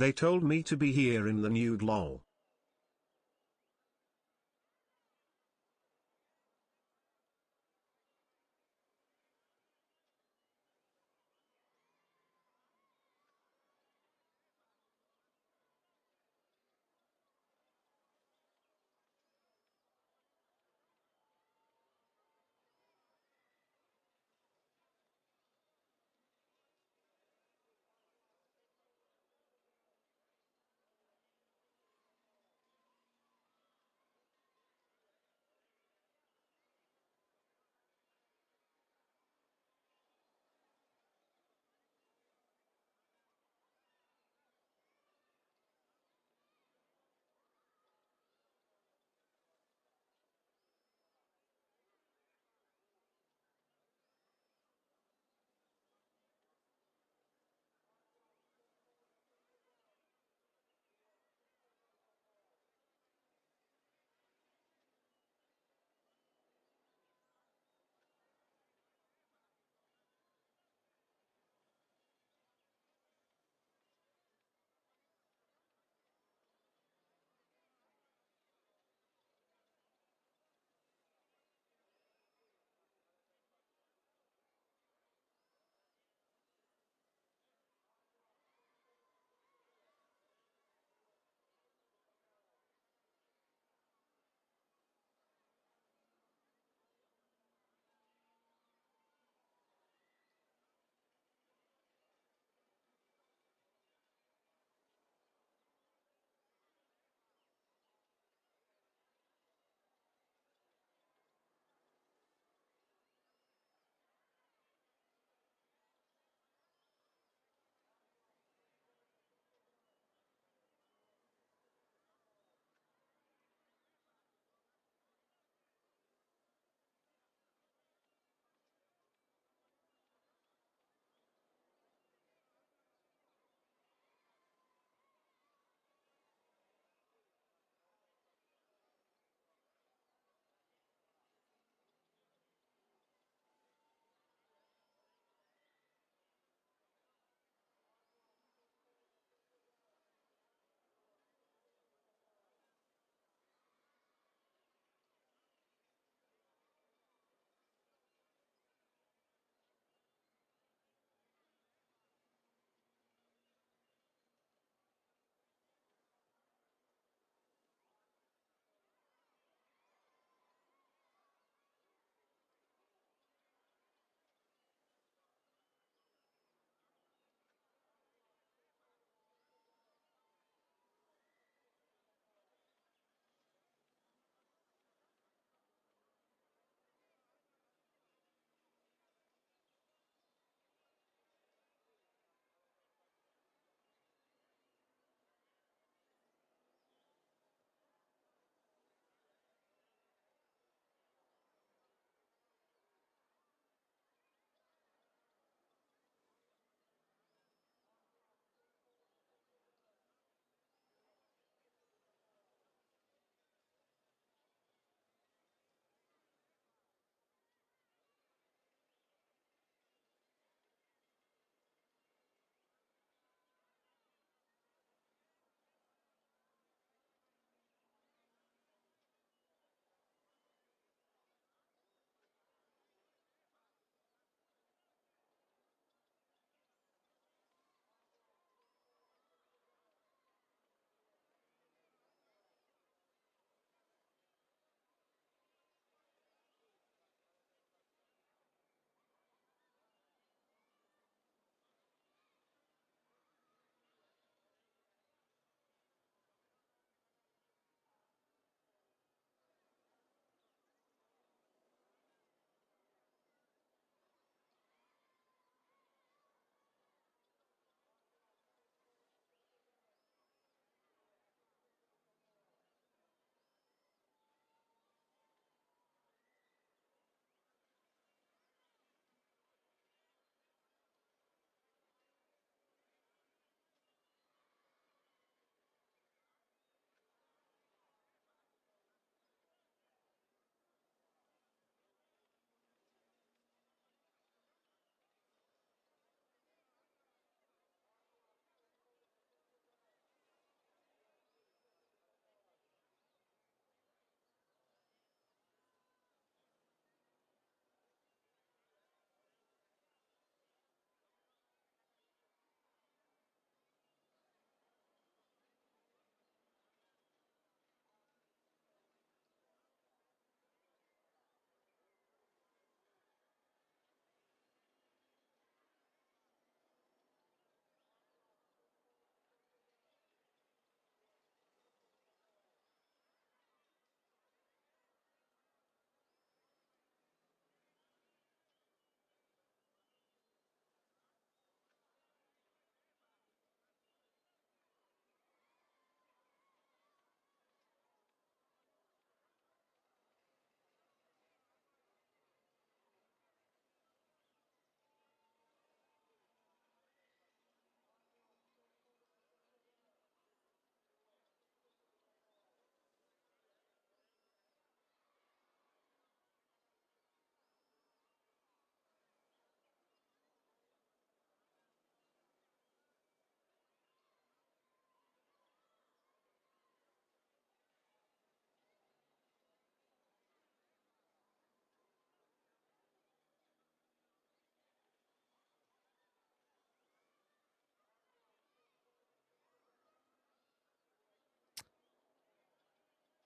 They told me to be here in the nude lol.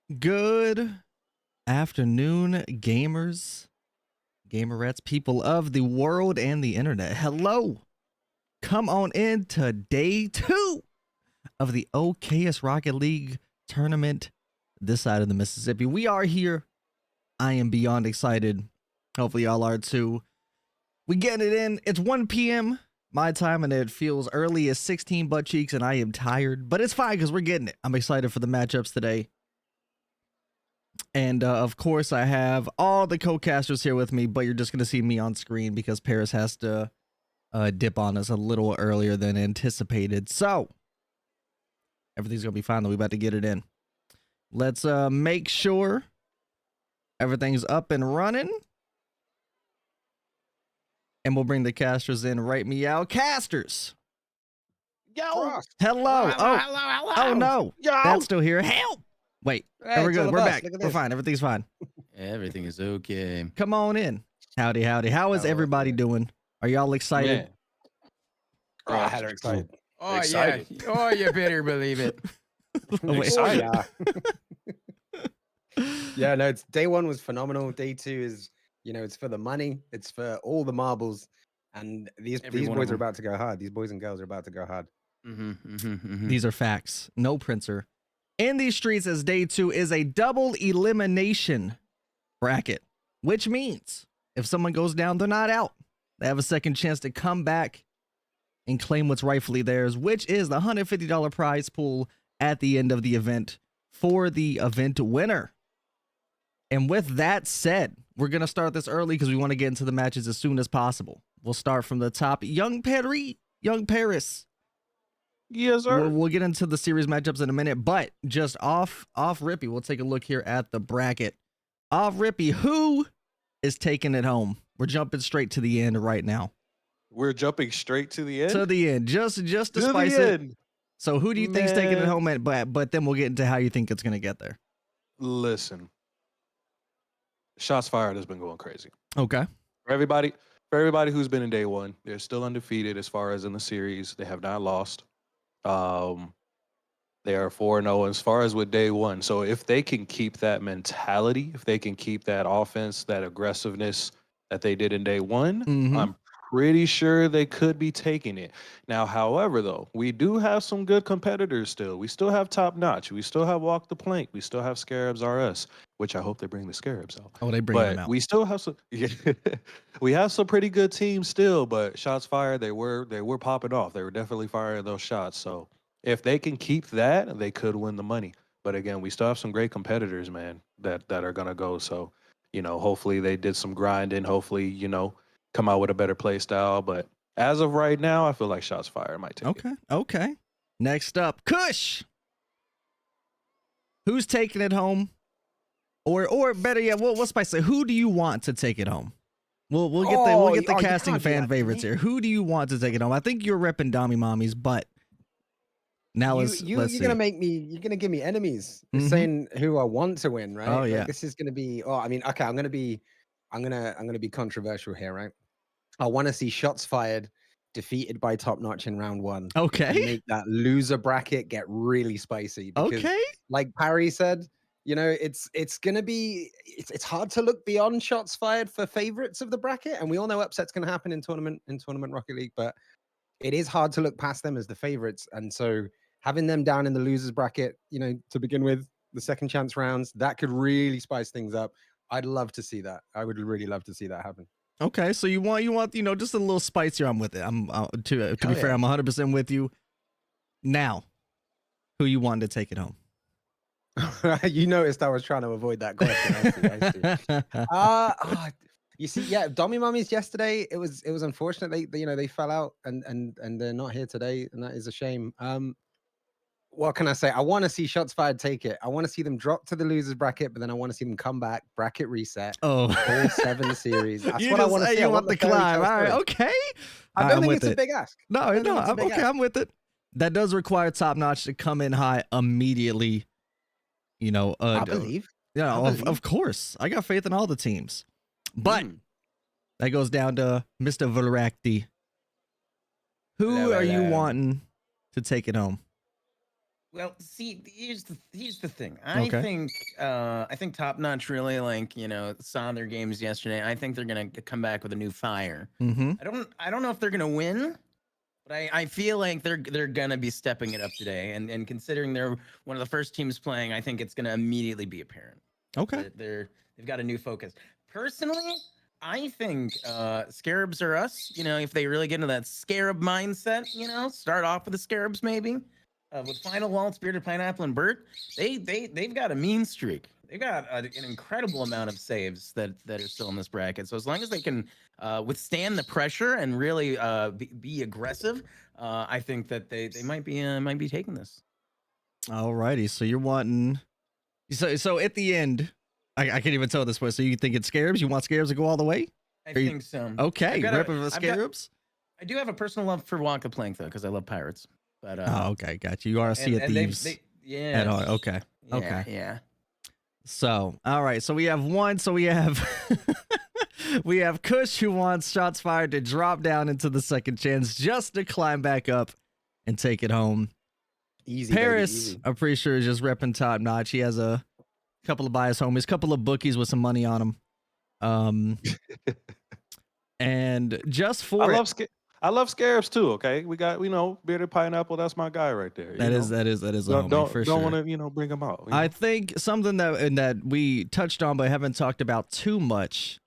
Good afternoon, gamers, gamerettes, people of the world and the internet. Hello. Come on in to day 2 of the Okayest Rocket League tournament this side of the Mississippi. We are here. I am beyond excited. Hopefully y'all are too. We getting it in. It's 1 p.m. my time, and it feels early as 16 butt cheeks, and I am tired, but it's fine because we're getting it. I'm excited for the matchups today. And of course, I have all the co-casters here with me, but you're just going to see me on screen because Paris has to dip on us a little earlier than anticipated. So everything's going to be fine, though. We're about to get it in. Let's make sure everything's up and running. And we'll bring the casters in right meow. Casters! Yo! Hello! Hello. Oh no! Yo! That's still here. Help! Wait, Hey, we're good. We're back. Look at We're this. fine. Everything's fine. Everything is okay. Come on in. Howdy, howdy. How is everybody doing? Are y'all excited? Man. Oh, I had her excited. Oh Excited. yeah. Oh, you better believe it. Wait. Excited. Yeah, no, it's day 1 was phenomenal. Day 2 is, it's for the money. It's for all the marbles. And these Every one boys of are them. about to go hard. These boys and girls are about to go hard. These are facts. No printer. In these streets, as day 2 is a double elimination bracket, which means if someone goes down, they're not out. They have a second chance to come back and claim what's rightfully theirs, which is the $150 prize pool at the end of the event for the event winner. And with that said, we're going to start this early because we want to get into the matches as soon as possible. We'll start from the top. Young Paris. Yes, sir. We'll get into the series matchups in a minute, but just off Rippy, we'll take a look here at the bracket. Off Rippy, who is taking it home? We're jumping straight to the end right now. We're jumping straight to the end. To the end, just to To spice the it. end. So who do you think's taking it Man. home? But then we'll get into how you think it's gonna get there. Listen, shots fired has been going crazy. Okay. For everybody who's been in day 1, they're still undefeated as far as in the series. They have not lost. They are 4-0 as far as with day 1. So if they can keep that mentality, if they can keep that offense, that aggressiveness that they did in day 1, I'm pretty sure they could be taking it. Now, however, though, we do have some good competitors still. We still have Top Notch. We still have Walk the Plank. We still have Scarabs RS, which I hope they bring the Scarabs out. Oh, they bring them out. We still have some. We have some pretty good teams still, but shots fired, they were popping off. They were definitely firing those shots. So if they can keep that, they could win the money. But again, we still have some great competitors, man, that are gonna go. So, hopefully they did some grinding. Hopefully, come out with a better play style. But as of right now, I feel like shots fired might take it. Okay. Next up, Kush. Who's taking it home? Or better yet, what's spice? Who do you want to take it home? We'll get the casting fan favorites here. Who do you want to take it home? I think you're repping Dommy Mommies, but now let's see. You're gonna give me enemies. You're saying who I want to win, right? Oh, yeah. Like, this is gonna be. Oh, I mean, okay. I'm gonna be controversial here, right? I want to see shots fired defeated by Top Notch in round 1. Okay. And make that loser bracket get really spicy. Because, like Parry said, it's gonna be. It's hard to look beyond shots fired for favorites of the bracket, and we all know upsets can happen in tournament Rocket League, but it is hard to look past them as the favorites, and so having them down in the losers bracket, to begin with, the second chance rounds, that could really spice things up. I'd love to see that. I would really love to see that happen. Okay, so you want just a little spicier. I'm with it. I'm to be fair, I'm 100% with you. Now, who you want to take it home? You noticed I was trying to avoid that question. I see. You see, yeah, Dommy Mummies yesterday. It was unfortunate. They fell out and they're not here today, and that is a shame. What can I say? I want to see shots fired take it. I want to see them drop to the losers bracket, but then I want to see them come back, bracket reset. Oh, all 7 series. That's what I want to see. You want the climb? All right, okay. I don't think it's a big ask. No, I'm okay. I'm with it. That does require Top Notch to come in high immediately. I believe. Yeah, of course. I got faith in all the teams. But that goes down to Mr. Voraktee. Who are you wanting to take it home? Well, see, here's the thing. I think Top Notch really saw their games yesterday. I think they're gonna come back with a new fire. Mm-hmm. I don't know if they're gonna win, but I feel like they're gonna be stepping it up today. And considering they're one of the first teams playing, I think it's gonna immediately be apparent. Okay. That they've got a new focus. Personally, I think Scarabs are us. If they really get into that Scarab mindset, start off with the Scarabs maybe. With Final Waltz, Bearded Pineapple, and Bert, they've got a mean streak. They've got an incredible amount of saves that are still in this bracket. So as long as they can withstand the pressure and really be aggressive, I think that they might be taking this. Alrighty, so you're wanting, so at the end, I can't even tell this way. So you think it's Scarabs? You want Scarabs to go all the way? I think so. Okay, repping for Scarabs. I do have a personal love for Wonka Plank though, because I love pirates. But okay, got you. You are a Sea of Thieves. Yeah. Okay. Yeah, okay. Yeah. So, all right. So we have one. So we have we have Kush who wants Shots Fired to drop down into the second chance just to climb back up and take it home. Easy. Paris, Baby, easy. I'm pretty sure is just repping Top Notch. He has a couple of bias homies, a couple of bookies with some money on them. And just for I love Scarabs too. Okay, we got Bearded Pineapple. That's my guy right there. That is a homie for sure. Don't want to bring him out. I think something that we touched on but haven't talked about too much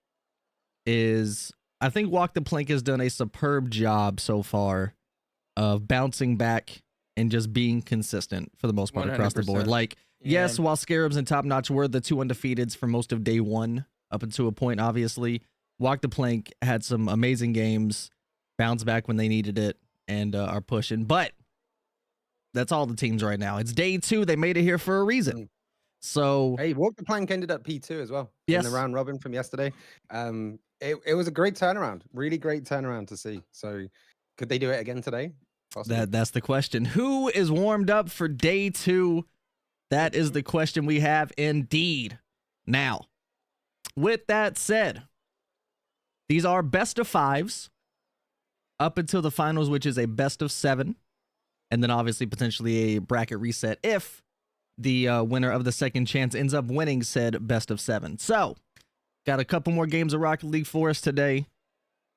is I think Walk the Plank has done a superb job so far of bouncing back and just being consistent for the most part across the board. 100%. Like, yes, while Scarabs and Top Notch were the two undefeateds for most of day one, up until a point, obviously, Walk the Plank had some amazing games, bounce back when they needed it, and are pushing. But that's all the teams right now. It's day two. They made it here for a reason. So hey, Walk the Plank ended up P2 as well. Yes. In the round robin from yesterday. It was a great turnaround. Really great turnaround to see. So could they do it again today? Possibly. That's the question. Who is warmed up for day two? That is the question we have indeed. Now, with that said, these are best of fives up until the finals, which is a best of 7. And then obviously potentially a bracket reset if the winner of the second chance ends up winning said best of 7. So, got a couple more games of Rocket League for us today.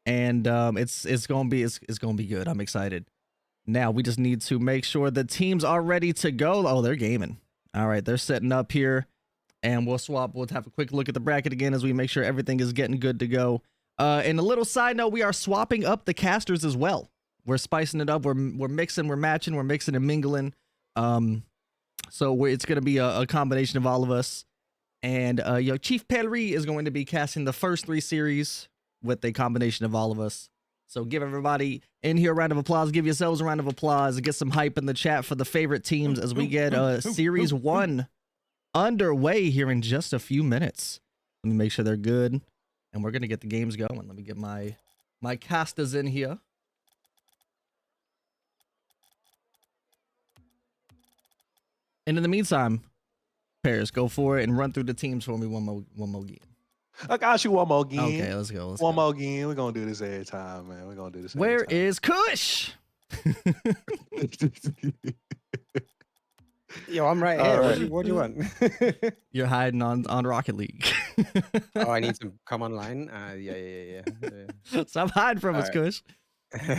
And it's gonna be good. I'm excited. Now we just need to make sure the teams are ready to go. Oh, they're gaming. All right, they're setting up here, and we'll have a quick look at the bracket again as we make sure everything is getting good to go. And a little side note, we are swapping up the casters as well. We're spicing it up. We're mixing, we're matching, we're mixing and mingling. So it's gonna be a combination of all of us. And ChiefPari is going to be casting the first 3 series with a combination of all of us. So give everybody in here a round of applause. Give yourselves a round of applause. Get some hype in the chat for the favorite teams as we get Series 1 underway here in just a few minutes. Let me make sure they're good. And we're going to get the games going. Let me get my casters in here. And in the meantime, Paris, go for it and run through the teams for me one more game. I got you one more game. Okay, let's go. One more game. We're gonna do this every time, man. We're gonna do this. Where is Kush? Yo, I'm right here. Right. What do you want? You're hiding on Rocket League. Oh, I need to come online. Yeah. Stop hiding from us, Kush.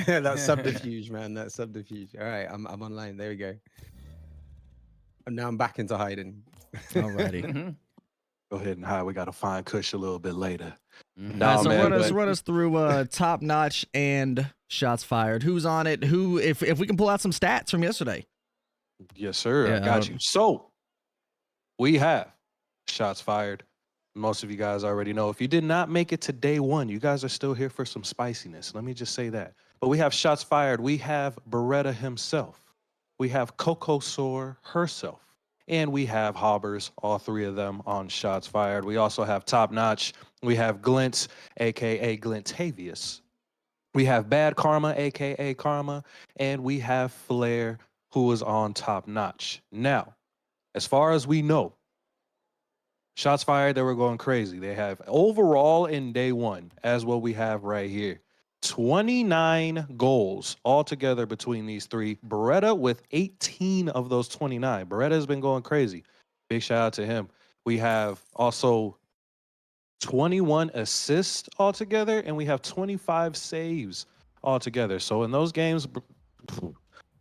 That's subterfuge, man. That's subterfuge. All right, I'm online. There we go. And now I'm back into hiding. Alrighty. Go ahead and hide. We gotta find Kush a little bit later. So run us through Top Notch and Shots Fired. Who's on it? Who? If we can pull out some stats from yesterday. Yes, sir. Yeah, I got you. So we have Shots Fired. Most of you guys already know. If you did not make it to day 1, you guys are still here for some spiciness. Let me just say that. But we have Shots Fired. We have Beretta himself. We have Coco Soar herself. And we have Hobbers, all 3 of them on Shots Fired. We also have Top Notch. We have Glint, a.k.a. Glintavious. We have Bad Karma, a.k.a. Karma. And we have Flair, who is on Top Notch. Now, as far as we know, Shots Fired, they were going crazy. They have overall in day 1, as what we have right here. 29 goals altogether between these three. Beretta with 18 of those 29. Beretta has been going crazy. Big shout out to him. We have also 21 assists altogether, and we have 25 saves altogether. So in those games,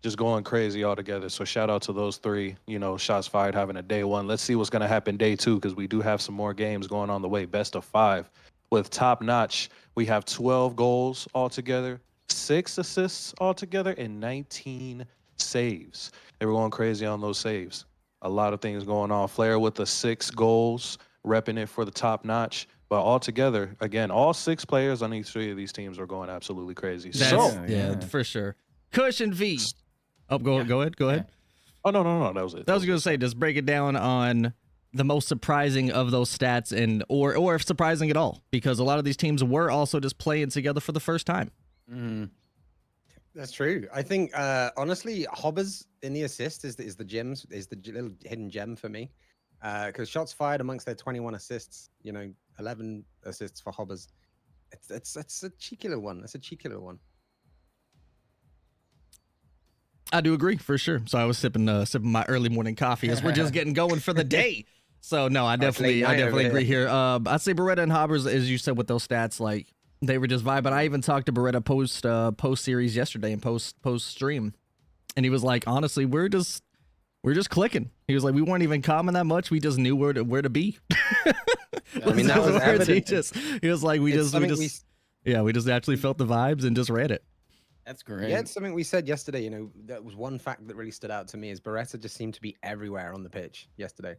just going crazy altogether. So shout out to those three, shots fired having a day one. Let's see what's going to happen day two, because we do have some more games going on the way. Best of 5 with Top Notch. We have 12 goals altogether, 6 assists altogether, and 19 saves. They were going crazy on those saves. A lot of things going on. Flair with the 6 goals, repping it for the Top Notch. But altogether, again, all 6 players on each 3 of these teams are going absolutely crazy. Yeah, for sure. Cush and V. Oh, go ahead. Yeah. Oh, no. That was it. I was going to say, just break it down on the most surprising of those stats, and or if surprising at all, because a lot of these teams were also just playing together for the first time. That's true. I think honestly, Hobbers in the assist is the little hidden gem for me, because shots fired amongst their 21 assists, 11 assists for Hobbers. It's a cheeky little one. That's a cheeky little one. I do agree, for sure. So I was sipping my early morning coffee as we're just getting going for the day. So no, I definitely agree here. I'd say Beretta and Hobbers, as you said with those stats, like they were just vibing. I even talked to Beretta post series yesterday and post stream, and he was like, honestly, we're just clicking. He was like, we weren't even calming that much. We just knew where to be. I mean, that was evident. He was like, we just actually felt the vibes and just read it. That's great. Yeah, it's something we said yesterday. That was one fact that really stood out to me, is Beretta just seemed to be everywhere on the pitch yesterday.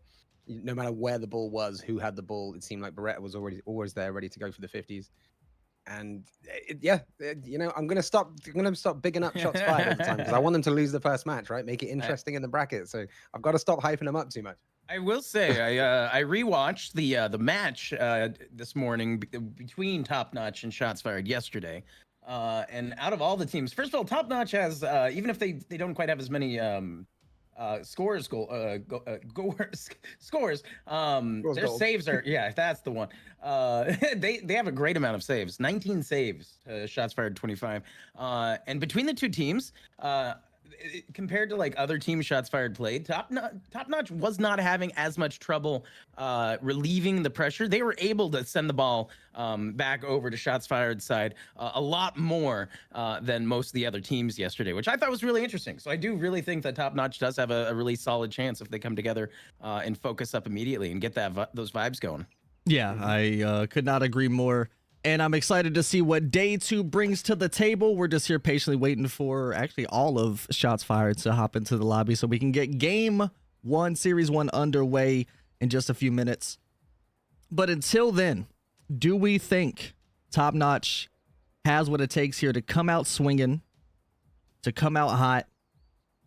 No matter where the ball was, who had the ball, it seemed like Beretta was always there, ready to go for the 50s. And I'm gonna stop bigging up shots fired all the time, because I want them to lose the first match, right? Make it interesting in the bracket. So I've got to stop hyping them up too much. I will say, I rewatched the match this morning between Top Notch and Shots Fired yesterday. And out of all the teams, first of all, Top Notch has, even if they don't quite have as many scores, their saves are, that's the one. They have a great amount of saves, 19 saves, shots fired 25. And between the two teams, compared to like other teams shots fired played, Top Notch was not having as much trouble relieving the pressure. They were able to send the ball back over to shots fired side a lot more than most of the other teams yesterday, which I thought was really interesting. So I do really think that Top Notch does have a really solid chance if they come together and focus up immediately and get those vibes going. Yeah, I could not agree more. And I'm excited to see what day 2 brings to the table. We're just here patiently waiting for actually all of Shots Fired to hop into the lobby so we can get game 1, series 1 underway in just a few minutes. But until then, do we think Top Notch has what it takes here to come out swinging, to come out hot,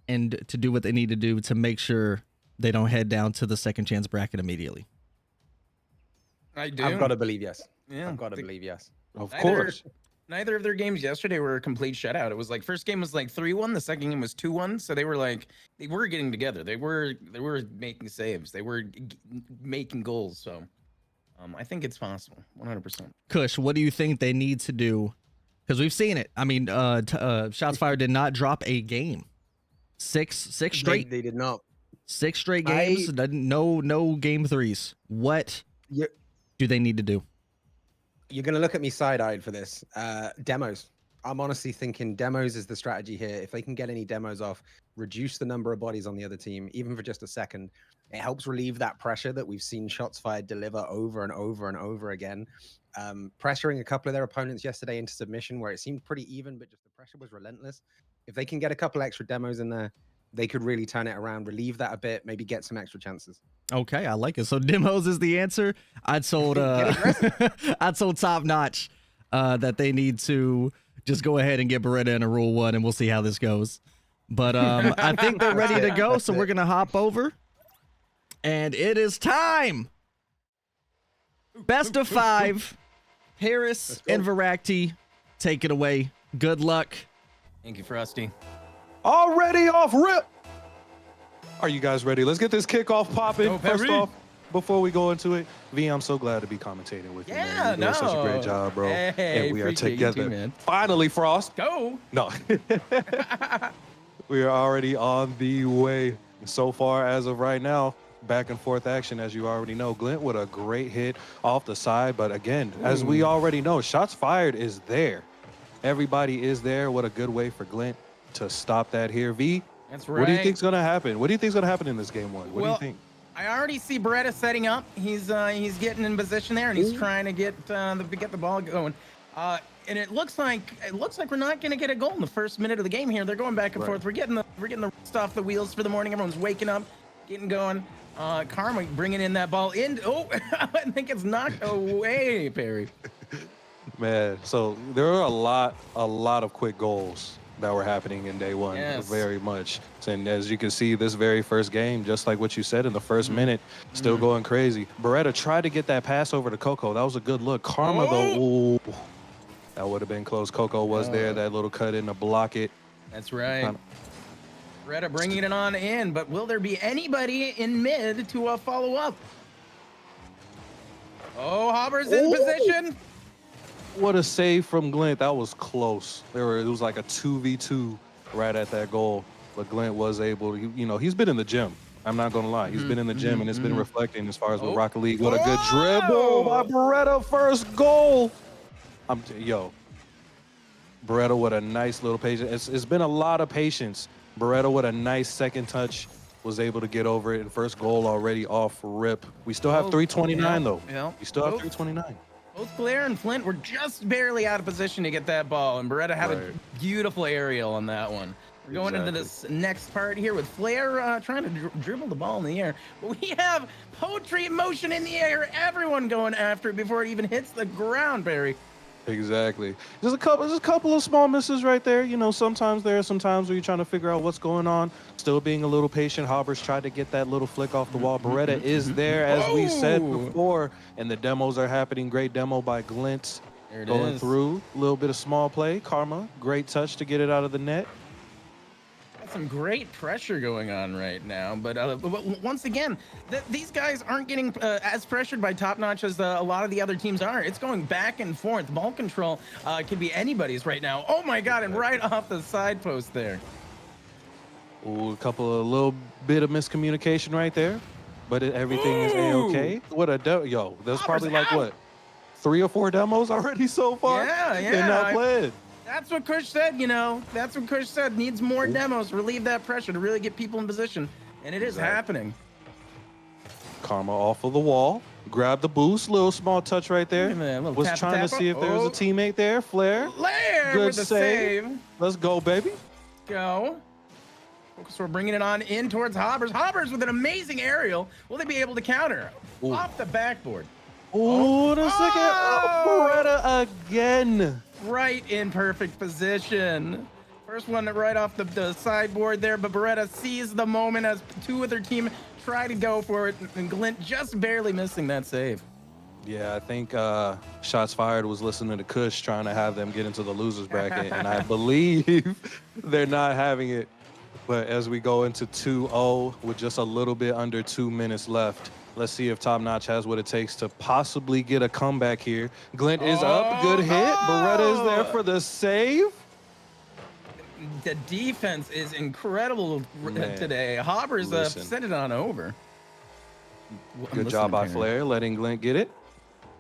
and to do what they need to do to make sure they don't head down to the second chance bracket immediately? I do. I've got to believe yes. Yeah, I've got to believe yes. Of course. Neither of their games yesterday were a complete shutout. It was like first game was like 3-1, the second game was 2-1. So they were getting together. They were making saves. They were making goals. So I think it's possible, 100%. Kush, what do you think they need to do? Because we've seen it. I mean, Shots Fired did not drop a game. Six straight. They did not. 6 straight games. No game 3s. What do they need to do? You're going to look at me side-eyed for this. Demos. I'm honestly thinking demos is the strategy here. If they can get any demos off, reduce the number of bodies on the other team, even for just a second, it helps relieve that pressure that we've seen Shots Fired deliver over and over and over again. Pressuring a couple of their opponents yesterday into submission where it seemed pretty even, but just the pressure was relentless. If they can get a couple extra demos in there, they could really turn it around, relieve that a bit, maybe get some extra chances. Okay, I like it. So demos is the answer. I told Top Notch that they need to just go ahead and get Beretta in a Rule 1, and we'll see how this goes. But I think they're ready to go, so we're going to hop over. And it is time. Best of 5. Harris and Voraktee, take it away. Good luck. Thank you, Frosty. Already off rip. Are you guys ready? Let's get this kickoff popping. First off, before we go into it, V, I'm so glad to be commentating with you, man. Yeah, You're doing such a great job, bro. Hey, And we are appreciate you together. too, man. Finally, Frost. Go. No. We are already on the way. So far, as of right now, back and forth action, as you already know. Glint with a great hit off the side. But again, as we already know, shots fired is there. Everybody is there. What a good way for Glint to stop that here. V, That's right. what do you think's going to happen? What do you think's going to happen in this game one? What do you think? I already see Beretta setting up. He's getting in position there, and he's trying to get the ball going. And it looks like we're not going to get a goal in the first minute of the game here. They're going back and forth. We're getting the rust off the wheels for the morning. Everyone's waking up, getting going. Karma bringing in that ball in. Oh, I think it's knocked away, Perry. Man, so there are a lot of quick goals that were happening in day one, very much. And as you can see, this very first game, just like what you said in the first minute, still going crazy. Beretta tried to get that pass over to Coco. That was a good look. Karma, though, ooh, that would have been close. Coco was there, that little cut in to block it. That's right. Beretta bringing it on in, but will there be anybody in mid to follow up? Oh, Hobber's in position. What a save from Glint. That was close. It was like a 2v2 right at that goal. But Glint was able to, he's been in the gym. I'm not going to lie. He's been in the gym, and it's been reflecting as far as with Rocket League. What a good dribble by Beretta. First goal. Beretta with a nice little patience. It's been a lot of patience. Beretta with a nice second touch was able to get over it. And first goal already off rip. We still have 329, though. Yeah. We still have 329. Both Flair and Flint were just barely out of position to get that ball, and Beretta had a beautiful aerial on that one. We're going into this next part here with Flair trying to dribble the ball in the air. But we have poetry in motion in the air. Everyone going after it before it even hits the ground, Barry. Exactly. There's a couple of small misses right there. Sometimes where you're trying to figure out what's going on. Still being a little patient. Hobbers tried to get that little flick off the wall. Beretta is there, as we said before, and the demos are happening. Great demo by Glint. Going through. A little bit of small play. Karma, great touch to get it out of the net. Some great pressure going on right now, but once again, these guys aren't getting as pressured by Top Notch as a lot of the other teams are. It's going back and forth. Ball control can be anybody's right now. Oh my god, and right off the side post there. Ooh, a little bit of miscommunication right there, but everything is a-okay. What a there's probably like what, 3 or 4 demos already so far. Yeah, They're not playing. That's what Kush said, That's what Kush said. Needs more demos, relieve that pressure to really get people in position. And it is happening. Karma off of the wall. Grab the boost. Little small touch right there. Was trying to see if there was a teammate there. Flair. Good with the save. Let's go, baby. Go. So we're bringing it on in towards Hobbers. Hobbers with an amazing aerial. Will they be able to counter? Off the backboard. Ooh, the second. Beretta again. Right in perfect position. First one right off the sideboard there, but Beretta sees the moment as 2 of their team try to go for it, and Glint just barely missing that save. Yeah, I think Shots Fired was listening to Kush trying to have them get into the losers bracket, and I believe they're not having it. But as we go into 2-0 with just a little bit under 2 minutes left, let's see if Top Notch has what it takes to possibly get a comeback here. Glint is up. Good hit. Beretta is there for the save. The defense is incredible today. Hobbers sent it on over. Good job by Flair, letting Glint get it.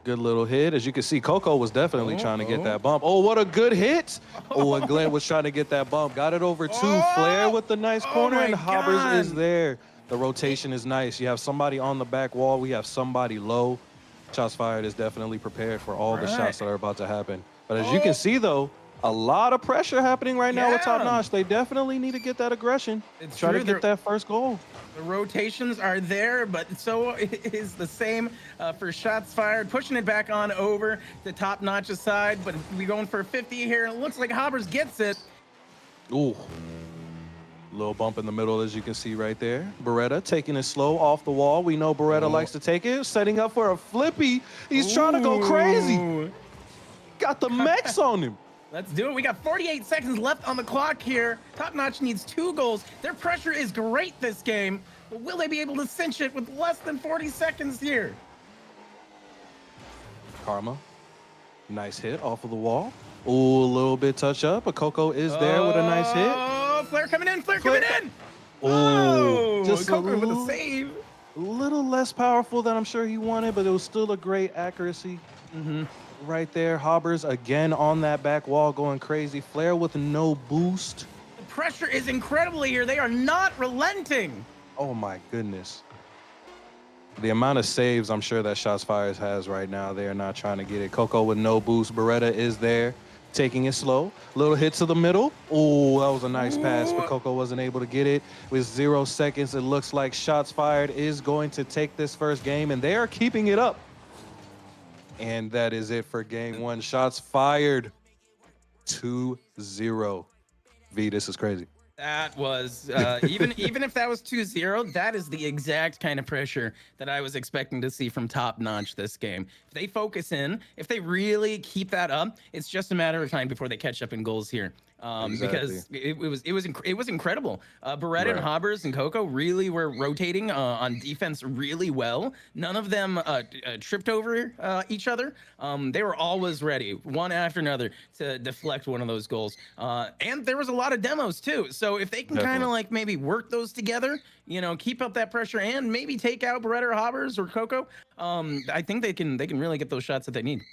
Good little hit. As you can see, Coco was definitely trying to get that bump. Oh, what a good hit. And Glint was trying to get that bump. Got it over to Flair with the nice corner, and Hobbers is there. The rotation is nice. You have somebody on the back wall. We have somebody low. Shots Fired is definitely prepared for all the shots that are about to happen. But as you can see, though, a lot of pressure happening right now with Top Notch. They definitely need to get that aggression. Try to get that first goal. The rotations are there, but so is the same for Shots Fired. Pushing it back on over to Top Notch's side, but we're going for 50 here. It looks like Hobbers gets it. Ooh. Little bump in the middle, as you can see right there. Beretta taking it slow off the wall. We know Beretta likes to take it. Setting up for a flippy. He's trying to go crazy. Got the mechs on him. Let's do it. We got 48 seconds left on the clock here. Top Notch needs 2 goals. Their pressure is great this game. But will they be able to cinch it with less than 40 seconds here? Karma, nice hit off of the wall. Ooh, a little bit touch up, but Coco is there with a nice hit. Oh, Flare coming in, Flare coming in! Oh, just Coco with a save. A little less powerful than I'm sure he wanted, but it was still a great accuracy. Right there. Hobbers again on that back wall going crazy. Flare with no boost. The pressure is incredible here. They are not relenting. Oh my goodness. The amount of saves I'm sure that Shots Fired has right now, they are not trying to get it. Coco with no boost. Beretta is there, taking it slow. Little hit to the middle. Oh, that was a nice pass, but Coco wasn't able to get it. With 0 seconds, it looks like Shots Fired is going to take this first game, and they are keeping it up. And that is it for game one. Shots Fired 2-0. V, this is crazy. That was even if that was 2-0, that is the exact kind of pressure that I was expecting to see from Top Notch this game. If they focus in, if they really keep that up, it's just a matter of time before they catch up in goals here. Because it was incredible. Beretta and Hobbers and Coco really were rotating on defense really well. None of them tripped over each other. They were always ready, one after another, to deflect one of those goals. And there was a lot of demos too. So if they can kind of like maybe work those together, you know, keep up that pressure and maybe take out Beretta or Hobbers or Coco, I think they can really get those shots that they need.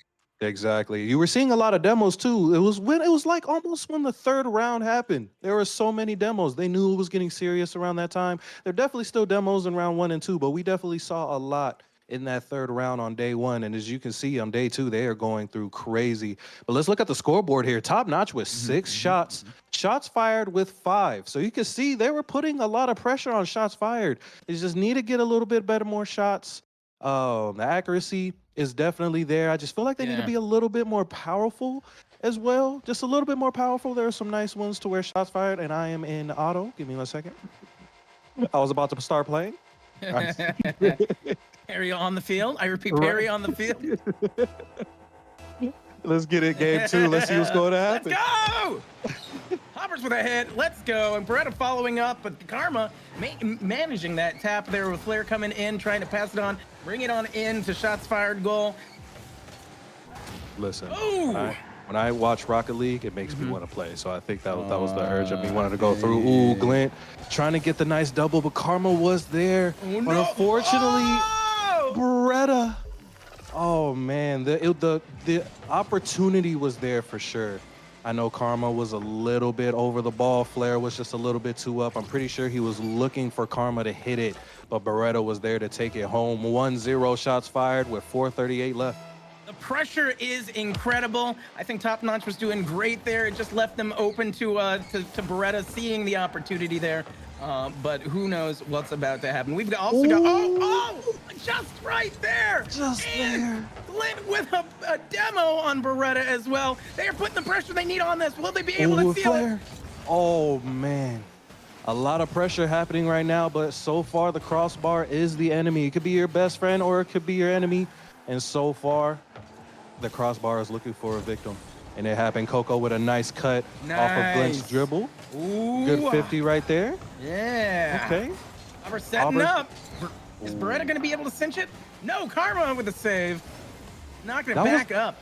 Exactly. You were seeing a lot of demos too. It was like almost when the third round happened. There were so many demos. They knew it was getting serious around that time. There are definitely still demos in round 1 and 2, but we definitely saw a lot in that third round on day 1. And as you can see on day 2, they are going through crazy. But let's look at the scoreboard here. Top Notch with 6 shots. Shots Fired with 5. So you can see they were putting a lot of pressure on Shots Fired. They just need to get a little bit better, more shots. The accuracy is definitely there. I just feel like they need to be a little bit more powerful as well. Just a little bit more powerful. There are some nice ones to where Shots Fired, and I am in auto. Give me 1 second. I was about to start playing. Perry on the field. I repeat, Perry on the field. Let's get it, game 2. Let's see what's going to happen. Let's go! Hoppers with a hit. Let's go. And Beretta following up, but Karma managing that tap there with Flare coming in, trying to pass it on, bring it on in to Shots Fired goal. Listen, when I watch Rocket League, it makes me want to play. So I think that was the urge of me wanting to go through. Ooh, Glint trying to get the nice double, but Karma was there. But unfortunately, Beretta. Oh man, the opportunity was there for sure. I know Karma was a little bit over the ball. Flare was just a little bit too up. I'm pretty sure he was looking for Karma to hit it, but Beretta was there to take it home. 1-0 Shots Fired with 4:38 left. The pressure is incredible. I think Top Notch was doing great there. It just left them open to Beretta seeing the opportunity there. But who knows what's about to happen. We've also got, just right there. Just there. Glint with a demo on Beretta as well. They are putting the pressure they need on this. Will they be able to seal it? Oh, man. A lot of pressure happening right now, but so far the crossbar is the enemy. It could be your best friend or it could be your enemy. And so far, the crossbar is looking for a victim. And it happened. Coco with a nice cut off of Glint's dribble. Ooh. Good 50 right there. Yeah. Okay. We're setting up. Is Beretta going to be able to cinch it? No, Karma with a save. Not going to back up.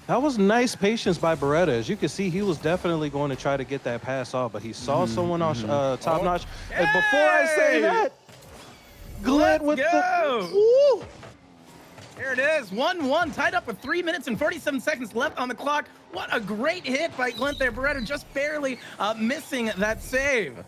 That was nice patience by Beretta. As you can see, he was definitely going to try to get that pass off, but he saw someone on Top Notch. And before I say that, Glint with the... Woo! There it is, 1-1, tied up with 3 minutes and 47 seconds left on the clock. What a great hit by Glint there. Beretta just barely missing that save.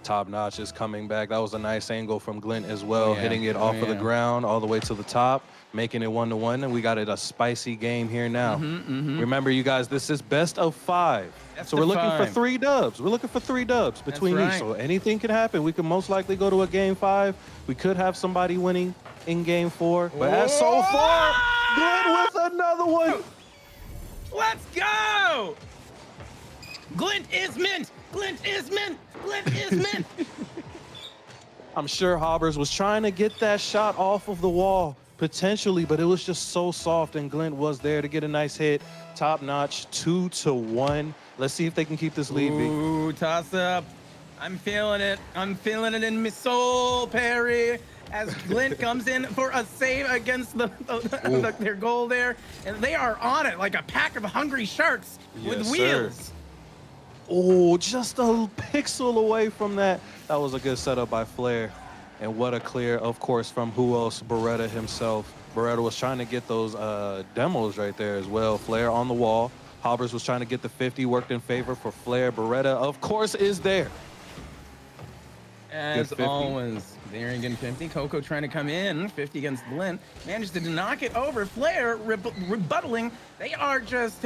Top Notch is coming back. That was a nice angle from Glint as well, hitting it off of the ground all the way to the top, making it 1-1, and we got it a spicy game here now. Remember, you guys, this is best of 5. So we're looking for 3 dubs. We're looking for 3 dubs between each. So anything can happen. We could most likely go to a game 5. We could have somebody winning in game 4. But as so far, Glint with another one. Let's go! Glint is mint. Glint is mint. Glint is mint. I'm sure Hobbers was trying to get that shot off of the wall, potentially, but it was just so soft, and Glint was there to get a nice hit. Top Notch, 2-1. Let's see if they can keep this lead. Ooh, toss up. I'm feeling it. I'm feeling it in my soul, Perry. As Glint comes in for a save against their goal there, and they are on it like a pack of hungry sharks with Yes, wheels. Oh, just a pixel away from that. That was a good setup by Flair. And what a clear, of course, from who else? Beretta himself. Beretta was trying to get those demos right there as well. Flair on the wall. Hobbers was trying to get the 50, worked in favor for Flair. Beretta, of course, is there. As always, there again, 50. Coco trying to come in, 50 against Glint. Managed to knock it over. Flair rebuttaling. They are just,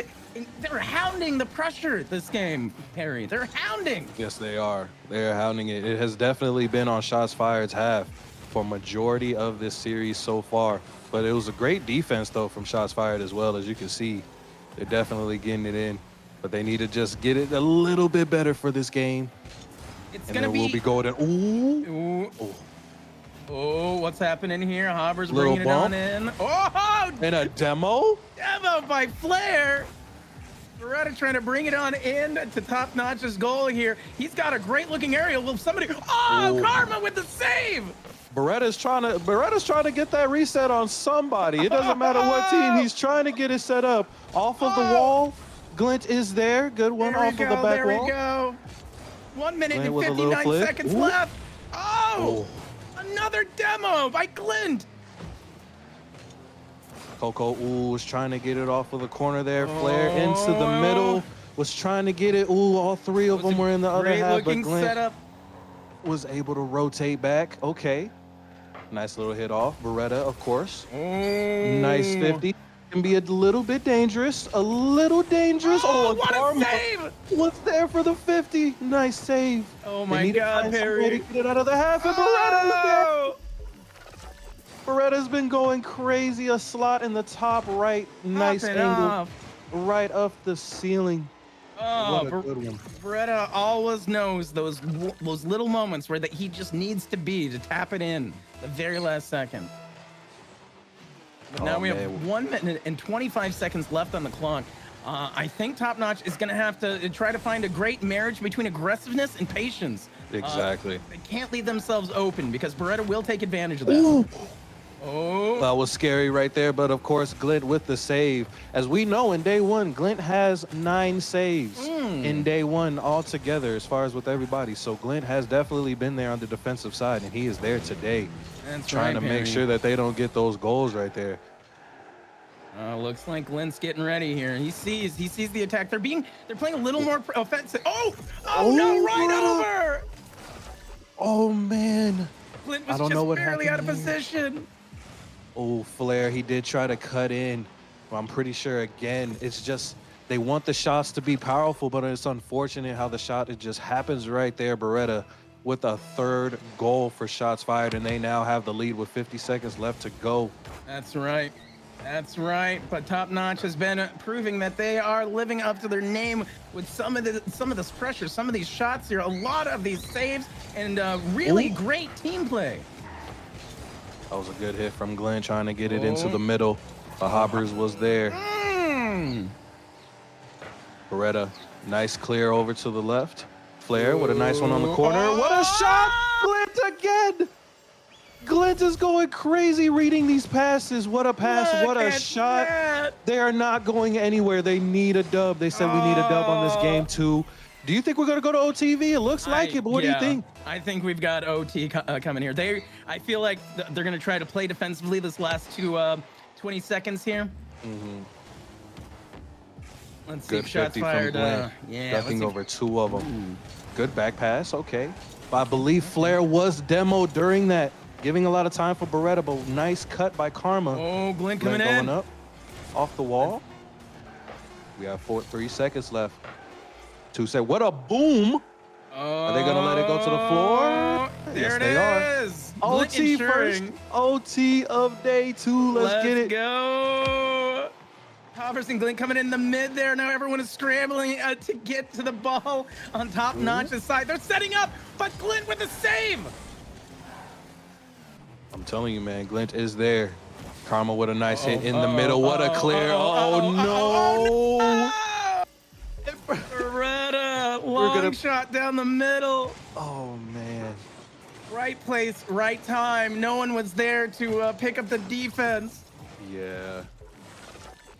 they're hounding the pressure this game, Perry. They're hounding. Yes, they are. They're hounding it. It has definitely been on Shots Fired's half for majority of this series so far. But it was a great defense, though, from Shots Fired as well. As you can see, they're definitely getting it in. But they need to just get it a little bit better for this game. It's going to be... we'll be golden. Ooh. Oh, what's happening here? Hobbers bringing it on in. Oh! And a demo? Demo by Flair. Beretta trying to bring it on in to Top Notch's goal here. He's got a great looking aerial. Will somebody... Oh, Karma with the save. Beretta's trying to get that reset on somebody. It doesn't matter what team. He's trying to get it set up. Off of the wall. Glint is there. Good one off of the back wall. There we go. 1 minute and 59 seconds left. Oh, another demo by Glint. Coco was trying to get it off of the corner there. Flair into the middle. Was trying to get it. All three of them were in the other half. But Glint was able to rotate back. Okay. Nice little hit off. Beretta, of course. Nice 50. Can be a little bit dangerous. A little dangerous. Oh, what a save! What's there for the 50? Nice save. Oh my God, Perry. Get it out of the half, and Beretta's there. Beretta's been going crazy. A slot in the top right. Nice angle. Right off the ceiling. Oh, what a good one. Beretta always knows those little moments where he just needs to be to tap it in the very last second. But now we have 1 minute and 25 seconds left on the clock. I think Top Notch is going to have to try to find a great marriage between aggressiveness and patience. Exactly. They can't leave themselves open because Beretta will take advantage of that. Oh, that was scary right there. But of course, Glint with the save. As we know, in day one, Glint has 9 saves in day one altogether, as far as with everybody. So Glint has definitely been there on the defensive side, and he is there today. That's trying to make sure that they don't get those goals right there. Looks like Glint's getting ready here. He sees the attack. They're playing a little more offensive. Oh no, right over. Oh man. Glint was just barely out of position. Oh, Flair, he did try to cut in. Well, I'm pretty sure again, it's just they want the shots to be powerful, but it's unfortunate how the shot, it just happens right there. Beretta with a 3rd goal for Shots Fired, and they now have the lead with 50 seconds left to go. That's right. That's right. But Top Notch has been proving that they are living up to their name with some of this pressure, some of these shots here, a lot of these saves, and really great team play. That was a good hit from Glenn, trying to get it into the middle. The Hobbers was there. Beretta, nice clear over to the left. Flair with a nice one on the corner. What a shot! Glint again! Glint is going crazy reading these passes. What a pass, what a shot. They are not going anywhere. They need a dub. They said we need a dub on this game too. Do you think we're going to go to OTV? It looks like it, but what do you think? I think we've got OT coming here. I feel like they're going to try to play defensively this last 20 seconons here. Let's see. Good Shots fired. Nothing over 2 of them. Good back pass. Okay. I believe Flair was demoed during that, giving a lot of time for Beretta, but nice cut by Karma. Oh, Glint coming in. Going up off the wall. We have 3 seconds left. 2 seconds. What a boom. Are they going to let it go to the floor? Yes, they are. OT first. OT of day 2. Let's get it. Let's go. Hobbers and Glint coming in the mid there. Now everyone is scrambling to get to the ball on Top Notch's side. They're setting up, but Glint with a save. I'm telling you, man, Glint is there. Karma with a nice hit in the middle. What a clear. Oh, no. Beretta We're going long shot down the middle. Oh man. Right place, right time. No one was there to pick up the defense. Yeah.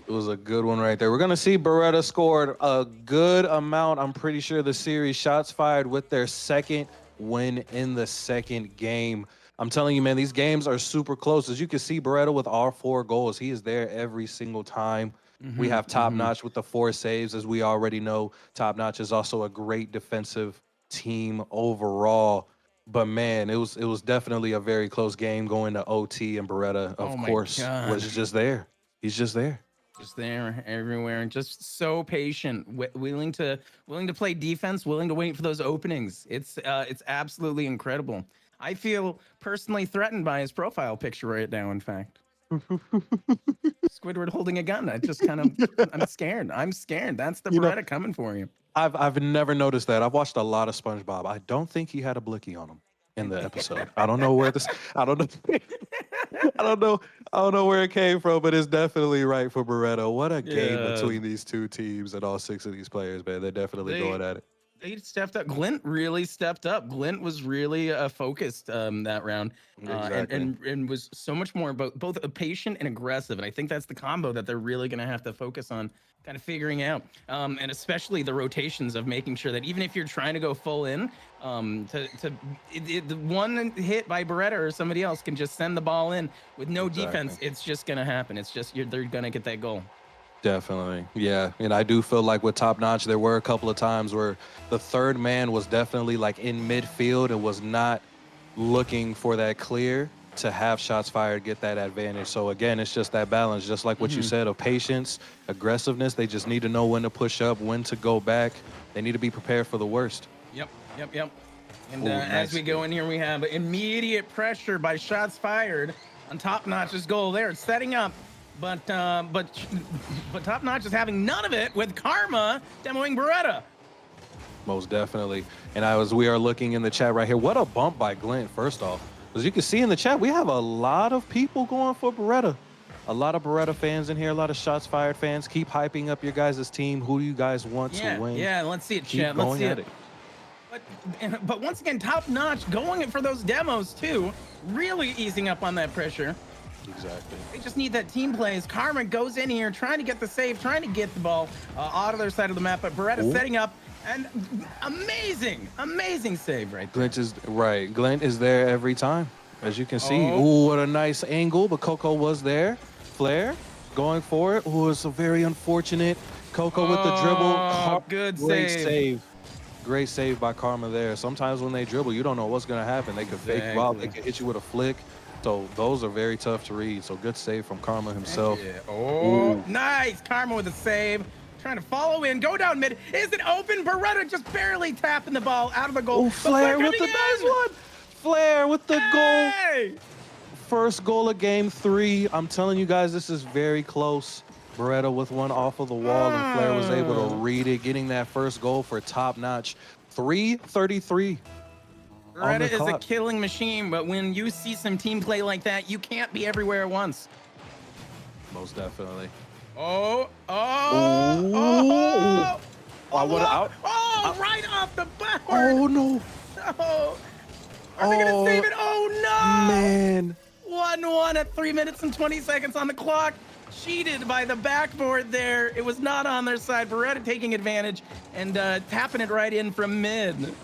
It was a good one right there. We're going to see Beretta scored a good amount. I'm pretty sure the series shots fired with their second win in the second game. I'm telling you, man, these games are super close. As you can see, Beretta with all 4 goals, he is there every single time. We have Top Notch with the 4 saves, as we already know. Top Notch is also a great defensive team overall. But man, it was definitely a very close game going to OT, and Beretta, of course, was just there. He's just there. Just there, everywhere, and just so patient, willing to play defense, willing to wait for those openings. It's absolutely incredible. I feel personally threatened by his profile picture right now. In fact, Squidward holding a gun. I just kind of, I'm scared. I'm scared. That's the Beretta coming for you. I've never noticed that. I've watched a lot of SpongeBob. I don't think he had a blicky on him in the episode. I don't know where this. I don't know. I don't know where it came from, but it's definitely right for Beretta. What a game between these 2 teams and all 6 of these players, man. They're definitely going at it. They stepped up. Glint really stepped up. Glint was really focused that round, Exactly. and was so much more both patient and aggressive. And I think that's the combo that they're really going to have to focus on, kind of figuring out. And especially the rotations of making sure that even if you're trying to go full in, the one hit by Beretta or somebody else can just send the ball in with no defense. It's just going to happen. It's just they're going to get that goal. Definitely. Yeah. And I do feel like with Top Notch, there were a couple of times where the third man was definitely like in midfield and was not looking for that clear to have shots fired, get that advantage. So again, it's just that balance, just like what you said, of patience, aggressiveness. They just need to know when to push up, when to go back. They need to be prepared for the worst. Yep. And as we go in here, we have immediate pressure by shots fired on Top Notch's goal there. It's setting up. But Top Notch is having none of it with Karma demoing Beretta. Most definitely. And we are looking in the chat right here. What a bump by Glint, first off. As you can see in the chat, we have a lot of people going for Beretta. A lot of Beretta fans in here, a lot of shots fired fans. Keep hyping up your guys' team. Who do you guys want to win? Yeah, let's see it, chat. Let's see it. But once again, Top Notch going for those demos too, really easing up on that pressure. Exactly. They just need that team plays. Karma goes in here trying to get the save, trying to get the ball out of their side of the map, but Beretta setting up, and amazing save right there. Glint is there every time, as you can see. Ooh, what a nice angle, but Coco was there. Flair going for it. Ooh, it's a very unfortunate. Coco with the dribble. Great save. Great save by Karma there. Sometimes when they dribble, you don't know what's going to happen. They could fake rob, they could hit you with a flick. So those are very tough to read. So good save from Karma himself. Nice. Karma with a save. Trying to follow in, go down mid. Is it open? Beretta just barely tapping the ball out of the goal. Flair with the nice one. Flair with the goal. First goal of game 3. I'm telling you guys, this is very close. Beretta with one off of the wall, and Flair was able to read it, getting that first goal for Top Notch. 3:33. Beretta is a killing machine, but when you see some team play like that, you can't be everywhere at once. Most definitely. Right off the board. Oh, no. Are they going to save it? Oh, no. Man. 1-1 at 3 minutes and 20 seconds on the clock. Cheated by the backboard there. It was not on their side. Beretta taking advantage and tapping it right in from mid.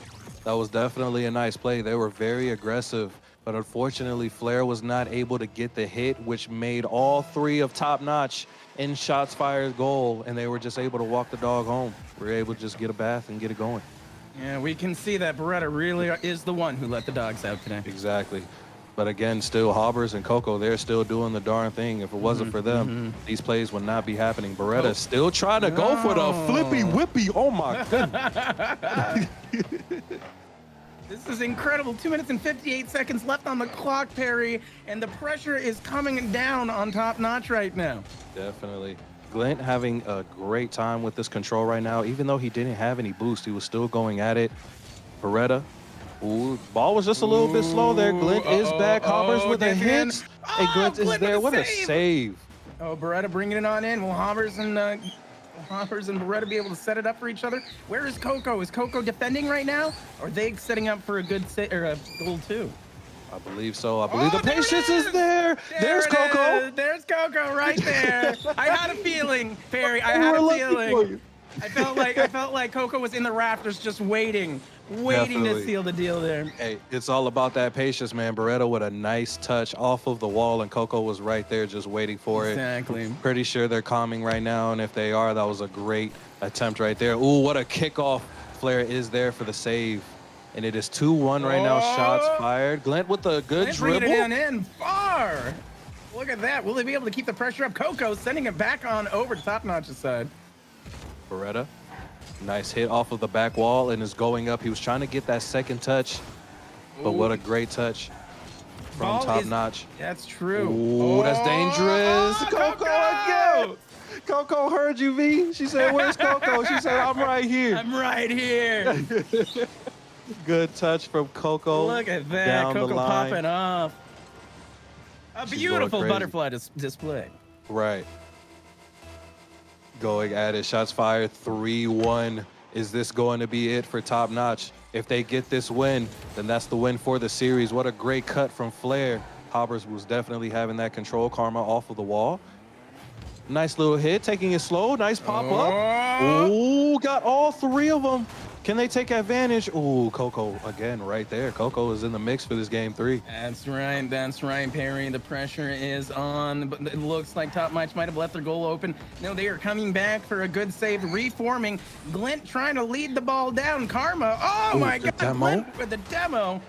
That was definitely a nice play. They were very aggressive, but unfortunately, Flair was not able to get the hit, which made all 3 of Top Notch in shots fired goal, and they were just able to walk the dog home. We were able to just get a bath and get it going. Yeah, we can see that Beretta really is the one who let the dogs out today. Exactly. But again, still Hobbers and Coco, they're still doing the darn thing. If it wasn't for them, these plays would not be happening. Beretta still trying to go for the flippy whippy. Oh my goodness. This is incredible. 2 minutes and 58 seconds left on the clock, Perry, and the pressure is coming down on Top Notch right now. Definitely. Glint having a great time with this control right now. Even though he didn't have any boost, he was still going at it. Beretta. Ooh, ball was just a little bit slow there. Glint is back. Hobbers with a hit. And Glint is there. What a save. Oh, Beretta bringing it on in. Well, Hobbers and Hoppers and Beretta be able to set it up for each other. Where is Coco? Is Coco defending right now? Or are they setting up for a good or a goal too? I believe so. I believe the patience is there. There's Coco. There's Coco right there. I had a feeling, Perry. I had a feeling. I felt like Coco was in the rafters just waiting to seal the deal there. Hey, it's all about that patience, man. Beretta with a nice touch off of the wall, and Coco was right there just waiting for it. Exactly. Pretty sure they're calming right now, and if they are, that was a great attempt right there. Ooh, what a kickoff. Flair is there for the save. And it is 2-1 right now. Shots fired. Glint with a good dribble. Bringing it in far. Look at that. Will they be able to keep the pressure up? Coco sending it back on over to Top Notch's side. Beretta, nice hit off of the back wall and is going up. He was trying to get that second touch, but what a great touch from Top Notch. That's true. Ooh, that's dangerous. Coco again. Coco heard you, V. She said, where's Coco? She said, I'm right here. I'm right here. Good touch from Coco. Look at that. Coco popping off. A beautiful butterfly display. Right. Going at it. Shots fired. 3-1. Is this going to be it for Top Notch? If they get this win, then that's the win for the series. What a great cut from Flair. Hoppers was definitely having that control. Karma off of the wall. Nice little hit. Taking it slow. Nice pop up. Ooh, got all three of them. Can they take advantage? Ooh, Coco again right there. Coco is in the mix for this game 3. That's right, Perry. The pressure is on, but it looks like Top Notch might have left their goal open. No, they are coming back for a good save, reforming. Glint trying to lead the ball down. Karma. Oh my God, Glint with the demo.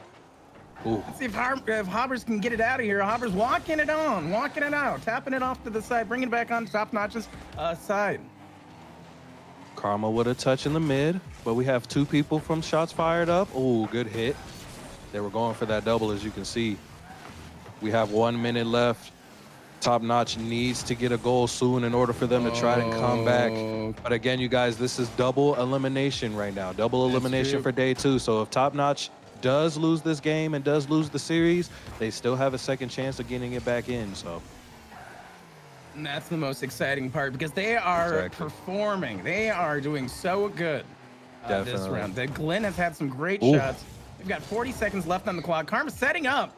Ooh. Let's see if Hoppers can get it out of here. Hoppers walking it out, tapping it off to the side, bringing it back on Top Notch's side. Karma with a touch in the mid, but we have 2 people from shots fired up. Oh, good hit. They were going for that double, as you can see. We have 1 minute left. Top Notch needs to get a goal soon in order for them to try and come back. But again, you guys, this is double elimination right now. Double elimination for day 2. So if Top Notch does lose this game and does lose the series, they still have a second chance of getting it back in. So. And that's the most exciting part because they are performing. They are doing so good this round. The Glenn has had some great shots. We've got 40 seconds left on the clock. Karma setting up.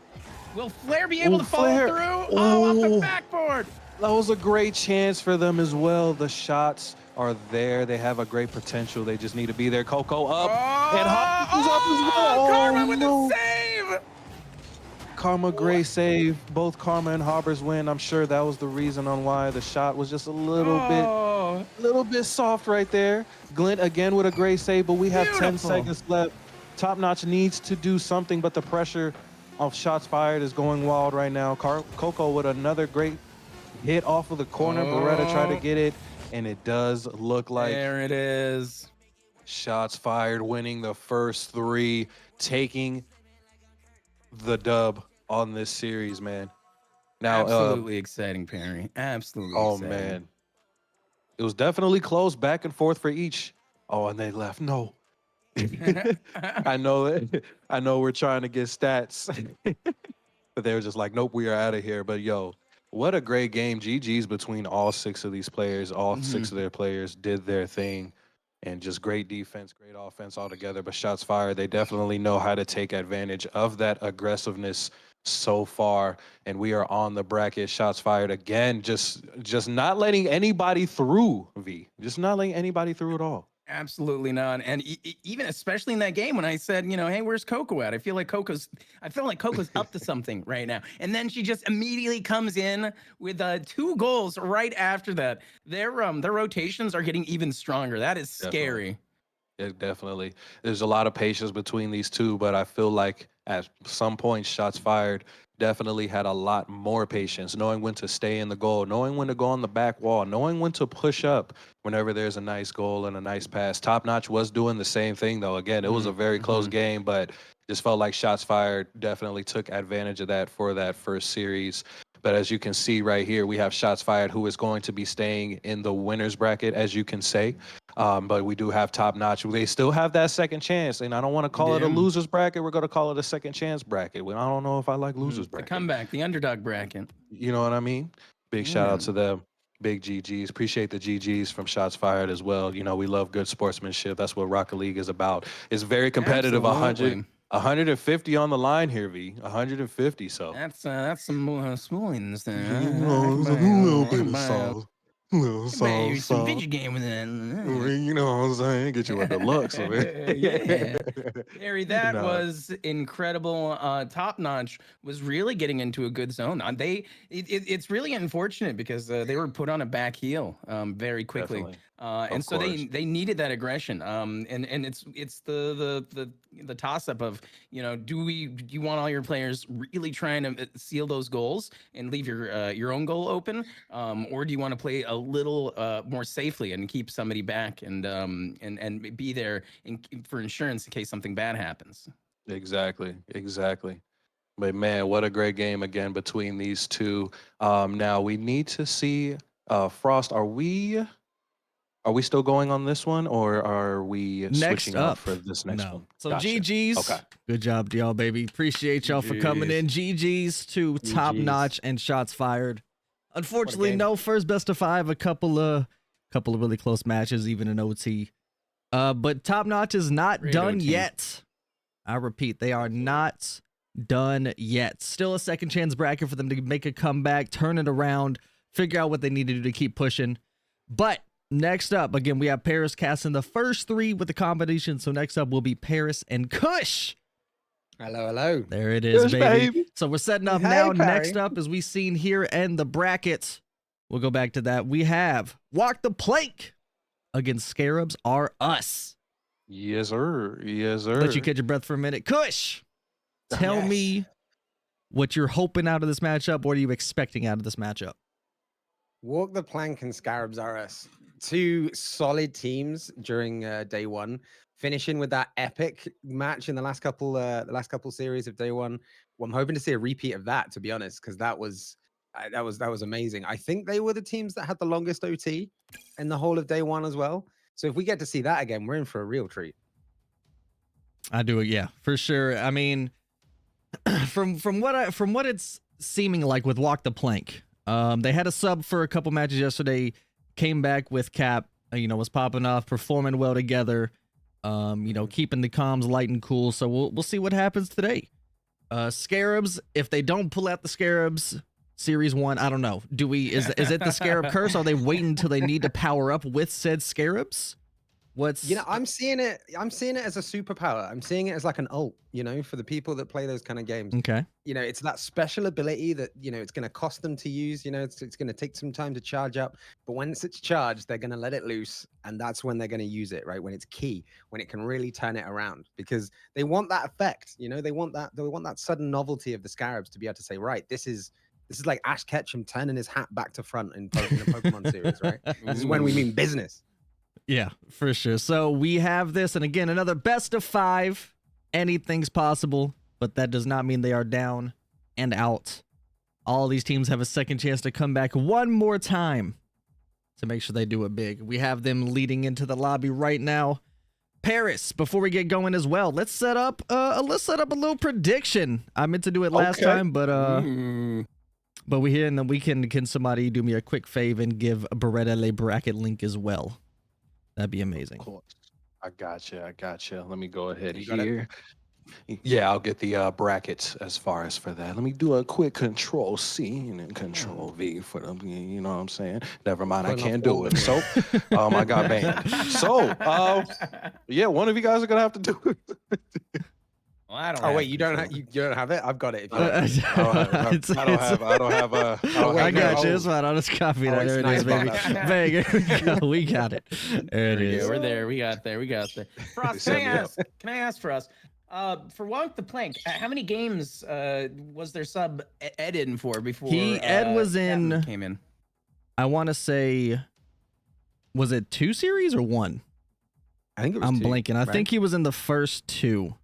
Will Flair be able to follow through? Oh, off the backboard. That was a great chance for them as well. The shots are there. They have a great potential. They just need to be there. Coco up. And Hoppers up as well. Karma with the save. Karma, great save. Both Karma and Hoppers win. I'm sure that was the reason on why the shot was just a little bit soft right there. Glint again with a great save, but we have 10 seconds left. Top Notch needs to do something, but the pressure of shots fired is going wild right now. Coco with another great hit off of the corner. Beretta tried to get it, and it does look like there it is. Shots fired, winning the first 3, taking the dub on this series, man. Now, absolutely exciting, Perry. Absolutely. Exciting. Man, it was definitely close, back and forth for each. Oh, and they left. No, I know that. I know we're trying to get stats, but they were just like, nope, we are out of here. But yo, what a great game. GG's between all 6 of these players. All 6 of their players did their thing. And just great defense, great offense altogether. But shots fired, they definitely know how to take advantage of that aggressiveness so far. And we are on the bracket. Shots fired again, just not letting anybody through, V. Just not letting anybody through at all. Absolutely not. And even especially in that game when I said, you know, hey, where's Coco at? I feel like Coco's up to something right now. And then she just immediately comes in with 2 goals right after that. Their rotations are getting even stronger. That is scary. Definitely. There's a lot of patience between these 2, but I feel like at some point shots fired definitely had a lot more patience, knowing when to stay in the goal, knowing when to go on the back wall, knowing when to push up whenever there's a nice goal and a nice pass. Top Notch was doing the same thing, though. Again, it was a very close game, but just felt like shots fired definitely took advantage of that for that first series. But as you can see right here, we have shots fired who is going to be staying in the winner's bracket, as you can say. But we do have Top Notch. They still have that second chance. And I don't want to call it a loser's bracket. We're going to call it a second chance bracket. I don't know if I like loser's bracket. The comeback, the underdog bracket. You know what I mean? Big shout out to them. Big GGs. Appreciate the GGs from Shots Fired as well. You know, we love good sportsmanship. That's what Rocket League is about. It's very competitive. Absolutely. 150 on the line here, V. 150. So That's some spoons there. you know, it's a little bit of sauce. Little Some sauce. video game with that. You know what I'm saying? Get you a deluxe of it. Yeah. Harry, that No. was incredible. Top Notch was really getting into a good zone. It's really unfortunate because they were put on a back heel very quickly. Definitely. And so they needed that aggression. And it's the toss up of, you know, do you want all your players really trying to seal those goals and leave your own goal open, or do you want to play a little more safely and keep somebody back and be there for insurance in case something bad happens? Exactly. But man, what a great game again between these two. Now we need to see Frost. Are we still going on this one, or are we Next switching up up for this next one? So Gotcha. GG's. Okay. Good job to y'all, baby. Appreciate y'all for coming in. GG's to Top Notch and Shots Fired. Unfortunately, no first best of 5. A couple of really close matches, even in OT. But Top Notch is not done yet. I repeat, they are not done yet. Still a second chance bracket for them to make a comeback, turn it around, figure out what they need to do to keep pushing. But next up, again, we have Paris casting the first 3 with the combination. So next up will be Paris and Kush. Hello. There it is, Kush, baby. So we're setting up Hey, now. Pari. Next up, as we seen here in the bracket, we'll go back to that. We have Walk the Plank against Scarabs Are Us. Yes, sir. Let you catch your breath for a minute. Kush, tell me what you're hoping out of this matchup. What are you expecting out of this matchup? Walk the Plank and Scarabs Are Us. 2 solid teams during day 1, finishing with that epic match in the last couple series of day 1. Well, I'm hoping to see a repeat of that, to be honest, because that was amazing. I think they were the teams that had the longest OT in the whole of day 1 as well. So if we get to see that again, we're in for a real treat. I do it, yeah, for sure. I mean, from what it's seeming like with Walk the Plank, they had a sub for a couple matches yesterday. Came back with Cap, was popping off, performing well together, keeping the comms light and cool. So we'll see what happens today. Scarabs, if they don't pull out the Scarabs Series 1, I don't know. Is it the Scarab curse? Are they waiting until they need to power up with said Scarabs? I'm seeing it as a superpower. I'm seeing it as like an ult, for the people that play those kind of games. Okay. It's that special ability that, it's going to cost them to use, it's going to take some time to charge up, but once it's charged, they're going to let it loose. And that's when they're going to use it, right? When it's key, when it can really turn it around, because they want that effect, they want that sudden novelty of the Scarabs to be able to say, right, this is like Ash Ketchum turning his hat back to front in the Pokemon series, right? This is when we mean business. Yeah, for sure. So we have this, and again, another best of 5. Anything's possible, but that does not mean they are down and out. All these teams have a second chance to come back one more time to make sure they do it big. We have them leading into the lobby right now. Paris, before we get going as well, let's set up a little prediction. I meant to do it last time, but we here, and then we can somebody do me a quick fave and give Beretta Le bracket link as well. That'd be amazing. Of course. I gotcha. Let me go ahead here. Yeah, I'll get the brackets as far as for that. Let me do a quick Control C and then Control V for them. You know what I'm saying? Never mind, I can't do it. So, I got banned. So, yeah, one of you guys are gonna have to do it. Well, I don't. Oh wait, you don't have it. I've got it. I I don't have a. I got you. It's fine. I'll just copy that. There it is, baby. Bang, here we go. We got it. There it is. We're there. We got there. Frost, can I ask Frost? For Walk the Plank, how many games was their sub Ed in for before Ed was in? Came in. I want to say, was it 2 series or 1? I think it was. I'm 2, blanking. I think he was in the first 2.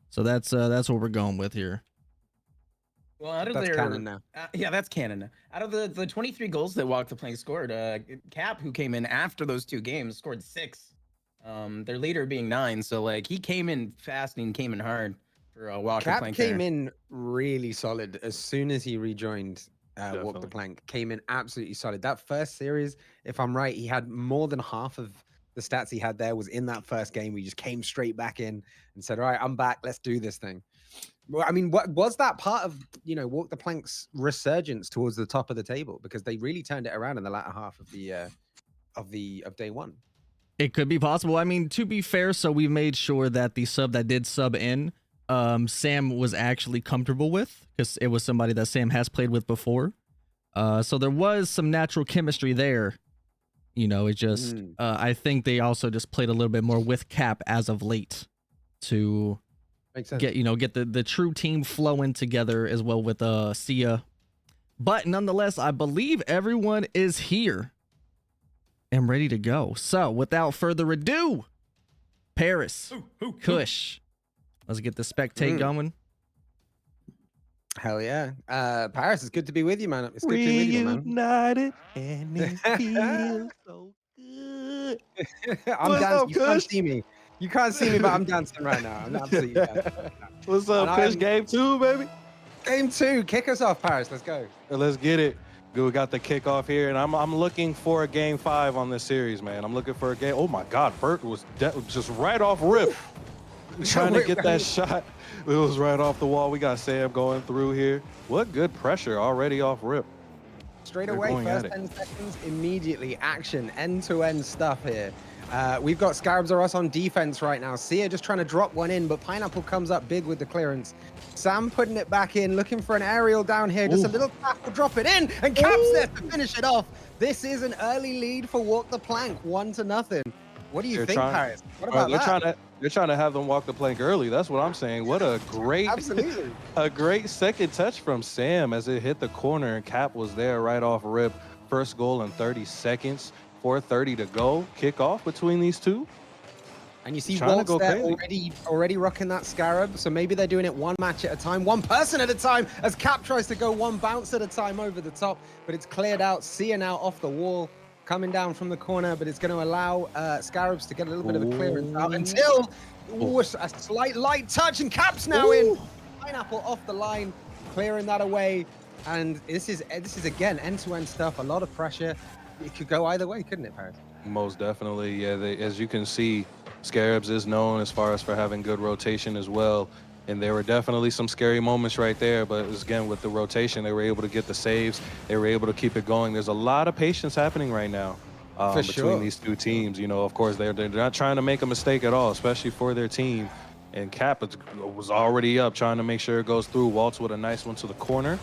So that's what we're going with here. Well, out of that's canon now. Yeah, that's canon now. Out of the 23 goals that Walk the Plank scored, Cap, who came in after those 2 games, scored 6. Their leader being 9. So like he came in fast and came in hard for Walk the Plank. Cap came in really solid as soon as he rejoined Walk the Plank came in absolutely solid. That first series, if I'm right, he had more than half of the stats he had there was in that first game. We just came straight back in and said, all right, I'm back. Let's do this thing. Well, I mean, what was that part of, Walk the Plank's resurgence towards the top of the table? Because they really turned it around in the latter half of day one. It could be possible. I mean, to be fair, so we made sure that the sub that did sub in, Sam was actually comfortable with, because it was somebody that Sam has played with before. So there was some natural chemistry there. It just, I think they also just played a little bit more with Cap as of late to get the true team flowing together as well with Sia. But nonetheless, I believe everyone is here and ready to go. So without further ado, Paris, Kush, let's get the spectate going. Hell yeah. Paris, it's good to be with you, man. It's good to be with you, man. Reunited and it feels so good. I'm dancing. You can't see me. You can't see me, but I'm dancing right now. I'm absolutely dancing. What's up, Kush? Game 2, baby. Game 2. Kick us off, Paris. Let's go. Let's get it. Good, we got the kickoff here, and I'm looking for a game 5 on this series, man. I'm looking for a game. Oh my God, Bert was just right off rip, trying to get that shot. It was right off the wall. We got Sam going through here. What good pressure already off rip. Straight away, first 10 seconds, immediately action, end-to-end stuff here. We've got Scarabs are us on defense right now. Sia just trying to drop one in, but Pineapple comes up big with the clearance. Sam putting it back in, looking for an aerial down here. Just a little tap will drop it in, and Cap's there to finish it off. This is an early lead for Walk the Plank, 1-0. What do you think, Paris? What about that? They're trying to have them walk the plank early. That's what I'm saying. What a great, a great second touch from Sam as it hit the corner, and Cap was there right off rip. First goal in 30 seconds. 4:30 to go. Kick off between these two. And you see Waltz there already rocking that Scarab. So maybe they're doing it one match at a time, one person at a time, as Cap tries to go one bounce at a time over the top. But it's cleared out. Sia now off the wall, coming down from the corner, but it's going to allow Scarabs to get a little bit of a clearance out until a slight light touch, and Cap's now in. Pineapple off the line, clearing that away. And this is again end-to-end stuff. A lot of pressure. It could go either way, couldn't it, Paris? Most definitely, yeah. As you can see, Scarabs is known as far as for having good rotation as well. And there were definitely some scary moments right there, but again, with the rotation, they were able to get the saves. They were able to keep it going. There's a lot of patience happening right now between these two teams. Of course, they're not trying to make a mistake at all, especially for their team. And Cap was already up, trying to make sure it goes through. Waltz with a nice one to the corner,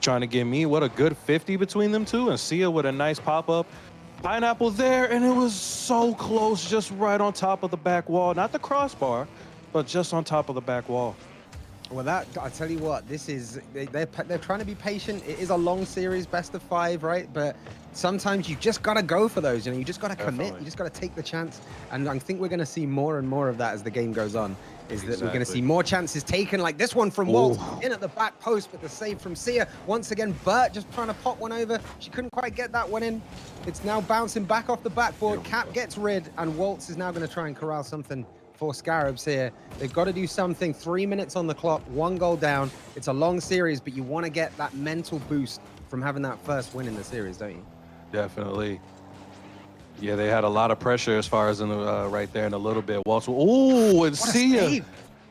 trying to get me. What a good 50 between them two. And Sia with a nice pop-up. Pineapple there, and it was so close, just right on top of the back wall. Not the crossbar, but just on top of the back wall. Well, I tell you what, they're trying to be patient. It is a long series, best of 5, right? But sometimes you just got to go for those. You just got to commit. You just got to take the chance. And I think we're going to see more and more of that as the game goes on. That we're going to see more chances taken, like this one from Walt in at the back post, but the save from Sia. Once again, Bert just trying to pop one over. She couldn't quite get that one in. It's now bouncing back off the backboard. Cap gets rid, and Waltz is now going to try and corral something for Scarabs here. They've got to do something. 3 minutes on the clock, 1 goal down. It's a long series, but you want to get that mental boost from having that first win in the series, don't you? Definitely. Yeah, they had a lot of pressure as far as in the right there in a little bit. Waltz, and Sia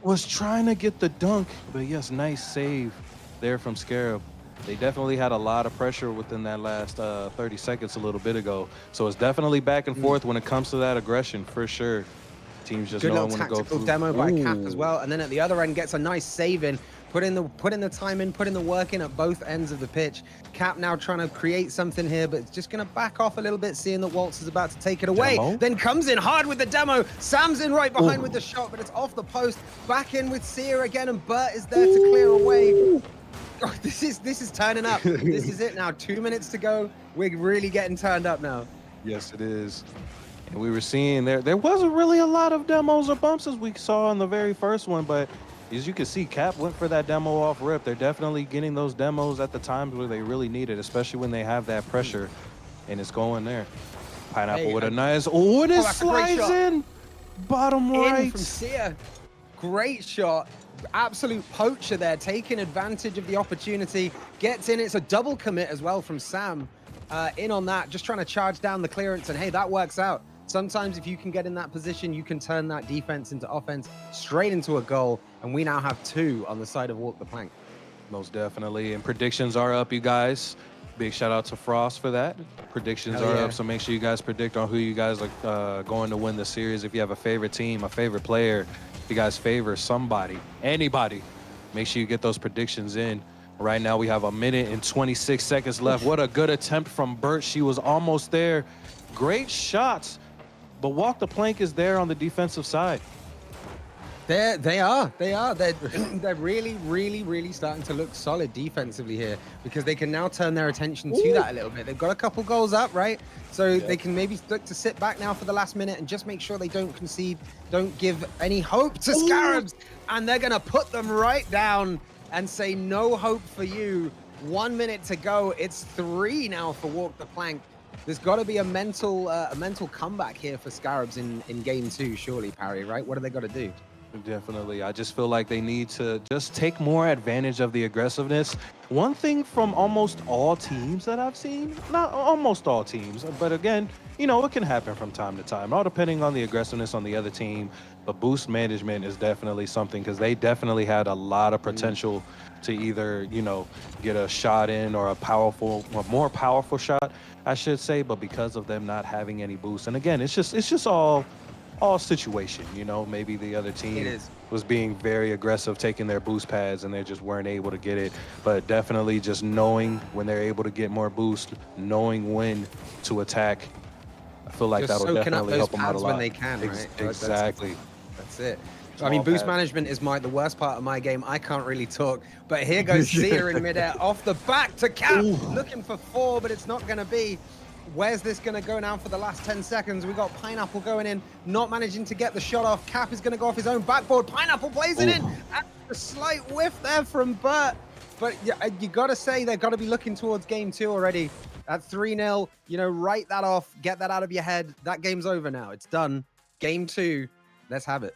was trying to get the dunk, but yes, nice save there from Scarab. They definitely had a lot of pressure within that last 30 seconds a little bit ago. So it's definitely back and forth when it comes to that aggression, for sure. Teams just know when to go through. Good little tactical demo by Cap as well. And then at the other end gets a nice save in. Put in the time in, put in the work in at both ends of the pitch. Cap now trying to create something here, but it's just going to back off a little bit, seeing that Waltz is about to take it away. Then comes in hard with the demo. Sam's in right behind with the shot, but it's off the post. Back in with Sia again, and Bert is there to clear away. Oh, this is turning up. This is it now. 2 minutes to go. We're really getting turned up now. Yes, it is. And we were seeing there wasn't really a lot of demos or bumps as we saw in the very first one, but as you can see, Cap went for that demo off rip. They're definitely getting those demos at the times where they really need it, especially when they have that pressure, and it's going there. Pineapple with a nice, and it slides in. Bottom right. From Sia. Great shot. absolute poacher there, taking advantage of the opportunity, gets in. It's a double commit as well from Sam in on that, just trying to charge down the clearance. And hey, that works out. Sometimes if you can get in that position, you can turn that defense into offense, straight into a goal. And we now have 2 on the side of Walk the Plank. Most definitely. And predictions are up, you guys. Big shout out to Frost for that. Predictions are up, so make sure you guys predict on who you guys are going to win the series. If you have a favorite team, a favorite player, if you guys favor somebody, anybody, make sure you get those predictions in. Right now we have 1 minute and 26 seconds left. What a good attempt from Bert. She was almost there. Great shots, but Walk the Plank is there on the defensive side. They are. They're really, really, really starting to look solid defensively here, because they can now turn their attention to that a little bit. They've got a couple goals up, right? So they can maybe look to sit back now for the last minute and just make sure they don't concede, don't give any hope to Scarabs. And they're going to put them right down and say, no hope for you. 1 minute to go. It's 3 now for Walk the Plank. There's got to be a mental comeback here for Scarabs in game 2, surely, Parry, right? What do they got to do? Definitely. I just feel like they need to just take more advantage of the aggressiveness. One thing from almost all teams that I've seen, not almost all teams, but again, you know, it can happen from time to time, all depending on the aggressiveness on the other team. But boost management is definitely something, because they definitely had a lot of potential to either, you know, get a shot in or a more powerful shot, I should say. But because of them not having any boost, and again, it's just all situation, you know. Maybe the other team was being very aggressive, taking their boost pads, and they just weren't able to get it. But definitely just knowing when they're able to get more boost, knowing when to attack, I feel like that'll definitely help them out a lot. When they can, right? Exactly. That's it. I mean, boost management is the worst part of my game. I can't really talk, but here goes Sia in midair, off the back to Cap, looking for 4, but it's not going to be. Where's this going to go now for the last 10 seconds? We got Pineapple going in, not managing to get the shot off. Cap is going to go off his own backboard. Pineapple plays it in. And a slight whiff there from Bert. But you got to say they've got to be looking towards game 2 already. At 3-0, you know, write that off. Get that out of your head. That game's over now. It's done. Game 2. Let's have it.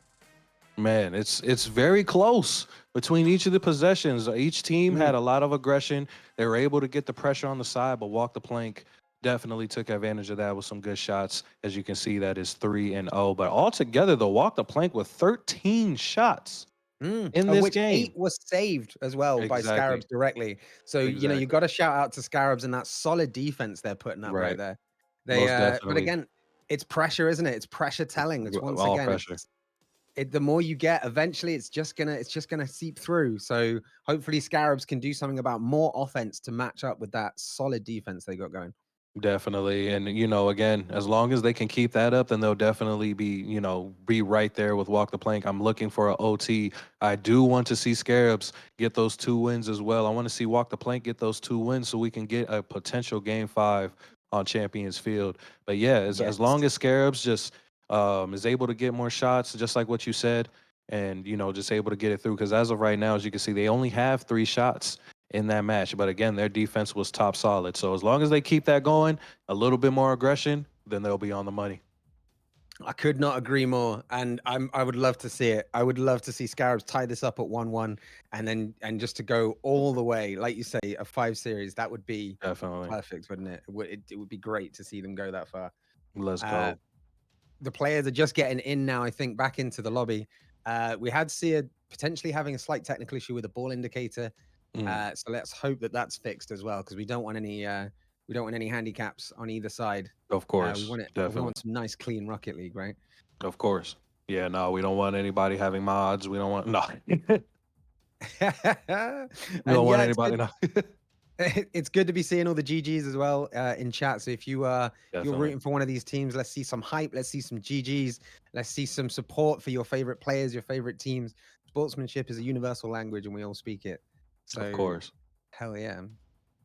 Man, it's very close between each of the possessions. Each team had a lot of aggression. They were able to get the pressure on the side, but Walk the Plank definitely took advantage of that with some good shots. As you can see, that is 3-0. But altogether, though, Walk the Plank with 13 shots in this game. 8 was saved as well by Scarabs directly. So, you know, you got to shout out to Scarabs and that solid defense they're putting up right there. But again, it's pressure, isn't it? It's pressure telling. It's once again, pressure. The more you get, eventually it's just gonna seep through. So hopefully Scarabs can do something about more offense to match up with that solid defense they got going. Definitely. And, you know, again, as long as they can keep that up, then they'll definitely be right there with Walk the Plank. I'm looking for an OT. I do want to see Scarabs get those 2 wins as well. I want to see Walk the Plank get those 2 wins so we can get a potential game 5 on Champions Field. But yeah, as long as Scarabs just is able to get more shots, just like what you said, and, you know, just able to get it through. Because as of right now, as you can see, they only have 3 shots in that match. But again, their defense was top solid. So as long as they keep that going, a little bit more aggression, then they'll be on the money. I could not agree more. And I would love to see it. I would love to see Scarabs tie this up at 1-1 and just to go all the way, like you say, a 5 series. That would be definitely perfect, wouldn't it? It would be great to see them go that far. Let's go. The players are just getting in now, I think, back into the lobby. We had Sia potentially having a slight technical issue with the ball indicator. So let's hope that that's fixed as well, because we don't want any handicaps on either side. Of course, we want some nice clean Rocket League, right? Of course. Yeah, no, we don't want anybody having mods. We don't want we don't want anybody. It's good to be seeing all the GGs as well in chat. So if you're rooting for one of these teams, let's see some hype. Let's see some GGs. Let's see some support for your favorite players, your favorite teams. Sportsmanship is a universal language, and we all speak it. So, of course. Hell yeah.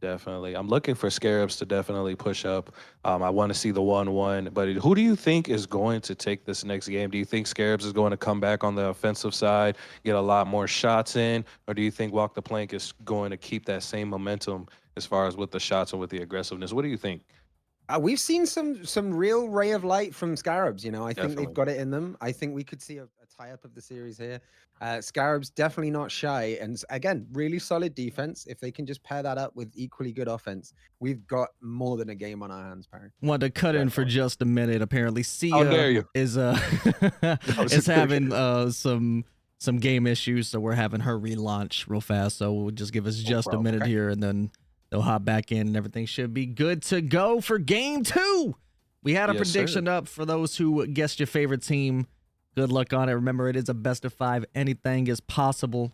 Definitely. I'm looking for Scarabs to definitely push up. I want to see the 1-1. But who do you think is going to take this next game? Do you think Scarabs is going to come back on the offensive side, get a lot more shots in? Or do you think Walk the Plank is going to keep that same momentum as far as with the shots and with the aggressiveness? What do you think? We've seen some real ray of light from Scarabs. You know, I think they've Definitely. got it in them. I think we could see a tie-up of the series here. Scarabs definitely not shy, and again, really solid defense. If they can just pair that up with equally good offense, we've got more than a game on our hands, Parry. Wanted to cut in for just a minute. Apparently, How dare you? is is having some game issues, so we're having her relaunch real fast. So we'll just give us just a minute here, and then they'll hop back in, and everything should be good to go for game 2. We had a prediction up for those who guessed your favorite team. Good luck on it. Remember, it is a best of 5. Anything is possible.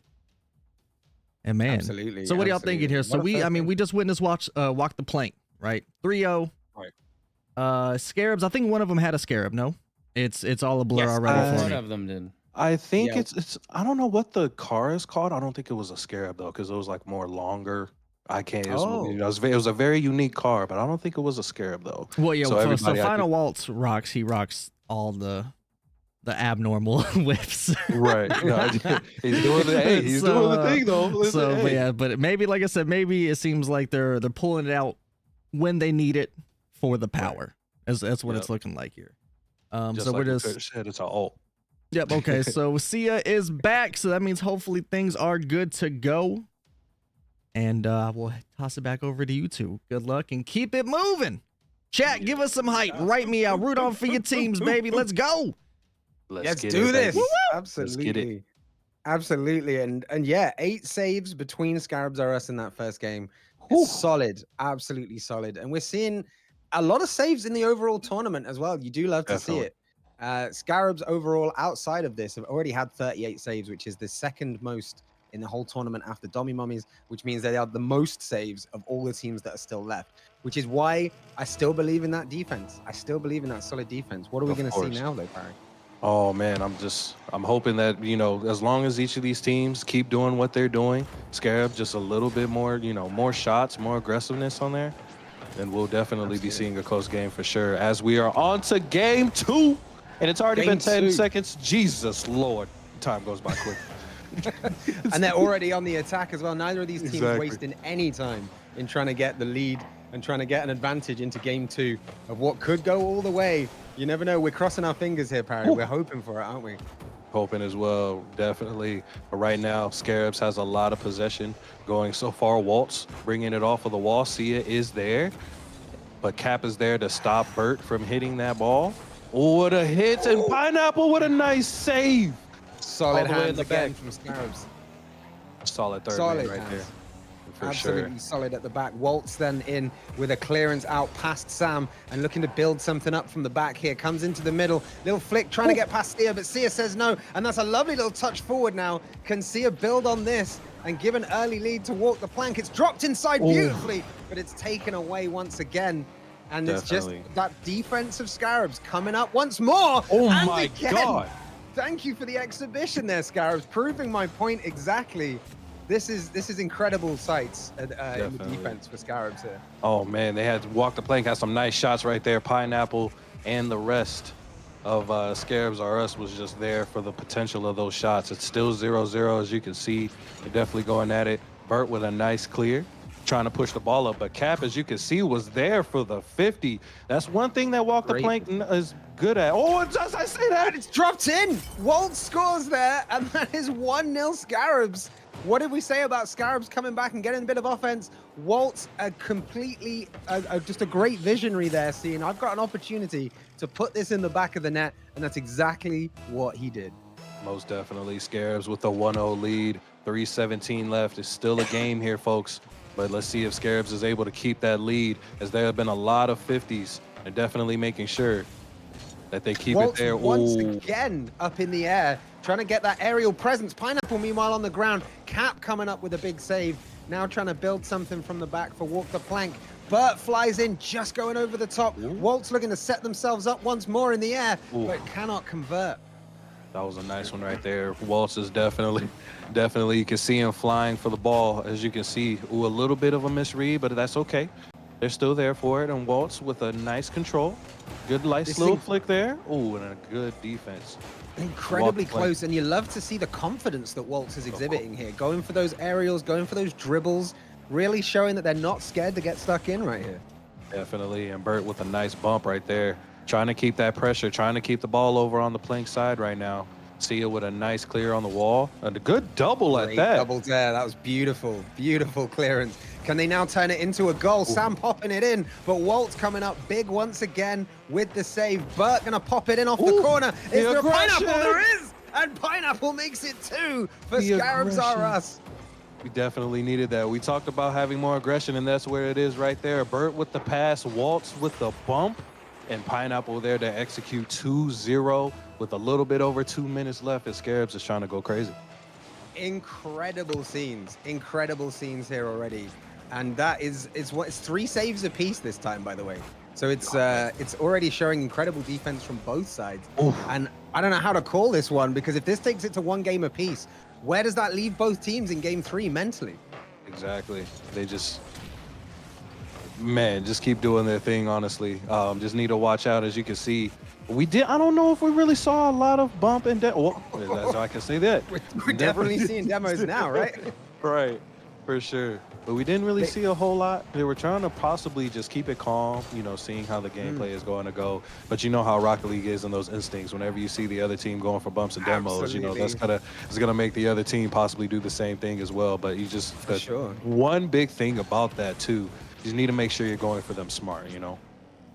And man, absolutely. So what are y'all thinking here? So we just witnessed Walk the Plank, right? 3-0. Right. Scarabs. I think one of them had a Scarab. No, it's all a blur already. One of them did. I think it's. I don't know what the car is called. I don't think it was a Scarab though, because it was like more longer. I can't. It was a very unique car, but I don't think it was a Scarab though. Well, yeah. So Final Waltz rocks. He rocks all the abnormal whips. Right. No, he's doing the thing though. But yeah, but maybe, like I said, maybe it seems like they're pulling it out when they need it for the power. That's what it's looking like here. Just so like we're just said, it's an ult. Yep. Okay. So Sia is back. So that means hopefully things are good to go. And we'll toss it back over to you two. Good luck and keep it moving. Chat, give us some hype. Write me out. Root on for your teams, baby. Let's go. Let's do this. Woo-woo. Absolutely. Let's get it. Absolutely. And yeah, 8 saves between Scarabs R Us in that first game. It's solid. Absolutely solid. And we're seeing a lot of saves in the overall tournament as well. You do love to see it. Scarabs overall outside of this have already had 38 saves, which is the second most in the whole tournament after Dommy Mummies, which means they are the most saves of all the teams that are still left, which is why I still believe in that defense. I still believe in that solid defense. What are we going to see now though, Parry? Oh man, I'm hoping that, you know, as long as each of these teams keep doing what they're doing, Scarab just a little bit more, you know, more shots, more aggressiveness on there, then we'll definitely be seeing a close game for sure. As we are on to game 2, and it's already been 10 seconds. Jesus Lord, time goes by quick. And they're already on the attack as well. Neither of these teams wasting any time in trying to get the lead and trying to get an advantage into game 2 of what could go all the way. You never know. We're crossing our fingers here, Parry. We're hoping for it, aren't we? Hoping as well, definitely. But right now, Scarabs has a lot of possession going so far. Waltz bringing it off of the wall. Sia is there, but Cap is there to stop Bert from hitting that ball. Oh, what a hit! And Pineapple, what a nice save! Solid hands again from Scarabs. Solid third man right there. For absolutely solid at the back. Waltz then in with a clearance out past Sam and looking to build something up from the back here. Comes into the middle. Little flick trying to get past Sia, but Sia says no. And that's a lovely little touch forward now. Can Sia build on this and give an early lead to Walk the Plank? It's dropped inside beautifully, but it's taken away once again. And it's just that defense of Scarabs coming up once more. Oh my God. Thank you for the exhibition there, Scarabs, proving my point exactly. This is incredible sights in the defense for Scarabs here. Oh man, they had to Walk the Plank, had some nice shots right there. Pineapple and the rest of Scarabs R Us was just there for the potential of those shots. It's still 0-0 as you can see. They're definitely going at it. Bert with a nice clear, trying to push the ball up, but Cap, as you can see, was there for the 50. That's one thing that Walk the Plank is good at. Oh, it does, I say that? It's dropped in. Waltz scores there, and that is 1-0 Scarabs. What did we say about Scarabs coming back and getting a bit of offense? Waltz, just a great visionary there, seeing I've got an opportunity to put this in the back of the net, and that's exactly what he did. Most definitely. Scarabs with a 1-0 lead. 3:17 left. It's still a game here, folks. But let's see if Scarabs is able to keep that lead, as there have been a lot of 50s. They're definitely making sure that they keep it there. Once again up in the air, trying to get that aerial presence. Pineapple, meanwhile, on the ground. Cap coming up with a big save. Now trying to build something from the back for Walk the Plank. Bert flies in, just going over the top. Waltz looking to set themselves up once more in the air, but cannot convert. That was a nice one right there. Waltz is definitely, you can see him flying for the ball, as you can see. A little bit of a misread, but that's okay. They're still there for it, and Waltz with a nice control. Good, nice little flick there. And a good defense. Incredibly close, and you love to see the confidence that Waltz is exhibiting here. Going for those aerials, going for those dribbles, really showing that they're not scared to get stuck in right here. Definitely. And Burt with a nice bump right there. Trying to keep that pressure, trying to keep the ball over on the plank side right now. See it with a nice clear on the wall. And a good double at Great that. double there. That was beautiful. Beautiful clearance. Can they now turn it into a goal? Ooh. Sam popping it in, but Walt's coming up big once again with the save. Burt gonna pop it in off the corner. Is there a pineapple? There is! And Pineapple makes it 2 for Scarabs R Us. We definitely needed that. We talked about having more aggression, and that's where it is right there. Burt with the pass, Waltz with the bump, and Pineapple there to execute 2-0 with a little bit over 2 minutes left as Scarabs is trying to go crazy. Incredible scenes here already. And that is what it's 3 saves apiece this time, by the way. So it's already showing incredible defense from both sides. Oof. And I don't know how to call this one, because if this takes it to 1 game apiece, where does that leave both teams in game 3 mentally? Exactly. They just, man, just keep doing their thing, honestly. Just need to watch out. As you can see, I don't know if we really saw a lot of bump and so I can say that. We're definitely seeing demos now, right? Right, for sure. But we didn't really see a whole lot. They were trying to possibly just keep it calm, you know, seeing how the gameplay is going to go. But you know how Rocket League is in those instincts. Whenever you see the other team going for bumps and demos, you know, it's gonna make the other team possibly do the same thing as well. But you just, one big thing about that too, you just need to make sure you're going for them smart, you know?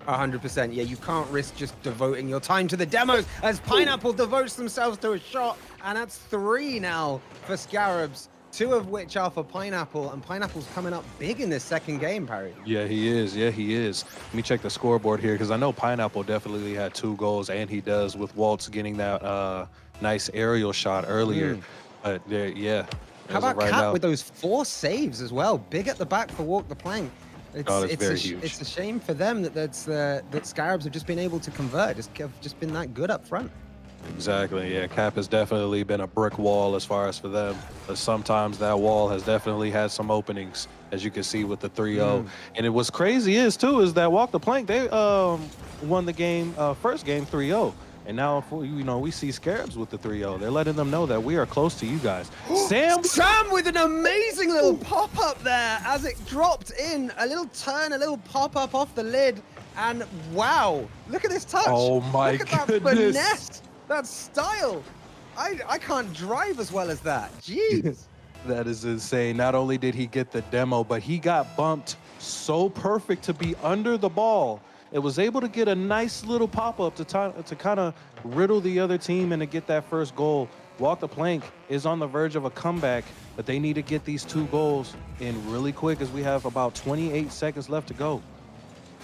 100%. Yeah, you can't risk just devoting your time to the demos as Pineapple devotes themselves to a shot. And that's 3 now for Scarabs. 2 of which are for Pineapple, and Pineapple's coming up big in this second game, Parry. Yeah, he is. Yeah, he is. Let me check the scoreboard here, because I know Pineapple definitely had 2 goals, and he does with Waltz getting that nice aerial shot earlier. But yeah. How about Cat with those 4 saves as well? Big at the back for Walk the Plank. It's a shame for them that Scarabs have just been able to convert, just been that good up front. Exactly. Yeah, Cap has definitely been a brick wall as far as for them. But sometimes that wall has definitely had some openings, as you can see with the 3-0. And it was crazy is that Walk the Plank, they won the game, first game 3-0. And now, you know, we see Scarabs with the 3-0. They're letting them know that we are close to you guys. Sam with an amazing little pop-up there as it dropped in. A little turn, a little pop-up off the lid. And wow, look at this touch. Oh my goodness. Look at that finesse. That style. I can't drive as well as that. Jeez. That is insane. Not only did he get the demo, but he got bumped so perfect to be under the ball. It was able to get a nice little pop-up to kind of riddle the other team and to get that first goal. Walk the Plank is on the verge of a comeback, but they need to get these 2 goals in really quick as we have about 28 seconds left to go.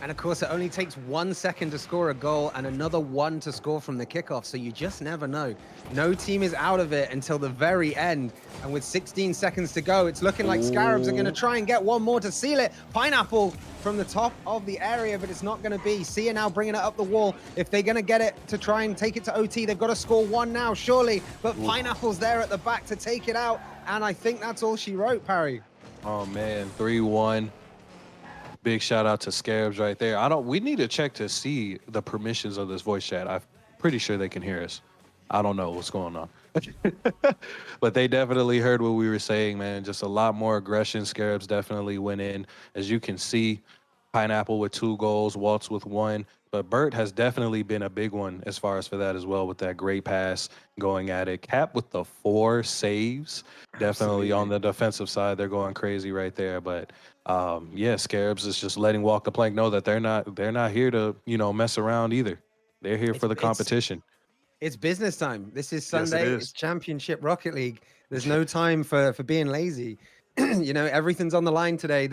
And of course, it only takes 1 second to score a goal and another 1 to score from the kickoff. So you just never know. No team is out of it until the very end. And with 16 seconds to go, it's looking like Scarabs are going to try and get 1 more to seal it. Pineapple from the top of the area, but it's not going to be. Sia now bringing it up the wall. If they're going to get it to try and take it to OT, they've got to score 1 now, surely. But Pineapple's there at the back to take it out. And I think that's all she wrote, Parry. Oh, man, 3-1. Big shout out to Scarabs right there. We need to check to see the permissions of this voice chat. I'm pretty sure they can hear us. I don't know what's going on. But they definitely heard what we were saying, man. Just a lot more aggression. Scarabs definitely went in. As you can see, Pineapple with 2 goals, Waltz with 1. But Burt has definitely been a big one as far as for that as well, with that great pass going at it. Cap with the 4 saves. Definitely on the defensive side, they're going crazy right there. But yeah, Scarabs is just letting Walk the Plank know that they're not here to, you know, mess around either. They're here for the competition. It's business time. This is Sunday. Yes, it's Championship Rocket League. There's no time for being lazy. You know, everything's on the line today.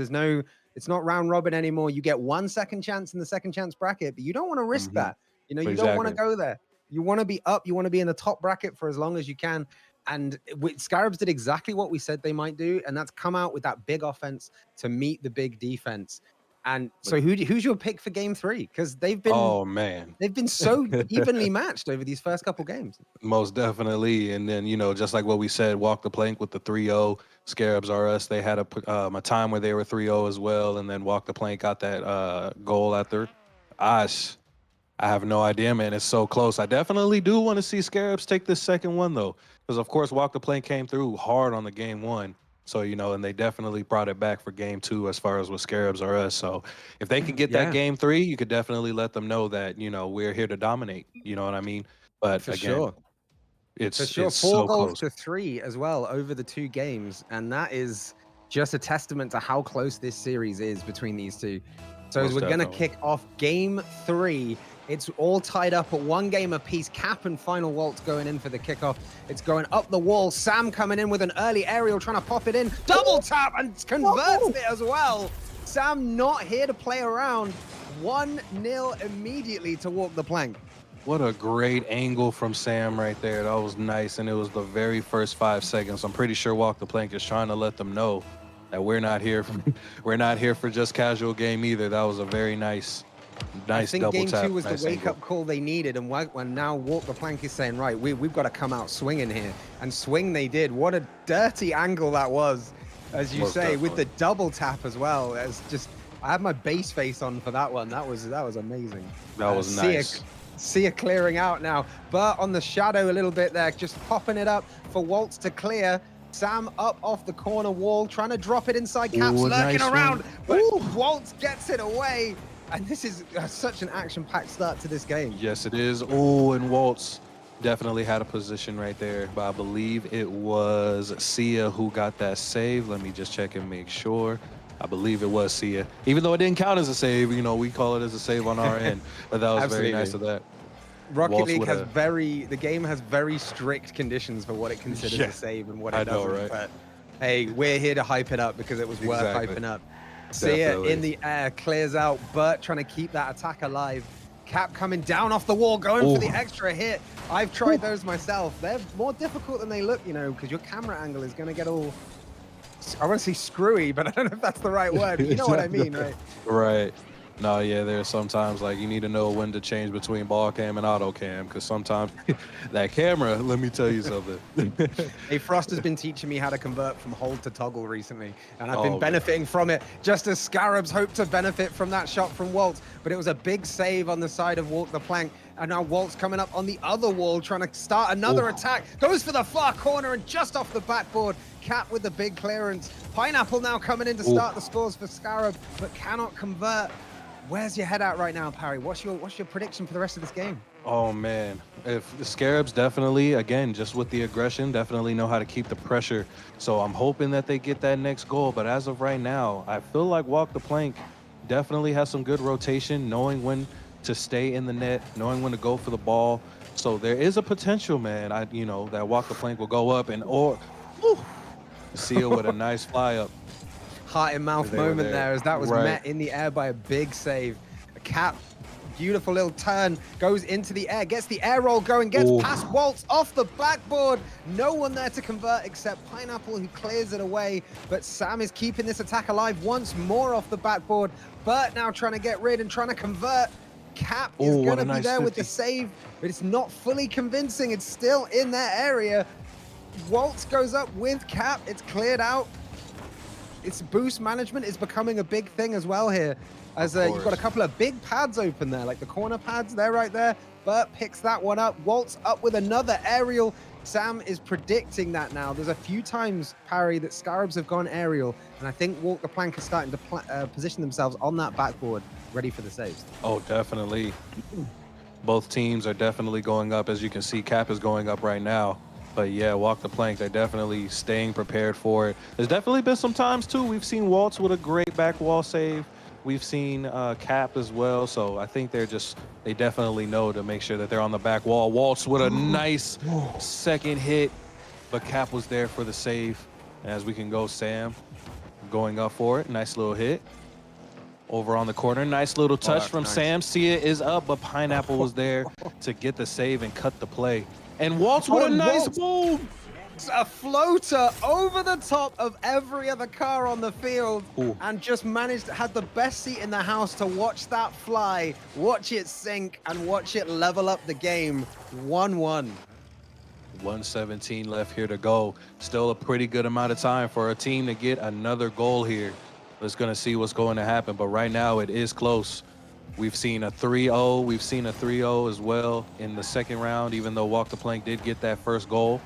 It's not round robin anymore. You get 1 second chance in the second chance bracket, but you don't want to risk that. You know, you don't want to go there. You want to be up. You want to be in the top bracket for as long as you can. And Scarabs did exactly what we said they might do, and that's come out with that big offense to meet the big defense. And so who's your pick for game 3? Because they've been so evenly matched over these first couple games. Most definitely. And then, you know, just like what we said, Walk the Plank with the 3-0. Scarabs R Us, they had a time where they were 3-0 as well, and then Walk the Plank got that goal after. I have no idea, man. It's so close. I definitely do want to see Scarabs take this second one, though, because, of course, Walk the Plank came through hard on the game 1. So, and they definitely brought it back for game 2 as far as with Scarabs or us. So if they could get that game 3, you could definitely let them know that, we're here to dominate. You know what I mean? But For again, sure. it's 4 so goals close. to 3 as well over the 2 games. And that is just a testament to how close this series is between these two. So as we're going to kick off game 3, it's all tied up at 1 game apiece. Cap and Final Waltz going in for the kickoff. It's going up the wall. Sam coming in with an early aerial, trying to pop it in. Double tap and converts it as well. Sam not here to play around. 1-0 immediately to Walk the Plank. What a great angle from Sam right there. That was nice, and it was the very first 5 seconds. I'm pretty sure Walk the Plank is trying to let them know that we're not here for just casual game either. That was a very nice double tap. I think game 2 was nice the wake-up call they needed, and when now Walk the Plank is saying, right, we've got to come out swinging here, and swing they did. What a dirty angle that was, as you say, with the double tap as well. As just, I had my base face on for that one. That was amazing. That was nice. See it clearing out now, but on the shadow a little bit there, just popping it up for Waltz to clear. Sam up off the corner wall, trying to drop it inside. Cap's lurking around, but Waltz gets it away. And this is such an action-packed start to this game. Yes, it is. Oh, and Waltz definitely had a position right there, but I believe it was Sia who got that save. Let me just check and make sure. I believe it was Sia. Even though it didn't count as a save, we call it as a save on our end. But that was very nice of that. Rocket League has the game has very strict conditions for what it considers a save and what it doesn't. Right? But hey, we're here to hype it up because it was worth hyping up. Sia in the air, clears out, Bert trying to keep that attack alive. Cap coming down off the wall, going for the extra hit. I've tried those myself. They're more difficult than they look, because your camera angle is going to get all, I want to say screwy, but I don't know if that's the right word. But you know what I mean, right? Right. No, yeah, there's sometimes like you need to know when to change between ball cam and auto cam, because sometimes that camera, let me tell you something. Hey, Frost has been teaching me how to convert from hold to toggle recently, and I've been benefiting from it, just as Scarabs hope to benefit from that shot from Waltz. But it was a big save on the side of Walk the Plank, and now Waltz coming up on the other wall, trying to start another attack. Goes for the far corner and just off the backboard. Cap with the big clearance. Pineapple now coming in to start the scores for Scarab, but cannot convert. Where's your head at right now, Parry? What's your prediction for the rest of this game? Oh man, if the Scarabs definitely, again, just with the aggression, definitely know how to keep the pressure. So I'm hoping that they get that next goal. But as of right now, I feel like Walk the Plank definitely has some good rotation, knowing when to stay in the net, knowing when to go for the ball. So there is a potential, man. That Walk the Plank will go up and Seal with a nice fly up. Heart in mouth moment there as that was met in the air by a big save. A Cap, beautiful little turn, goes into the air, gets the air roll going, gets past Waltz off the backboard. No one there to convert except Pineapple, who clears it away. But Sam is keeping this attack alive once more off the backboard. Bert now trying to get rid and trying to convert. Cap is going to be there with the save, but it's not fully convincing. It's still in their area. Waltz goes up with Cap. It's cleared out. It's boost management is becoming a big thing as well here, as you've got a couple of big pads open there, like the corner pads there right there. Bert picks that one up. Waltz up with another aerial. Sam is predicting that now. There's a few times, Parry, that Scarabs have gone aerial, and I think Walk the Plank is starting to position themselves on that backboard, ready for the saves. Oh, definitely. Both teams are definitely going up. As you can see, Cap is going up right now. But yeah, Walk the Plank, they're definitely staying prepared for it. There's definitely been some times too. We've seen Waltz with a great back wall save. We've seen Cap as well. So I think they definitely know to make sure that they're on the back wall. Waltz with a nice second hit, but Cap was there for the save. As we can go, Sam going up for it. Nice little hit. Over on the corner, nice little touch from Sam. Sia is up, but Pineapple was there to get the save and cut the play. And Waltz with a nice boom. A floater over the top of every other car on the field and just had the best seat in the house to watch that fly, watch it sink, and watch it level up the game. 1-1. 1:17 left here to go. Still a pretty good amount of time for a team to get another goal here. Let's gonna see what's going to happen, but right now it is close. We've seen a 3-0. We've seen a 3-0 as well in the second round, even though Walk the Plank did get that first goal.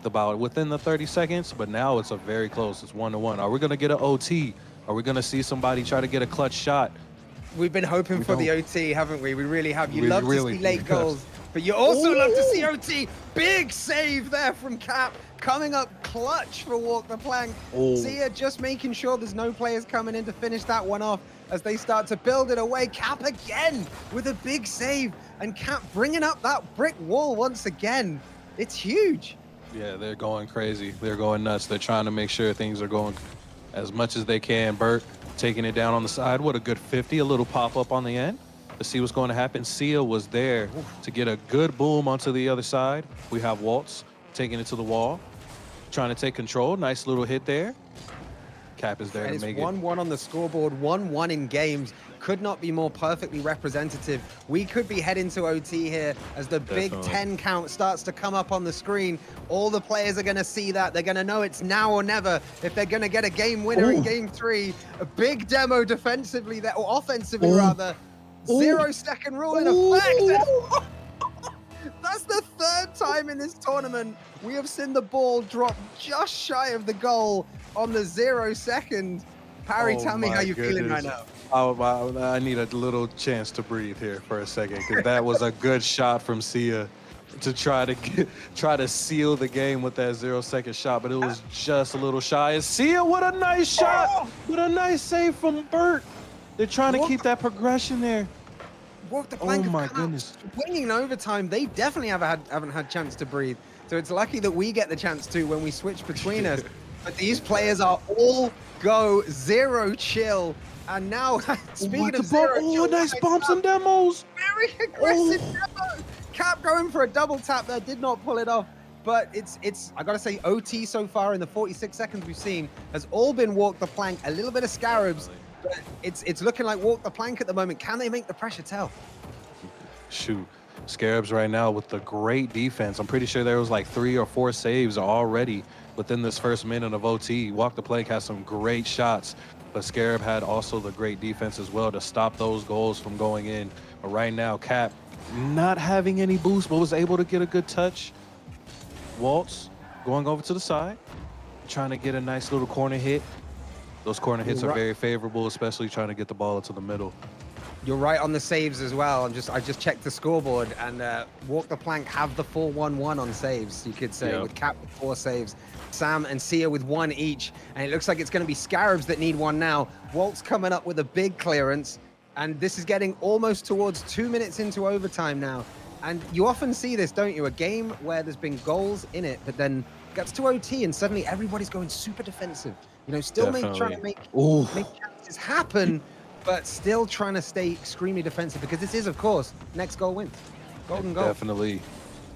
within the 30 seconds, but now it's a very close. It's 1-1. Are we gonna get an OT? Are we gonna see somebody try to get a clutch shot? We've been hoping for the OT, haven't we? We really have. You We love really to see late do. goals, but you also love to see OT. Big save there from Cap, coming up clutch for Walk the Plank. Sia just making sure there's no players coming in to finish that one off as they start to build it away. Cap again with a big save, and Cap bringing up that brick wall once again. It's huge. Yeah, they're going crazy. They're going nuts. They're trying to make sure things are going as much as they can. Bert taking it down on the side. What a good 50. A little pop-up on the end to see what's going to happen. Sia was there to get a good boom onto the other side. We have Waltz taking it to the wall, trying to take control. Nice little hit there. Cap is there to make it. 1-1 on the scoreboard, 1-1 in games. Could not be more perfectly representative. We could be heading to OT here as the big 10 count starts to come up on the screen. All the players are going to see that. They're going to know it's now or never if they're going to get a game winner in game 3. A big demo defensively there, or offensively rather. 0-second rule in effect. That's the 3rd time in this tournament we have seen the ball drop just shy of the goal on the 0-second. Parry, tell me how you're feeling right now. I need a little chance to breathe here for a second, because that was a good shot from Sia to try to seal the game with that 0-second shot, but it was just a little shy. And Sia, what a nice shot! What a nice save from Bert. They're trying to keep that progression there. Walk the Plank. Oh my goodness! Winning in overtime, they definitely haven't had chance to breathe. So it's lucky that we get the chance to when we switch between us. But these players are all go, 0 chill. And now, speaking of 0 chill, nice bumps and demos. Very aggressive demo. Cap going for a double tap there, did not pull it off. But it's I gotta say, OT so far in the 46 seconds we've seen has all been Walk the Plank, a little bit of Scarabs. But it's looking like Walk the Plank at the moment. Can they make the pressure tell? Shoot. Scarabs right now with the great defense. I'm pretty sure there was like 3 or 4 saves already within this first minute of OT. Walk the Plank has some great shots, but Scarab had also the great defense as well to stop those goals from going in. But right now, Cap not having any boost, but was able to get a good touch. Waltz going over to the side, trying to get a nice little corner hit. Those corner hits are very favorable, especially trying to get the ball into the middle. You're right on the saves as well. I just checked the scoreboard, and Walk the Plank have the full 1-1 on saves, you could say, with Cap with 4 saves. Sam and Sia with 1 each, and it looks like it's going to be Scarabs that need 1 now. Walt's coming up with a big clearance, and this is getting almost towards 2 minutes into overtime now. And you often see this, don't you? A game where there's been goals in it, but then gets to OT, and suddenly everybody's going super defensive. You know, still trying to make chances happen, but still trying to stay extremely defensive, because this is, of course, next goal wins. Golden goal. Definitely.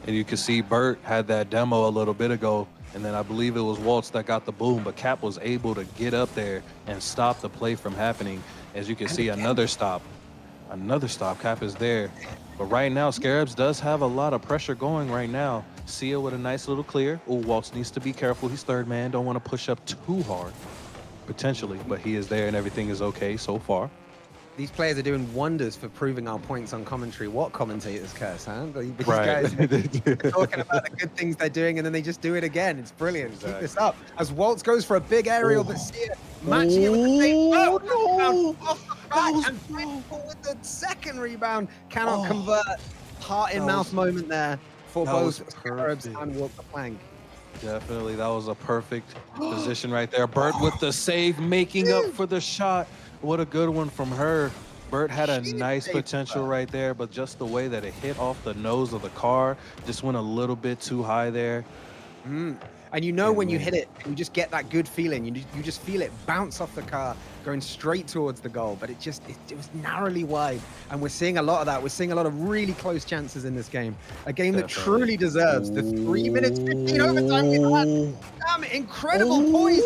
And you can see Bert had that demo a little bit ago, and then I believe it was Waltz that got the boom, but Cap was able to get up there and stop the play from happening. As you can see, another stop. Cap is there. But right now, Scarabs does have a lot of pressure going right now. Sia with a nice little clear. Oh, Waltz needs to be careful. He's 3rd man. Don't want to push up too hard, potentially, but he is there and everything is okay so far. These players are doing wonders for proving our points on commentary. What commentators, Curse, huh? These Right. guys are talking about the good things they're doing, and then they just do it again. It's brilliant. Exactly. Keep this up. As Waltz goes for a big aerial, but Sia matching it with the same off the back, and Faithful with the 2nd rebound cannot convert. Heart in mouth moment there for both Scarabs and Walk the Plank. Definitely, that was a perfect position right there. Bert with the save, making up for the shot. What a good one from her. Bert had a nice potential right there, but just the way that it hit off the nose of the car just went a little bit too high there. And you know when you hit it, you just get that good feeling. You just feel it bounce off the car, going straight towards the goal. But it was narrowly wide. And we're seeing a lot of that. We're seeing a lot of really close chances in this game. A game that truly deserves the 3 minutes 15 overtime we've had. Damn, incredible poise.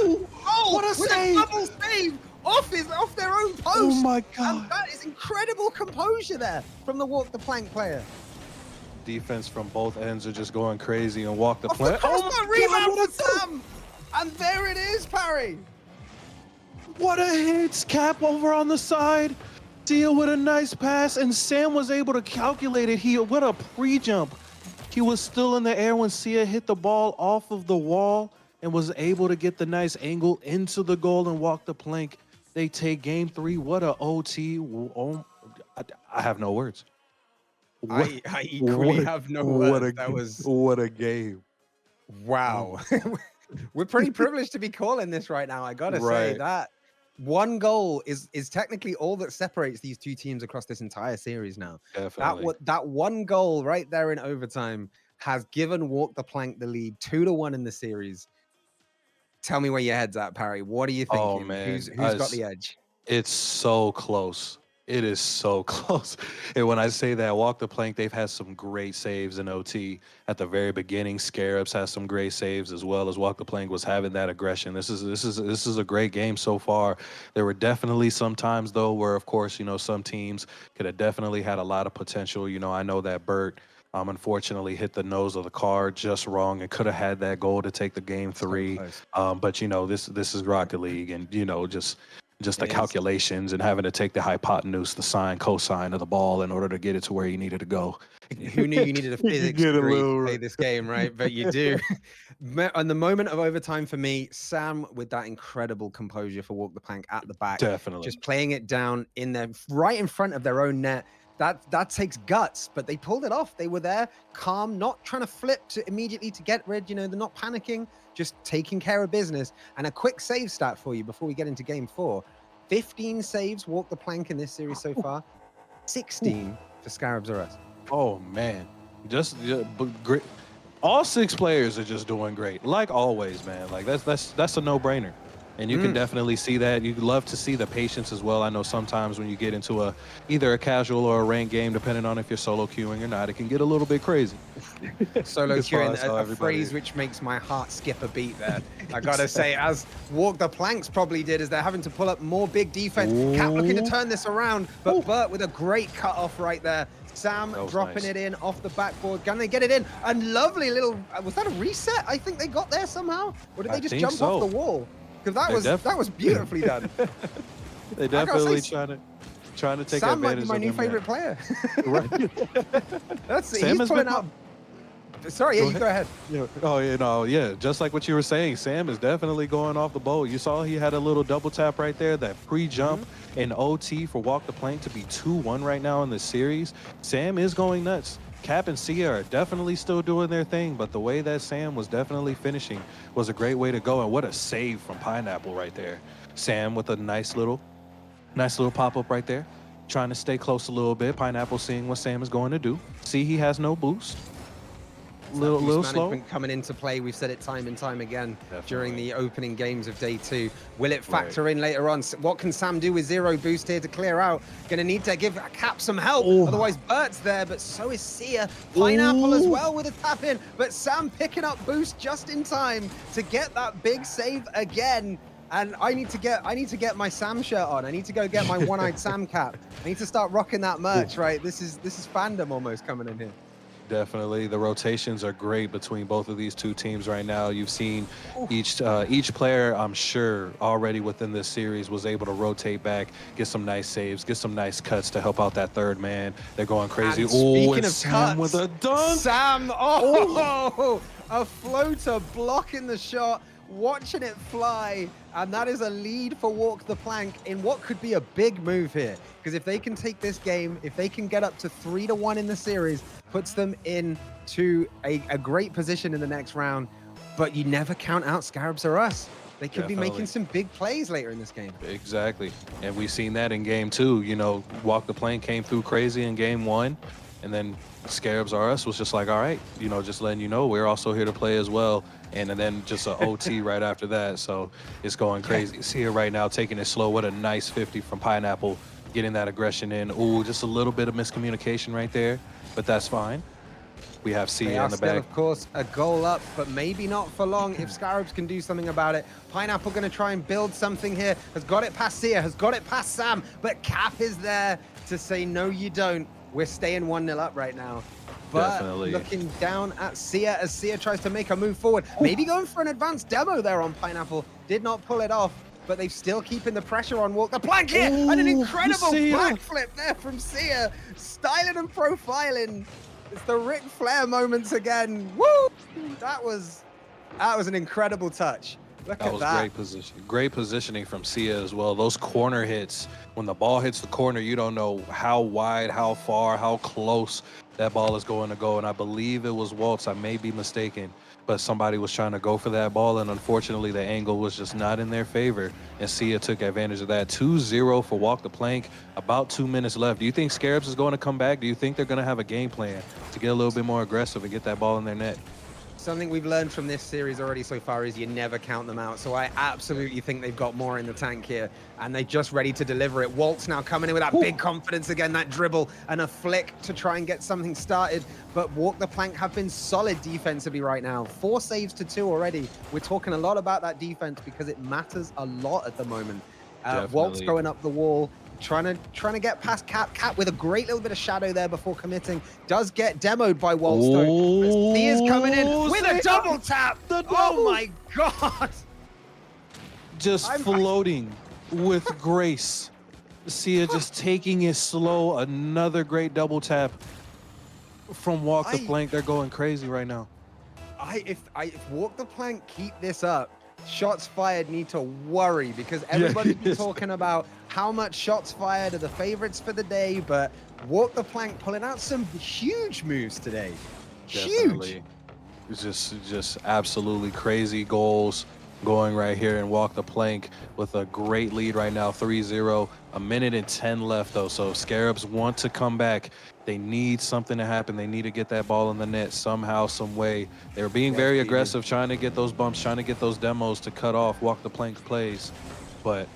Oh, what a save! A double save off their own post. Oh my God. And that is incredible composure there from the Walk the Plank player. Defense from both ends are just going crazy and Walk the Off Plank. the crossbar, rebound for Sam! And there it is, Parry. What a hit! Cap over on the side. Sia with a nice pass, and Sam was able to calculate it here. What a pre-jump. He was still in the air when Sia hit the ball off of the wall and was able to get the nice angle into the goal and walk the plank. They take game 3. What a OT. Oh, I have no words. I equally have no words. What a game. Wow. We're pretty privileged to be calling this right now. I gotta say that one goal is technically all that separates these two teams across this entire series now. Definitely. That one goal right there in overtime has given Walk the Plank the lead 2-1 in the series. Tell me where your head's at, Parry. What are you thinking? Oh, man. Who's got the edge? It's so close. It is so close. And when I say that, Walk the Plank, they've had some great saves in OT at the very beginning. Scarabs has some great saves as well as Walk the Plank was having that aggression. This is a great game so far. There were definitely some times though where, of course, you know, some teams could have definitely had a lot of potential. You know, I know that Bert unfortunately hit the nose of the car just wrong and could have had that goal to take the game 3. But you know, this is Rocket League, and you know, just the calculations and having to take the hypotenuse, the sine, cosine of the ball in order to get it to where you needed to go. Who knew you needed a physics degree to play this game, right? But you do. On the moment of overtime for me, Sam with that incredible composure for Walk the Plank at the back. Definitely. Just playing it down in there, right in front of their own net. That takes guts, but they pulled it off. They were there, calm, not trying to flip to immediately to get rid. You know, they're not panicking, just taking care of business. And a quick save stat for you before we get into game 4. 15 saves Walk the Plank in this series so far. 16 for Scarabs or Us. Oh man, just great. All 6 players are just doing great, like always, man. Like that's a no-brainer. And you can definitely see that. You love to see the patience as well. I know sometimes when you get into either a casual or a ranked game, depending on if you're solo queuing or not, it can get a little bit crazy. Solo queuing, a phrase which makes my heart skip a beat there. I gotta say, as Walk the Planks probably did, as they're having to pull up more big defense. Cat looking to turn this around, but Bert with a great cut off right there. Sam dropping it in off the backboard. Can they get it in? A lovely little, was that a reset? I think they got there somehow. Or did they just jump off the wall? Because that was beautifully done. They definitely trying to take Sam advantage. Sam might be my new favorite player. Right. Sam he's pulling out. Sorry, you go ahead. Yeah. Oh, you know, yeah. Just like what you were saying, Sam is definitely going off the boat. You saw he had a little double tap right there, that pre-jump in OT for Walk the Plank to be 2-1 right now in the series. Sam is going nuts. Cap and Sia are definitely still doing their thing, but the way that Sam was definitely finishing was a great way to go. And what a save from Pineapple right there. Sam with a nice little pop-up right there, trying to stay close a little bit. Pineapple seeing what Sam is going to do. See, he has no boost. Little slow. Coming into play. We've said it time and time again during the opening games of day 2. Will it factor in later on? What can Sam do with 0 boost here to clear out? Gonna need to give Cap some help. Otherwise, Bert's there, but so is Sia. Pineapple as well with a tap in, but Sam picking up boost just in time to get that big save again. And I need to get my Sam shirt on. I need to go get my one-eyed Sam cap. I need to start rocking that merch, right? This is fandom almost coming in here. Definitely. The rotations are great between both of these two teams right now. You've seen each player, I'm sure, already within this series was able to rotate back, get some nice saves, get some nice cuts to help out that third man. They're going crazy. Speaking of Sam cuts, with a dunk. Sam, a floater blocking the shot, watching it fly, and that is a lead for Walk the Plank in what could be a big move here. Because if they can take this game, if they can get up to 3-1 in the series, puts them into a great position in the next round. But you never count out Scarabs or Us. They could be making some big plays later in this game. Exactly. And we've seen that in game 2. You know, Walk the Plank came through crazy in game 1. And then Scarabs or Us was just like, all right, you know, just letting you know we're also here to play as well. And then just an OT right after that. So it's going crazy. See here right now, taking it slow. What a nice 50 from Pineapple, getting that aggression in. Ooh, just a little bit of miscommunication right there, but that's fine. We have Sia in the back. Of course, a goal up, but maybe not for long if Scarabs can do something about it. Pineapple going to try and build something here. Has got it past Sia, has got it past Sam, but Cap is there to say, no, you don't. We're staying 1-0 up right now. But looking down at Sia as Sia tries to make a move forward. Maybe going for an advanced demo there on Pineapple. Did not pull it off, but they're still keeping the pressure on Walk the Plank here. And an incredible backflip there from Sia. Styling and profiling It's the Ric Flair moments again. Woo! That was an incredible touch. Look That at was that. great position. Great positioning from Sia as well. Those corner hits, when the ball hits the corner, you don't know how wide, how far, how close that ball is going to go. And I believe it was Waltz. I may be mistaken, but somebody was trying to go for that ball. And unfortunately, the angle was just not in their favor. And Sia took advantage of that. 2-0 for Walk the Plank. About 2 minutes left. Do you think Scarabs is going to come back? Do you think they're going to have a game plan to get a little bit more aggressive and get that ball in their net? Something we've learned from this series already so far is you never count them out. So I absolutely think they've got more in the tank here, and they're just ready to deliver it. Waltz now coming in with that big confidence again, that dribble and a flick to try and get something started. But Walk the Plank have been solid defensively right now. 4 saves to 2 already. We're talking a lot about that defense because it matters a lot at the moment. Waltz going up the wall, trying to get past Cap. Cap with a great little bit of shadow there before committing. Does get demoed by Waltz though. Sia's coming in with a double tap. Oh my god! Just floating with grace. Sia just taking it slow. Another great double tap from Walk the Plank. They're going crazy right now. If Walk the Plank keep this up, shots fired need to worry, because everybody's been talking about how much shots fired are the favorites for the day, but Walk the Plank pulling out some huge moves today. Definitely. Huge. Just absolutely crazy goals going right here, and Walk the Plank with a great lead right now, 3-0. 1:10 left though, so if Scarabs want to come back, they need something to happen. They need to get that ball in the net somehow, some way. They were being very aggressive, trying to get those bumps, trying to get those demos to cut off Walk the Plank's plays. But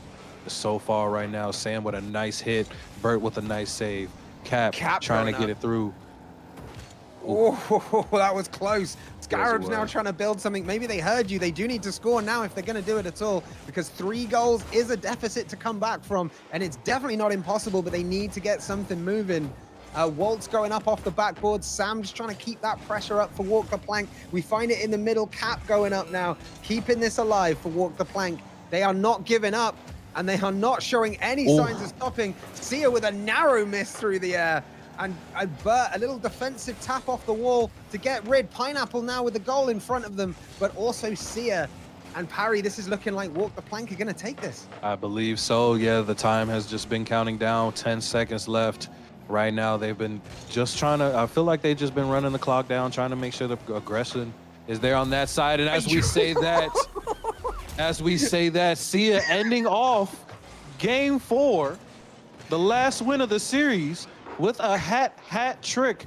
so far right now, Sam with a nice hit, Bert with a nice save, Cap trying to get it through. Oh, that was close. Scarabs now trying to build something. Maybe they heard you. They do need to score now if they're going to do it at all, because 3 goals is a deficit to come back from, and it's definitely not impossible, but they need to get something moving. Waltz going up off the backboard. Sam just trying to keep that pressure up for Walk the Plank. We find it in the middle. Cap going up now, keeping this alive for Walk the Plank. They are not giving up, and they are not showing any signs of stopping. Sia with a narrow miss through the air. And Bert, a little defensive tap off the wall to get rid. Pineapple now with the goal in front of them, but also Sia and Parry. This is looking like Walk the Plank are going to take this. I believe so. Yeah, the time has just been counting down. 10 seconds left. Right now, they've been just trying to, I feel like they've just been running the clock down, trying to make sure the aggression is there on that side. And as we say that, Sia ending off game 4, the last win of the series, with a hat trick.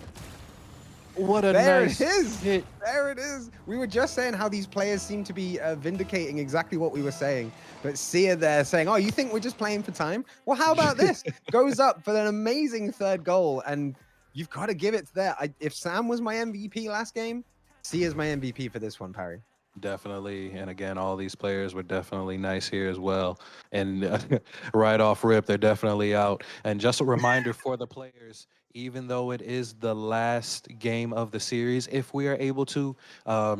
What a nice hit. There it is. We were just saying how these players seem to be vindicating exactly what we were saying. But Sia there saying, oh, you think we're just playing for time? Well, how about this? Goes up for an amazing 3rd goal. And you've got to give it to that. If Sam was my MVP last game, Sia's my MVP for this one, Parry. Definitely. And again, all these players were definitely nice here as well. And right off rip, they're definitely out. And just a reminder for the players, even though it is the last game of the series, if we are able to,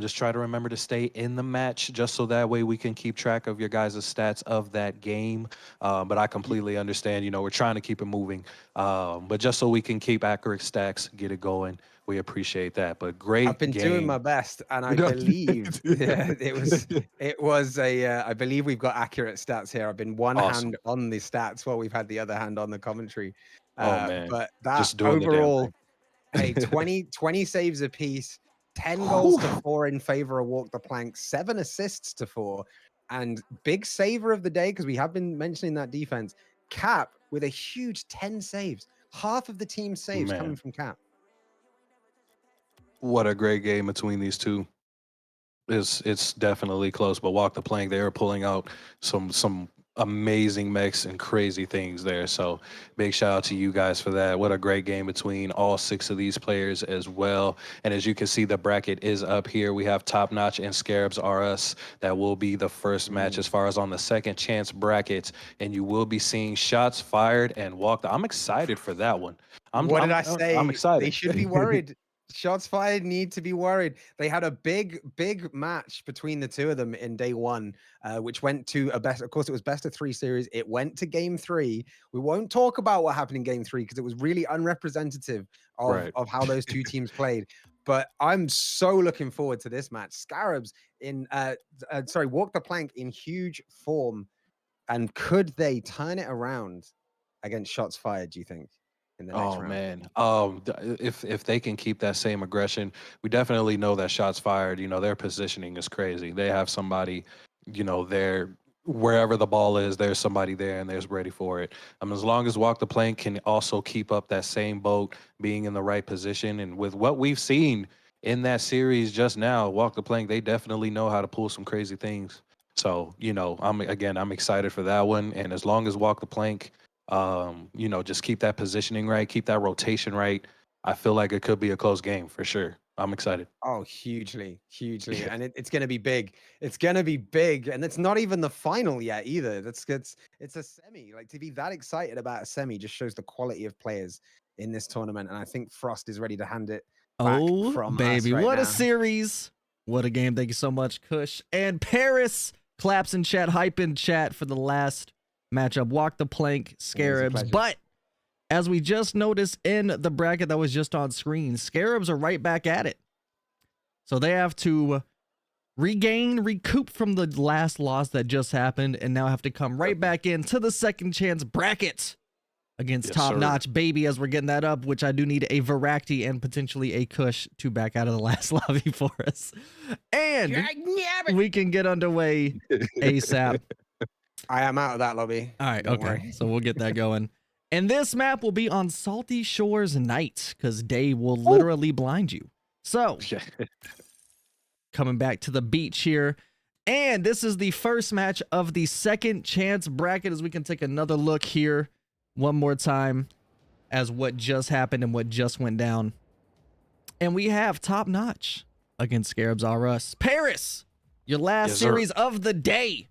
just try to remember to stay in the match, just so that way we can keep track of your guys' stats of that game. But I completely understand, you know, we're trying to keep it moving. But just so we can keep accurate stacks, get it going. We appreciate that. But great I've been doing my best, and I believe it was I believe we've got accurate stats here. I've been one hand on the stats while we've had the other hand on the commentary. Man. But that Just doing overall, hey, 20 saves apiece, 10 goals to 4 in favor of Walk the Plank, 7 assists to 4, and big saver of the day, because we have been mentioning that defense, Cap with a huge 10 saves. Half of the team's saves coming from Cap. What a great game between these two. It's definitely close, but Walk the Plank, they are pulling out some amazing mechs and crazy things there. So big shout out to you guys for that. What a great game between all 6 of these players as well. And as you can see, the bracket is up here. We have Top Notch and Scarabs R Us. That will be the first match as far as on the second chance bracket. And you will be seeing Shots Fired and I'm excited for that one. What did I say? I'm excited. They should be worried. Shots fired need to be worried. They had a big match between the two of them in day one, which went to a best. Of course, it was best of 3 series. It went to game 3. We won't talk about what happened in game 3 because it was really unrepresentative of how those two teams played. But I'm so looking forward to this match. Scarabs in Walk the Plank in huge form, and could they turn it around against Shots Fired? Do you think? In the next round. Man, if they can keep that same aggression, we definitely know that Shots Fired, their positioning is crazy. They have somebody, there wherever the ball is, there's somebody there and there's ready for it. As long as Walk the Plank can also keep up that same boat, being in the right position, and with what we've seen in that series just now, Walk the Plank, they definitely know how to pull some crazy things. So, I'm excited for that one. And as long as Walk the Plank, just keep that positioning right, keep that rotation right, I feel like it could be a close game for sure. I'm excited. Oh, hugely. Yeah. And it's going to be big. It's going to be big. And it's not even the final yet either. It's a semi. Like, to be that excited about a semi just shows the quality of players in this tournament. And I think Frost is ready to hand it back from baby, us right what now. A series. What a game. Thank you so much, Kush. And Paris claps in chat, hype in chat for the last matchup. Walk the Plank, Scarabs. But as we just noticed in the bracket that was just on screen, Scarabs are right back at it. So they have to recoup from the last loss that just happened, and now have to come right back into the second chance bracket against Top Notch, baby, as we're getting that up, which I do need a Voraktee and potentially a Kush to back out of the last lobby for us. And we can get underway ASAP. I am out of that lobby. All right, okay. So we'll get that going. And this map will be on Salty Shores Night, because day will literally blind you. So, coming back to the beach here. And this is the first match of the second chance bracket, as we can take another look here one more time as what just happened and what just went down. And we have Top Notch against Scarabs R Us. Paris, your last series of the day.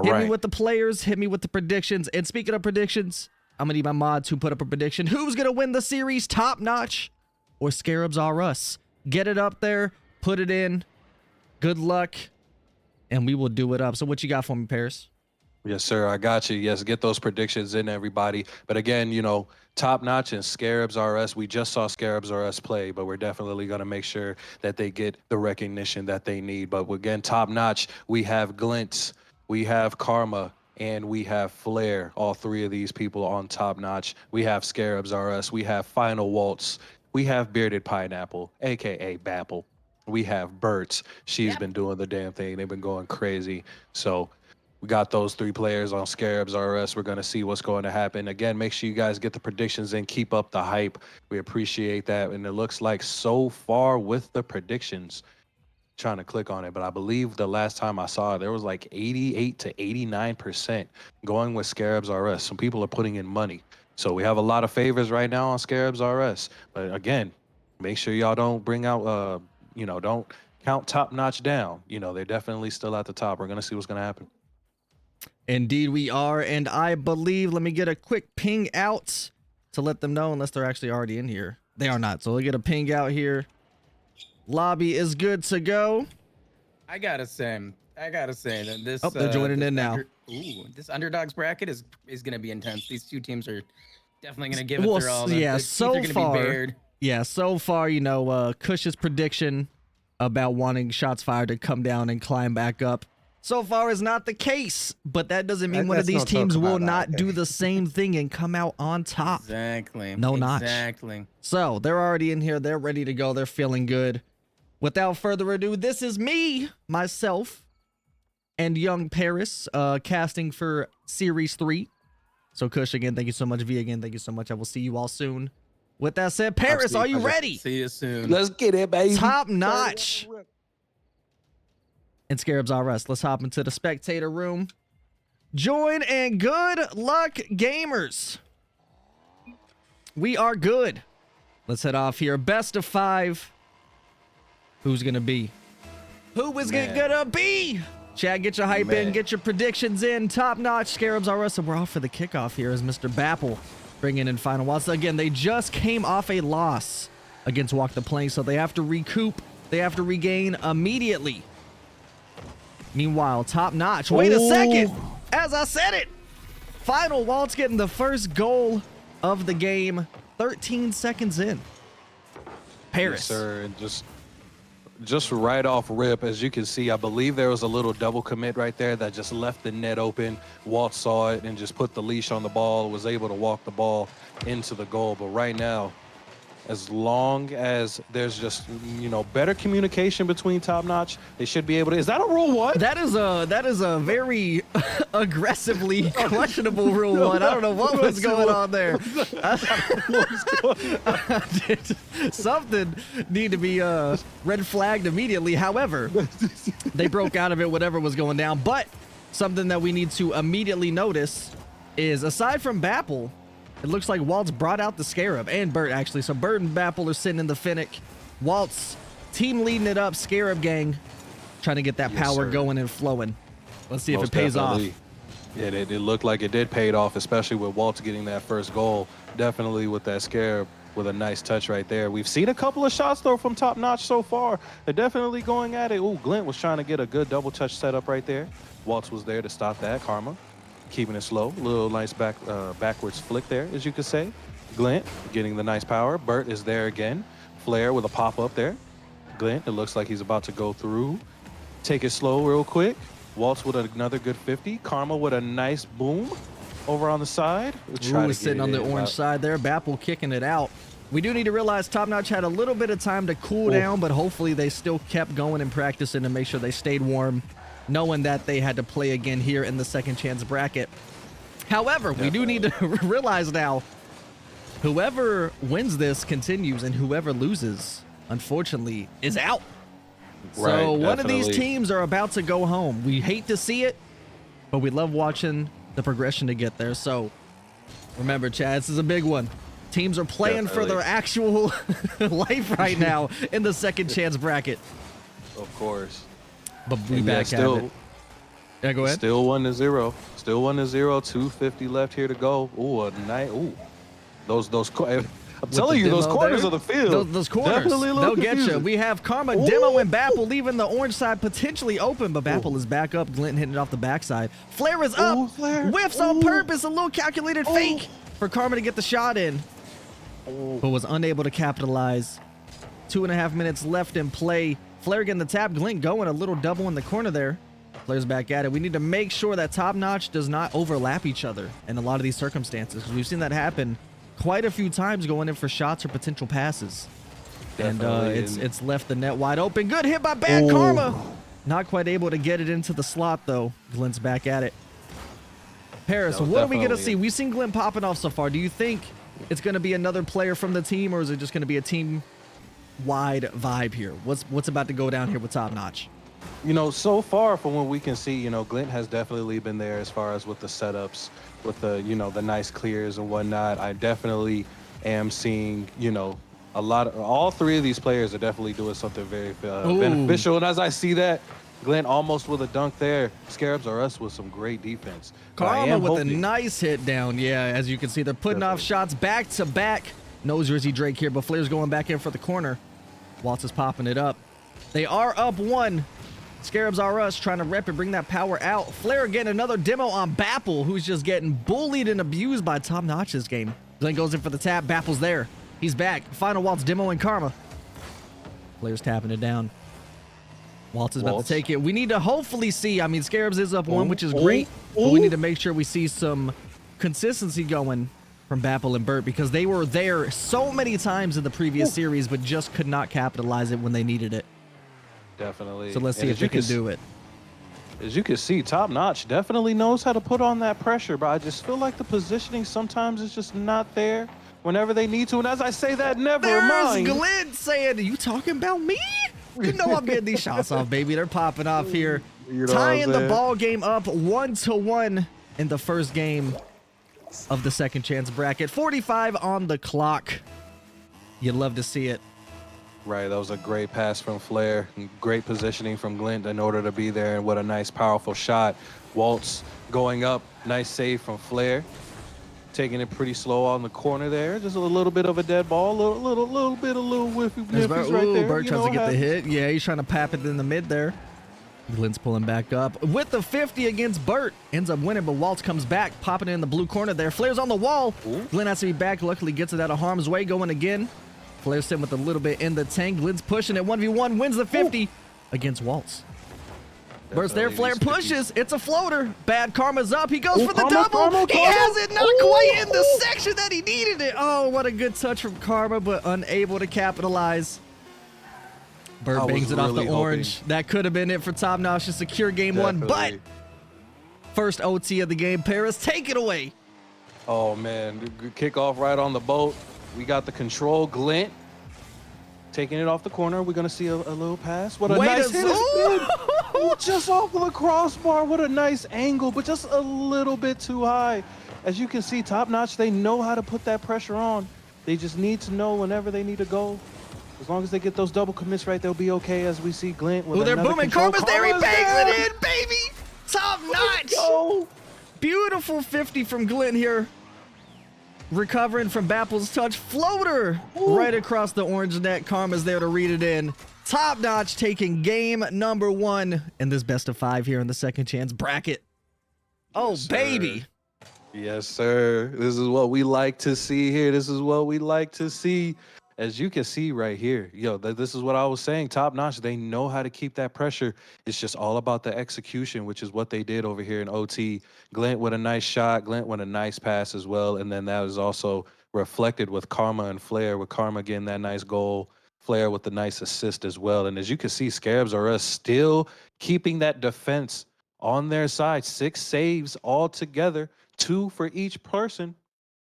Hit me with the players, hit me with the predictions. And speaking of predictions, I'm going to need my mod to put up a prediction. Who's going to win the series, Top Notch or Scarabs R Us? Get it up there, put it in. Good luck, and we will do it up. So what you got for me, Paris? Yes, sir. I got you. Yes, get those predictions in, everybody. But again, Top Notch and Scarabs R Us, we just saw Scarabs R Us play, but we're definitely going to make sure that they get the recognition that they need. But again, Top Notch, we have Glints, we have Karma, and we have Flair. All 3 of these people on Top Notch. We have Scarabs R Us, we have Final Waltz, we have Bearded Pineapple, a.k.a. Bapple. We have Bertz. She's been doing the damn thing. They've been going crazy. So we got those 3 players on Scarabs R Us. We're going to see what's going to happen. Again, make sure you guys get the predictions in. Keep up the hype. We appreciate that. And it looks like so far with the predictions, trying to click on it, but I believe the last time I saw it, there was like 88 to 89% going with Scarabs R Us. Some people are putting in money. So we have a lot of favors right now on Scarabs R Us. But again, make sure y'all don't bring out, don't count Top Notch down. They're definitely still at the top. We're going to see what's going to happen. Indeed we are, and I believe, let me get a quick ping out to let them know, unless they're actually already in here. They are not, so we'll get a ping out here. Lobby is good to go. I gotta say that this. Oh, they're joining in now. This underdogs bracket is gonna be intense. These two teams are definitely gonna give it their all. Yeah, so far, Kush's prediction about wanting Shots Fired to come down and climb back up so far is not the case. But that doesn't mean one of these teams will not do the same thing and come out on top. Exactly. No notch. Exactly. So they're already in here. They're ready to go. They're feeling good. Without further ado, this is me, myself, and young Paris casting for Series 3. So Kush, again, thank you so much. V, again, thank you so much. I will see you all soon. With that said, Paris, are you ready? See you soon. Let's get it, baby. Top Notch and Scarabs R Us. Let's hop into the spectator room. Join and good luck, gamers. We are good. Let's head off here. Best of 5. Who's gonna be? Who is it gonna be? Chad, get your hype in, get your predictions in. Top Notch, Scarabs R Us, and we're off for the kickoff here as Mr. Bapple bringing in Final Waltz. Again, they just came off a loss against Walk the Plank, so they have to recoup. They have to regain immediately. Meanwhile, Top Notch. Wait a second. As I said it. Final Waltz getting the first goal of the game. 13 seconds in. Paris. Yes, sir. And just right off rip, as you can see, I believe there was a little double commit right there that just left the net open. Walt saw it and just put the leash on the ball, was able to walk the ball into the goal. But right now, as long as there's just, you know, better communication between Top Notch, they should be able to. Is that a rule one? That is a very aggressively questionable rule one. I don't know what was going on there. Something need to be red flagged immediately. However, they broke out of it, whatever was going down. But something that we need to immediately notice is, aside from Bapple, it looks like Waltz brought out the Scarab, and Bert, actually. So Bert and Bapple are sitting in the Finnick. Waltz, team leading it up, Scarab gang, trying to get that power going and flowing. Let's see if it pays off. Yeah, it looked like it did pay off, especially with Waltz getting that first goal. Definitely with that Scarab with a nice touch right there. We've seen a couple of shots, though, from Top Notch so far. They're definitely going at it. Ooh, Glint was trying to get a good double touch setup right there. Waltz was there to stop that. Karma keeping it slow. Little nice backwards flick there, as you could say. Glint getting the nice power. Bert is there again. Flair with a pop-up there. Glint, it looks like he's about to go through. Take it slow real quick. Waltz with another good 50. Karma with a nice boom over on the side. Ooh, sitting on the orange side there. Bapple kicking it out. We do need to realize Top Notch had a little bit of time to cool down, but hopefully they still kept going and practicing to make sure they stayed warm, knowing that they had to play again here in the second chance bracket. However, we do need to realize now, whoever wins this continues, and whoever loses, unfortunately, is out. So one of these teams are about to go home. We hate to see it, but we love watching the progression to get there. So remember, Chad, this is a big one. Teams are playing for their actual life right now in the second chance bracket. Of course. But we back at it. Yeah, go ahead. Still 1-0. Still 1-0. 2:50 left here to go. Ooh, a night. Ooh, I'm telling you, those corners of the field. Those corners, they'll get you. We have Karma, Demo, and Bapple leaving the orange side potentially open, but Bapple is back up. Glint hitting it off the backside. Flair is up. Whiffs on purpose. A little calculated fake for Karma to get the shot in, but was unable to capitalize. 2.5 minutes left in play. Flair getting the tap. Glint going a little double in the corner there. Flair's back at it. We need to make sure that Top Notch does not overlap each other in a lot of these circumstances, because we've seen that happen quite a few times going in for shots or potential passes. Definitely. And it's left the net wide open. Good hit by Bad Karma. Not quite able to get it into the slot, though. Glint's back at it. Paris, what are we going to see? We've seen Glint popping off so far. Do you think it's going to be another player from the team, or is it just going to be a team-wide vibe here? What's about to go down here with Top Notch? You know, so far from what we can see, you know, Glint has definitely been there as far as with the setups, with the, you know, the nice clears and whatnot. I definitely am seeing, you know, all three of these players are definitely doing something very beneficial. And as I see that, Glint almost with a dunk there. Scarabs are us with some great defense. Karma with a nice hit down. Yeah, as you can see, they're putting off shots back to back. No Jersey Drake here, but Flair's going back in for the corner. Waltz is popping it up. They are up 1. Scarabs are us, trying to rep and bring that power out. Flair getting another demo on Bapple, who's just getting bullied and abused by Top Notch this game. Glenn goes in for the tap. Bapple's there. He's back. Final Waltz, demo, and Karma. Flair's tapping it down. Waltz is about to take it. We need to hopefully see, I mean, Scarabs is up 1, which is great, but we need to make sure we see some consistency going from Bapple and Bert, because they were there so many times in the previous series, but just could not capitalize it when they needed it. Definitely. So let's see if they can do it. As you can see, Top Notch definitely knows how to put on that pressure, but I just feel like the positioning sometimes is just not there whenever they need to. And as I say that, never mind. There's Glint saying, are you talking about me? You know I'm getting these shots off, baby. They're popping off here. You know, tying the ball game up 1-1 in the first game of the second chance bracket. 45 on the clock. You'd love to see it. Right, that was a great pass from Flair. Great positioning from Glint in order to be there, and what a nice, powerful shot. Waltz going up, nice save from Flair. taking it pretty slow on the corner there. Just a little bit of a dead ball, little whiffy whiffies right there. Burt tries to get the hit. Yeah, he's trying to pap it in the mid there. Glint's pulling back up with the 50 against Burt. Ends up winning, but Waltz comes back, popping it in the blue corner there. Flair's on the wall. Glint has to be back. Luckily gets it out of harm's way, going again. Flair's sitting with a little bit in the tank. Glint's pushing it 1v1, wins the 50 against Waltz. Burst there, Flair pushes. It's a floater. Bad Karma's up. He goes for the double. He has it not quite in the section that he needed it. Oh, what a good touch from Karma, but unable to capitalize. Burt bangs it off the orange. That could have been it for Top Notch to secure game one, but first OT of the game. Paris, take it away. Oh, man. Good kickoff right on the boat. We got the control. Glint taking it off the corner. We're going to see a little pass. What a nice hit. Just off of the crossbar. What a nice angle, but just a little bit too high. As you can see, Top Notch, they know how to put that pressure on. They just need to know whenever they need to go. As long as they get those double commits right, they'll be okay. As we see Glint with they're booming. Karma's there. He bangs it in, baby. Top Notch. Beautiful 50 from Glint here. Recovering from Bapple's touch. Floater right across the orange net. Karma's there to read it in. Top Notch taking game number one in this best of 5 here in the second chance bracket. Oh, yes, baby. Yes, sir. This is what we like to see here. This is what we like to see. As you can see right here, this is what I was saying. Top Notch, they know how to keep that pressure. It's just all about the execution, which is what they did over here in OT. Glint with a nice shot. Glint with a nice pass as well. And then that was also reflected with Karma and Flair, with Karma getting that nice goal. Flair with the nice assist as well. And as you can see, Scarabs are still keeping that defense on their side. 6 saves all together, 2 for each person.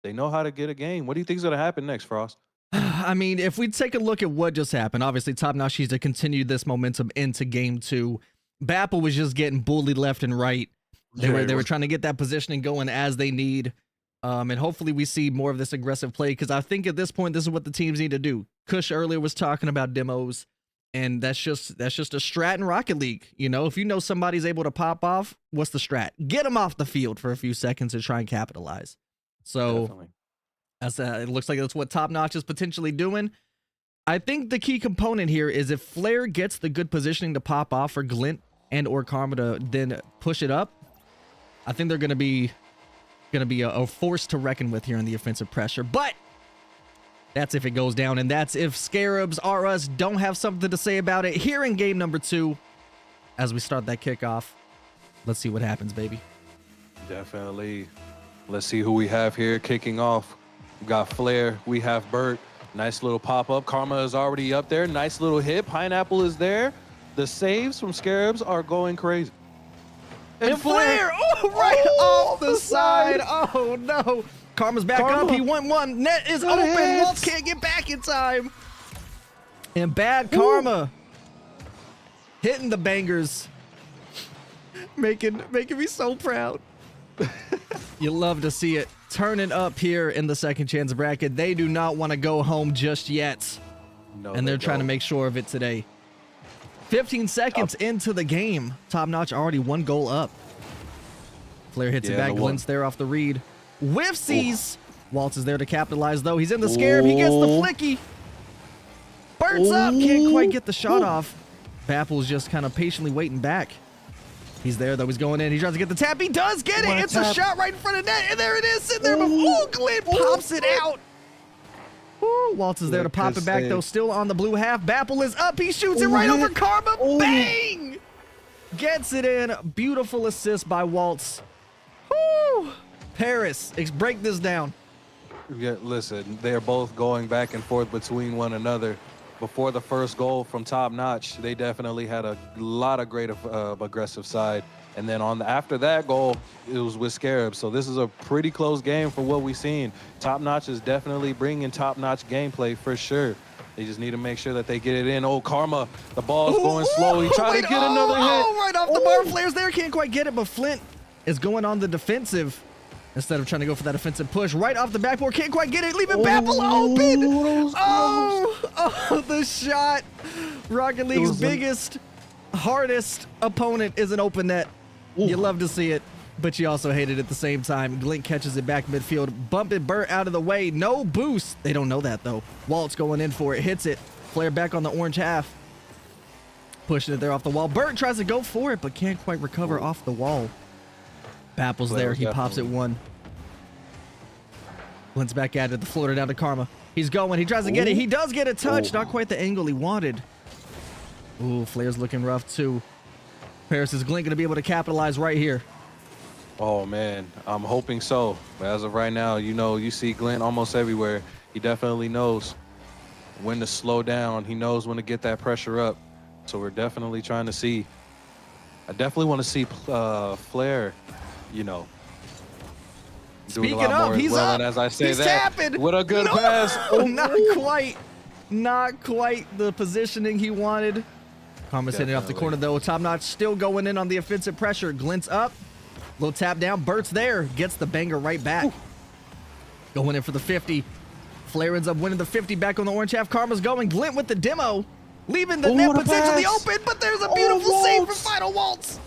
They know how to get a game. What do you think is going to happen next, Frost? I mean, if we take a look at what just happened, obviously Top Notch needs to continue this momentum into game 2. Bapple was just getting bullied left and right. They were trying to get that positioning going as they need. And hopefully we see more of this aggressive play, because I think at this point, this is what the teams need to do. Kush earlier was talking about demos, and that's just a strat in Rocket League. You know, if you know somebody's able to pop off, what's the strat? Get them off the field for a few seconds and try and capitalize. So it looks like that's what Top Notch is potentially doing. I think the key component here is if Flair gets the good positioning to pop off for Glint and or Karma to then push it up, I think they're going to be a force to reckon with here in the offensive pressure. But that's if it goes down, and that's if Scarabs R Us don't have something to say about it here in game number 2 as we start that kickoff. Let's see what happens, baby. Definitely. Let's see who we have here kicking off. We got Flair. We have Burt. Nice little pop-up. Karma is already up there. Nice little hit. Pineapple is there. The saves from Scarabs are going crazy. And Flair, right off the side. Oh, no. Karma's back up. He won one. Net is open. Waltz can't get back in time. And bad Karma hitting the bangers. Making me so proud. You love to see it. Turning up here in the second chance bracket. They do not want to go home just yet. No, and they're trying to make sure of it today. 15 seconds into the game. Top Notch already 1 goal up. Flair hits it back. Glint's there off the read. Whiffsies. Waltz is there to capitalize, though. He's in the Scarab. He gets the flicky. Burns up. Can't quite get the shot off. Bapple's just kind of patiently waiting back. He's there, though. He's going in. He tries to get the tap. He does get it. It's a shot right in front of net. And there it is. Sitting there. Glint pops it out. Waltz is there to pop it back, though. Still on the blue half. Bapple is up. He shoots it right over Karma. Bang! Gets it in. Beautiful assist by Waltz. Paris, break this down. Yeah, listen, they're both going back and forth between one another. Before the first goal from Top Notch, they definitely had a lot of great aggressive side. And then after that goal, it was with Scarab. So this is a pretty close game for what we've seen. Top Notch is definitely bringing top-notch gameplay for sure. They just need to make sure that they get it in. Oh, Karma, the ball's going slow. He tried to get another hit. Right off the bar. Flair's there, can't quite get it, but Flint is going on the defensive instead of trying to go for that offensive push. Right off the backboard, can't quite get it, leaving Bapple open. The shot. Rocket League's biggest, hardest opponent is an open net. You love to see it. but she also hated it at the same time. Glint catches it back midfield, bumping Burt out of the way. No boost. They don't know that, though. Walt's going in for it. Hits it. Flare back on the orange half. Pushing it there off the wall. Burt tries to go for it, but can't quite recover off the wall. Bapple's there. He pops it one. Glint's back at it. The floater down to Karma. He's going. He tries to get it. He does get a touch. Not quite the angle he wanted. Ooh, Flare's looking rough, too. Paris, is Glint going to be able to capitalize right here? Oh, man. I'm hoping so. But as of right now, you know, you see Glint almost everywhere. He definitely knows when to slow down. He knows when to get that pressure up. So we're definitely trying to see. I definitely want to see Flare, you know, doing a lot more as well. And as I say that, tapping. What a good pass. Oh, not quite. Not quite the positioning he wanted. Karma's hitting it off the corner, though. Top Notch still going in on the offensive pressure. Glint's up. Little tap down. Burt's there. Gets the banger right back. Ooh. Going in for the 50. Flare ends up winning the 50 back on the orange half. Karma's going. Glint with the demo. Leaving the net potentially open, but there's a beautiful save for Final Waltz.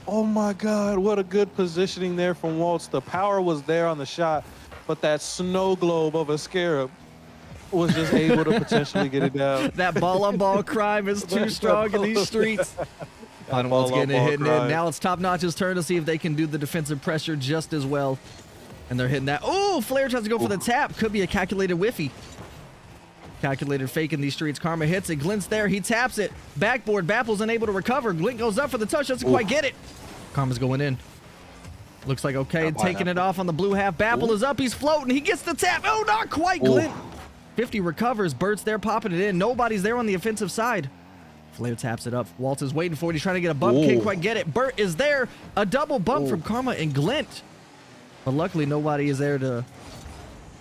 Oh my God, what a good positioning there from Waltz. The power was there on the shot, but that snow globe of a Scarab was just able to potentially get it down. That ball-on-ball crime is too strong in these streets. Final Waltz getting it, hitting it. Now it's Top Notch's turn to see if they can do the defensive pressure just as well. And they're hitting that. Oh, Flare tries to go for the tap. Could be a calculated whiffy. Calculated fake in these streets. Karma hits it. Glint's there. He taps it. Backboard. Bapple's unable to recover. Glint goes up for the touch. Doesn't quite get it. Karma's going in. Looks like okay. Taking it off on the blue half. Bapple is up. He's floating. He gets the tap. Oh, not quite. Glint. 50 recovers. Burt's there popping it in. Nobody's there on the offensive side. Flare taps it up. Waltz is waiting for it. He's trying to get a bump. Can't quite get it. Burt is there. A double bump from Karma and Glint. But luckily, nobody is there to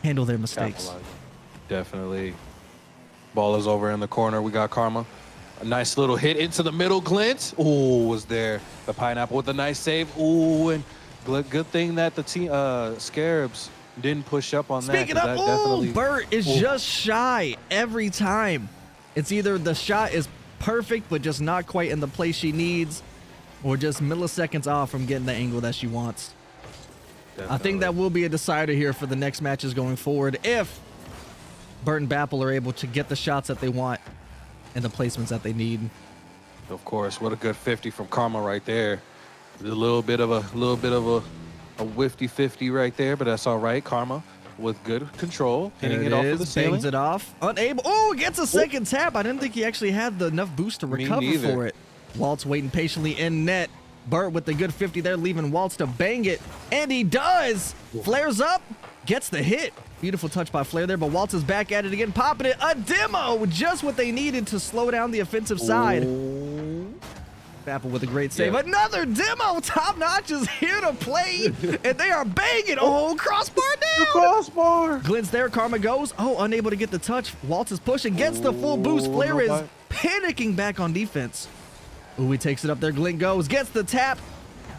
handle their mistakes. Definitely. Ball is over in the corner. We got Karma. A nice little hit into the middle. Glint. Ooh, was there. The pineapple with a nice save. Ooh, and good thing that the team Scarabs didn't push up on that. Speaking of, ooh, Burt is just shy every time. It's either the shot is perfect, but just not quite in the place she needs, or just milliseconds off from getting the angle that she wants. Definitely. I think that will be a decider here for the next matches going forward if Burt and Bapple are able to get the shots that they want and the placements that they need. Of course, what a good 50 from Karma right there. A little bit of a 50-50 right there, but that's all right. Karma with good control, hitting it off of the ceiling. Bangs it off. Unable. Oh, gets a second tap. I didn't think he actually had enough boost to recover for it. Waltz waiting patiently in net. Burt with the good 50 there, leaving Waltz to bang it. And he does. Flares up. Gets the hit. Beautiful touch by Flare there, but Waltz is back at it again, popping it. A demo, just what they needed to slow down the offensive side. Bapple with a great save. Yeah. Another demo. Top Notch is here to play, and they are banging. Oh, crossbar down. The crossbar. Glint's there. Karma goes. Oh, unable to get the touch. Waltz is pushing, gets the full boost. Flare is panicking back on defense. Ooh, he takes it up there. Glint goes, gets the tap.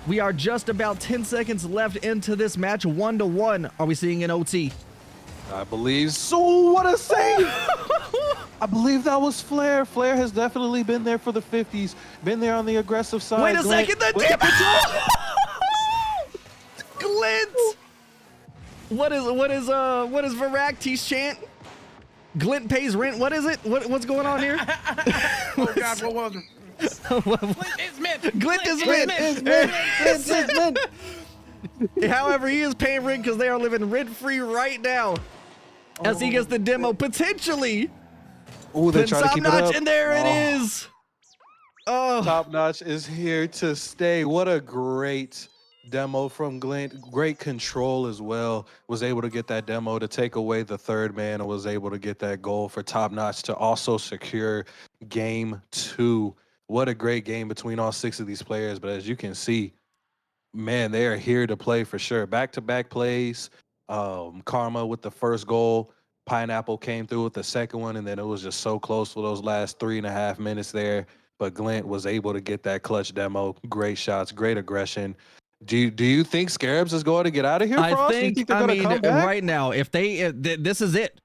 We are just about 10 seconds left into this match, 1-1. Are we seeing an OT? I believe so. What a save! I believe that was Flare. Flare has definitely been there for the 50s. Been there on the aggressive side. Wait a second, the dip! Glint! What is Voraktee's chant? Glint pays rent. What is it? What's going on here? Oh God, what was it? Glint is mint. Glint is mint. However, he is paying rent because they are living rent-free right now. As he gets the demo, potentially. Oh, they're trying to keep it up. And there it is. Oh, Top Notch is here to stay. What a great demo from Glint. Great control as well. Was able to get that demo to take away the third man and was able to get that goal for Top Notch to also secure game 2. What a great game between all 6 of these players. But as you can see, man, they are here to play for sure. Back-to-back plays. Karma with the first goal. Pineapple came through with the second one, and then it was just so close for those last 3.5 minutes there. But Glint was able to get that clutch demo. Great shots, great aggression. Do you think Scarabs is going to get out of here, Frost? I think right now, if this is it.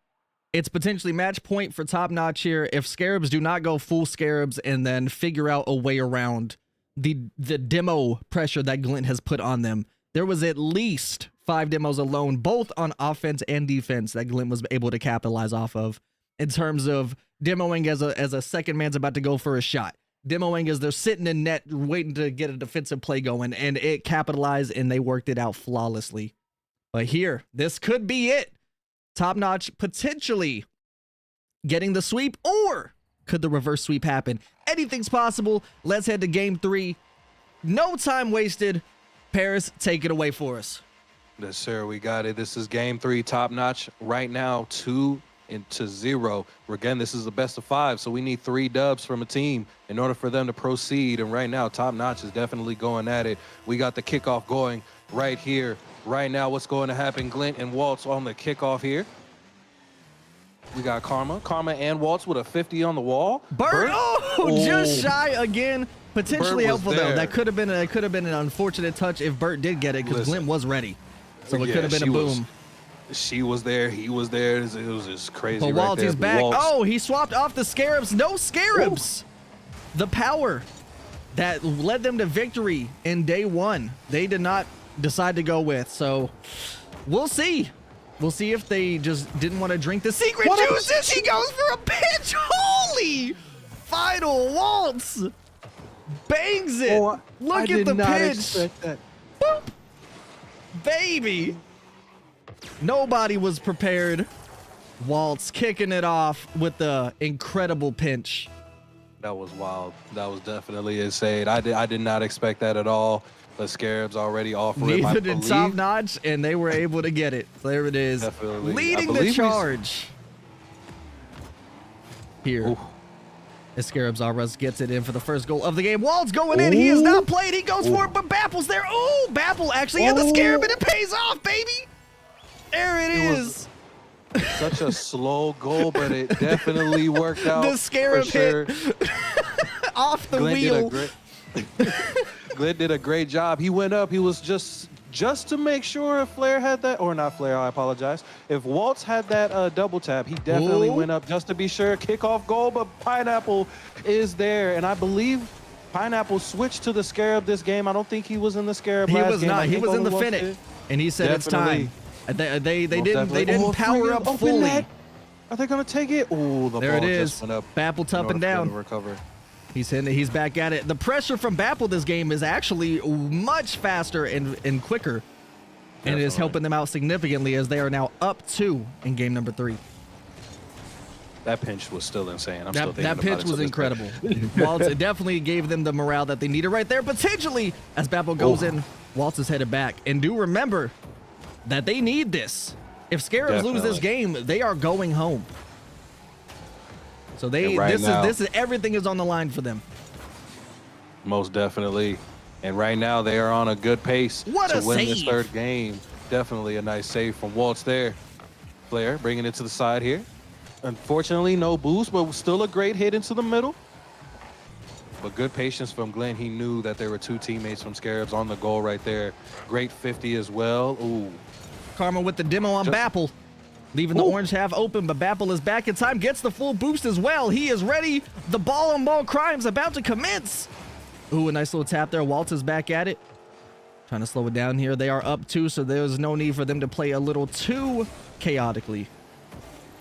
It's potentially match point for Top Notch here. If Scarabs do not go full Scarabs and then figure out a way around the demo pressure that Glint has put on them. There was at least 5 demos alone, both on offense and defense, that Glint was able to capitalize off of in terms of demoing as a second man's about to go for a shot. Demoing as they're sitting in net waiting to get a defensive play going, and it capitalized and they worked it out flawlessly. But here, this could be it. Top Notch potentially getting the sweep, or could the reverse sweep happen? Anything's possible. Let's head to game 3. No time wasted. Paris, take it away for us. Yes, sir. We got it. This is game 3. Top Notch right now 2-0. Again, this is the best of 5, so we need 3 dubs from a team in order for them to proceed. And right now, Top Notch is definitely going at it. We got the kickoff going right here. Right now, what's going to happen? Glint and Waltz on the kickoff here. We got Karma and Waltz with a 50 on the wall. Bert, just shy again. Potentially helpful though. That could have been an unfortunate touch if Bert did get it, because Glint was ready. So it could have been a boom. She was there. He was there. It was just crazy. But Waltz is back. Oh, he swapped off the Scarabs. No Scarabs. Ooh. The power that led them to victory in day 1, they did not decide to go with. So we'll see. We'll see if they just didn't want to drink the secret juices. He goes for a pitch. Holy! Final Waltz bangs it. Oh, Look at the pitch. Boop. Baby. Nobody was prepared. Waltz kicking it off with the incredible pinch. That was wild. That was definitely insane. I did not expect that at all. The Scarabs already offer it. Neither did Top Notch, and they were able to get it. There it is. Definitely. Leading the charge. Here. Ooh. As Scarabs R-Us gets it in for the first goal of the game. Waltz going in. He is not played. He goes for it, but Bapple's there. Oh, Bapple actually had the Scarab, and it pays off, baby. There it is. Such a slow goal, but it definitely worked out. The Scarab hit off the wheel. Glint did a great job. He went up. He was just to make sure if Flair had that, or not Flair, I apologize. If Waltz had that double tap, he definitely went up just to be sure. Kickoff goal, but Pineapple is there. And I believe Pineapple switched to the Scarab this game. I don't think he was in the Scarab last game. He was not. He was in the Finnick. And he said definitely. It's time. They didn't power up fully. Are they gonna take it? Oh, the there ball it is. Just went up. Bapple's up and down. Recover. He's hitting it. He's back at it. The pressure from Bapple this game is actually much faster and quicker. And it is helping them out significantly as they are now up 2 in game number 3. That pinch was still insane. That pinch was incredible. Waltz, it definitely gave them the morale that they needed right there. Potentially, as Bapple goes in, Waltz is headed back. And do remember that they need this. If Scarabs lose this game, they are going home. So this is everything is on the line for them. Most definitely. And right now they are on a good pace to win this 3rd game. Definitely a nice save from Waltz there. Flair bringing it to the side here. Unfortunately, no boost, but still a great hit into the middle. But good patience from Glenn. He knew that there were 2 teammates from Scarabs on the goal right there. Great 50 as well. Ooh. Karma with the demo on Bapple. Leaving the orange half open, but Bapple is back in time. Gets the full boost as well. He is ready. The ball-on-ball crime's about to commence. Ooh, a nice little tap there. Waltz is back at it. Trying to slow it down here. They are up 2, so there's no need for them to play a little too chaotically.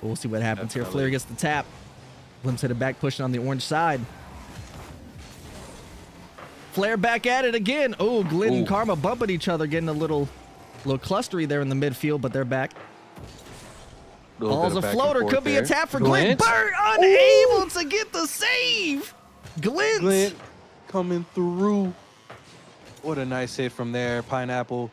But we'll see what happens here. Flair gets the tap. Glimpse hit it back, pushing on the orange side. Flair back at it again. Oh, Glenn and Karma bumping each other, getting a little clustery there in the midfield, but they're back. Ball's a floater. Could be a tap for Glint. Bert unable to get the save. Glint coming through. What a nice hit from there. Pineapple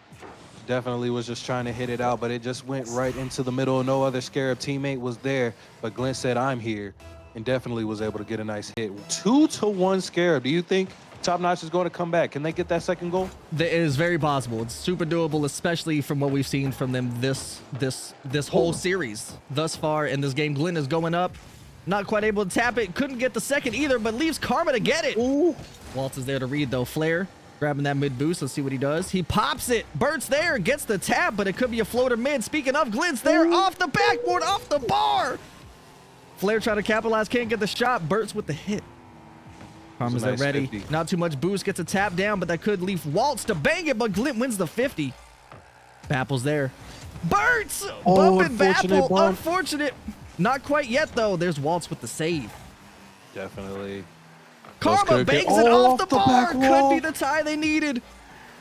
definitely was just trying to hit it out, but it just went right into the middle. No other Scarab teammate was there, but Glint said, I'm here, and definitely was able to get a nice hit. 2-1 Scarab. Do you think Top Notch is going to come back? Can they get that 2nd goal? It is very possible. It's super doable, especially from what we've seen from them this whole series thus far in this game. Glint is going up, not quite able to tap it. Couldn't get the 2nd either, but leaves Karma to get it. Ooh. Waltz is there to read though. Flair grabbing that mid boost. Let's see what he does. He pops it. Bert's there, gets the tap, but it could be a floater mid. Speaking of, Glint's there off the backboard, off the bar. Flair trying to capitalize, can't get the shot. Bert's with the hit. Karma's nice ready. 50. Not too much boost. Gets a tap down, but that could leave Waltz to bang it, but Glint wins the 50. Bapple's there. Burt's bumping Bapple. Bump. Unfortunate. Not quite yet, though. There's Waltz with the save. Definitely. Karma bangs it off the bar. Could be the tie they needed.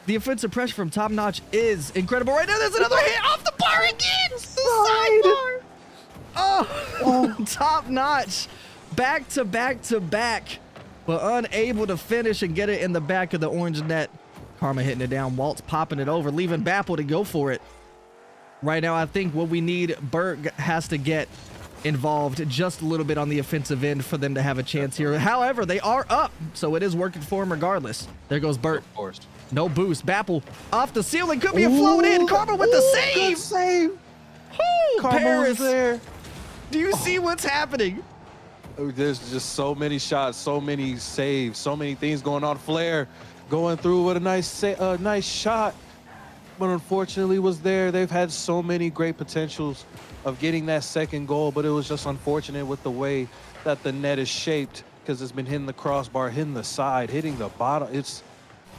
The offensive pressure from Top Notch is incredible right now. There's another hit off the bar again. Sidebar. Oh, Top Notch. Back to back to back, but unable to finish and get it in the back of the orange net. Karma hitting it down. Waltz popping it over, leaving Bapple to go for it. Right now, I think what we need, Bert has to get involved just a little bit on the offensive end for them to have a chance here. However, they are up, so it is working for him regardless. There goes Bert. Of course. No boost. Bapple off the ceiling. Could be a float in. Karma with the save. Good save. Karma Paris. There. Do you see what's happening? There's just so many shots, so many saves, so many things going on. Flair going through with a nice shot, but unfortunately was there. They've had so many great potentials of getting that second goal, but it was just unfortunate with the way that the net is shaped, because it's been hitting the crossbar, hitting the side, hitting the bottom. It's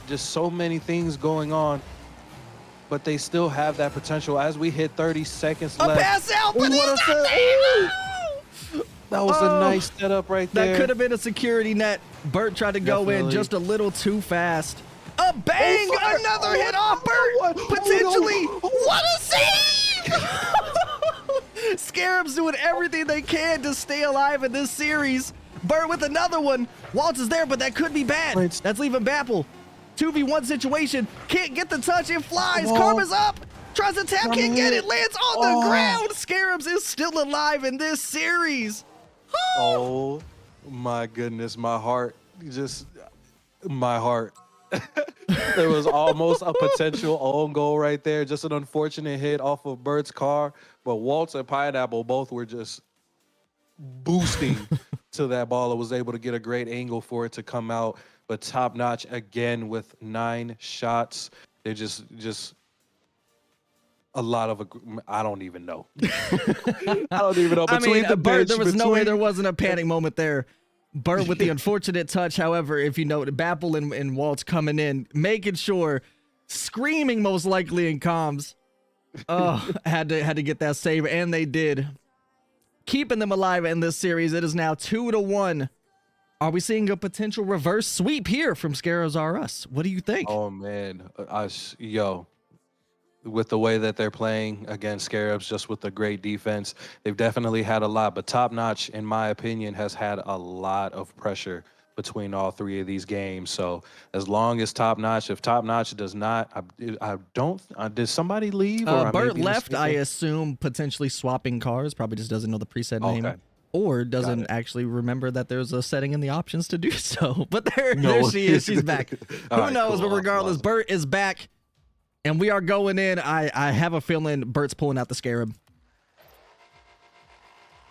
just so many things going on, but they still have that potential. As we hit 30 seconds left. A pass out, but he's not there. That was a nice setup right there. That could have been a security net. Bert tried to go in just a little too fast. A bang! Another hit off Bert! Potentially! What a save! Scarab's doing everything they can to stay alive in this series. Bert with another one. Waltz is there, but that could be bad. That's leaving Bapple. 2v1 situation. Can't get the touch. It flies. Karma's up. Tries to tap. Can't get it. Lands on the ground. Scarabs is still alive in this series. Oh my goodness, my heart. There was almost a potential own goal right there. Just an unfortunate hit off of Bert's car, but Waltz and Pineapple both were just boosting to that ball. It was able to get a great angle for it to come out, but Top Notch again with 9 shots. They just a lot of, I don't even know. I don't even know. Bert, there was no way there wasn't a panic moment there. Bert with the unfortunate touch. However, if you note, Bapple and Waltz coming in, making sure, screaming most likely in comms. Oh, had to get that save, and they did. Keeping them alive in this series. It is now 2-1. Are we seeing a potential reverse sweep here from Scarabs R Us? What do you think? Oh man, with the way that they're playing against Scarabs, just with the great defense, they've definitely had a lot. But Top Notch, in my opinion, has had a lot of pressure between all 3 of these games. So as long as Top Notch, if Top Notch does not, I don't, did somebody leave? Or Bert left, I assume, potentially swapping cars, probably just doesn't know the preset name. Or doesn't actually remember that there's a setting in the options to do so. But there she is. She's back. Who knows? But regardless, Bert is back. And we are going in. I have a feeling Bert's pulling out the Scarab.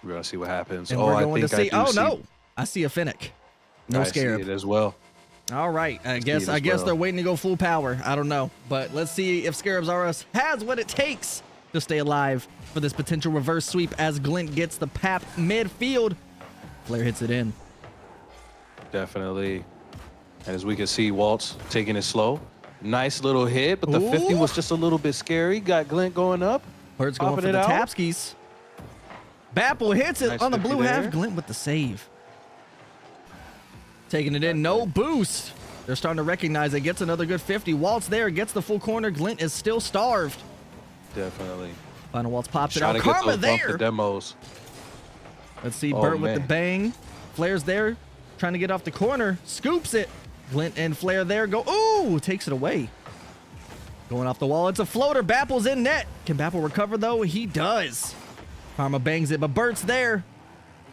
We're going to see what happens. And we're going to see. Oh, no. I see a Finnick. No Scarab. I see it as well. All right. I guess they're waiting to go full power. I don't know. But let's see if Scarabs R Us has what it takes to stay alive for this potential reverse sweep as Glint gets the pap midfield. Flair hits it in. Definitely. And as we can see, Waltz taking it slow. Nice little hit, but the 50 was just a little bit scary. Got Glint going up. Bird's going for the Tapskis. Bapple hits it on the blue half. Glint with the save. Taking it in. No boost. They're starting to recognize it. Gets another good 50. Waltz there. Gets the full corner. Glint is still starved. Definitely. Final Waltz pops it out. Karma there. Demos. Let's see. Bert with the bang. Flair's there. Trying to get off the corner. Scoops it. Glint and Flair there go. Ooh, takes it away. Going off the wall. It's a floater. Bapple's in net. Can Bapple recover though? He does. Karma bangs it, but Bert's there.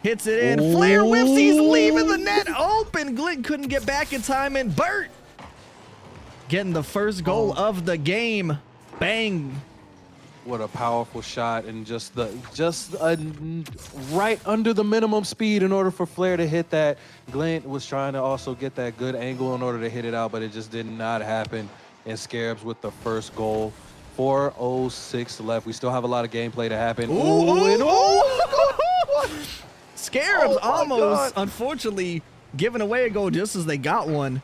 Hits it in. Flair whiffs. He's leaving the net open. Glint couldn't get back in time, and Bert getting the first goal of the game. Bang. What a powerful shot, and just right under the minimum speed in order for Flair to hit that. Glint was trying to also get that good angle in order to hit it out, but it just did not happen. And Scarabs with the first goal. 4:06 left. We still have a lot of gameplay to happen. Scarabs almost, unfortunately, giving away a goal just as they got one.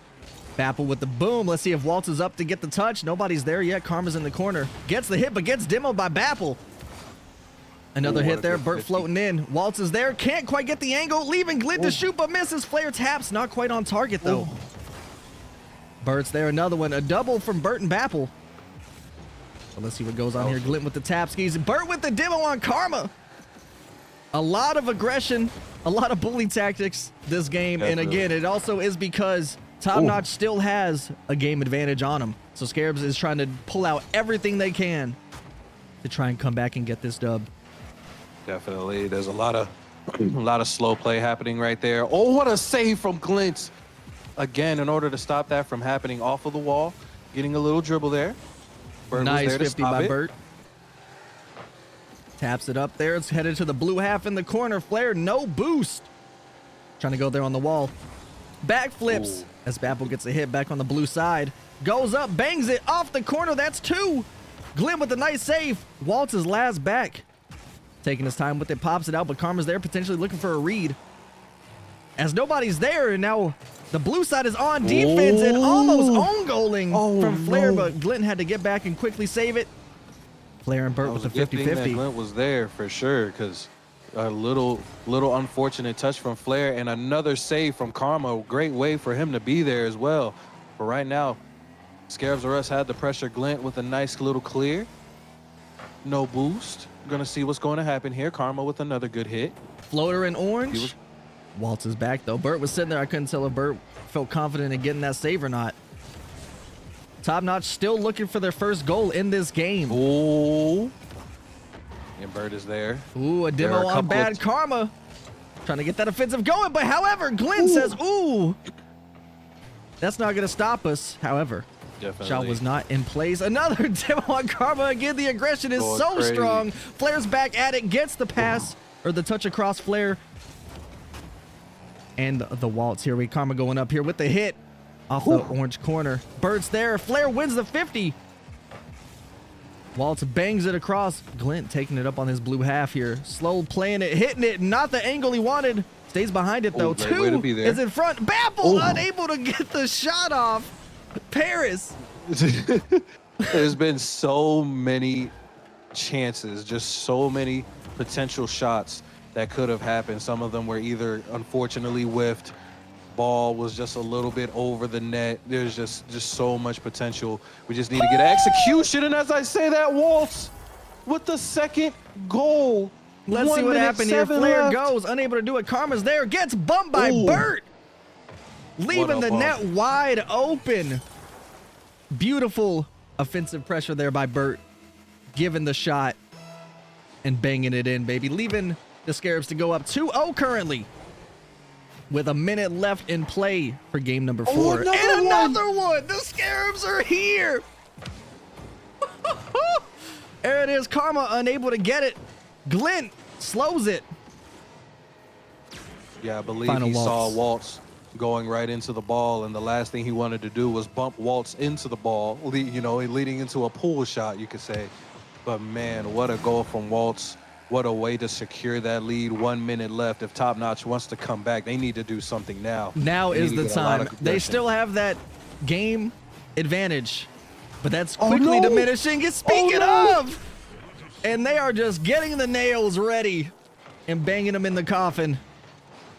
Bapple with the boom. Let's see if Waltz is up to get the touch. Nobody's there yet. Karma's in the corner. Gets the hit, but gets demoed by Bapple. Another hit there. Burt floating in. Waltz is there. Can't quite get the angle. Leaving Glint to shoot, but misses. Flare taps. Not quite on target, though. Burt's there. Another one. A double from Burt and Bapple. So let's see what goes on here. Glint with the tap skis. Burt with the demo on Karma. A lot of aggression. A lot of bully tactics this game. Definitely. And again, it also is because Top Notch still has a game advantage on him. So Scarabs is trying to pull out everything they can to try and come back and get this dub. Definitely. There's a lot of slow play happening right there. Oh, what a save from Glint. Again, in order to stop that from happening off of the wall, getting a little dribble there. Burt nice was there 50 by Burt. Taps it up there. It's headed to the blue half in the corner. Flare, no boost. Trying to go there on the wall. Backflips as Bapple gets a hit back on the blue side. Goes up, bangs it off the corner. That's two. Glim with a nice save. Waltz is last back. Taking his time with it, pops it out, but Karma's there potentially looking for a read. As nobody's there, and now the blue side is on defense and almost own goaling from Flare, but Glint had to get back and quickly save it. Flare and Burt with the 50-50. Glint was there for sure, because a little unfortunate touch from Flare and another save from Karma. Great way for him to be there as well. But right now, Scarabs R Us had the pressure. Glint with a nice little clear. No boost. Gonna see what's going to happen here. Karma with another good hit. Floater in orange. Waltz is back though. Burt was sitting there. I couldn't tell if Burt felt confident in getting that save or not. Top Notch still looking for their first goal in this game. Ooh. And Burt is there. Ooh, a demo on bad Karma. Trying to get that offensive going, but however, Glint says, ooh. That's not gonna stop us, however. Definitely. Shot was not in place. Another demo on Karma. Again, the aggression is so strong. Flare's back at it, gets the pass, or the touch across Flare. And the Waltz here. Karma going up here with the hit off the orange corner. Burt's there. Flare wins the 50. Waltz bangs it across. Glint taking it up on his blue half here. Slow playing it, hitting it. Not the angle he wanted. Stays behind it though. Two is in front. Bapple unable to get the shot off. Paris. There's been so many chances, just so many potential shots that could have happened. Some of them were either unfortunately whiffed, ball was just a little bit over the net. There's just so much potential. We just need to get execution. And as I say that, Waltz with the second goal. Let's see what happened here. Flare goes, unable to do it. Karma's there, gets bumped by Burt. Leaving the net wide open. Beautiful offensive pressure there by Burt. Giving the shot and banging it in, baby. Leaving the Scarabs to go up 2-0 currently. With a minute left in play for game number 4. And another one! The Scarabs are here! There it is. Karma unable to get it. Glint slows it. Yeah, I believe he saw Waltz going right into the ball, and the last thing he wanted to do was bump Waltz into the ball, you know, leading into a pool shot, you could say. But man, what a goal from Waltz. What a way to secure that lead. 1 minute left. If Top Notch wants to come back, they need to do something now. Now is the time. They still have that game advantage, but that's quickly diminishing. Speaking of, and they are just getting the nails ready and banging them in the coffin.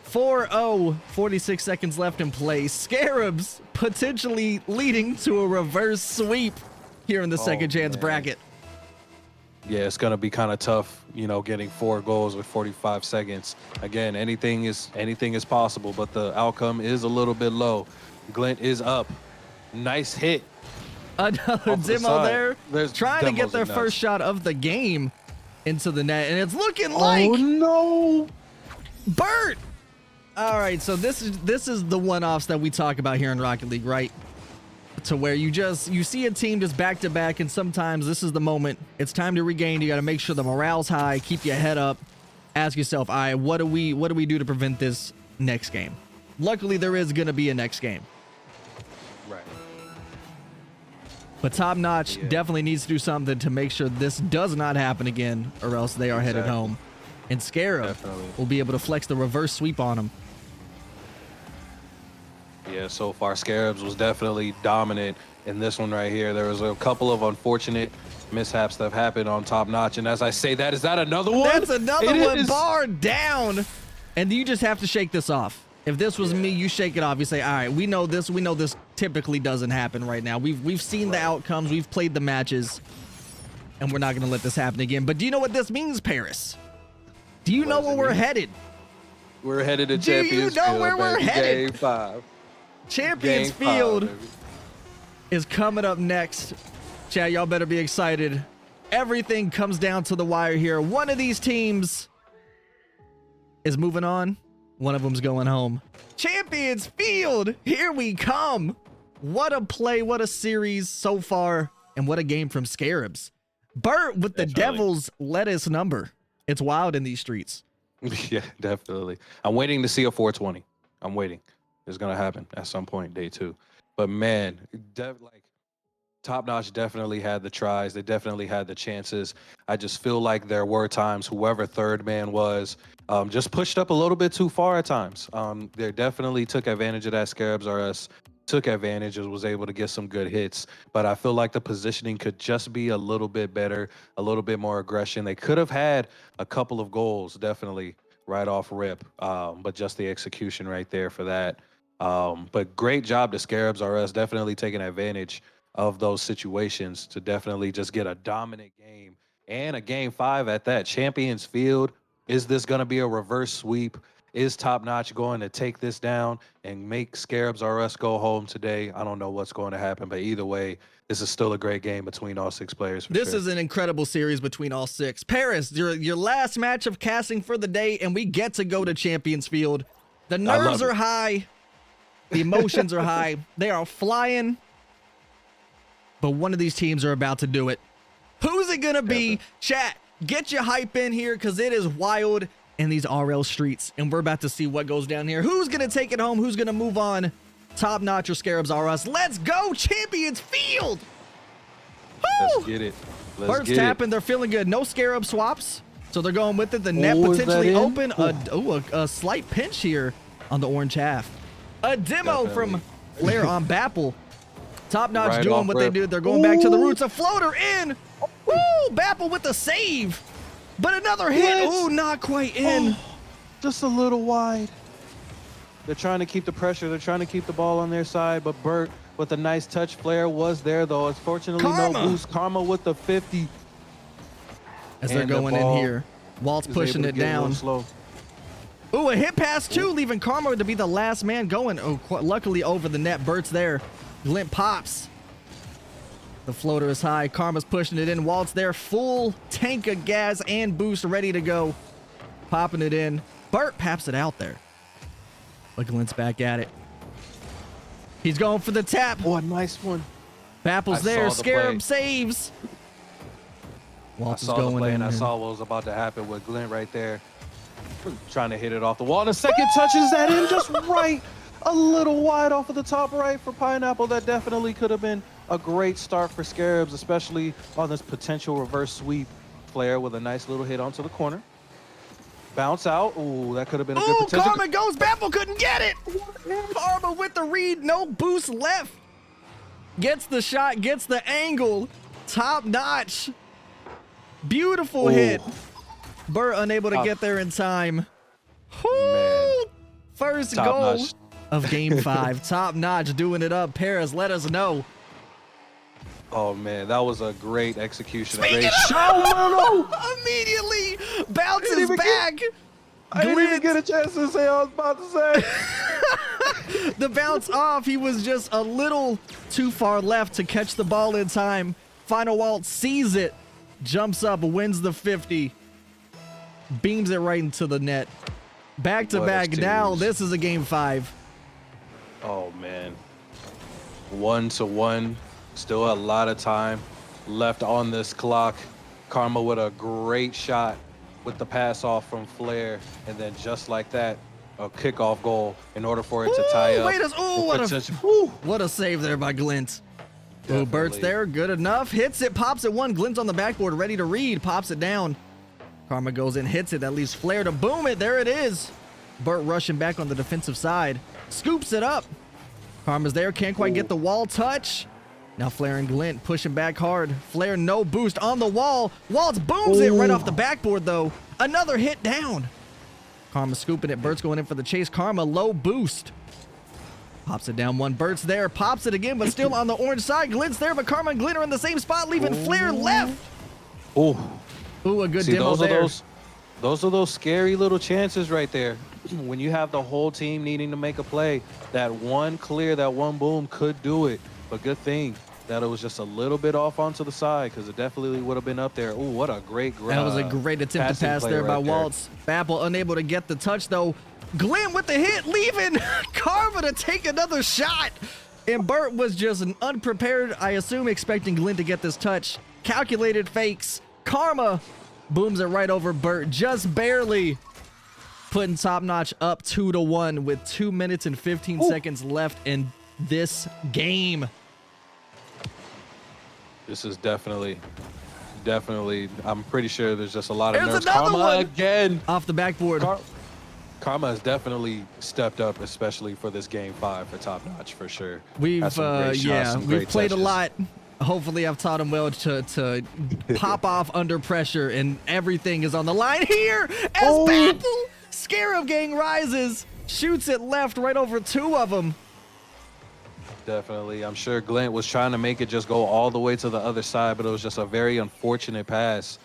4-0, 46 seconds left in play. Scarabs potentially leading to a reverse sweep here in the second chance bracket. Yeah, it's going to be kind of tough, you know, getting 4 goals with 45 seconds. Again, anything is possible, but the outcome is a little bit low. Glint is up. Nice hit. Another demo there. There's trying to get their first shot of the game into the net, and it's looking like Burt. All right, so this is the one-offs that we talk about here in Rocket League, right? To where you see a team just back to back, and sometimes this is the moment. It's time to regain. You got to make sure the morale's high, keep your head up, ask yourself, all right, what do we do to prevent this next game? Luckily, there is going to be a next game. Right. But Top Notch definitely needs to do something to make sure this does not happen again, or else they are headed home. And Scarab will be able to flex the reverse sweep on them. Yeah, so far Scarabs was definitely dominant in this one right here. There was a couple of unfortunate mishaps that have happened on Top Notch, and as I say that, is that another one? That's another It one. is. Bar down. And you just have to shake this off. If this was me, you shake it off. You say, all right, we know this. We know this typically doesn't happen right now. We've seen the outcomes. We've played the matches. And we're not going to let this happen again. But do you know what this means, Paris? Do you know where we're headed? We're headed to Champions Field. Do you know where we're headed? Game 5. Champions Field is coming up next. Chat, y'all better be excited. Everything comes down to the wire here. One of these teams is moving on. One of them's going home. Champions Field, here we come. What a play, what a series so far, and what a game from Scarabs. Bert with the Devil's lettuce number. It's wild in these streets. Yeah, definitely. I'm waiting to see a 420. I'm waiting. It's going to happen at some point, day 2. But man, like Top Notch definitely had the tries. They definitely had the chances. I just feel like there were times whoever third man was just pushed up a little bit too far at times. They definitely took advantage of that. Scarabs RS took advantage and was able to get some good hits. But I feel like the positioning could just be a little bit better, a little bit more aggression. They could have had a couple of goals, definitely, right off rip. But just the execution right there for that. But great job to Scarabs RS, definitely taking advantage of those situations to definitely just get a dominant game and a game 5 at that. Champions Field. Is this going to be a reverse sweep? Is Top Notch going to take this down and make Scarabs RS go home today? I don't know what's going to happen, but either way, this is still a great game between all 6 players. This is an incredible series between all 6. Paris, your last match of casting for the day, and we get to go to Champions Field. The nerves are high. The emotions are high. They are flying. But one of these teams are about to do it. Who's it going to be? Chat, get your hype in here because it is wild in these RL streets. And we're about to see what goes down here. Who's going to take it home? Who's going to move on? Top Notch or Scarabs RS? Let's go, Champions Field! Woo! Let's get it. Birds tapping. They're feeling good. No Scarab swaps. So they're going with it. The net potentially open. A slight pinch here on the orange half. A demo from Flair on Bapple. Top Notch doing what they do. They're going back to the roots. A floater in. Woo! Bapple with the save. But another hit. Ooh, not quite in. Just a little wide. They're trying to keep the pressure. They're trying to keep the ball on their side. But Bert with a nice touch. Flair was there, though. Unfortunately, no boost. Karma with the 50. As they're going in here. Walt's pushing it down. Ooh, a hit pass, too, leaving Karma to be the last man going. Oh, luckily over the net. Bert's there. Glint pops. The floater is high. Karma's pushing it in. Walt's there. Full tank of gas and boost ready to go. Popping it in. Bert paps it out there. But Glint's back at it. He's going for the tap. Oh, a nice one. Bapple's there. Scarab saves. Waltz is going in. I saw what was about to happen with Glint right there. Trying to hit it off the wall. And the second touches that in just right. A little wide off of the top right for Pineapple. That definitely could have been a great start for Scarabs, especially on this potential reverse sweep. Flair with a nice little hit onto the corner. Bounce out. Ooh, that could have been a good potential. Karma goes. Bapple couldn't get it. Karma with the read. No boost left. Gets the shot. Gets the angle. Top Notch. Beautiful hit. Bert unable to get there in time. Man. First goal of game 5. Top Notch doing it up. Paris, let us know. Oh, man, that was a great execution. Immediately bounces back. I didn't even get a chance to say what I was about to say. The bounce off. He was just a little too far left to catch the ball in time. Final Walt sees it. Jumps up, wins the 50. Beams it right into the net. Back to back. Now this is a game 5. Oh, man. 1-1. Still a lot of time left on this clock. Karma with a great shot with the pass off from Flair. And then just like that, a kickoff goal in order for it to tie up. What a save there by Glint. Ooh, Bert's there. Good enough. Hits it. Pops it one. Glint's on the backboard. Ready to read. Pops it down. Karma goes in. Hits it. That leaves Flair to boom it. There it is. Bert rushing back on the defensive side. Scoops it up. Karma's there, can't quite get the wall touch. Now Flair and Glint pushing back hard. Flair no boost on the wall. Waltz booms it right off the backboard though. Another hit down. Karma scooping it. Bert's going in for the chase. Karma low boost. Pops it down one. Bert's there. Pops it again, but still on the orange side. Glint's there, but Karma and Glint are in the same spot, leaving Flair left. Ooh, a good demo there. Those are those scary little chances right there. When you have the whole team needing to make a play, that one clear, that one boom could do it. But good thing that it was just a little bit off onto the side, because it definitely would have been up there. Ooh, what a great That was a great attempt to pass there by Waltz. Bapple unable to get the touch though. Glint with the hit, leaving Karma to take another shot. And Bert was just an unprepared, I assume, expecting Glint to get this touch. Calculated fakes. Karma booms it right over Bert, just barely, putting Top Notch up 2-1 with 2 minutes and 15 seconds left in this game. This is definitely, I'm pretty sure there's just a lot of nerves. Karma one again. Off the backboard. Karma has definitely stepped up, especially for this game 5 for Top Notch, for sure. We've we've played a lot. Hopefully I've taught him well to pop off under pressure, and everything is on the line here as Bapple, Scarab Gang rises, shoots it left right over 2 of them. Definitely. I'm sure Glint was trying to make it just go all the way to the other side, but it was just a very unfortunate pass.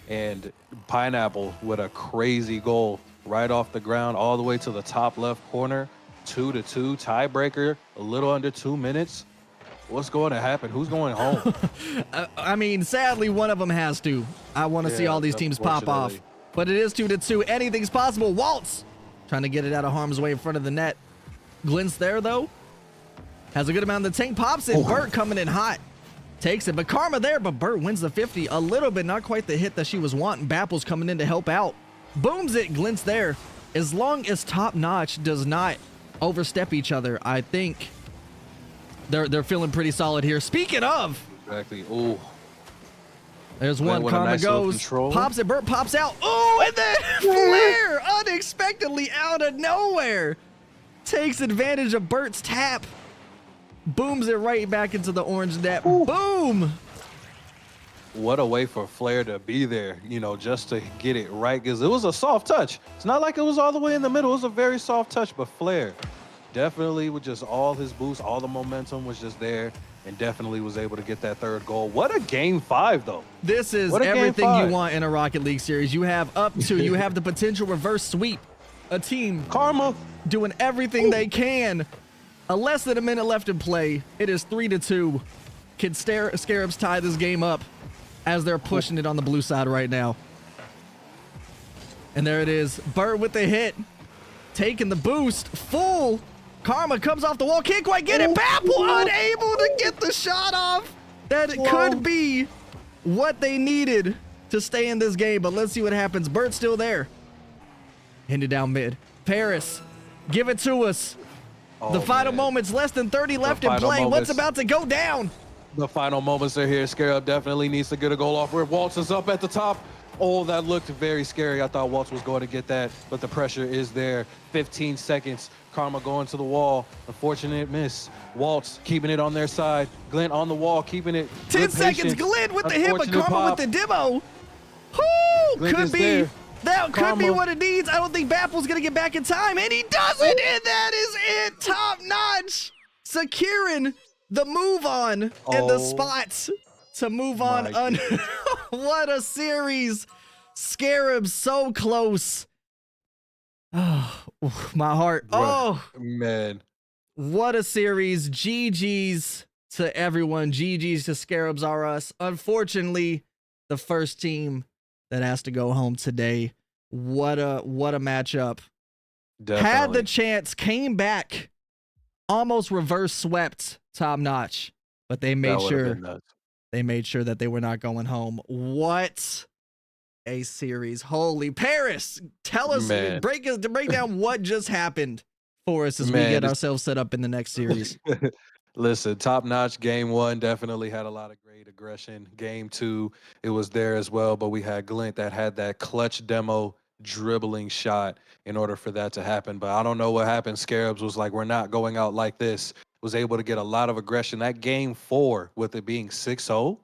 And Pineapple with a crazy goal right off the ground all the way to the top left corner. 2-2 tiebreaker, a little under 2 minutes. What's going to happen? Who's going home? I mean, sadly, one of them has to. I want to see all these teams pop off. But it is 2-2. Anything's possible. Waltz trying to get it out of harm's way in front of the net. Glint's there, though. Has a good amount of the tank. Pops it. Bert coming in hot. Takes it. But Karma there, but Bert wins the 50. A little bit, not quite the hit that she was wanting. Bapple's coming in to help out. Booms it. Glint's there. As long as Top Notch does not overstep each other, I think they're feeling pretty solid here. Speaking of. Exactly. Ooh. There's one. Karma nice goes. Pops it. Bert pops out. Oh, and then Flair unexpectedly out of nowhere takes advantage of Bert's tap. Booms it right back into the orange net. Boom! What a way for Flair to be there, you know, just to get it right, because it was a soft touch. It's not like it was all the way in the middle. It was a very soft touch, but Flair definitely with just all his boost, all the momentum was just there, and definitely was able to get that 3rd goal. What a game 5, though. This is everything you want in a Rocket League series. You have you have the potential reverse sweep. A team Karma doing everything they can. Less than a minute left in play. It is 3-2. Can Scarabs tie this game up as they're pushing it on the blue side right now? And there it is. Bert with the hit. Taking the boost. Full. Karma comes off the wall. Can't quite get it. Bapple unable to get the shot off. That could be what they needed to stay in this game. But let's see what happens. Bert's still there. Handed down mid. Paris, give it to us. The final moments, less than 30 left in play. What's about to go down? The final moments are here. Scarab definitely needs to get a goal off where Waltz is up at the top. Oh, that looked very scary. I thought Waltz was going to get that, but the pressure is there. 15 seconds. Karma going to the wall. Unfortunate miss. Waltz keeping it on their side. Glint on the wall, keeping it. 10 seconds. Glint with the hit, but Karma with the demo. Whoo! Could be. There. That could be what it needs. I don't think Bapple's going to get back in time, and he doesn't, and that is it. Top Notch securing the move on and the spots to move on. What a series. Scarabs so close. Oh, my heart. Oh, man. What a series. GG's to everyone. GG's to Scarabs R Us. Unfortunately, the first team that has to go home today. What a matchup. Definitely. Had the chance, came back, almost reverse swept Top Notch, but they made sure that they were not going home. What a series. Holy Paris. Tell us, break down what just happened for us as we get ourselves set up in the next series. Listen, Top Notch game 1 definitely had a lot of great aggression. Game 2, it was there as well, but we had Glint that had that clutch demo dribbling shot in order for that to happen. But I don't know what happened. Scarabs was like, we're not going out like this. was able to get a lot of aggression. That game 4, with it being 6-0,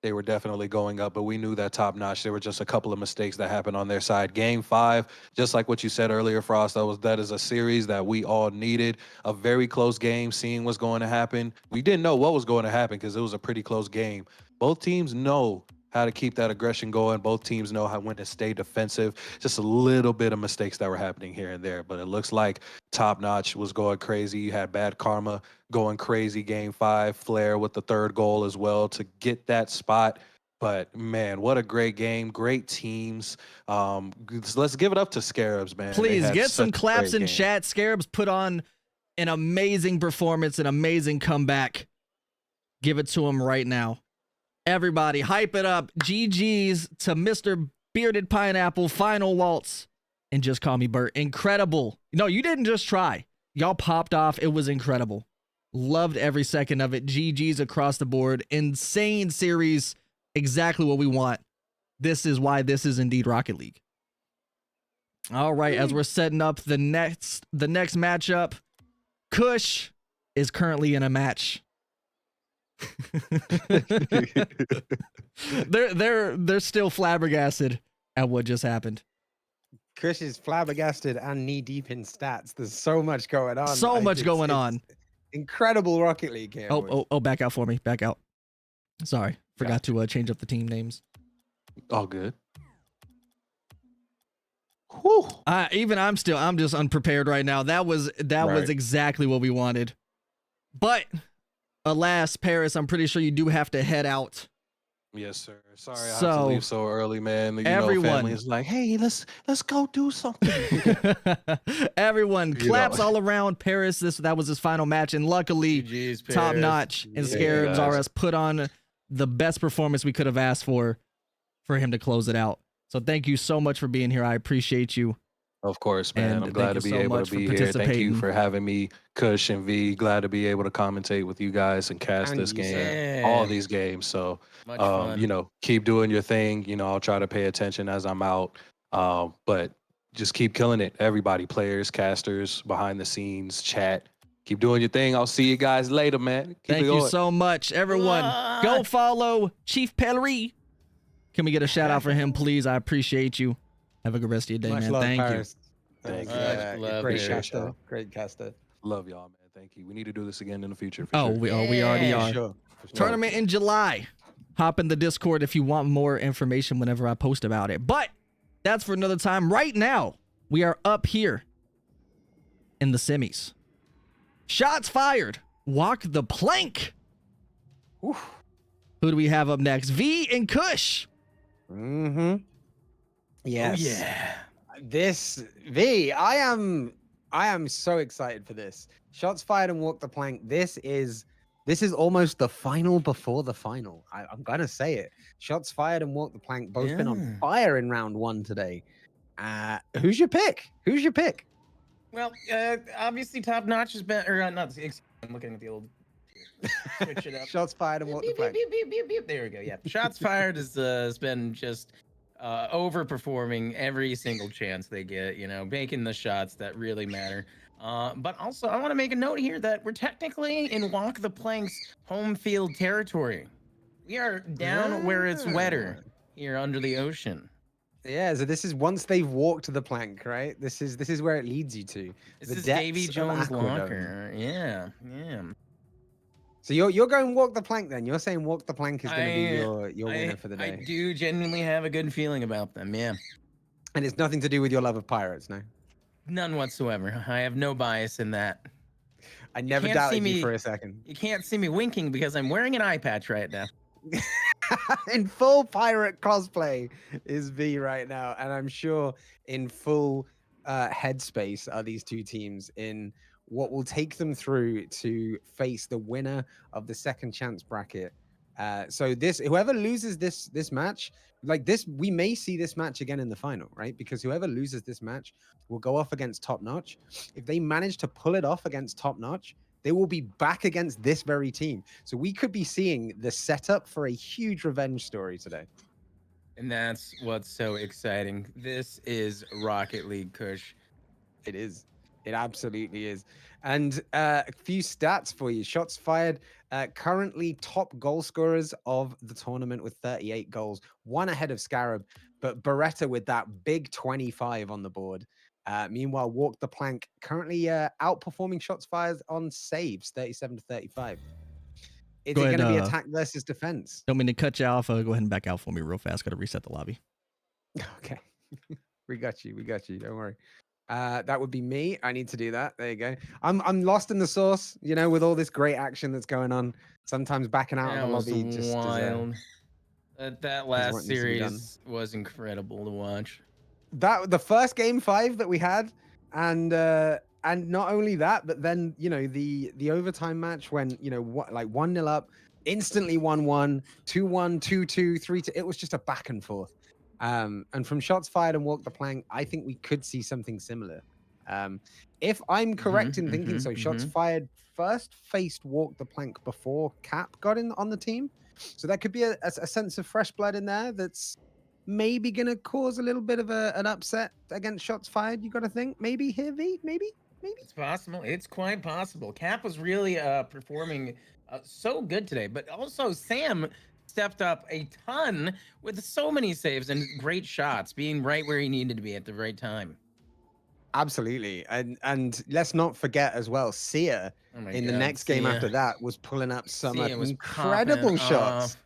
they were definitely going up, but we knew that top notch. There were just a couple of mistakes that happened on their side. Game 5, just like what you said earlier, Frost, that is a series that we all needed. A very close game, seeing what's going to happen. We didn't know what was going to happen because it was a pretty close game. Both teams know how to keep that aggression going. Both teams know when to stay defensive. Just a little bit of mistakes that were happening here and there, but it looks like top notch was going crazy. You had Bad Karma going crazy game 5, Flair with the 3rd goal as well to get that spot. But man, what a great game, great teams. Let's give it up to Scarabs, man. Please get some claps in chat. Scarabs put on an amazing performance, an amazing comeback. Give it to him right now. Everybody, hype it up. GG's to Mr. Bearded Pineapple, final waltz, and just call me Bert. Incredible. No, you didn't just try. Y'all popped off. It was incredible. Loved every second of it. GG's across the board. Insane series. Exactly what we want. This is why this is indeed Rocket League. All right, as we're setting up the next matchup, Kush is currently in a match. they're still flabbergasted at what just happened. Kush is flabbergasted and knee deep in stats. There's so much going on. So much going on. Incredible Rocket League here. Oh, back out for me. Back out. Sorry, forgot to change up the team names. All good. Whew. I'm just unprepared right now. That was exactly what we wanted. But alas, Paris, I'm pretty sure you do have to head out. Yes, sir. Sorry, I have to leave so early, man. Everyone family is like, hey, let's go do something. Everyone claps all around Paris. That was his final match, and luckily, Top Notch and Scarabs RS put on the best performance we could have asked for him to close it out. So thank you so much for being here. I appreciate you. Of course, man. And I'm glad to be able to be here. Thank you for having me, Kush and V. Glad to be able to commentate with you guys and cast this game, all these games. So, keep doing your thing. I'll try to pay attention as I'm out. But just keep killing it. Everybody, players, casters, behind the scenes, chat. Keep doing your thing. I'll see you guys later, man. Thank you so much, everyone. Go follow ChiefPari. Can we get a shout out for him, please? I appreciate you. Have a good rest of your day, man. Thank you. Thank you. Great caster. Great caster. Love y'all, man. Thank you. We need to do this again in the future. We already are. Sure. Tournament in July. Hop in the Discord if you want more information whenever I post about it. But that's for another time. Right now, we are up here in the semis. Shots fired. Walk the plank. Oof. Who do we have up next? V and Kush. Mm-hmm. Yes. Oh, yeah. This V, I am so excited for this. Shots fired and walk the plank. This is almost the final before the final. I'm gonna say it. Shots fired and walk the plank both been on fire in round 1 today. Who's your pick? Well, obviously Top Notch has been, or not. I'm looking at the old. Switch it up. Shots fired and walk the plank. There we go. Yeah, Shots fired has been just overperforming every single chance they get. Making the shots that really matter. But also, I want to make a note here that we're technically in Walk the Plank's home field territory. We are down where it's wetter here under the ocean. Yeah, so this is once they've walked the plank, right? This is where it leads you to. This is Davy Jones' locker. Yeah. So you're going walk the plank then? You're saying walk the plank is going to be your winner for the day? I do genuinely have a good feeling about them, yeah. And it's nothing to do with your love of pirates, no? None whatsoever. I have no bias in that. I never doubted you for a second. You can't see me winking because I'm wearing an eye patch right now. In full pirate cosplay is V right now, and I'm sure in full headspace are these two teams in what will take them through to face the winner of the second chance bracket. So whoever loses this match, like this, we may see this match again in the final, right? Because whoever loses this match will go off against Top Notch. If they manage to pull it off against Top Notch, they will be back against this very team. So we could be seeing the setup for a huge revenge story today. And that's what's so exciting. This is Rocket League, Kush. It is. It absolutely is. And a few stats for you. Shots fired. Currently top goal scorers of the tournament with 38 goals, one ahead of Scarab, but Beretta with that big 25 on the board. Meanwhile, Walk the Plank currently outperforming shots fired on saves, 37 to 35. Is Go it going ahead. to be attack versus defense? Don't mean to cut you off. Go ahead and back out for me real fast. Got to reset the lobby. Okay. We got you. We got you. Don't worry. That would be me. I need to do that. There you go. I'm lost in the sauce, you know, with all this great action that's going on. Sometimes backing out That of the was lobby just wild. That what last needs to be done. series was incredible to watch. That the first game 5 that we had, and not only that, but then you know the overtime match when you know what like 1-0 up, instantly 1-1, 2-1, 2-2, 3-2. It was just a back and forth. And from shots fired and Walk the Plank, I think we could see something similar. If I'm correct in thinking so, shots fired first faced Walk the Plank before Cap got in on the team. So there could be a sense of fresh blood in there that's maybe going to cause a little bit of an upset against shots fired. You got to think maybe here, V, maybe. It's possible. It's quite possible. Cap was really performing so good today, but also Sam stepped up a ton with so many saves and great shots, being right where he needed to be at the right time. Absolutely. And let's not forget as well, Sia in the next game after that was pulling up some incredible shots.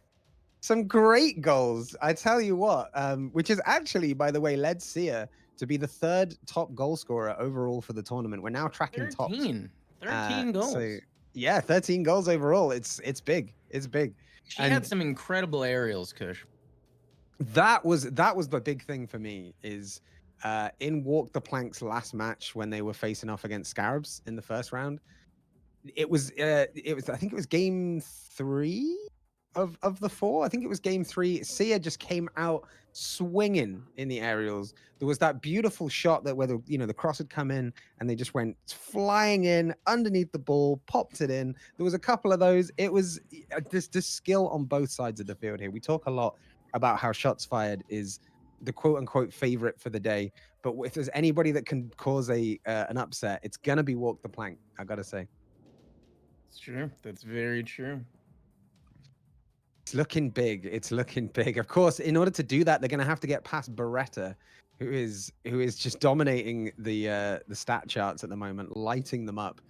Some great goals. I tell you what, which is actually, by the way, led Sia to be the 3rd top goal scorer overall for the tournament. We're now tracking 13 goals. So, yeah, 13 goals overall. It's big. It's big. She had some incredible aerials, Kush. That was the big thing for me is in Walk the Plank's last match when they were facing off against Scarabs in the first round. It was I think it was game 3 of the 4. I think it was game 3. Sia just came out swinging in the aerials. There was that beautiful shot that where the cross had come in and they just went flying in underneath the ball, popped it in. There was a couple of those. It was this skill on both sides of the field here. We talk a lot about how shots fired is the quote unquote favorite for the day, but if there's anybody that can cause an upset, it's gonna be Walk the Plank. I gotta say, it's true. That's very true. It's looking big. It's looking big. Of course, in order to do that, they're going to have to get past Beretta, who is just dominating the stat charts at the moment, lighting them up.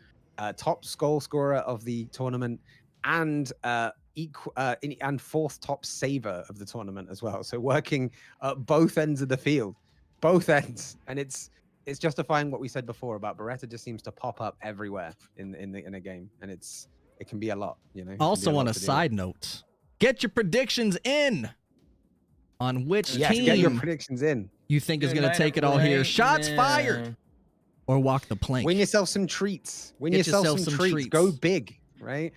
Top goal scorer of the tournament, and and 4th top saver of the tournament as well. So working at both ends of the field, both ends, and it's justifying what we said before about Beretta. Just seems to pop up everywhere in a game, and it can be a lot. You know. Also, on a side note. Get your predictions in on which team get your predictions in. You think is going to take it all here. Shots fired or Walk the Plank. Win yourself some treats. Win yourself some treats. Go big, right?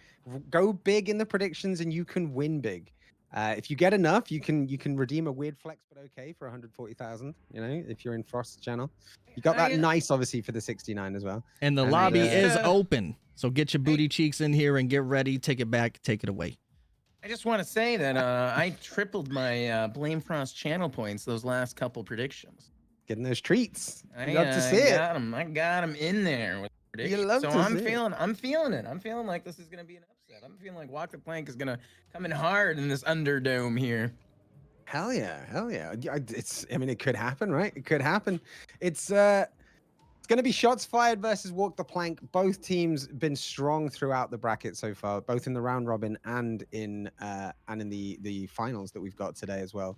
Go big in the predictions and you can win big. If you get enough, you can redeem a weird flex, but okay, for 140,000. You know, if you're in Frost's channel, you got that nice, obviously, for the 69 as well. And the lobby is open, so get your booty cheeks in here and get ready. Take it back. Take it away. I just want to say that I tripled my BlameFrost channel points those last couple predictions. Getting those treats. You love to see it. I got them in there with predictions. You love so to I'm see feeling it. I'm feeling like this is gonna be an upset. I'm feeling like Walk the Plank is gonna come in hard in this Underdome here. Hell yeah. I mean, it could happen, right? It could happen. It's going to be shots fired versus Walk the Plank. Both teams been strong throughout the bracket so far, both in the round robin and in the finals that we've got today as well.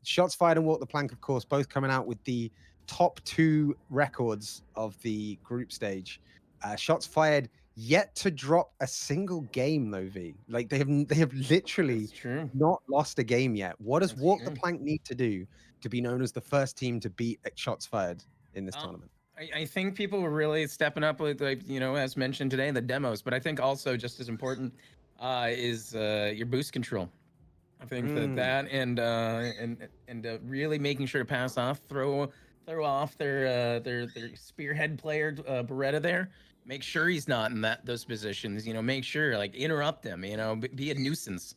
Shots fired and Walk the Plank, of course, both coming out with the top 2 records of the group stage. Shots fired yet to drop a single game though, V. Like they have literally not lost a game yet. What does Walk the Plank need to do to be known as the first team to beat shots fired in this tournament? I think people were really stepping up with, like, you know, as mentioned today, the demos, but I think also just as important is your boost control. I think that and really making sure to pass off, throw off their spearhead player Beretta there. Make sure he's not in those positions. You know, make sure, like, interrupt them. You know, be a nuisance.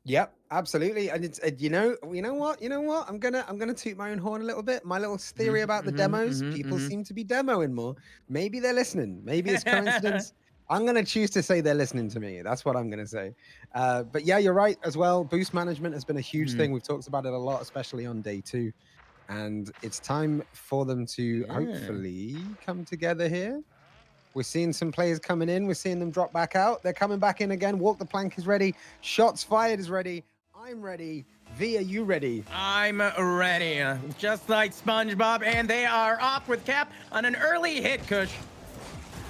Yep, absolutely. And it's you know what? I'm gonna toot my own horn a little bit. My little theory about the demos, people seem to be demoing more. Maybe they're listening. Maybe it's coincidence. I'm gonna choose to say they're listening to me. That's what I'm gonna say. But yeah, you're right as well. Boost management has been a huge thing. We've talked about it a lot, especially on day 2. And it's time for them to hopefully come together here. We're seeing some players coming in. We're seeing them drop back out. They're coming back in again. Walk the Plank is ready. Shots fired is ready. I'm ready. V, are you ready? I'm ready. Just like SpongeBob, and they are off with Cap on an early hit, Kush.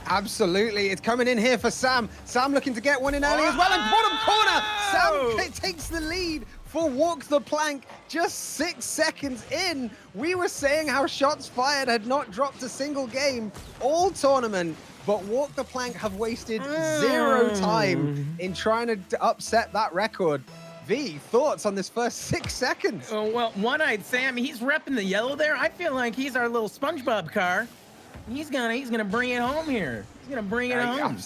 Absolutely. It's coming in here for Sam. Sam looking to get one in early as well. And bottom corner, Sam takes the lead for Walk the Plank just 6 seconds in. We were saying how shots fired had not dropped a single game all tournament, but Walk the Plank have wasted 0 time in trying to upset that record. V, thoughts on this first 6 seconds? Oh, well, One-Eyed Sam, he's repping the yellow there. I feel like he's our little SpongeBob car. He's gonna bring it home here. He's gonna bring it home.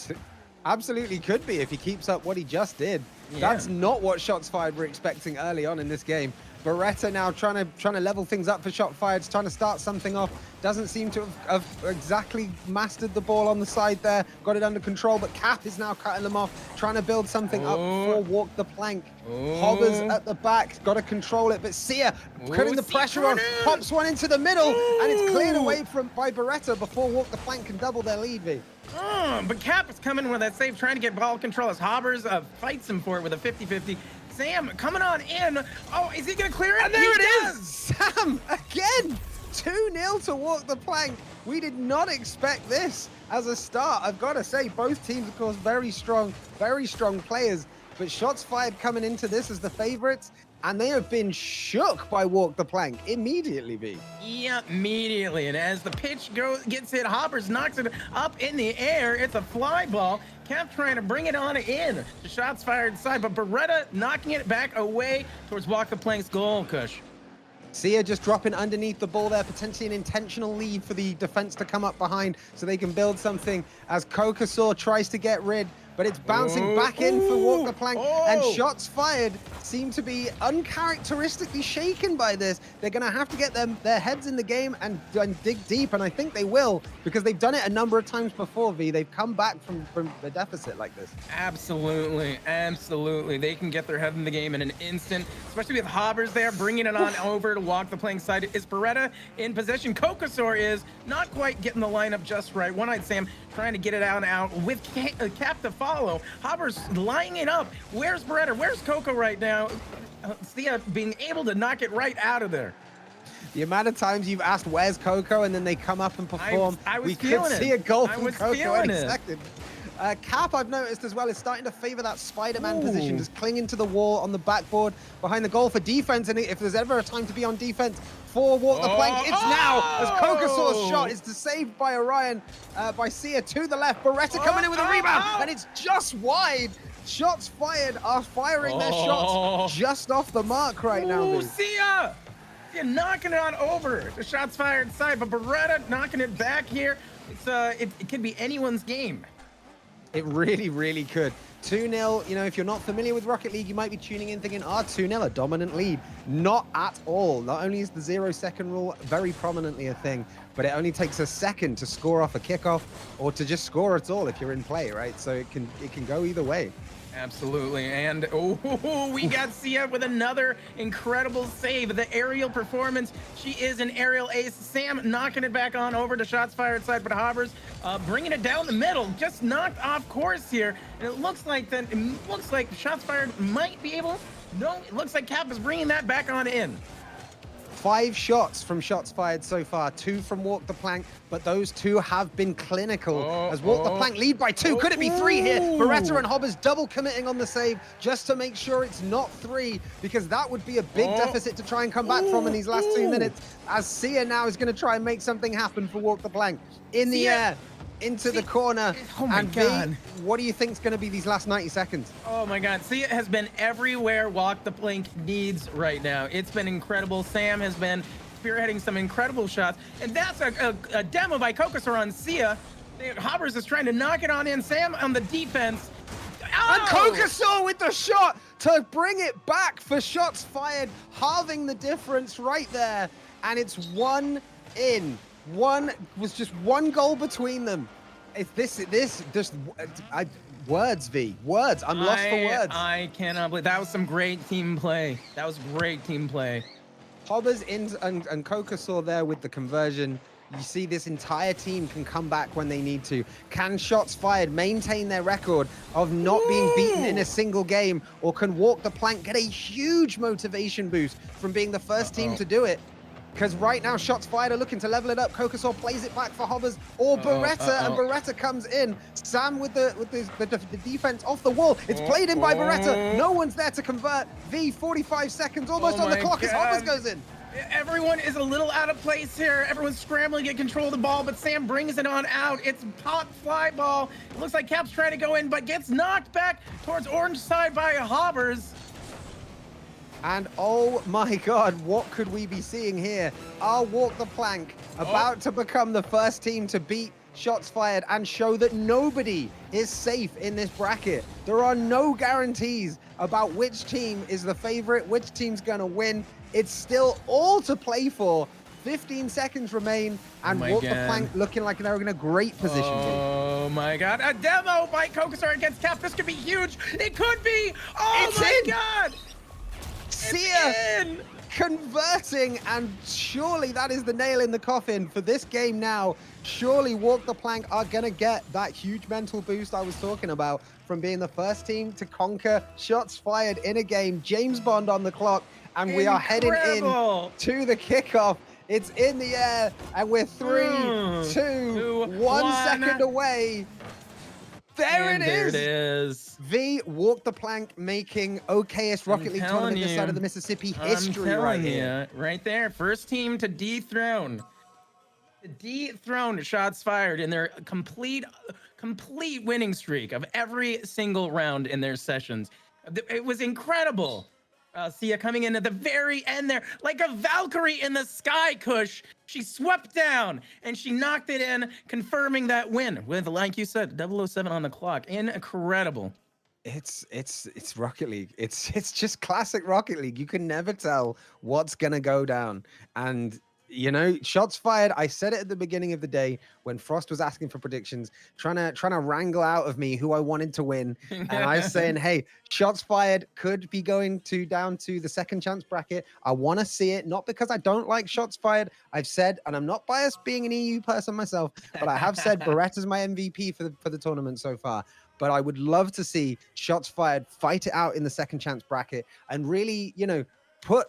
Absolutely could be if he keeps up what he just did. Yeah. That's not what shots fired were expecting early on in this game. Beretta now trying to level things up for shot fired, trying to start something off. Doesn't seem to have exactly mastered the ball on the side there. Got it under control, but Cap is now cutting them off, trying to build something up for Walk the Plank. Hobbers at the back, got to control it, but Sia putting the pressure on, pops one into the middle, and it's cleared away by Beretta before Walk the Plank can double their lead, V. But Cap is coming with that save, trying to get ball control as Hobbers fights him for it with a 50-50. Sam coming on in. Oh, is he going to clear it? And there it is! Sam, again! 2-0 to Walk the Plank. We did not expect this as a start. I've got to say, both teams, of course, very strong players. But shots fired coming into this as the favorites. And they have been shook by Walk the Plank immediately, V. Yeah, immediately. And as the pitch gets hit, Hoppers knocks it up in the air. It's a fly ball. Cap trying to bring it on in. The shots fired inside, but Beretta knocking it back away towards Walk the Plank's goal, Kush. Sia just dropping underneath the ball there, potentially an intentional lead for the defense to come up behind so they can build something as Kokasaur tries to get rid, but it's bouncing back in for Walk the Plank, and shots fired seem to be uncharacteristically shaken by this. They're going to have to get their heads in the game and dig deep, and I think they will, because they've done it a number of times before, V. They've come back from the deficit like this. Absolutely, absolutely. They can get their head in the game in an instant, especially with Hobbers there, bringing it on over to Walk the Plank side. Is Beretta in possession? Kokasaur is not quite getting the lineup just right. One-Eyed Sam trying to get it out with Cap to follow. Hobbers lining it up. Where's Beretta? Where's Coco right now? Sia being able to knock it right out of there. The amount of times you've asked, where's Coco? And then they come up and perform. We could see a goal from Coco any second. Cap, I've noticed as well, is starting to favor that Spider-Man position, just clinging to the wall on the backboard behind the goal for defense. And if there's ever a time to be on defense for Walk the Plank, it's now, as Kokasaur's shot is saved by Orion, by Sia to the left. Beretta coming in with a rebound, and it's just wide. Shots fired are firing their shots just off the mark right now. Sia! Sia knocking it on over. The shots fired inside, but Beretta knocking it back here. It could be anyone's game. It really, really could. 2-0, you know, if you're not familiar with Rocket League, you might be tuning in thinking, 2-0, a dominant lead. Not at all. Not only is the 0-second rule very prominently a thing, but it only takes a second to score off a kickoff or to just score at all if you're in play, right? So it can go either way. Absolutely, and we got Sia with another incredible save. The aerial performance, she is an aerial ace. Sam knocking it back on over to shots fired side, but Hobbers bringing it down the middle, just knocked off course here. And it looks like shots fired might be able. No, it looks like Cap is bringing that back on in. 5 shots from shots fired so far, 2 from Walk the Plank, but those 2 have been clinical as Walk the Plank lead by 2. Could it be 3 here? Beretta and Hobbers double committing on the save just to make sure it's not 3, because that would be a big deficit to try and come back from in these last 2 minutes, as Sia now is going to try and make something happen for Walk the Plank. In the air, into the corner. Oh my God. What do you think is going to be these last 90 seconds? Oh my God. Sia has been everywhere Walk the Plank needs right now. It's been incredible. Sam has been spearheading some incredible shots. And that's a demo by Kokasaur on Sia. Hobbers is trying to knock it on in. Sam on the defense. And Kokasaur with the shot to bring it back for shots fired, halving the difference right there. And it's 1-1. Was just one goal between them. Words, V. Words. I'm lost for words. I cannot believe that was some great team play. That was great team play. Hobbers and Kokasaur there with the conversion. You see this entire team can come back when they need to. Can shots fired maintain their record of not being beaten in a single game, or can Walk the Plank get a huge motivation boost from being the first team to do it? Because right now, shots fired are looking to level it up. Kokasaur plays it back for Hobbers or Beretta, and Beretta comes in. Sam with the defense off the wall. It's played in by Beretta. No one's there to convert. V, 45 seconds, almost on the clock as Hobbers goes in. Everyone is a little out of place here. Everyone's scrambling to get control of the ball, but Sam brings it on out. It's pop fly ball. It looks like Cap's trying to go in, but gets knocked back towards orange side by Hobbers. And oh my God, what could we be seeing here? Our Walk the Plank about to become the first team to beat shots fired and show that nobody is safe in this bracket. There are no guarantees about which team is the favorite, which team's gonna win. It's still all to play for. 15 seconds remain, and Walk the Plank looking like they're in a great position. Oh my God, a demo by Kokasaur against Cap. This could be huge. It could be. Oh my God. Sia converting, and surely that is the nail in the coffin for this game now. Surely Walk the Plank are gonna get that huge mental boost I was talking about from being the first team to conquer shots fired in a game. James Bond on the clock, and we are heading in to the kickoff. It's in the air, and we're 3, 2, 1 second away. There it is. V, Walk the Plank making Okayest Rocket League Tournament this side of the Mississippi history right here. Right there. First team to dethrone shots fired in their complete winning streak of every single round in their sessions. It was incredible. Sia coming in at the very end there, like a Valkyrie in the sky, Kush. She swept down and she knocked it in, confirming that win with, like you said, 007 on the clock. Incredible. It's Rocket League. It's just classic Rocket League. You can never tell what's gonna go down. And you know, shots fired. I said it at the beginning of the day when Frost was asking for predictions, trying to wrangle out of me who I wanted to win. And I was saying, hey, shots fired could be going down to the second chance bracket. I want to see it, not because I don't like shots fired. I've said, and I'm not biased being an EU person myself, but I have said Beretta's my MVP for the tournament so far. But I would love to see shots fired fight it out in the second chance bracket and really, you know, put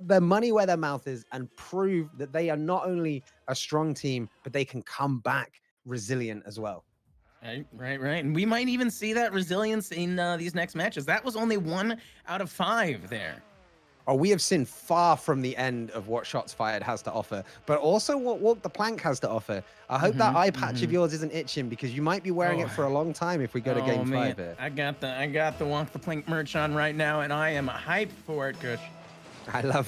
their money where their mouth is and prove that they are not only a strong team, but they can come back resilient as well. Right. And we might even see that resilience in these next matches. That was only 1 out of 5 there. Oh, we have seen far from the end of what shots fired has to offer, but also what Walk the Plank has to offer. I hope that eye patch of yours isn't itching, because you might be wearing it for a long time if we go to game 5 here. I got the Walk the Plank merch on right now, and I am hyped for it, Kush.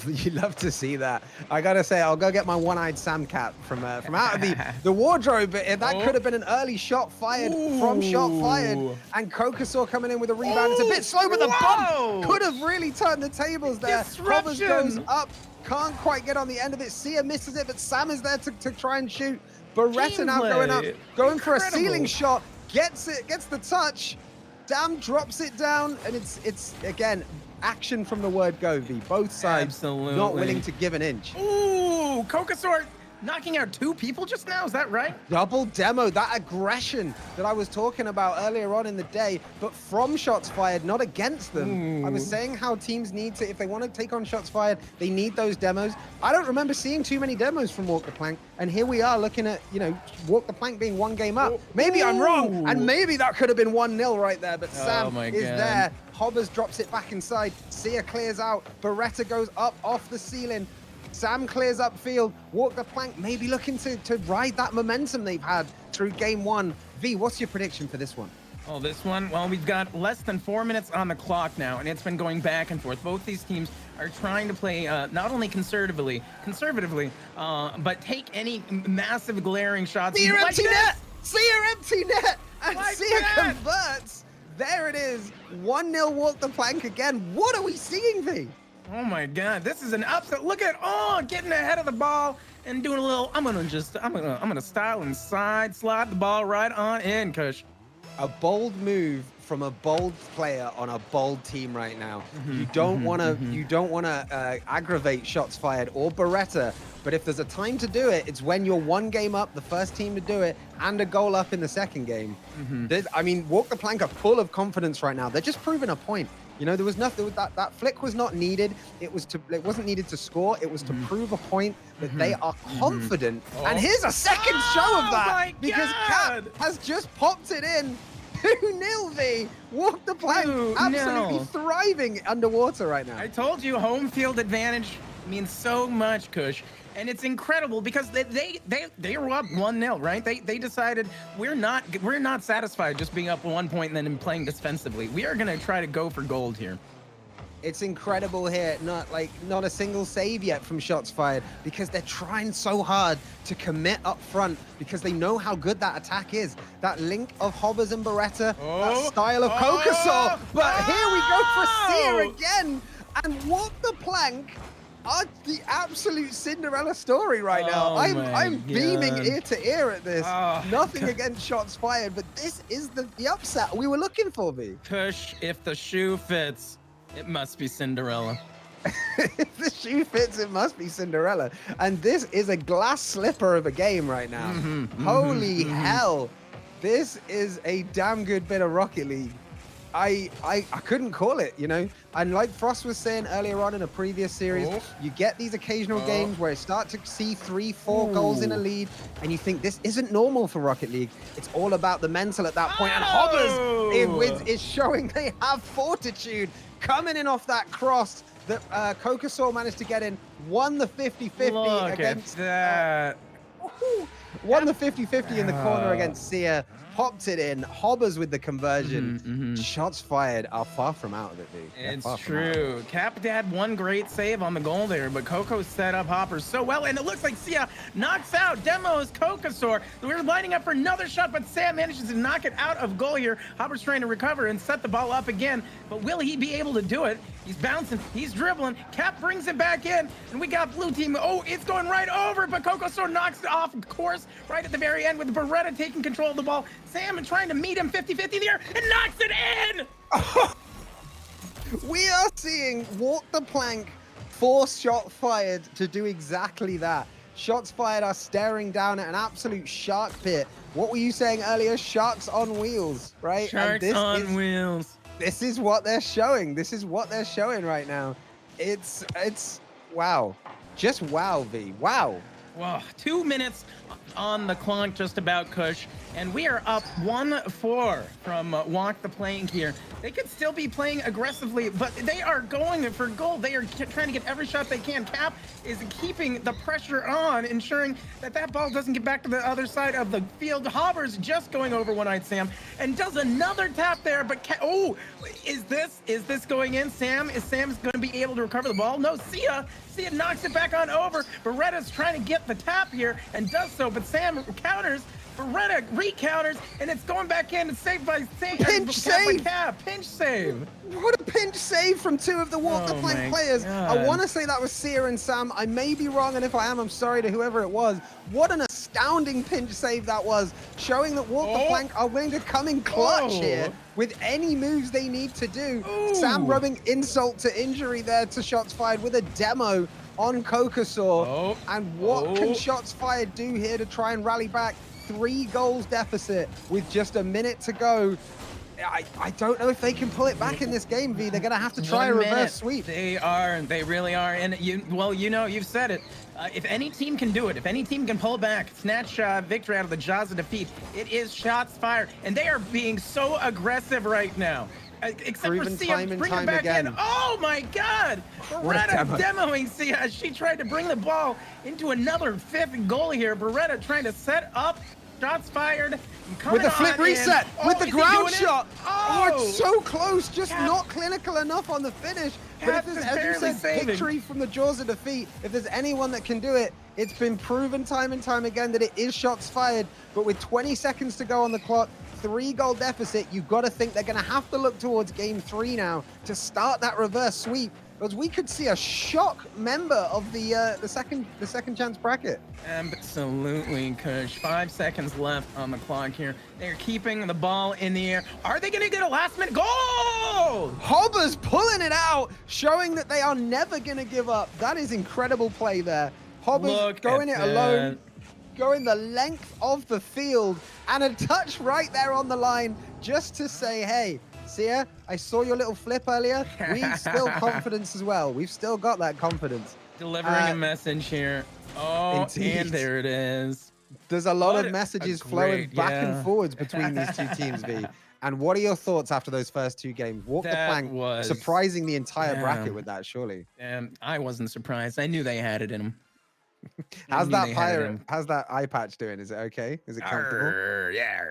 You love to see that. I gotta say, I'll go get my one-eyed Sam cap from out of the wardrobe. But that could have been an early shot fired from shot fired, and Kokasaur coming in with a rebound. It's a bit slow, but the bump could have really turned the tables there. Hobbers goes up, can't quite get on the end of it. Sia misses it, but Sam is there to try and shoot. Beretta now going up, going for a ceiling shot, gets the touch. Sam drops it down, and it's again. Action from the word go, V. Both sides not willing to give an inch. Ooh, Kokasaur knocking out 2 people just now, is that right? Double demo, that aggression that I was talking about earlier on in the day, but from shots fired, not against them. I was saying how teams need to, if they want to take on shots fired, they need those demos. I don't remember seeing too many demos from Walk the Plank, and here we are looking at, you know, Walk the Plank being 1 game up. Maybe I'm wrong, and maybe that could have been 1-0 right there, but Sam is there. Hobbers drops it back inside. Sia clears out. Beretta goes up off the ceiling. Sam clears upfield. Walk the Plank maybe looking to ride that momentum they've had through game 1. V, what's your prediction for this one? Oh, this one, well, we've got less than 4 minutes on the clock now, and it's been going back and forth. Both these teams are trying to play not only conservatively, but take any massive glaring shots. See your empty net! See your empty net! And Sia converts. There it is. 1-0 Walk the Plank again. What are we seeing, V? Oh my God, this is an upset. Look at getting ahead of the ball and doing a little. I'm gonna style and slide the ball right on in, Kush. A bold move from a bold player on a bold team right now. You don't want to aggravate shots fired or Beretta, but if there's a time to do it, it's when you're 1 game up, the first team to do it, and a goal up in the second game. I mean, Walk the Plank are full of confidence right now. They're just proving a point. You know, there was nothing that flick was not needed. It wasn't needed to score. It was to prove a point that they are confident. And here's a second show of that because Cap has just popped it in. 2-0 V. Walk the Plank absolutely thriving underwater right now. I told you home field advantage means so much, Kush. And it's incredible because they were up 1-0, right? They decided we're not satisfied just being up 1 point and then playing defensively. We are gonna try to go for gold here. It's incredible here. Not a single save yet from shots fired because they're trying so hard to commit up front because they know how good that attack is. That link of Hobbers and Beretta, that style of Kokasaur. But here we go for Seer again. And Walk the Plank are the absolute Cinderella story right now. I'm beaming ear to ear at this. Nothing against shots fired, but this is the upset we were looking for, V. Kush, if the shoe fits, it must be Cinderella. If the shoe fits, it must be Cinderella. And this is a glass slipper of a game right now. Holy hell. This is a damn good bit of Rocket League. I couldn't call it, you know? And like Frost was saying earlier on in a previous series, you get these occasional games where you start to see 3-4 goals in a lead, and you think this isn't normal for Rocket League. It's all about the mental at that point. And Hobbers is showing they have fortitude. Coming in off that cross that Kokasaur managed to get in, won the 50-50 against that. Won the 50-50 in the corner against Seer. Popped it in. Hobbers with the conversion. Shots fired are far from out of it, dude. It's true. Cap had one great save on the goal there, but Coco set up Hoppers so well, and it looks like Sia knocks out Demo's Kokasaur. We're lining up for another shot, but Sam manages to knock it out of goal here. Hoppers trying to recover and set the ball up again, but will he be able to do it? He's bouncing, he's dribbling. Cap brings it back in, and we got blue team. Oh, it's going right over, but Kokasaur knocks it off course right at the very end with Beretta taking control of the ball. Sam trying to meet him 50-50 in the air and knocks it in! We are seeing Walk the Plank force shot fired to do exactly that. Shots fired are staring down at an absolute shark pit. What were you saying earlier? Sharks on wheels, right? Sharks on wheels. This is what they're showing. This is what they're showing right now. It's wow. Just wow, V. Wow. Wow, 2 minutes on the clock, just about, Kush, and we are up 1-4 from Walk the Plank here. They could still be playing aggressively, but they are going for goal. They are trying to get every shot they can. Cap is keeping the pressure on, ensuring that that ball doesn't get back to the other side of the field. Hobbers just going over One-Eyed Sam and does another tap there, but is this going in? Sam's going to be able to recover the ball? No, Sia knocks it back on over. Beretta's trying to get the tap here and does so, but Sam counters. Beretta re-counters, and it's going back in and saved by Sam. Pinch save! Pinch save! What a pinch save from 2 of the Walk the Plank players. I want to say that was Seer and Sam. I may be wrong, and if I am, I'm sorry to whoever it was. What an astounding pinch save that was, showing that Walk the Plank are willing to come in clutch here with any moves they need to do. Sam rubbing insult to injury there to shots fired with a demo on Kokasaur. And what can shots fired do here to try and rally back? 3 goals deficit with just a minute to go. I don't know if they can pull it back in this game, V. They're going to have to try a reverse sweep. They really are. And you've said it. If any team can do it, if any team can pull back, snatch victory out of the jaws of defeat, it is shots fired. And they are being so aggressive right now. Except for Sia bringing back in. Oh my God! Beretta demoing Sia as she tried to bring the ball into another 5th goal here. Beretta trying to set up. Shots fired. With the flip reset, with the ground shot. It's so close, just not clinical enough on the finish. But if there's, as you said, victory from the jaws of defeat, if there's anyone that can do it, it's been proven time and time again that it is shots fired. But with 20 seconds to go on the clock, 3-goal deficit. You've got to think they're going to have to look towards game 3 now to start that reverse sweep, because we could see a shock member of the second chance bracket. Absolutely, Kush. 5 seconds left on the clock here. They're keeping the ball in the air. Are they going to get a last-minute goal? Hobbers pulling it out, showing that they are never going to give up. That is incredible play there. Hobbers going it alone, going the length of the field, and a touch right there on the line just to say, hey, Sia, I saw your little flip earlier. We still confidence as well. We've still got that confidence. Delivering a message here. Oh, indeed. And there it is. There's a lot of messages flowing back and forwards between these two teams, V. And what are your thoughts after those first 2 games? Walk the plank, surprising the entire bracket with that, surely. I wasn't surprised. I knew they had it in them. How's that eye patch doing? Is it okay? Is it comfortable? Yeah.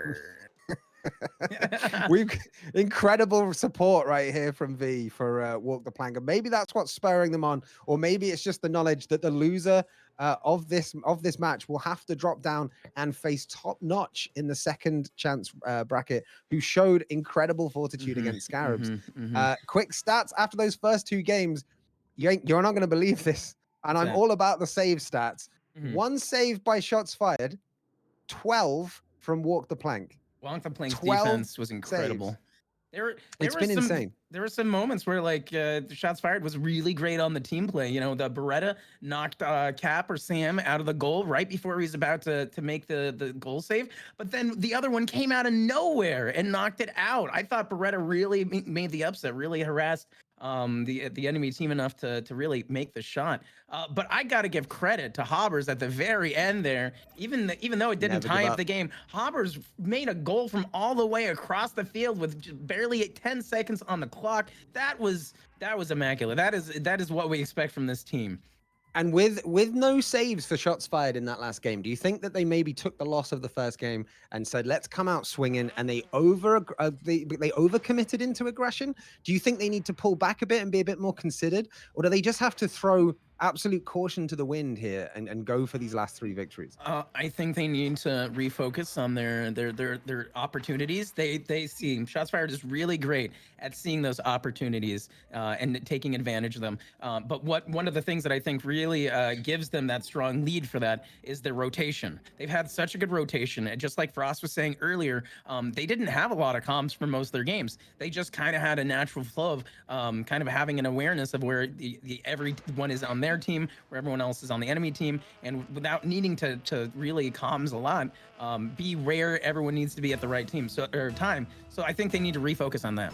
We've incredible support right here from V for Walk the Plank, and maybe that's what's spurring them on, or maybe it's just the knowledge that the loser of this match will have to drop down and face top notch in the second chance bracket, who showed incredible fortitude against Scarabs. Quick stats after those first 2 games, you're not going to believe this, and I'm all about the save stats. 1 save by shots fired, 12 from Walk the Plank. Walk the Plank's defense was incredible. It's been insane. There were some moments where the shots fired was really great on the team play. You know, the Beretta knocked Cap or Sam out of the goal right before he was about to make the goal save. But then the other one came out of nowhere and knocked it out. I thought Beretta really made the upset, really harassed the enemy team enough to really make the shot. But I got to give credit to Hobbers at the very end there. Even though it didn't tie up the game, Hobbers made a goal from all the way across the field with barely 10 seconds on the clock. That was immaculate. That is what we expect from this team. And with no saves for shots fired in that last game, do you think that they maybe took the loss of the first game and said, let's come out swinging, and they overcommitted into aggression? Do you think they need to pull back a bit and be a bit more considered, or do they just have to throw absolute caution to the wind here and go for these last 3 victories? I think they need to refocus on their opportunities. They see shots fired is really great at seeing those opportunities and taking advantage of them. But one of the things that I think really gives them that strong lead for that is their rotation. They've had such a good rotation, and just like Frost was saying earlier, they didn't have a lot of comms for most of their games. They just kind of had a natural flow of kind of having an awareness of where everyone is on their team, where everyone else is on the enemy team, and without needing to really comms a lot, be where everyone needs to be at the right time. So I think they need to refocus on that.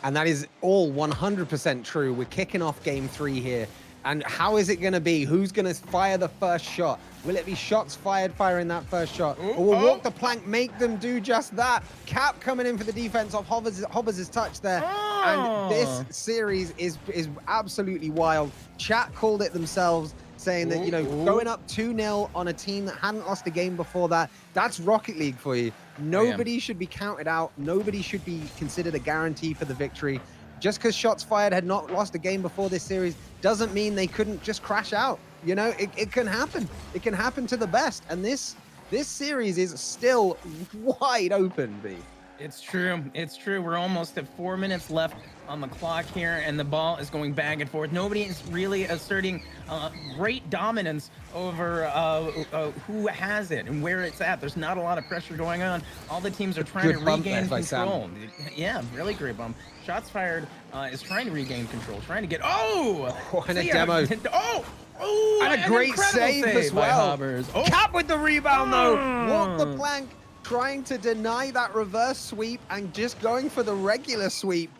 And that is all 100% true. We're kicking off game 3 here. And how is it going to be? Who's going to fire the first shot? Will it be shots fired firing that first shot? Or will Walk the Plank make them do just that? Cap coming in for the defense of Hobbers' touch there. And this series is absolutely wild. Chat called it themselves, saying that, going up 2-0 on a team that hadn't lost a game before that's Rocket League for you. Nobody should be counted out. Nobody should be considered a guarantee for the victory. Just because shots fired had not lost a game before this series doesn't mean they couldn't just crash out. It can happen. It can happen to the best. And this series is still wide open, B. It's true. It's true. We're almost at 4 minutes left on the clock here, and the ball is going back and forth. Nobody is really asserting great dominance over who has it and where it's at. There's not a lot of pressure going on. All the teams are trying to regain control. Yeah, really great bump. Shots fired is trying to regain control, trying to get... and a demo. And a great save as well. Cap with the rebound, though. Walk the Plank, trying to deny that reverse sweep and just going for the regular sweep.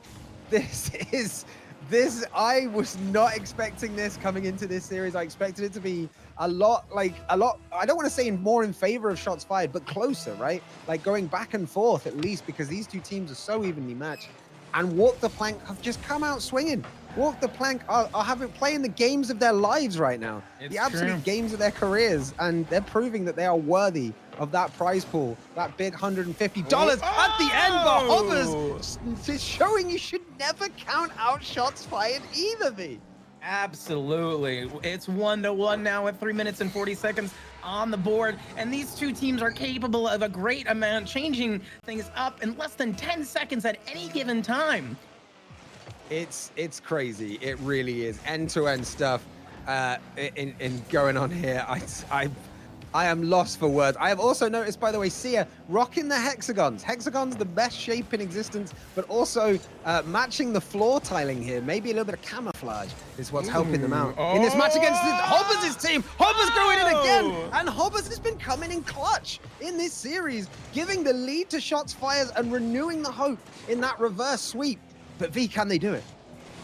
I was not expecting this coming into this series. I expected it to be a lot, I don't want to say more in favor of shots fired, but closer, right? Like going back and forth at least, because these two teams are so evenly matched. And Walk the Plank have just come out swinging. Walk the Plank are playing the games of their lives right now. The absolute games of their careers. And they're proving that they are worthy of that prize pool, that big $150 at the end. But Hobbers is showing you should never count out shots fired either, V. Absolutely. It's 1-1 now at 3 minutes and 40 seconds. on the board, and these two teams are capable of a great amount, changing things up in less than 10 seconds at any given time. It's crazy. It really is. End-to-end stuff in going on here. I am lost for words. I have also noticed, by the way, Sia rocking the hexagons. Hexagons, the best shape in existence, but also matching the floor tiling here. Maybe a little bit of camouflage is what's helping them out in this match against Hobbers' team. Hobbers going in again, and Hobbers has been coming in clutch in this series, giving the lead to shots fired and renewing the hope in that reverse sweep. But V, can they do it?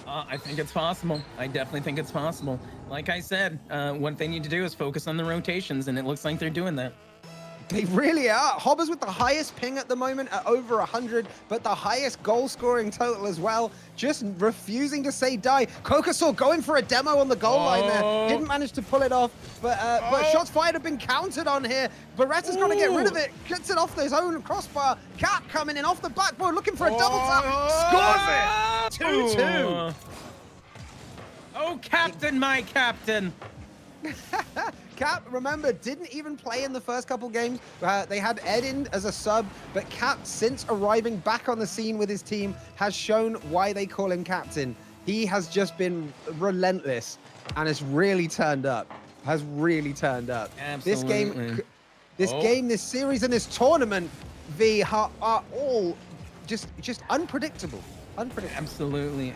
I think it's possible. I definitely think it's possible. Like I said, what they need to do is focus on the rotations, and it looks like they're doing that. They really are. Hobbers with the highest ping at the moment at over 100, but the highest goal scoring total as well. Just refusing to say die. Kokasaw going for a demo on the goal line there. Didn't manage to pull it off, but shots fired have been counted on here. Beretta's got to get rid of it. Gets it off his own crossbar. Cap coming in off the backboard looking for a double tap. Scores it. 2-2. Oh, Captain, my Captain. Cap, remember, didn't even play in the first couple games. They had Ed in as a sub, but Cap, since arriving back on the scene with his team, has shown why they call him captain. He has just been relentless and has really turned up. Absolutely. This game, this series, and this tournament, V, are all just unpredictable. Absolutely.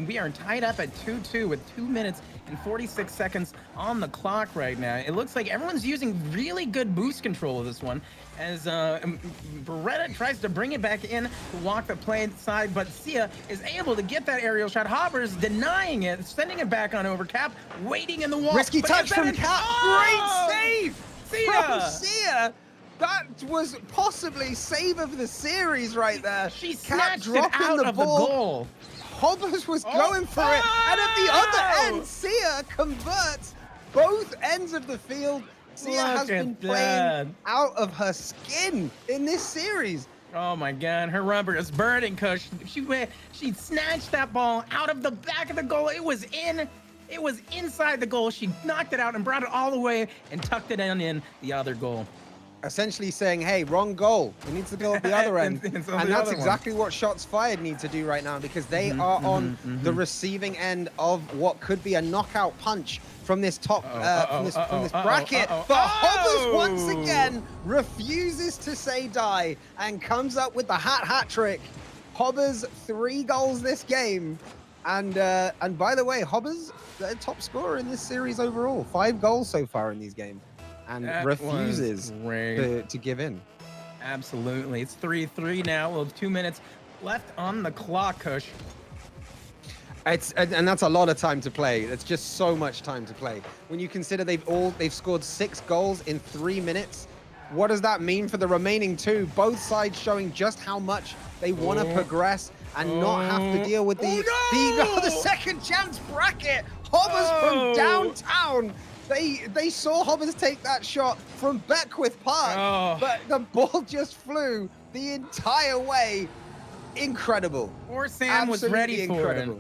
We are tied up at 2-2 with 2 minutes and 46 seconds on the clock right now. It looks like everyone's using really good boost control of this one as Beretta tries to bring it back in to walk the play side, but Sia is able to get that aerial shot. Hobbers denying it, sending it back on over. Cap waiting in the wall. Risky touch from Cap. Oh! Great save from Sia. That was possibly save of the series right there. She Cap snatched it out of the goal. Hobbers was going for it. And at the other end, Sia converts both ends of the field. Sia has been playing out of her skin in this series. Oh my God, her rubber is burning, Kush. She snatched that ball out of the back of the goal. It was inside the goal. She knocked it out and brought it all the way and tucked it in the other goal. Essentially saying, hey, wrong goal. It needs to go at the other end. And that's exactly what shots fired need to do right now, because they are on the receiving end of what could be a knockout punch from this top from this bracket. But Hobbers once again refuses to say die and comes up with the hat trick. Hobbers 3 goals this game. And by the way, Hobbers, the top scorer in this series overall. 5 goals so far in these games. And that refuses to give in. Absolutely. It's 3-3 now with 2 minutes left on the clock, Kush. And that's a lot of time to play. It's just so much time to play. When you consider they've scored 6 goals in 3 minutes, what does that mean for the remaining 2? Both sides showing just how much they want to progress and not have to deal with the second chance bracket. Hobbers from downtown. They saw Hobbers take that shot from Beckwith Park, but the ball just flew the entire way. Incredible. Poor Sam was ready for it.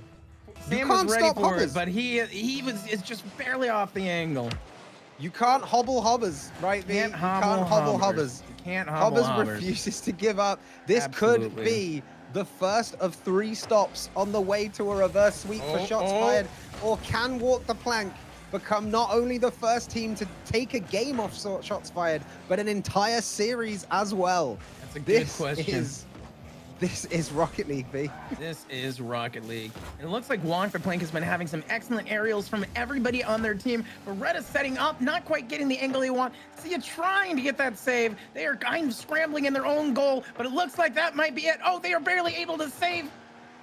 Sam was ready for it, but it's just barely off the angle. You can't hobble Hobbers, right? You can't hobble Hobbers. You can't hobble Hobbers refuses to give up. This could be the first of 3 stops on the way to a reverse sweep for shots fired, or can Walk the Plank become not only the first team to take a game off shots fired, but an entire series as well. That's a good question. This is Rocket League, B. This is Rocket League. And it looks like Walk the Plank has been having some excellent aerials from everybody on their team. Beretta's setting up, not quite getting the angle they want. Sia trying to get that save. They are kind of scrambling in their own goal, but it looks like that might be it. Oh, they are barely able to save.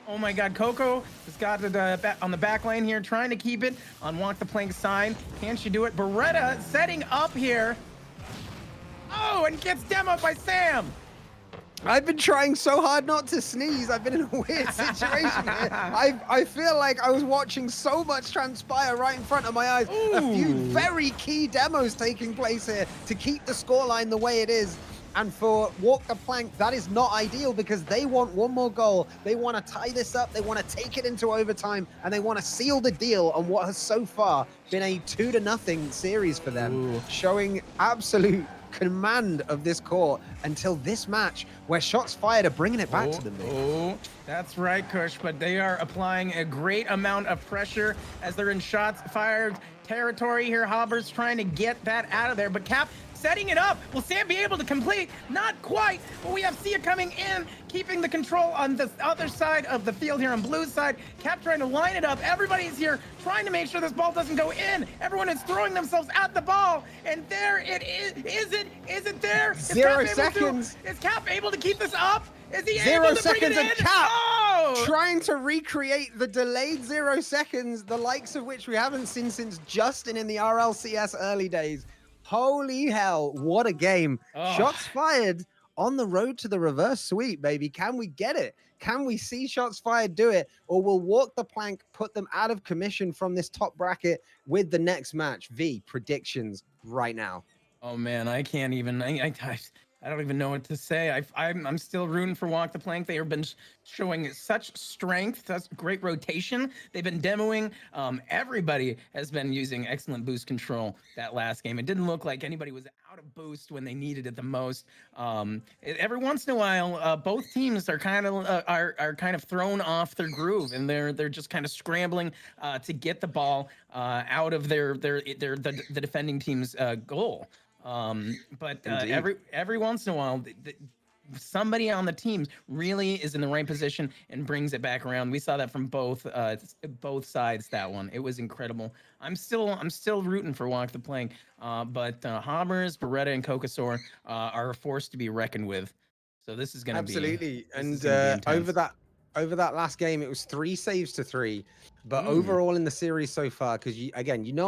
Oh my God, Coco has got it on the back lane here, trying to keep it on Walk the Plank side. Can she do it? Beretta setting up here. Oh, and gets demoed by Sam. I've been trying so hard not to sneeze. I've been in a weird situation here. I feel like I was watching so much transpire right in front of my eyes. Ooh. A few very key demos taking place here to keep the scoreline the way it is. And for Walk the Plank, that is not ideal because they want one more goal. They want to tie this up. They want to take it into overtime, and they want to seal the deal on what has so far been a 2-0 series for them, showing absolute command of this court until this match where shots fired are bringing it back to them. That's right, Kush, but they are applying a great amount of pressure as they're in shots fired territory here. Hobber's trying to get that out of there, but Cap setting it up. Will Sam be able to complete? Not quite, but we have Sia coming in, keeping the control on the other side of the field here on Blue's side. Cap trying to line it up. Everybody's here trying to make sure this ball doesn't go in. Everyone is throwing themselves at the ball, and there it is. Is it there? 0 seconds. Is Cap able to keep this up? Is he 0 able to seconds bring it and in? Cap Oh! trying to recreate the delayed 0 seconds, the likes of which we haven't seen since Justin in the RLCS early days. Holy hell, what a game. Shots fired on the road to the reverse sweep, baby. Can we get it? Can we see shots fired do it? Or will Walk the Plank put them out of commission from this top bracket with the next match? V, predictions right now. Oh man, I can't even. I don't even know what to say. I'm still rooting for Walk the Plank. They have been showing such strength, such great rotation. They've been demoing. Everybody has been using excellent boost control that last game. It didn't look like anybody was out of boost when they needed it the most. Every once in a while, both teams are kind of thrown off their groove, and they're just kind of scrambling to get the ball out of the defending team's goal. But every once in a while, somebody on the teams really is in the right position and brings it back around. We saw that from both sides. That one, it was incredible. I'm still rooting for Walk the Plank, but Hammers, Beretta, and Kokasaur are a force to be reckoned with. So this is going to be absolutely. And over that last game, it was 3 saves to 3. But overall in the series so far, because I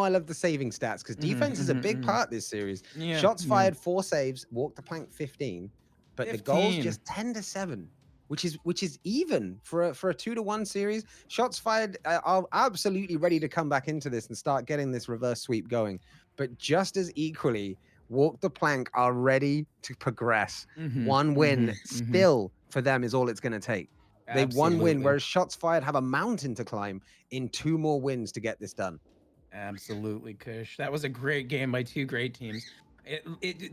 love the saving stats because defense is a big part this series. Shots fired 4 saves, Walk the Plank 15, but the goals just 10-7, which is even for a 2-1 series. Shots fired are absolutely ready to come back into this and start getting this reverse sweep going. But just as equally, Walk the Plank are ready to progress. One win still for them is all it's going to take. They one win, whereas shots fired have a mountain to climb in 2 more wins to get this done. Absolutely, Kush. That was a great game by 2 great teams.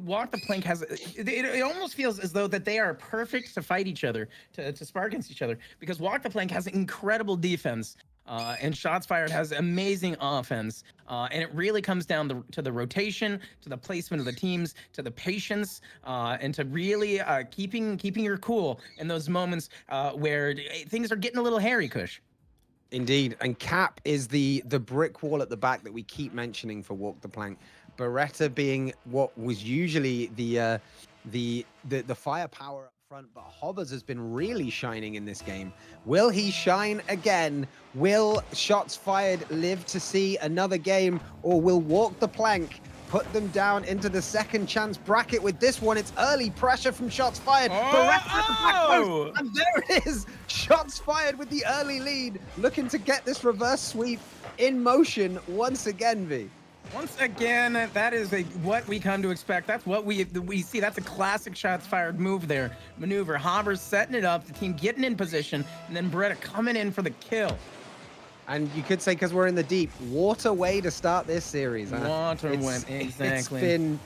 Walk the Plank has it almost feels as though that they are perfect to fight each other, to spar against each other, because Walk the Plank has incredible defense. And shots fired has amazing offense, and it really comes down to the rotation, to the placement of the teams, to the patience, and to really keeping your cool in those moments where things are getting a little hairy, Kush. Indeed, and Cap is the brick wall at the back that we keep mentioning for Walk the Plank. Beretta being what was usually the firepower front, but Hobbers has been really shining in this game. Will he shine again? Will shots fired live to see another game, or will Walk the Plank put them down into the second chance bracket with this one? It's early pressure from shots fired. Beretta at the back post, and there it is. Shots fired with the early lead, looking to get this reverse sweep in motion once again, V. Once again, that is what we come to expect. That's what we see. That's a classic shots fired maneuver. Hobbers setting it up, the team getting in position, and then Beretta coming in for the kill. And you could say, because we're in the deep, water way to start this series. Exactly. It's been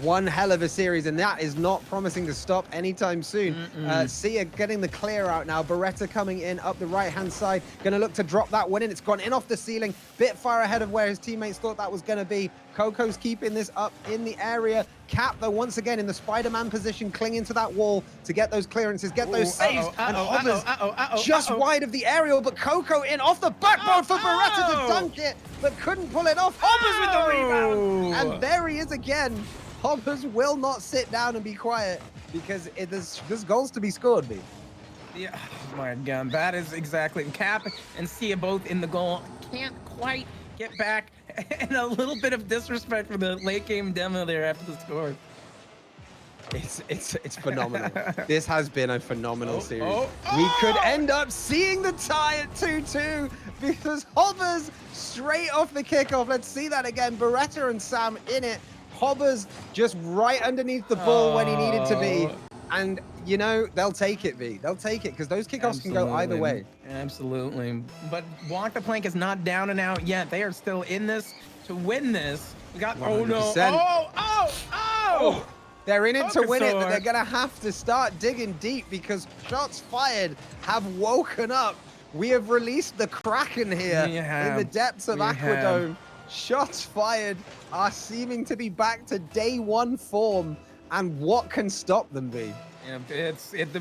one hell of a series, and that is not promising to stop anytime soon. Sia getting the clear out now. Beretta coming in up the right-hand side. Going to look to drop that one in. It's gone in off the ceiling. Bit far ahead of where his teammates thought that was going to be. Coco's keeping this up in the area. Cap, though, once again in the Spider-Man position, clinging to that wall to get those clearances, get those saves. And Hobbers just wide of the aerial, but Coco in off the backbone for Beretta to dunk it, but couldn't pull it off. Hobbers with the rebound. And there he is again. Hobbers will not sit down and be quiet because there's goals to be scored, B. Yeah, oh my God, that is exactly. Cap and Sia both in the goal. Can't quite get back, and a little bit of disrespect for the late game demo there after the score. It's phenomenal. This has been a phenomenal series. We could end up seeing the tie at 2-2 because Hobbers straight off the kickoff. Let's see that again. Beretta and Sam in it. Hobbers just right underneath the ball when he needed to be. And, you know, they'll take it, V. They'll take it because those kickoffs can go either way. Absolutely. But Walk the Plank is not down and out yet. They are still in this to win this. We got, 100%. oh no. Oh! They're in it to win it, but they're Okasaur. going to have to start digging deep because Shots Fired have woken up. We have released the Kraken here in the depths of Aquadome. Shots Fired are seeming to be back to day one form. And what can stop them, V?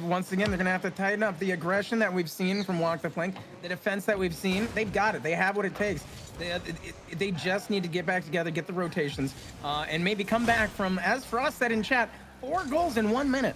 Once again, they're going to have to tighten up the aggression that we've seen from Walk the Plank, the defense that we've seen. They've got it. They have what it takes. They just need to get back together, get the rotations, and maybe come back from, as Frost said in chat, 4 goals in 1 minute.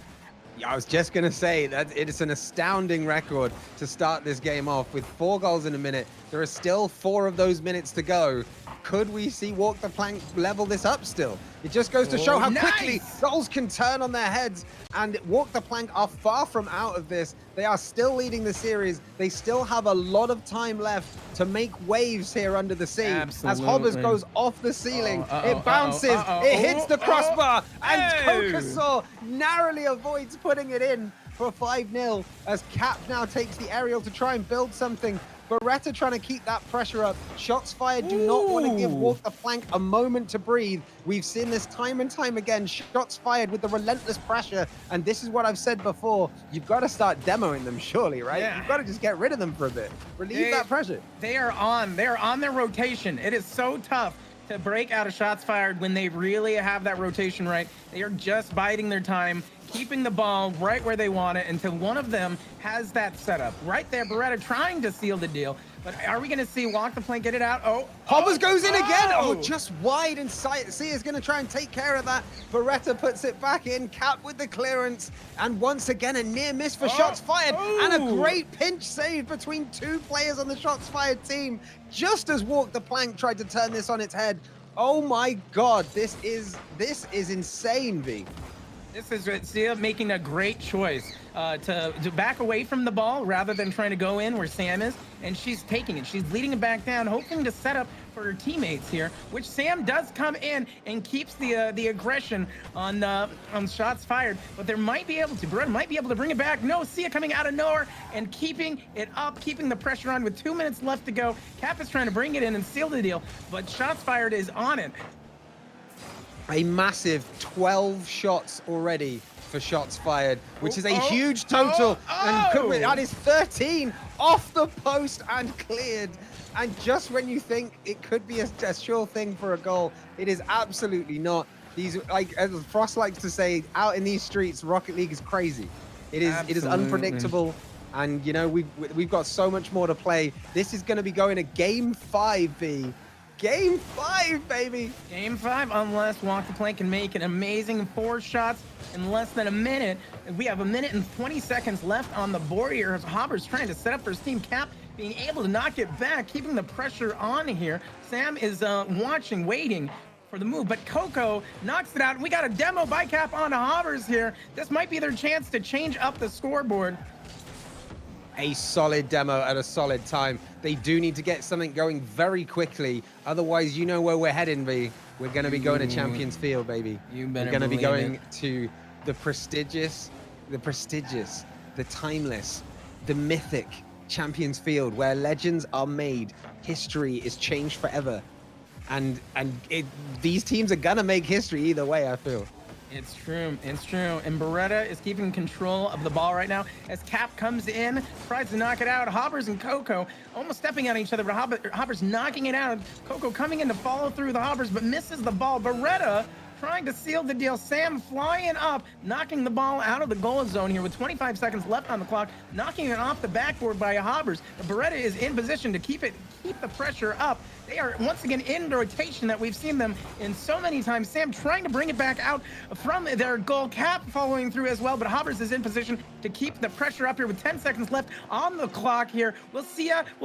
Yeah, I was just going to say that it is an astounding record to start this game off with 4 goals in a minute. There are still 4 of those minutes to go. Could we see Walk the Plank level this up still? It just goes to show how quickly goals can turn on their heads, and Walk the Plank are far from out of this. They are still leading the series. They still have a lot of time left to make waves here under the sea. As Hobbers goes off the ceiling, it bounces, it hits the crossbar, and Okasaur narrowly avoids putting it in for 5-0 as Cap now takes the aerial to try and build something. Voraktee trying to keep that pressure up. Shots Fired do not want to give Walk the Plank a moment to breathe. We've seen this time and time again. Shots Fired with the relentless pressure. And this is what I've said before. You've got to start demoing them, surely, right? Yeah. You've got to just get rid of them for a bit. Relieve that pressure. They are on their rotation. It is so tough to break out of Shots Fired when they really have that rotation right. They are just biding their time, keeping the ball right where they want it until one of them has that setup. Right there, Beretta trying to seal the deal. But are we going to see Walk the Plank get it out? Hobbers goes in again. Oh, just wide, and Sia is going to try and take care of that. Beretta puts it back in. Cap with the clearance. And once again, a near miss for Shots Fired. And a great pinch save between 2 players on the Shots Fired team. Just as Walk the Plank tried to turn this on its head. Oh my God, this is insane, V. This is Sia making a great choice to back away from the ball rather than trying to go in where Sam is, and she's taking it. She's leading it back down, hoping to set up for her teammates here, which Sam does come in and keeps the aggression on Shots Fired. But there might be able to, Beretta might be able to bring it back. No, Sia coming out of nowhere and keeping it up, keeping the pressure on with 2 minutes left to go. Cap is trying to bring it in and seal the deal, but Shots Fired is on it. A massive 12 shots already for Shots Fired, which is a huge total. And that is 13 off the post and cleared. And just when you think it could be a sure thing for a goal, it is absolutely not. These, like as Frost likes to say, out in these streets, Rocket League is crazy. It is unpredictable. And you know, we've got so much more to play. This is going to be going to Game 5, V. Game 5, baby. Game 5, unless Walk the Plank can make an amazing 4 shots in less than a minute. We have 1 minute and 20 seconds left on the board here. Hobbers trying to set up for his team. Cap being able to knock it back, keeping the pressure on here. Sam is watching, waiting for the move, but Coco knocks it out. And we got a demo by Cap on Hobbers here. This might be their chance to change up the scoreboard. A solid demo at a solid time. They do need to get something going very quickly. Otherwise, you know where we're heading, V. We're going to be going to Champions Field, baby. You better We're going to be going it. to the prestigious, the timeless, the mythic Champions Field, where legends are made. History is changed forever. And these teams are going to make history either way, I feel. It's true. It's true. And Beretta is keeping control of the ball right now as Cap comes in, tries to knock it out. Hobbers and Coco almost stepping on each other, but Hobbers knocking it out. Coco coming in to follow through the Hobbers, but misses the ball. Beretta trying to seal the deal. Sam flying up, knocking the ball out of the goal zone here with 25 seconds left on the clock, knocking it off the backboard by Hobbers. Beretta is in position to keep the pressure up. They are once again in the rotation that we've seen them in so many times. Sam trying to bring it back out from their goal. Cap following through as well, but Hobbers is in position to keep the pressure up here with 10 seconds left on the clock here. Will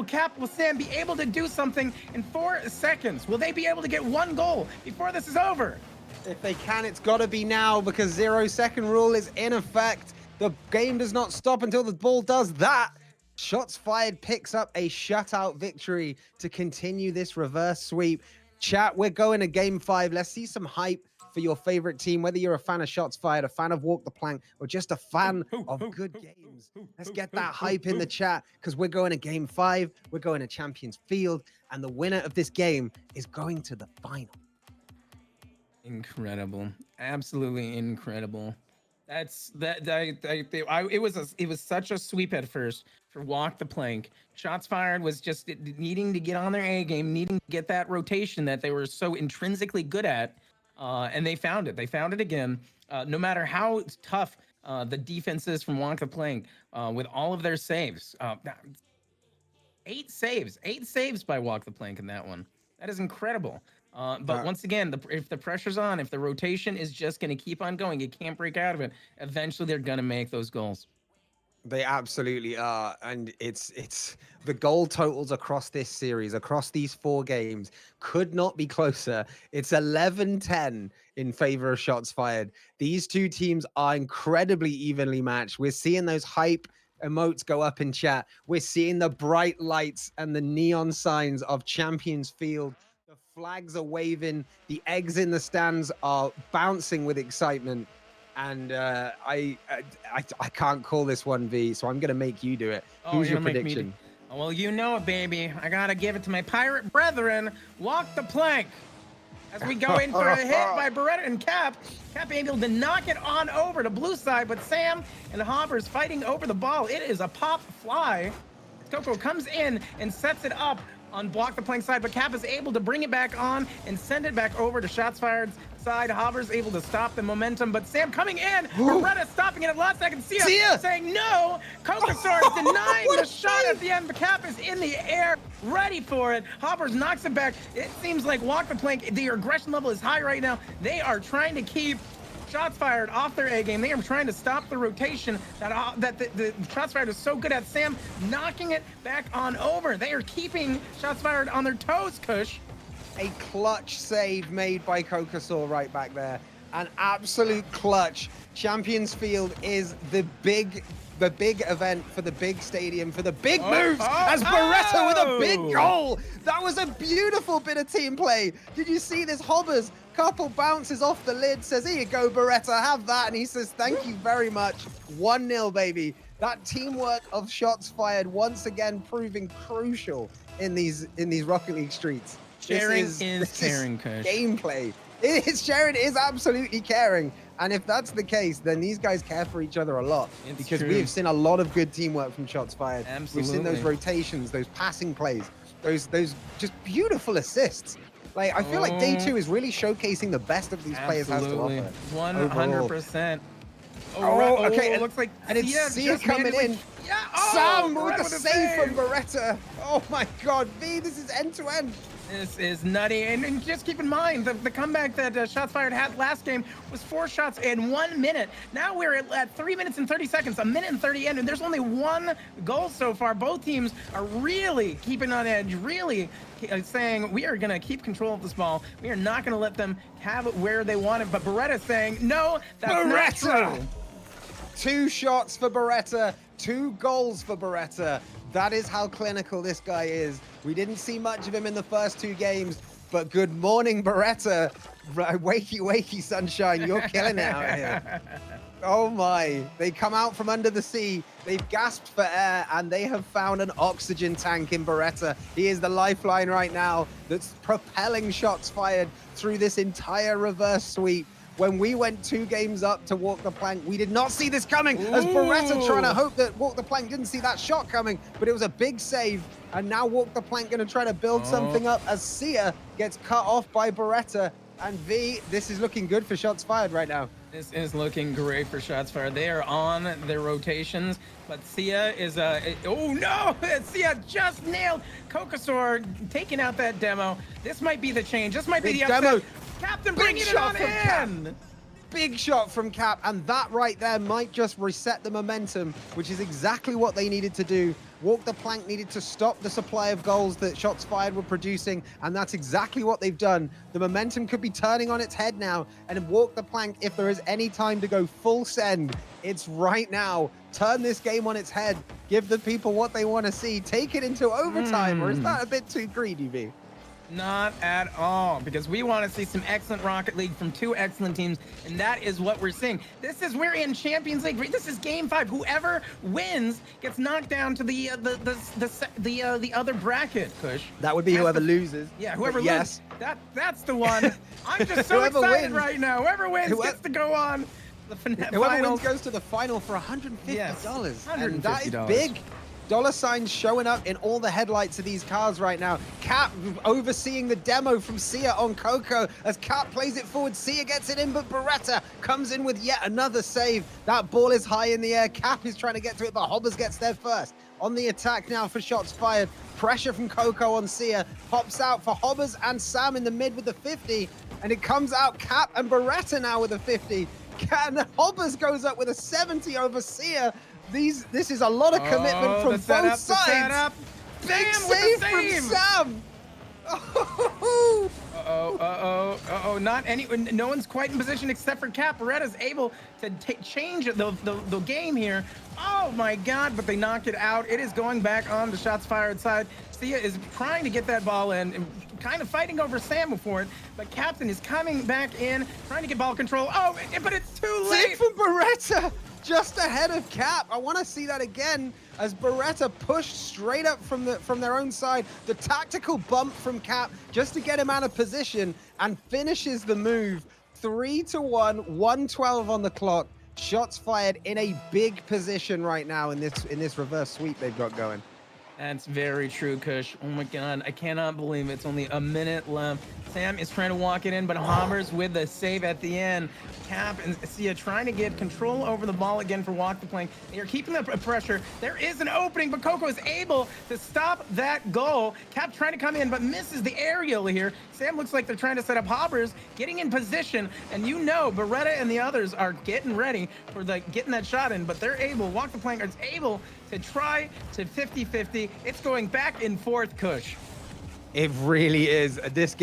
Cap, will Sam be able to do something in 4 seconds? Will they be able to get 1 goal before this is over? If they can, it's got to be now because 0-second rule is in effect. The game does not stop until the ball does that. Shots Fired picks up a shutout victory to continue this reverse sweep. Chat, we're going to game 5. Let's see some hype for your favorite team, whether you're a fan of Shots Fired, a fan of Walk the Plank, or just a fan of good games. Let's get that hype in the chat because we're going to game 5. We're going to Champions Field, and the winner of this game is going to the final. Incredible. Absolutely incredible. It was such a sweep at first for Walk the Plank. Shots Fired was just needing to get on their A game, needing to get that rotation that they were so intrinsically good at. And they found it. They found it again. No matter how tough the defense is from Walk the Plank, with all of their saves. 8 saves by Walk the Plank in that one. That is incredible. But once again, if the pressure's on, if the rotation is just going to keep on going, you can't break out of it. Eventually, they're going to make those goals. They absolutely are. And it's the goal totals across this series, across these 4 games, could not be closer. It's 11-10 in favor of Shots Fired. These two teams are incredibly evenly matched. We're seeing those hype emotes go up in chat. We're seeing the bright lights and the neon signs of Champions Field. The flags are waving. The eggs in the stands are bouncing with excitement. And I can't call this one, V, so I'm going to make you do it. Who's your prediction? Well, you know it, baby. I got to give it to my pirate brethren. Walk the Plank. As we go in for a hit by Beretta and Cap. Cap able to knock it on over to blue side, but Sam and Hoppers fighting over the ball. It is a pop fly. Coco comes in and sets it up on Block the Plank side, but Cap is able to bring it back on and send it back over to Shots Fired's side. Hoppers able to stop the momentum, but Sam coming in. Beretta stopping it at last second. Sia saying no. Cocosaur denying the shot at the end, but Cap is in the air, ready for it. Hoppers knocks it back. It seems like Walk the Plank, the aggression level is high right now. They are trying to keep Shots Fired off their A game. They are trying to stop the rotation that the Shots Fired is so good at. Sam knocking it back on over. They are keeping Shots Fired on their toes, Kush. A clutch save made by Cocosaur right back there. An absolute clutch. Champions Field is the big event for the big stadium, for the big moves, as Beretta with a big goal. That was a beautiful bit of team play. Did you see this? Hobbers, couple bounces off the lid, says, here you go, Beretta, have that. And he says, thank you very much. 1-0, baby. That teamwork of Shots Fired once again proving crucial in these Rocket League streets. Sharing is caring, Kush. Gameplay. It is sharing, it is absolutely caring. And if that's the case, then these guys care for each other a lot. Because we've seen a lot of good teamwork from Shots Fired. Absolutely. We've seen those rotations, those passing plays, those just beautiful assists. Like, I feel like day 2 is really showcasing the best of these players has to offer. 100%. Okay. It looks like and it's Sia coming in. Yeah. Sam with the save from Beretta. Oh my God, V, this is end to end. This is nutty, and just keep in mind the comeback that Shots Fired had last game was 4 shots in 1 minute. Now we're at 3 minutes and 30 seconds, a minute and 30 in, and there's only 1 goal so far. Both teams are really keeping on edge, really saying we are going to keep control of this ball. We are not going to let them have it where they want it. But Beretta saying, no, that's not true. 2 shots for Beretta, 2 goals for Beretta. That is how clinical this guy is. We didn't see much of him in the first 2 games, but good morning, Beretta. Wakey, wakey, sunshine. You're killing it out here. Oh my. They come out from under the sea. They've gasped for air, and they have found an oxygen tank in Beretta. He is the lifeline right now that's propelling Shots Fired through this entire reverse sweep. When we went 2 games up to Walk the Plank, we did not see this coming. As Beretta trying to hope that Walk the Plank didn't see that shot coming, but it was a big save. And now Walk the Plank going to try to build something up as Sia gets cut off by Beretta. And V, this is looking good for Shots Fired right now. This is looking great for Shots Fired. They are on their rotations, but Sia is oh no! Sia just nailed Cocosaur, taking out that demo. This might be the change. This might be the upset. Captain bringing it on in! Big shot from Cap, and that right there might just reset the momentum, which is exactly what they needed to do. Walk the Plank needed to stop the supply of goals that Shots Fired were producing, and that's exactly what they've done. The momentum could be turning on its head now, and Walk the Plank, if there is any time to go full send, it's right now. Turn this game on its head. Give the people what they want to see. Take it into overtime, or is that a bit too greedy, V? Not at all, because we want to see some excellent Rocket League from two excellent teams, and that is what we're seeing. We're in Champions League. This is Game 5. Whoever wins gets knocked down to the other bracket. Kush. That would be whoever loses. Yeah, whoever loses. That's the one. I'm just so excited wins. right now. Whoever wins gets to go on the finals. Whoever wins goes to the final for $150. Yes, And that is $150. big. Dollar signs showing up in all the headlights of these cars right now. Cap overseeing the demo from Sia on Coco. As Cap plays it forward, Sia gets it in, but Beretta comes in with yet another save. That ball is high in the air. Cap is trying to get to it, but Hobbers gets there first. On the attack now for shots fired. Pressure from Coco on Sia. Pops out for Hobbers and Sam in the mid with the 50. And it comes out Cap and Beretta now with a 50. And Hobbers goes up with a 70 over Sia. This is a lot of commitment from both sides. Big save from Sam. No one's quite in position except for Cap. Beretta's able to change the game here. Oh my God, but they knocked it out. It is going back on the shots fired side. Sia is trying to get that ball in and kind of fighting over Sam for it, but Captain is coming back in, trying to get ball control. Oh, but it's too late. Save from Beretta. Just ahead of Cap. I want to see that again as Beretta pushed straight up from their own side. The tactical bump from Cap just to get him out of position and finishes the move. 3-1, 112 on the clock. Shots fired in a big position right now in this reverse sweep they've got going. That's very true, Kush. Oh my God, I cannot believe it's only a minute left. Sam is trying to walk it in, but Hobbers with the save at the end. Cap and Sia trying to get control over the ball again for Walk the Plank. They are keeping the pressure. There is an opening, but Coco is able to stop that goal. Cap trying to come in, but misses the aerial here. Sam looks like they're trying to set up Hobbers, getting in position, and you know Beretta and the others are getting ready for getting that shot in, but they're able, Walk the Plank is able to try to 50-50. It's going back and forth, Kush. It really is. This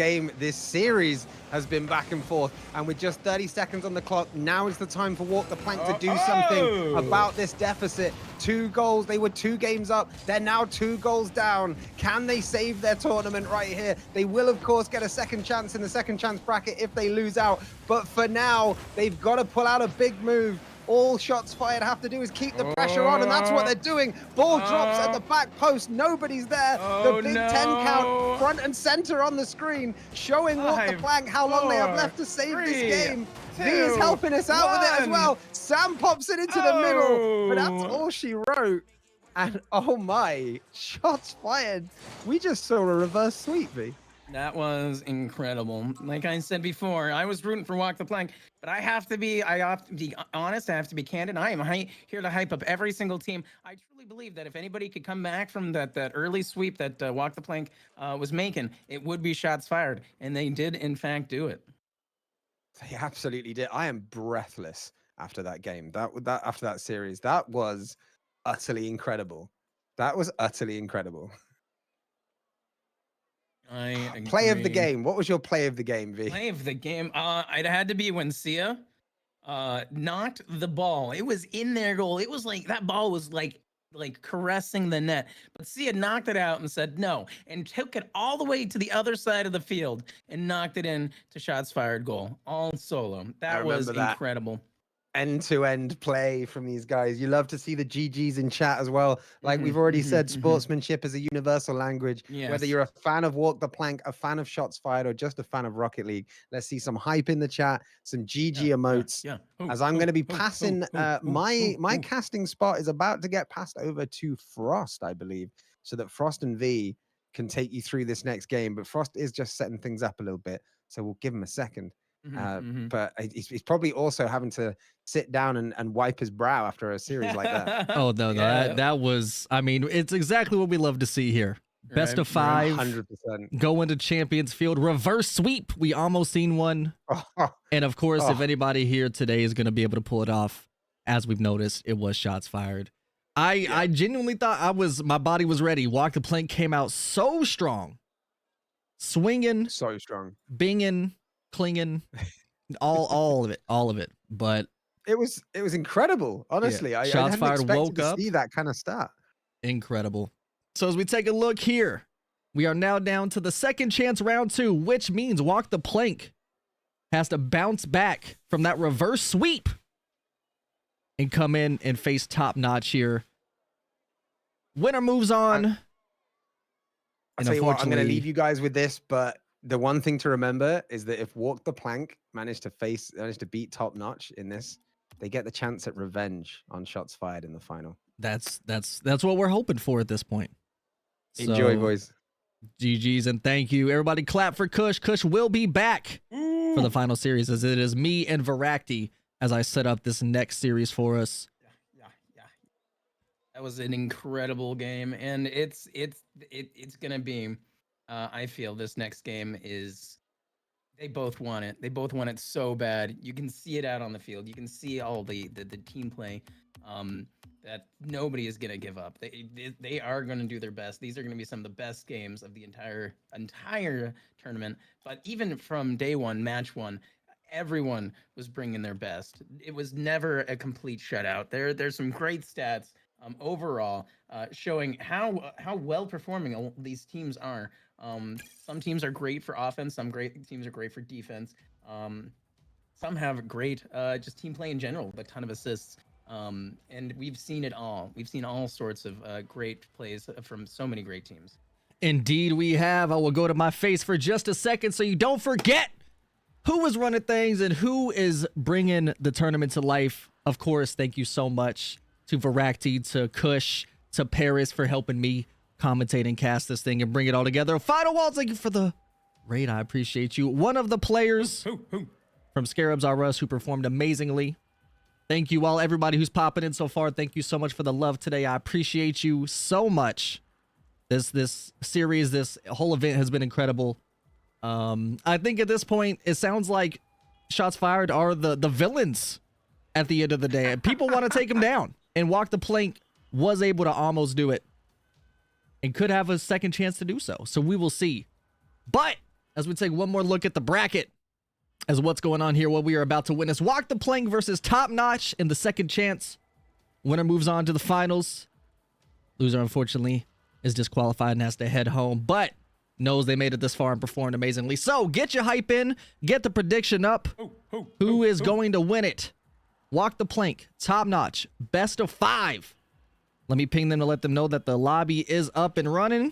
series has been back and forth. And with just 30 seconds on the clock, now is the time for Walk the Plank to do something about this deficit. 2 goals. They were 2 games up. They're now 2 goals down. Can they save their tournament right here? They will, of course, get a second chance in the second chance bracket if they lose out. But for now, they've got to pull out a big move. All shots fired have to do is keep the pressure on, and that's what they're doing. Ball drops at the back post. Nobody's there. The big 10 count front and center on the screen, showing Walk the Plank how long they have left to save this game. V is helping us out with it as well. Sam pops it into the middle, but that's all she wrote. And oh my, shots fired. We just saw a reverse sweep, V. That was incredible. Like I said before, I was rooting for Walk the Plank, but I have to be honest. I have to be candid. I am here to hype up every single team. I truly believe that if anybody could come back from that early sweep that Walk the Plank was making, it would be shots fired, and they did in fact do it. They absolutely did. I am breathless after that game. After that series, that was utterly incredible. That was utterly incredible. Play of the game. What was your play of the game, V? Play of the game. It had to be when Sia knocked the ball. It was in their goal. It was like that ball was like caressing the net. But Sia knocked it out and said no, and took it all the way to the other side of the field and knocked it in to shots fired goal. All solo. That was incredible. End-to-end play from these guys. You love to see the GGs in chat as well. Like we've already said, sportsmanship is a universal language. Yes. Whether you're a fan of Walk the Plank, a fan of shots fired, or just a fan of Rocket League, let's see some hype in the chat, some GG emotes. As I'm going to be passing, my casting spot is about to get passed over to Frost, I believe, so that Frost and V can take you through this next game. But Frost is just setting things up a little bit, so we'll give him a second. But he's probably also having to sit down and wipe his brow after a series like that. Oh no, that was, I mean, it's exactly what we love to see here. Best of 5, 100%. Go into Champions Field, reverse sweep. We almost seen one. And of course, if anybody here today is going to be able to pull it off, as we've noticed, it was shots fired. I genuinely thought my body was ready. Walk the Plank came out so strong, swinging, so strong, binging, clinging, all of it. But it was incredible, honestly. Yeah. I Shots hadn't fired, expected woke to up. see that kind of stat. Incredible. So as we take a look here We are now down to the second chance round 2, which means Walk the Plank has to bounce back from that reverse sweep and come in and face Top Notch here. Winner moves on. I'll tell you what, I'm going to leave you guys with this, but the one thing to remember is that if Walk the Plank managed to beat Top Notch in this, they get the chance at revenge on Shots Fired in the final. That's what we're hoping for at this point. Enjoy, boys. GG's and thank you. Everybody clap for Kush. Kush will be back for the final series, as it is me and Voraktee as I set up this next series for us. Yeah. That was an incredible game, and it's gonna be. I feel this next game is. They both want it. They both want it so bad. You can see it out on the field. You can see all the team play. That nobody is gonna give up. They are gonna do their best. These are gonna be some of the best games of the entire tournament. But even from day one, match one, everyone was bringing their best. It was never a complete shutout. There's some great stats overall showing how well performing these teams are. Some teams are great for offense. Some teams are great for defense. Some have great just team play in general, with a ton of assists. And we've seen it all. We've seen all sorts of great plays from so many great teams. Indeed, we have. I will go to my face for just a second so you don't forget who is running things and who is bringing the tournament to life. Of course, thank you so much to Voraktee, to Kush, to Paris for helping me commentate and cast this thing and bring it all together. Final Walls, thank you for the raid. I appreciate you. One of the players from Scarabs R Us who performed amazingly. Thank you all, everybody who's popping in so far. Thank you so much for the love today. I appreciate you so much. This series, this whole event has been incredible. I think at this point, it sounds like Shots Fired are the villains at the end of the day. People want to take them down. And Walk the Plank was able to almost do it. And could have a second chance to do so. So we will see. But as we take one more look at the bracket, as what's going on here, what we are about to witness. Walk the Plank versus Top Notch in the second chance. Winner moves on to the finals. Loser, unfortunately, is disqualified and has to head home, but knows they made it this far and performed amazingly. So get your hype in, get the prediction up. Who is going to win it? Walk the Plank, Top Notch, best of 5. Let me ping them to let them know that the lobby is up and running.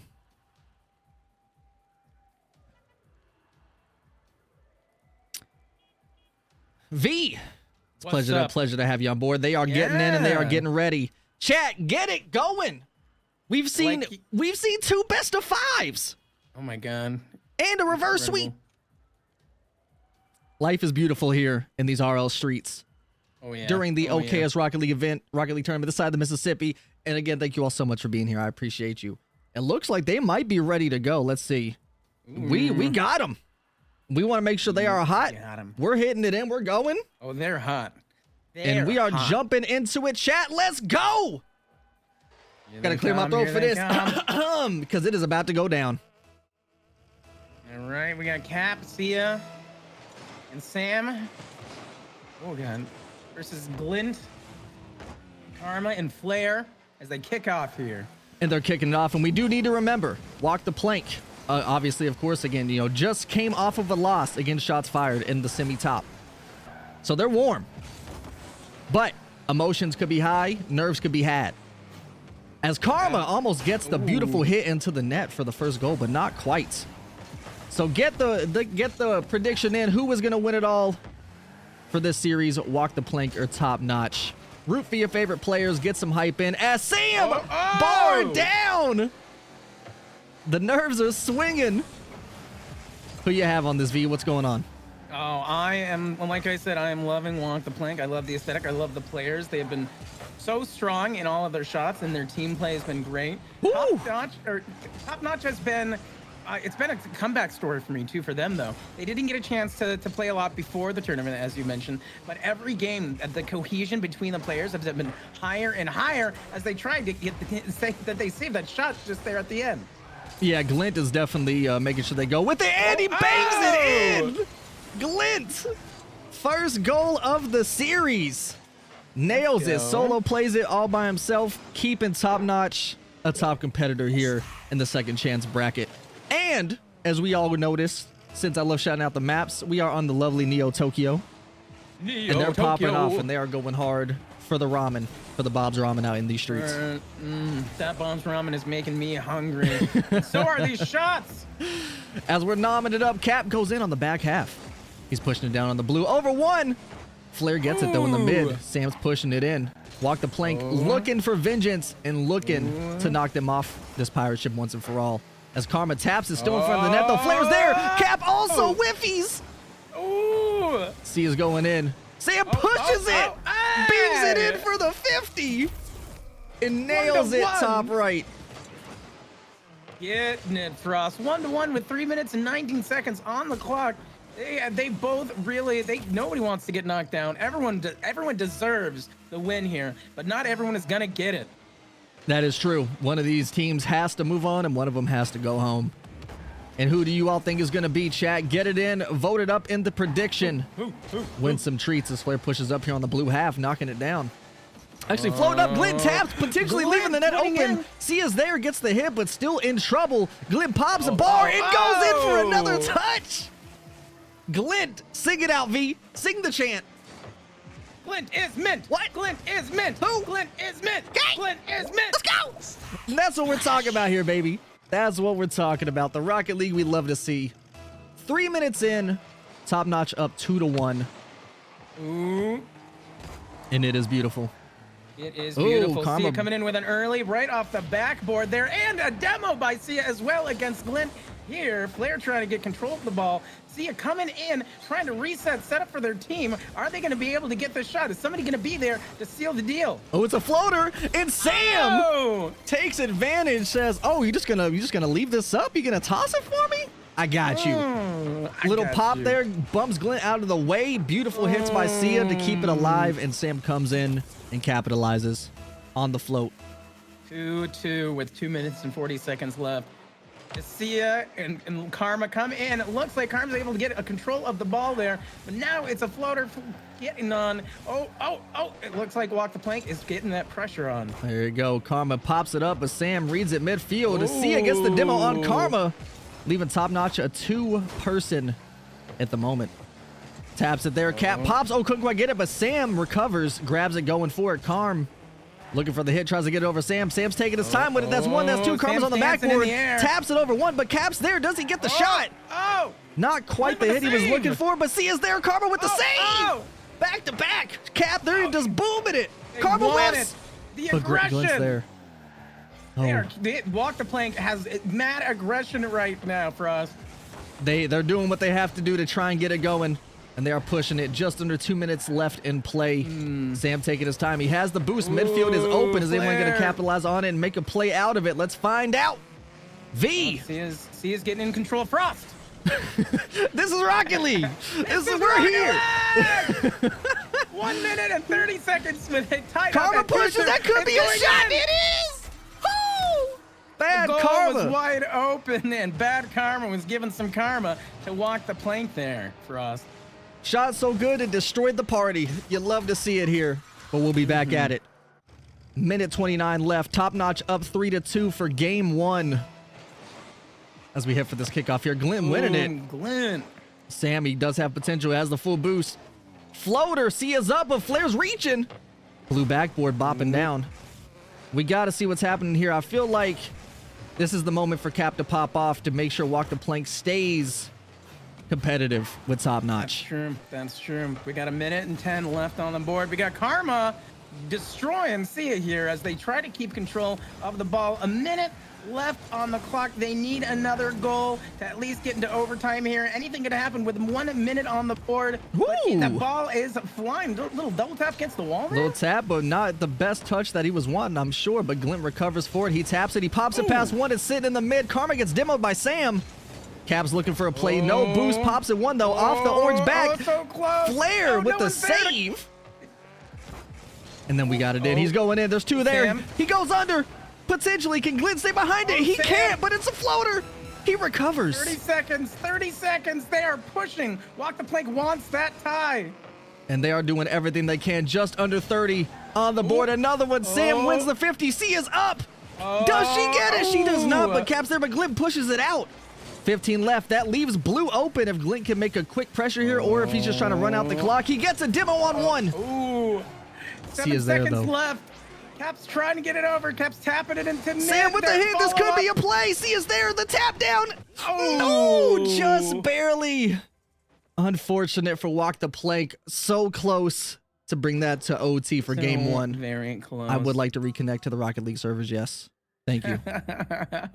V, it's a pleasure to have you on board. They are getting in and they are getting ready. Chat, get it going. We've seen 2 best of 5s. Oh my god. And a reverse sweep. Life is beautiful here in these RL streets. Oh yeah. During the Okayest Rocket League event, Rocket League tournament this side of the Mississippi. And again, thank you all so much for being here. I appreciate you. It looks like they might be ready to go. Let's see. We got them. We want to make sure they are hot. We're hitting it in. We're going. Oh, they're hot. And we are jumping into it. Chat, let's go. Gotta clear my throat for this because it is about to go down. All right, we got Cap, Sia, and Sam. Oh god. Versus Glint, Karma, and Flare as they kick off here. And they're kicking it off, and we do need to remember, Walk the Plank. Obviously, of course, again, just came off of a loss against Shots Fired in the semi-top. So they're warm. But emotions could be high, nerves could be had. As Karma almost gets the beautiful hit into the net for the first goal, but not quite. So get the prediction in. Who is going to win it all for this series? Walk the Plank or Top Notch? Root for your favorite players. Get some hype in. As Sam bar down. The nerves are swinging. Who you have on this, V? What's going on? Oh, I am, like I said, I am loving Walk the Plank. I love the aesthetic. I love the players. They have been so strong in all of their shots, and their team play has been great. Top Notch has been, it's been a comeback story for me too, for them though. They didn't get a chance to play a lot before the tournament, as you mentioned, but every game, the cohesion between the players has been higher and higher as they tried to get they saved that shot just there at the end. Yeah, Glint is definitely making sure they go with it, and he bangs it in! Glint! First goal of the series. Nails it, solo plays it all by himself, keeping Top Notch a top competitor here in the second chance bracket. And as we all notice, since I love shouting out the maps, we are on the lovely Neo Tokyo. And they're popping off, and they are going hard for the ramen, for the Bob's Ramen out in these streets. That Bob's Ramen is making me hungry. So are these shots. As we're nomming it up, Cap goes in on the back half. He's pushing it down on the blue. Over one. Flair gets it, though, in the mid. Sam's pushing it in. Walk the plank, looking for vengeance and looking to knock them off this pirate ship once and for all. As Karma taps is still in front of the net, though. Flair's there. Cap also whiffies. Sia's going in. Sam pushes it. Beams it in for the 50. And nails it top right. Getting it, Frost. 1-1 with 3 minutes and 19 seconds on the clock. They both really, nobody wants to get knocked down. Everyone deserves the win here, but not everyone is gonna get it. That is true. One of these teams has to move on and one of them has to go home. And who do you all think is going to be, chat? Get it in. Vote it up in the prediction. Win some treats as Flair pushes up here on the blue half, knocking it down. Actually, floating up. Glint taps, potentially leaving the net open. Sia's there, gets the hit, but still in trouble. Glint pops a bar. It goes in for another touch. Glint, sing it out, V. Sing the chant. Glint is mint. What? Glint is mint. Who? Glint is mint. Okay. Glint is mint. Let's go. And that's what we're talking about here, baby. That's what we're talking about. The Rocket League we love to see. 3 minutes in, Top Notch up 2-1. Ooh. And it is beautiful. It is beautiful. Karma. Sia coming in with an early right off the backboard there, and a demo by Sia as well against Glint. Here, Flair trying to get control of the ball. Sia coming in, trying to reset, set up for their team. Are they going to be able to get this shot? Is somebody going to be there to seal the deal? Oh, it's a floater, and Sam takes advantage. Says, "Oh, you just gonna leave this up? You gonna toss it for me? I got you." Little pop there, bumps Glint out of the way. Beautiful hits by Sia to keep it alive, and Sam comes in and capitalizes on the float. 2-2 with 2 minutes and 40 seconds left. Sia and Karma come in. It looks like Karma's able to get a control of the ball there, but now it's a floater getting on. Oh, it looks like Walk the Plank is getting that pressure on. There you go. Karma pops it up, but Sam reads it midfield. Sia gets the demo on Karma, leaving Top Notch a two-person at the moment. Taps it there. Cap pops. Oh, couldn't quite get it, but Sam recovers, grabs it, going for it. Karm looking for the hit, tries to get it over Sam. Sam's taking his time with it. That's one, that's two. Karma's on the backboard. Taps it over one, but Cap's there. Does he get the shot? Not quite the hit he was looking for, but Sia's there. Karma with the save. Back to back. Cap there, just booming it. Karma wins. The aggression. Glint's there. Walk the Plank has mad aggression right now for us. They're doing what they have to do to try and get it going. And they are pushing it. Just under 2 minutes left in play. Sam taking his time. He has the boost. Midfield is open. Is anyone going to capitalize on it and make a play out of it? Let's find out. V. Sia's getting in control of Frost. This is Rocket League. We're here. 1 minute and 30 seconds with it tied Karma up. pushes. That could be a shot. It is. Oh, bad the goal Karma. was wide open, and bad Karma was giving some karma to Walk the Plank there, Frost. Shot so good it destroyed the party. You love to see it here, but we'll be back at it. Minute 29 left. Top Notch up 3-2 for game one. As we hit for this kickoff here, Glint winning it. Glint. Sammy does have potential, has the full boost. Floater, Sia's up, but Flair's reaching. Blue backboard bopping down. We got to see what's happening here. I feel like this is the moment for Cap to pop off to make sure Walk the Plank stays competitive with Top Notch. That's true. We got 1 minute and 10 left on the board. We got Karma destroying Sia here as they try to keep control of the ball. 1 minute left on the clock. They need another goal to at least get into overtime here. Anything could happen with 1 minute on the board. That ball is flying. Little double tap against the wall there. Little tap, but not the best touch that he was wanting, I'm sure. But Glint recovers for it. He taps it. He pops it past one. It's sitting in the mid. Karma gets demoed by Sam. Cap's looking for a play. No boost. Pops it one, though, off the orange back. So close. Flair with the save. And then we got it in. He's going in. There's two there. Sam. He goes under. Potentially. Can Glint stay behind it? He can't, but it's a floater. He recovers. 30 seconds. 30 seconds. They are pushing. Walk the Plank wants that tie. And they are doing everything they can. Just under 30 on the board. Another one. Sam wins the 50. Sia's up. Does she get it? She does not, but Cap's there, but Glint pushes it out. 15 left. That leaves blue open if Glint can make a quick pressure here, or if he's just trying to run out the clock. He gets a demo on one. Ooh. 7 seconds left. Cap's trying to get it over. Cap's tapping it into mid. Sam with the hit. This could be a play. See is there. The tap down. Oh, no, just barely. Unfortunate for Walk the Plank. So close to bring that to OT for game 1. Very close. I would like to reconnect to the Rocket League servers. Yes. Thank you. Got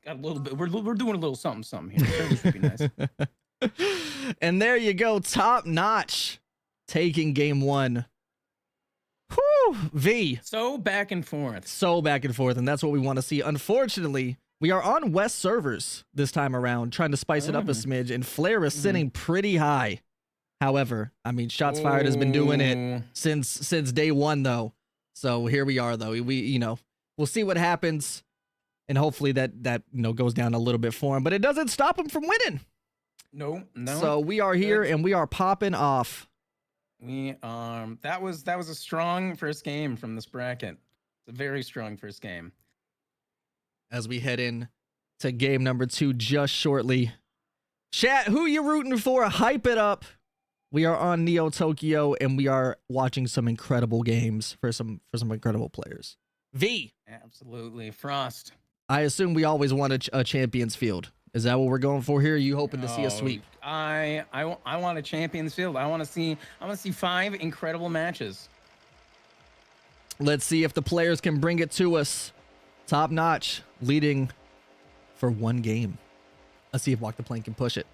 a little bit. We're doing a little something here. Service would be nice. And there you go. Top notch. Taking game 1. Whew, V. So back and forth. So back and forth, and that's what we want to see. Unfortunately, we are on West servers this time around, trying to spice it up a smidge, and Flair is sitting pretty high. However, I mean, Shots Fired has been doing it since day 1, though. So here we are, though. We'll see what happens, and hopefully that goes down a little bit for him, but it doesn't stop him from winning. No. So we are here, and we are popping off. That was a strong first game from this bracket. It's a very strong first game. As we head in to game number 2 just shortly. Chat, who you rooting for? Hype it up. We are on Neo Tokyo, and we are watching some incredible games for some incredible players. V. Absolutely. Frost. I assume we always want a champions field. Is that what we're going for here? Are you hoping to see a sweep? I want a champions field. I want to see 5 incredible matches. Let's see if the players can bring it to us. Top notch, leading for 1 game. Let's see if Walk the Plank can push it.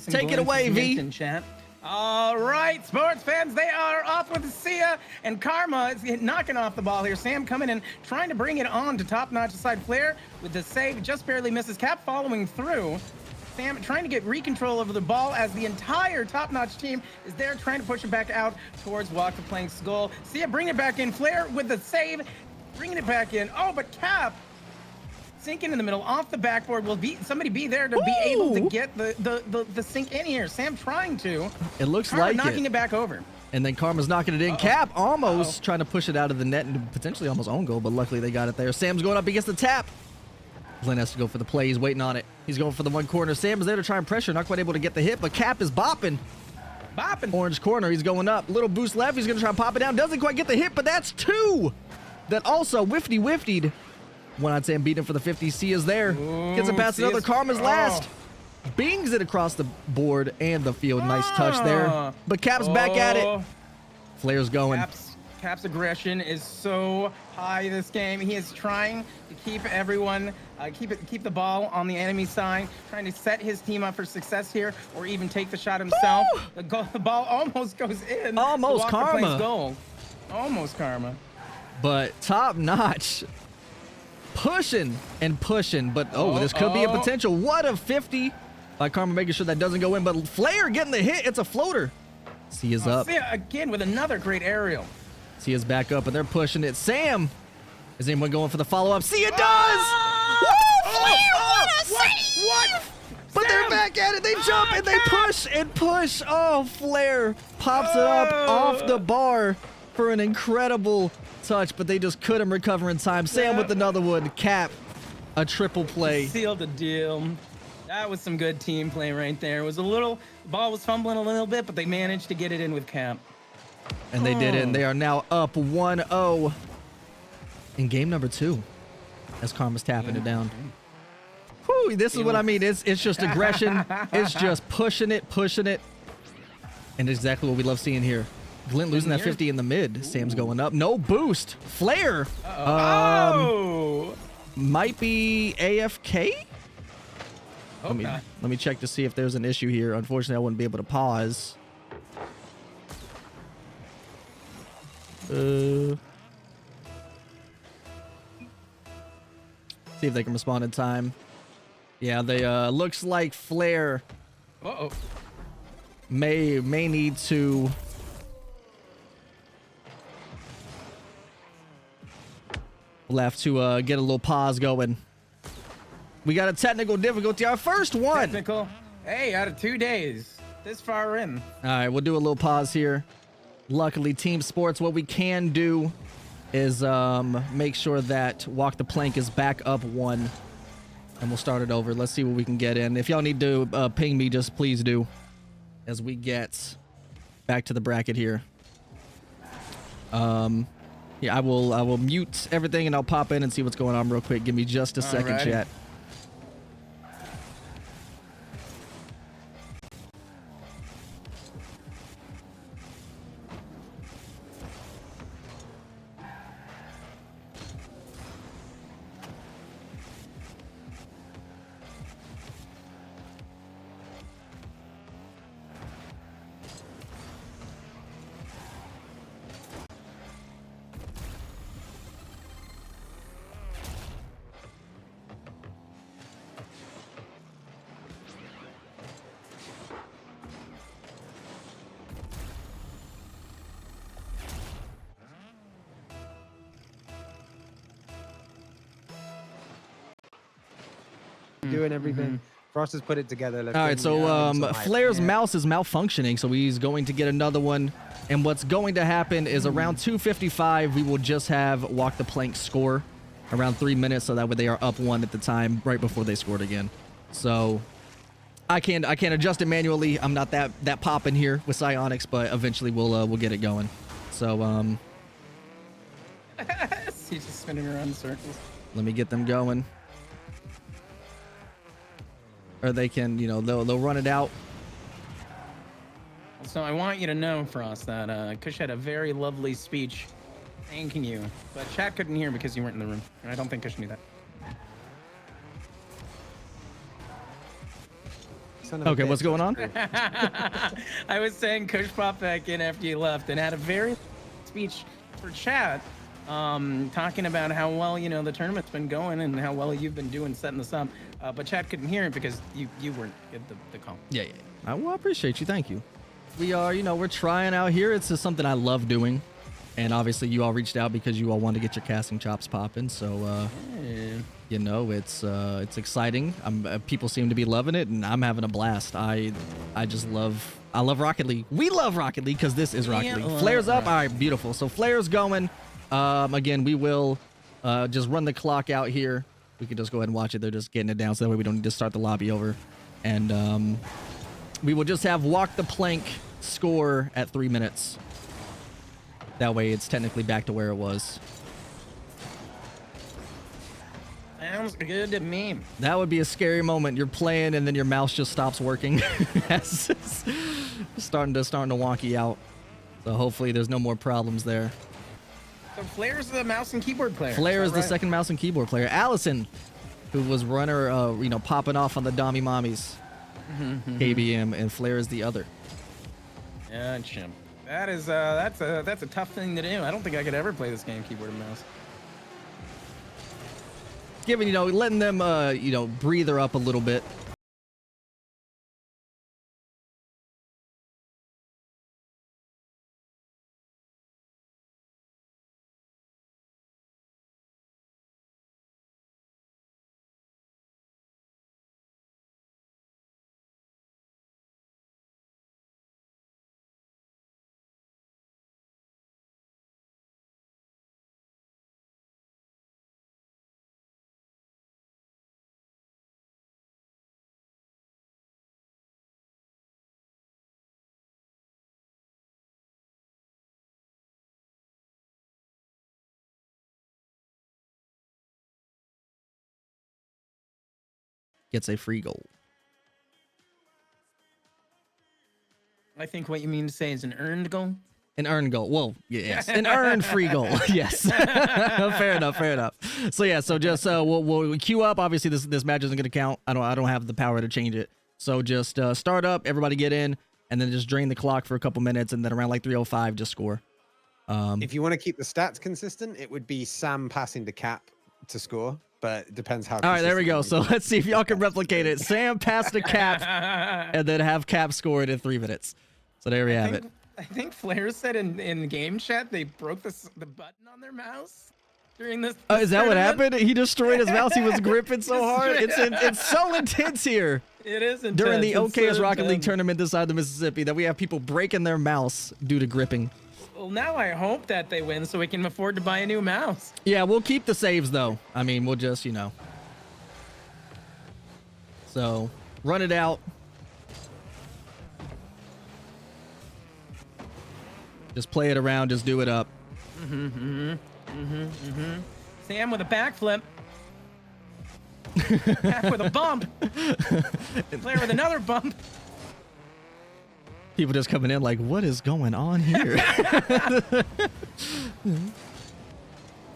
Take it away, V. In chat. All right, sports fans, they are off with Sia, and Karma is knocking off the ball here. Sam coming in, trying to bring it on to top notch side Flair with the save, just barely misses. Cap following through. Sam trying to get recontrol over the ball as the entire top notch team is there trying to push it back out towards Walk the Plank's goal. Sia bringing it back in. Flair with the save, bringing it back in. Oh, but Cap sinking in the middle off the backboard. Will somebody be there to be able to get the sink in here? Sam trying to. It looks Karma like knocking it back over. And then Karma's knocking it in. Cap almost trying to push it out of the net and potentially almost own goal, but luckily they got it there. Sam's going up against the tap. Glenn has to go for the play. He's waiting on it. He's going for the one corner. Sam is there to try and pressure. Not quite able to get the hit, but Cap is bopping. Orange corner. He's going up. Little boost left. He's going to try and pop it down. Doesn't quite get the hit, but that's 2. That also whiffed. One on Sam beating for the 50. Sia's there. Gets it past another. Karma's last. Bings it across the board and the field. Nice touch there. But Cap's back at it. Flair's going. Cap's aggression is so high this game. He is trying to keep everyone, keep the ball on the enemy side, trying to set his team up for success here, or even take the shot himself. The ball almost goes in. Almost Karma. Goal. Almost Karma. But top notch. Pushing, but this could be a potential. What a 50 by Karma, making sure that doesn't go in, but Flair getting the hit. It's a floater. Sia's up. Sia again with another great aerial. Sia's back up, and they're pushing it. Sam, is anyone going for the follow-up? Sia does! Woo! Flair, what a save! What? But Sam, they're back at it. They jump and they push and push. Oh, Flair pops it up off the bar for an incredible touch, but they just couldn't recover in time. Sam with another one. Cap, a triple play. Sealed the deal. That was some good team play right there. It was the ball was fumbling a little bit, but they managed to get it in with Cap. And they did it, and they are now up 1-0 in game number 2 as Karma's tapping it down. Whew, this is what I mean. It's just aggression. It's just pushing it. And exactly what we love seeing here. Glint losing that 50 in the mid. Sam's going up. No boost. Flair. Might be AFK. Let me check to see if there's an issue here. Unfortunately, I wouldn't be able to pause. See if they can respond in time. Yeah, they looks like Flair may need to we'll have to get a little pause going. We got a technical difficulty. Our first one. Technical. Hey, out of 2 days. This far in. All right, we'll do a little pause here. Luckily, Team Sports, what we can do is make sure that Walk the Plank is back up 1. and we'll start it over. Let's see what we can get in. If y'all need to ping me, just please do as we get back to the bracket here. Yeah, I will mute everything and I'll pop in and see what's going on real quick. Give me just a second, chat. Doing everything. Frost has put it together. All right, so Flair's mouse is malfunctioning, so he's going to get another one. And what's going to happen is around 2:55, we will just have Walk the Plank score around 3 minutes, so that way they are up 1 at the time right before they scored again. So I can't adjust it manually. I'm not that popping here with Psionics, but eventually we'll get it going. So He's just spinning around in circles. let me get them going. Or they can, you know, they'll run it out. So I want you to know, Frost, that Kush had a very lovely speech thanking you, but chat couldn't hear because you weren't in the room, and I don't think Kush knew that. Okay, what's going on? I was saying Kush popped back in after you left and had a very speech for chat, talking about how well, you know, the tournament's been going and how well you've been doing setting this up. But chat couldn't hear it because you weren't at the call. Yeah. Well, I appreciate you. Thank you. We are, you know, we're trying out here. It's just something I love doing. And obviously you all reached out because you all wanted to get your casting chops popping. So, you know, it's exciting. People seem to be loving it and I'm having a blast. I love Rocket League. We love Rocket League because this is Rocket League. Flares up. All right, beautiful. So Flare's going. Again, we will just run the clock out here. We could just go ahead and watch it. They're just getting it down so that way we don't need to start the lobby over. And we will just have Walk the Plank score at 3 minutes. That way it's technically back to where it was. Sounds good to me. That would be a scary moment. You're playing and then your mouse just stops working. It's starting to wonky out. So hopefully there's no more problems there. So Flair's the mouse and keyboard player. Flair is the second mouse and keyboard player. Allison, who was runner, you know, popping off on the Dommy Mommies, KBM, and Flair is the other. Yeah, Chim. That is that's a tough thing to do. I don't think I could ever play this game keyboard and mouse. Giving, you know, letting them, you know, breathe her up a little bit. Gets a free goal. I think what you mean to say is an earned goal. An earned goal. Well, yes, an earned free goal. Yes, fair enough. So yeah, so just we'll queue up. Obviously, this match isn't going to count. I don't have the power to change it. So just start up. Everybody get in, and then just drain the clock for a couple minutes, and then around like 3:05, just score. If you want to keep the stats consistent, it would be Sam passing to Cap to score. But it depends how. All right, there we go. So let's see if y'all can replicate it. Sam passed to Cap, and then have Cap score it in 3 minutes. So there we have it. I think Flair said in game chat they broke the button on their mouse during this. Is that what happened? He destroyed his mouse. He was gripping so hard. It's so intense here. It is intense. During the Okayest Rocket League tournament this side of the Mississippi, that we have people breaking their mouse due to gripping. Well, now I hope that they win so we can afford to buy a new mouse. Yeah, we'll keep the saves though. I mean, we'll just, you know. So run it out. Just play it around. Just do it up. Sam with a backflip. Half with a bump. Player with another bump. People just coming in like, what is going on here?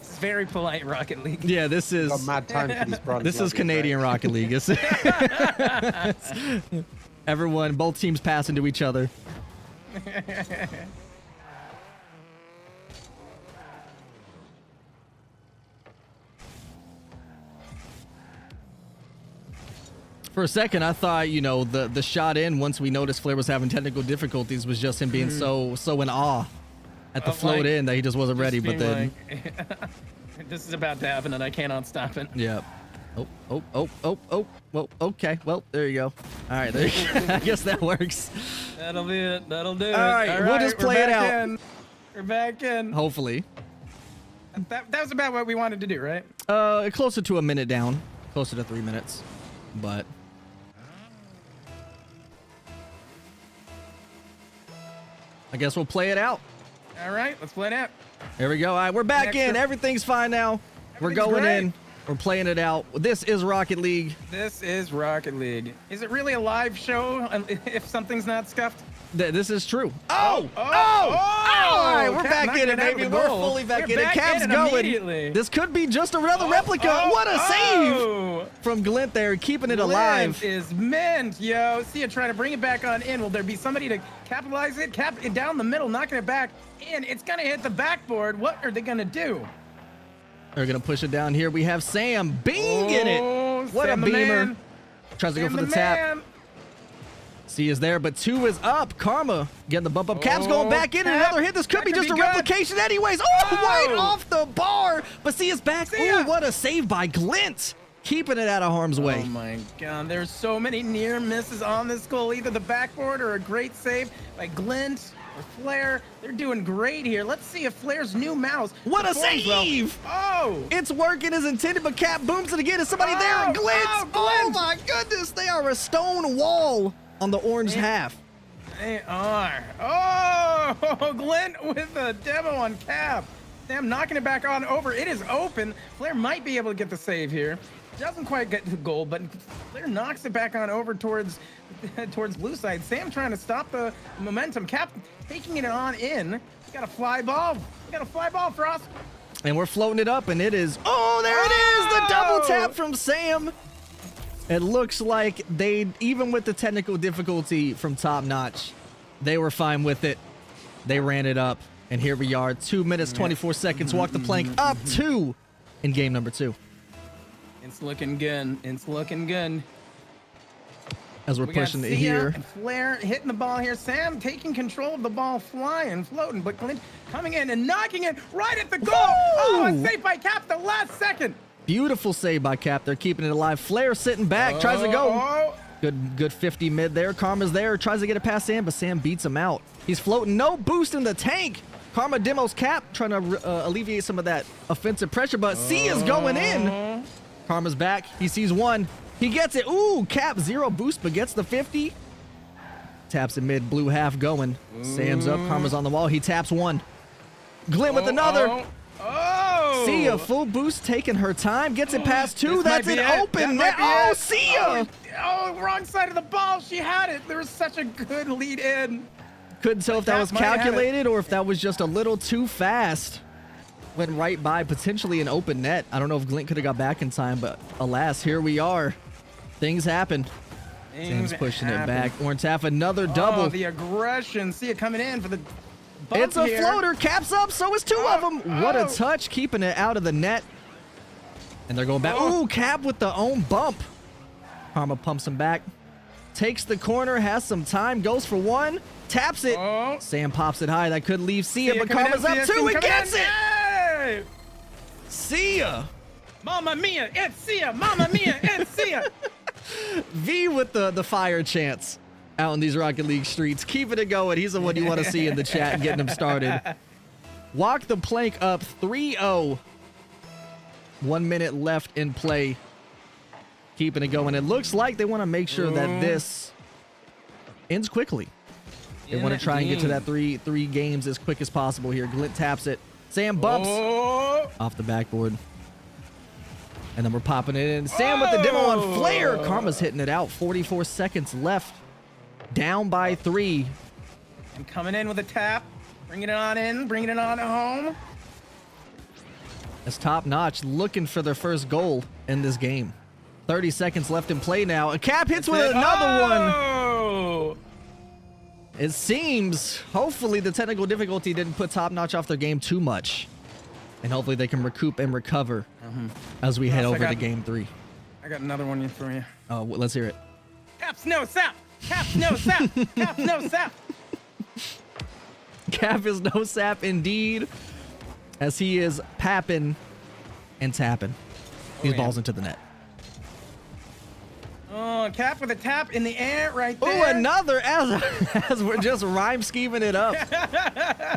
It's very polite Rocket League. Yeah, this is Got mad time for these bronze this is lobbies, Canadian right? Rocket League. Everyone, both teams passing to each other. For a second, I thought, you know, the shot in once we noticed Flair was having technical difficulties was just him being so in awe at the float in that he just wasn't ready. But then this is about to happen and I cannot stop it. yeah. Oh. Well, okay. Well, there you go. All right, there you go. I guess that works. That'll be it. That'll do it. All right, we'll just play it out. We're back in. Hopefully. That was about what we wanted to do, right? Closer to a minute down. Closer to 3 minutes. But I guess we'll play it out. All right, let's play it out. There we go. All right, we're back in. Next up. Everything's fine now. We're Everything's going great. in. We're playing it out. This is Rocket League. This is Rocket League. Is it really a live show if something's not scuffed? This is true. Oh! All right, we're Cap back knocking in it, it out of baby. the We're goal. fully back We're in it. back Cap's in it going. immediately. This could be just another replica. What a save from Glint there, keeping it alive. Glint is mint, yo. See it trying to bring it back on in. Will there be somebody to capitalize it? Cap it down the middle, knocking it back in. It's gonna hit the backboard. What are they gonna do? They're gonna push it down here. We have Sam binging it. What Sam a the beamer. man. Tries to go Sam for the tap. man. C is there, but 2 is up. Karma getting the bump up. Cap's going back in. And Cap. another hit. This could That be could just a be good. replication anyways. Oh, right Oh. off the bar. But C is back. ya. Oh, what a save by Glint. Keeping it out of harm's way. Oh my god, there's so many near misses on this goal. Either the backboard or a great save by Glint or Flair. They're doing great here. Let's see if Flair's new mouse What a performs well. save! Oh! It's working as intended, but Cap booms it again. Is somebody there? And Glint. Oh, Oh Glint. my goodness. They are a stone wall on the orange half. They are. Oh, Glint with a demo on Cap. Sam knocking it back on over. It is open. Flair might be able to get the save here. Doesn't quite get to the goal, but Flair knocks it back on over towards blue side. Sam trying to stop the momentum. Cap taking it on in. You got a fly ball. You got a fly ball, Frost. And we're floating it up, and it is. Oh, there it is. The double tap from Sam. It looks like they, even with the technical difficulty from Top Notch, they were fine with it. They ran it up, and here we are, 2 minutes, 24 seconds. Walk the plank up 2 in game number 2. It's looking good. It's looking good. As we're We got pushing it Sia here. and Flair hitting the ball here. Sam taking control of the ball, flying, floating, but Glint coming in and knocking it right at the goal. Oh, a save by Cap the last second. Beautiful save by Cap. They're keeping it alive. Flair sitting back, tries to go. Oh. Good 50 mid there. Karma's there, tries to get it past Sam, but Sam beats him out. He's floating, no boost in the tank. Karma demos Cap, trying to alleviate some of that offensive pressure, but C is going in. Karma's back. He sees 1. He gets it. Ooh, Cap 0 boost, but gets the 50. Taps in mid, blue half going. Sam's up. Karma's on the wall. He taps 1. Glint with another. Oh! Sia full boost, taking her time. Gets it past 2. This That's might an be it. open That net. might be Oh, it. Sia! Oh, wrong side of the ball. She had it. There was such a good lead in. Couldn't tell if that Cap was might have it. calculated or if that was just a little too fast. Went right by potentially an open net. I don't know if Glint could have got back in time, but alas, here we are. Things happen. Sam's pushing it back. Orange half, another double. Oh, the aggression. See it coming in for the bump It's a here. floater. Caps up. So is 2 of them. What a oh. touch. Keeping it out of the net. And they're going back. Oh. Ooh, Cap with the own bump. Karma pumps him back. Takes the corner. Has some time. Goes for 1. Taps it. Oh. Sam pops it high. That could leave Sia, Sia but coming Karma's in, up Sia 2. He coming gets in. it. Yay! Sia. Mamma mia, it's Sia. Mamma mia, it's Sia. V with the fire chants out in these Rocket League streets. Keeping it going. He's the one you want to see in the chat and getting him started. Walk the plank up 3-0. 1 minute left in play. keeping it going. It looks like they want to make sure that this ends quickly. They want to try and get to that three games as quick as possible here. Glint taps it. Sam bumps off the backboard. And then we're popping it in. Sam with the demo on Flare. Karma's hitting it out. 44 seconds left. Down by 3. And coming in with a tap. Bringing it on in. Bringing it on home. As Top Notch looking for their first goal in this game. 30 seconds left in play now. A Cap hits with another one. It seems, hopefully the technical difficulty didn't put Top Notch off their game too much. And hopefully they can recoup and recover as we head over to game 3. I got another one for you. Oh, let's hear it. Caps no sap. Caps no sap. Caps no sap. Cap is no sap indeed. As he is papping and tapping these balls into the net. Oh, Cap with a tap in the air right there. Oh, another as we're just rhyme scheming it up.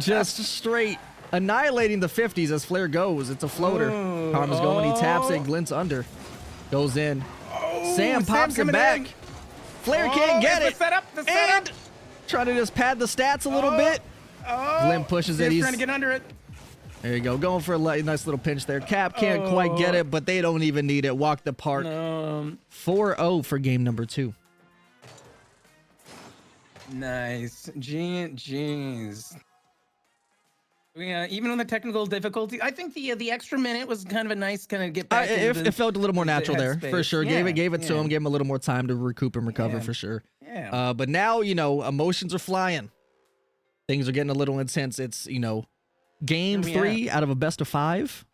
Just straight annihilating the 50s as Flare goes. It's a floater. Karma's going. He taps it. Glints under. Goes in. Sam pops it back. In. Flare can't get it. The setup. Trying to just pad the stats a little bit. Glint pushes it. He's trying to get under it. There you go. Going for a nice little pinch there. Cap can't quite get it, but they don't even need it. Walk the park. 4-0 for game number 2. Nice. Jeez. Yeah, even on the technical difficulty, I think the extra minute was kind of a nice kind of get back. It felt a little more natural there, for sure. Yeah, gave it to him, gave him a little more time to recoup and recover, for sure. Yeah. But now, emotions are flying. Things are getting a little intense. It's, game 3 out of a best of 5.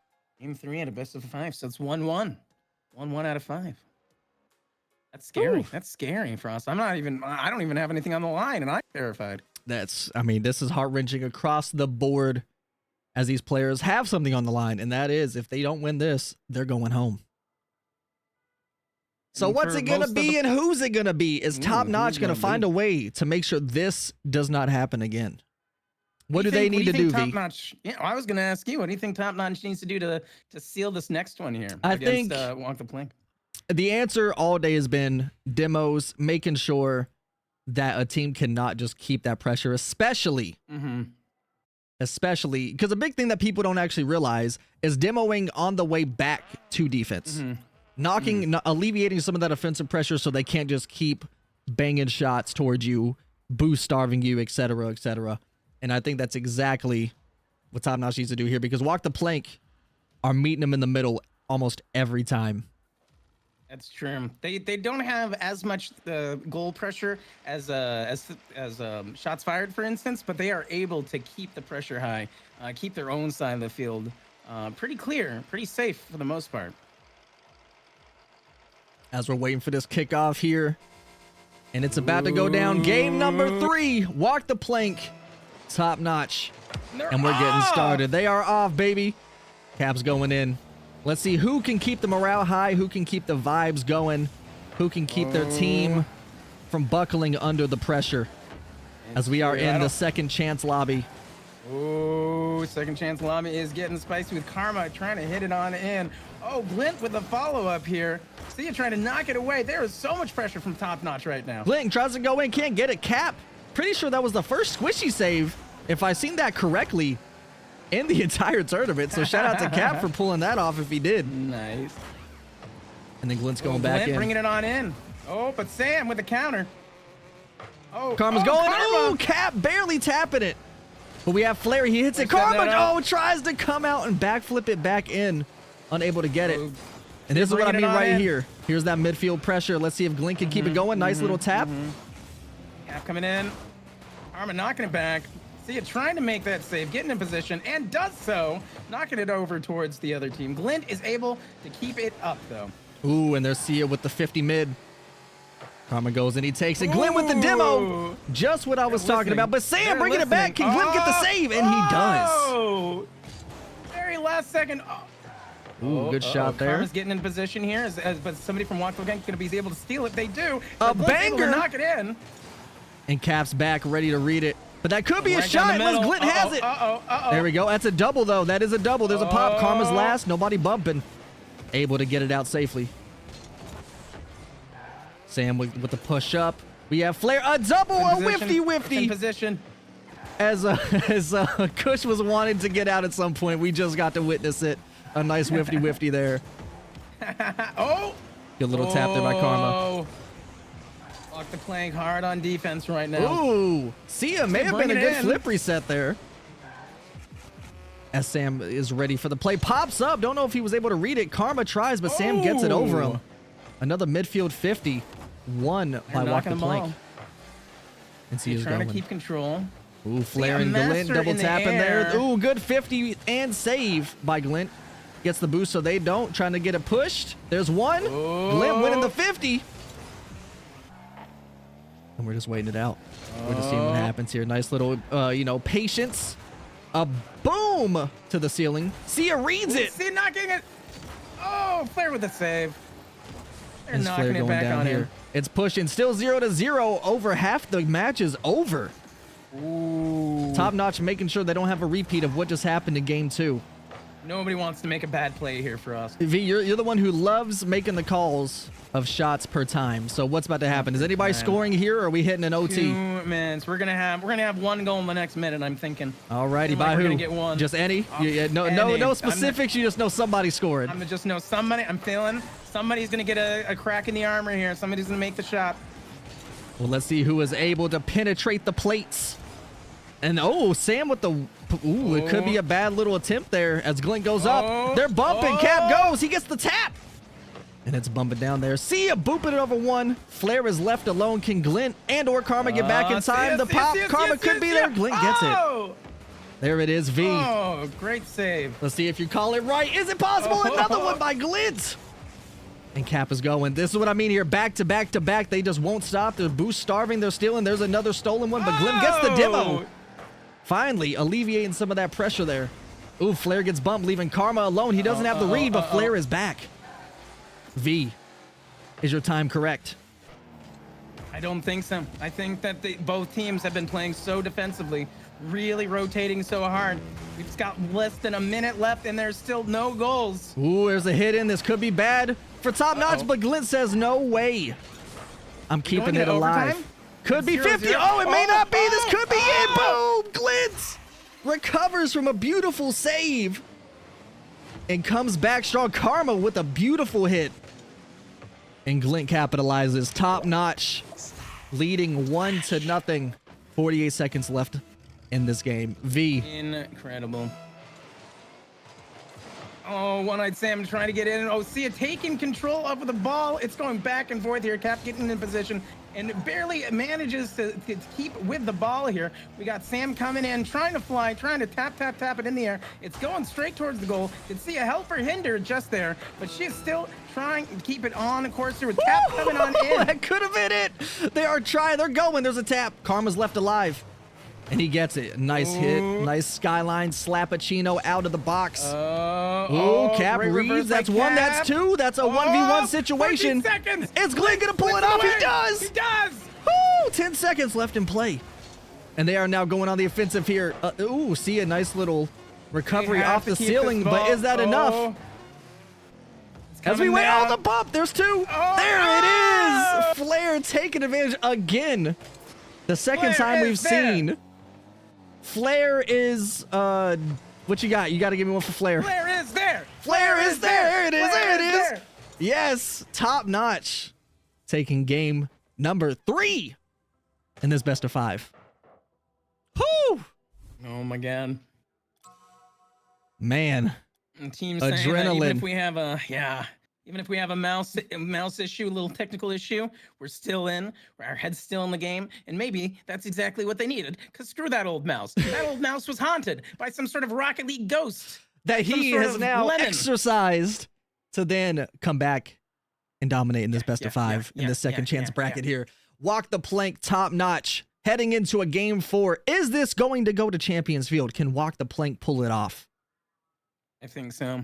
Game 3 out of best of 5, so it's 1-1. 1-1 out of 5. That's scary. Ooh. That's scary, Frost. I don't even have anything on the line, and I'm terrified. This is heart-wrenching across the board as these players have something on the line, and that is, if they don't win this, they're going home. So what's it going to be and who's it going to be? Is Top Notch going to find a way to make sure this does not happen again? What do they need to do, V? Yeah, I was going to ask you, what do you think Top Notch needs to do to seal this next one here? I think Walk the Plank. The answer all day has been demos, making sure that a team cannot just keep that pressure, especially because a big thing that people don't actually realize is demoing on the way back to defense, alleviating some of that offensive pressure so they can't just keep banging shots towards you, boost starving you, etc., etc. And I think that's exactly what Top Notch needs to do here, because Walk the Plank are meeting them in the middle almost every time. That's true. They don't have as much goal pressure as shots fired, for instance, but they are able to keep the pressure high, keep their own side of the field pretty clear, pretty safe for the most part. As we're waiting for this kickoff here, and it's about to go down. Game number 3, Walk the Plank. Top Notch, and we're getting started. They are off, baby. Cap's going in. Let's see who can keep the morale high, who can keep the vibes going, who can keep their team from buckling under the pressure as we are in the second chance lobby. Oh, second chance lobby is getting spicy with Karma trying to hit it on in. Oh, Glint with the follow-up here. See you trying to knock it away. There is so much pressure from Top Notch right now. Glint tries to go in, can't get it. Cap, pretty sure that was the first squishy save, if I seen that correctly, in the entire tournament. So shout out to Cap for pulling that off if he did. Nice. And then Glint's going back in. Bringing it on in. Oh, but Sam with the counter. Oh, Karma's going. Oh, Cap barely tapping it. But we have Flare. He hits it. Karma, tries to come out and backflip it back in. Unable to get it. And this is what I mean right here. Here's that midfield pressure. Let's see if Glint can keep it going. Nice little tap. Cap coming in. Karma knocking it back. See it trying to make that save, getting in position, and does so, knocking it over towards the other team. Glint is able to keep it up, though. Ooh, and there's Sia with the 50 mid. Karma goes and he takes it. Glint with the demo. Just what I was talking about. But Sam bringing it back. Can Glint get the save? And he does. Very last second. Ooh, good shot there. Karma's getting in position here, but somebody from Walk the Plank going to be able to steal it. They do. A banger. Knock it in. And Cap's back, ready to read it. But that could be a shot unless Glint has it. There we go. That's a double, though. That is a double. There's a pop. Karma's last. Nobody bumping. Able to get it out safely. Sam with the push up. We have Flair, a double, a whifty. In position. As Kush was wanting to get out at some point, we just got to witness it. A nice whifty there. Oh! Good little tap there by Karma. Lock the plank hard on defense right now. Ooh, Sia may have been a good flip reset there. As Sam is ready for the play, pops up. Don't know if he was able to read it. Karma tries, but Sam gets it over him. Another midfield 50, won by Walk the Plank. And Sia's trying going. to keep control. Ooh, Flair and Glint double tapping there. Ooh, good 50 and save by Glint. Gets the boost so they don't. Trying to get it pushed. There's one. Glint winning the 50. And we're just waiting it out. We're just seeing what happens here. Nice little, patience. A boom to the ceiling. Sia reads it. Sia knocking it. Oh, Flair with the save. They're knocking Flair it going back down on here. him. It's pushing. Still 0-0. Over half the match is over. Ooh. Top Notch making sure they don't have a repeat of what just happened in game 2. Nobody wants to make a bad play here for us. V, you're the one who loves making the calls of shots per time. So what's about to happen? Is anybody scoring here, or are we hitting an OT? 2 minutes. We're gonna have one goal in the next minute, I'm thinking. Alrighty, by who? We're gonna get one. Just any? No Any. no specifics. You just know somebody scored. I'm gonna just know somebody. I'm feeling somebody's gonna get a crack in the armor here. Somebody's gonna make the shot. Well, let's see who is able to penetrate the plates. And Sam with the it could be a bad little attempt there as Glint goes up. They're bumping. Cap goes. He gets the tap. And it's bumping down there. Sia booping it over one. Flair is left alone. Can Glint and or Karma get back in time? The pop. Karma could be there. Glint gets it. There it is, V. Oh, great save. Let's see if you call it right. Is it possible? Another one by Glint. And Cap is going. This is what I mean here. Back to back to back. They just won't stop. They're boost starving. They're stealing. There's another stolen one, but Glint gets the demo. Finally, alleviating some of that pressure there. Ooh, Flair gets bumped, leaving Karma alone. He doesn't have the read, but Flair is back. V, is your time correct? I don't think so. I think that both teams have been playing so defensively, really rotating so hard. We've just got less than a minute left, and there's still no goals. Ooh, there's a hit in. This could be bad for Top Notch, but Glint says no way. I'm keeping it alive. Overtime? Could be 50. Oh, it may not be. This could be it. Boom. Glint recovers from a beautiful save and comes back strong. Karma with a beautiful hit. And Glint capitalizes. Top Notch leading 1-0. 48 seconds left in this game. V. Incredible. Oh, One-Eyed Sam trying to get in. Oh, Sia taking control of the ball. It's going back and forth here. Cap getting in position and barely manages to keep with the ball here. We got Sam coming in, trying to fly, trying to tap it in the air. It's going straight towards the goal. Did Sia help or hinder just there, but she's still trying to keep it on course here with Cap coming on in. That could have been it. They are trying. They're going. There's a tap. Karma's left alive. And he gets it. Nice hit. Nice skyline slappuccino out of the box. Cap reads. That's one. That's two. That's a 1v1 situation. 14 seconds. Is Glint going to pull it off? He does. He does. Woo! 10 seconds left in play. And they are now going on the offensive here. See a nice little recovery off the ceiling. But is that enough? As we went on the bump. There's two. There it is. Flair taking advantage again. The second time we've seen. Flair is, what you got? You got to give me one for Flair. Flair is there. Flair is there. There it is. There it is. Yes. Top Notch taking game number 3 in this best of 5. Whoo! Oh my God. Man. And team adrenaline. Saying that even if we have a mouse issue, a little technical issue, we're still in. Our head's still in the game, and maybe that's exactly what they needed. Cause screw that old mouse. That old mouse was haunted by some sort of Rocket League ghost that he has now exercised to then come back and dominate in this best of 5 in this second chance bracket here. Walk the plank. Top Notch heading into a game 4. Is this going to go to Champions Field? Can Walk the Plank pull it off? I think so.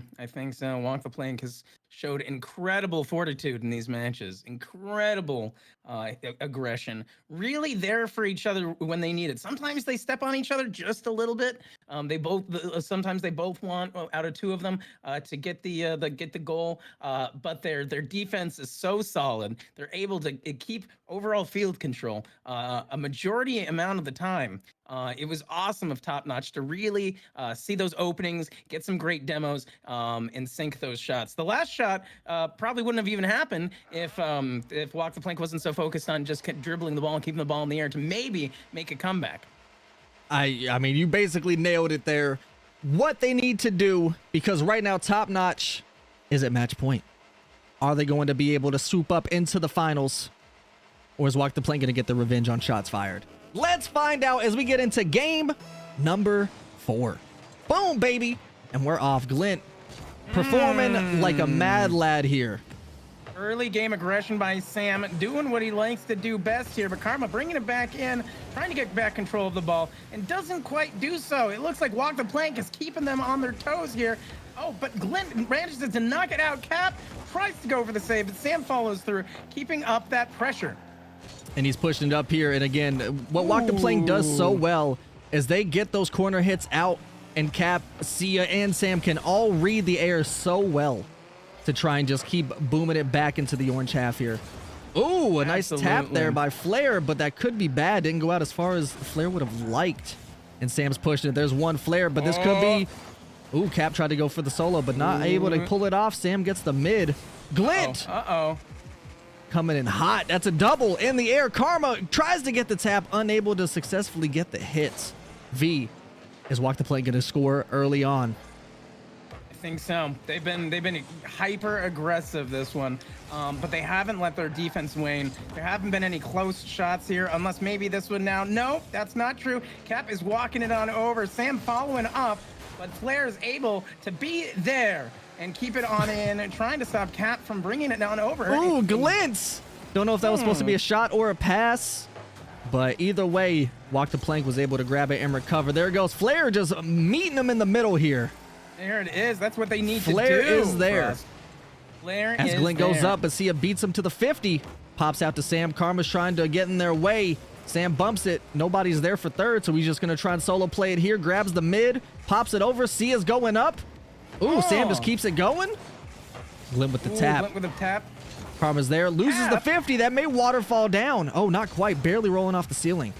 Walk the plank has showed incredible fortitude in these matches, incredible aggression, really there for each other when they need it. Sometimes they step on each other just a little bit. Sometimes they both want out of two of them to get the goal, but their defense is so solid. They're able to keep overall field control a majority amount of the time. It was awesome of Top Notch to really see those openings, get some great demos, and sink those shots. The last shot probably wouldn't have even happened if Walk the Plank wasn't so focused on just dribbling the ball and keeping the ball in the air to maybe make a comeback. I mean, you basically nailed it there. What they need to do, because right now Top Notch is at match point. Are they going to be able to swoop up into the finals? Or is Walk the Plank going to get the revenge on shots fired? Let's find out as we get into game number 4. Boom, baby. And we're off. Glint performing like a mad lad here. Early game aggression by Sam, doing what he likes to do best here, but Karma bringing it back in, trying to get back control of the ball, and doesn't quite do so. It looks like Walk the Plank is keeping them on their toes here. Oh, but Glint manages to knock it out. Cap tries to go for the save, but Sam follows through, keeping up that pressure. And he's pushing it up here. And again, what Walk the Plank does so well is they get those corner hits out, and Cap, Sia, and Sam can all read the air so well to try and just keep booming it back into the orange half here. Ooh, a nice tap there by Flare, but that could be bad. Didn't go out as far as Flare would have liked. And Sam's pushing it. There's one Flare, but this could be... Ooh, Cap tried to go for the solo, but not able to pull it off. Sam gets the mid. Glint! Uh-oh. Coming in hot. That's a double in the air. Karma tries to get the tap, unable to successfully get the hits. V, is Walk the Plank going to score early on? I think so. They've been hyper aggressive this one, but they haven't let their defense wane. There haven't been any close shots here, unless maybe this one now. No, that's not true. Cap is walking it on over. Sam following up, but Flare is able to be there and keep it on in and trying to stop Cap from bringing it down over. Ooh, Glints! Don't know if that was supposed to be a shot or a pass, but either way, Walk the Plank was able to grab it and recover. There goes Flare, just meeting him in the middle here. There it is. That's what they need to do. Flare is there. Flare as is Glint goes up, but Sia beats him to the 50. Pops out to Sam. Karma's trying to get in their way. Sam bumps it. Nobody's there for third, so he's just going to try and solo play it here. Grabs the mid, pops it over. Sia's going up. Ooh, Sam just keeps it going. Glint with the tap. Glint with the tap. Karma's there. Loses the 50. That may waterfall down. Oh, not quite. Barely rolling off the ceiling.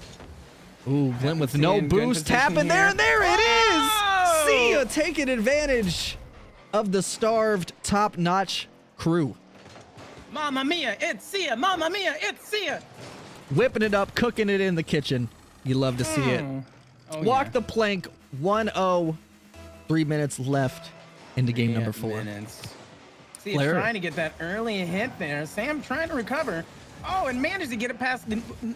Ooh, Glint with no boost. Tapping there, and there it is. Sia taking advantage of the starved Top Notch crew. Mamma mia, it's Sia. Mamma mia, it's Sia. Whipping it up, cooking it in the kitchen. You love to see it. Oh, Walk the Plank, 1-0. 3 minutes left into game number 4. Sia trying to get that early hit there. Sam trying to recover. Oh, and managed to get it past,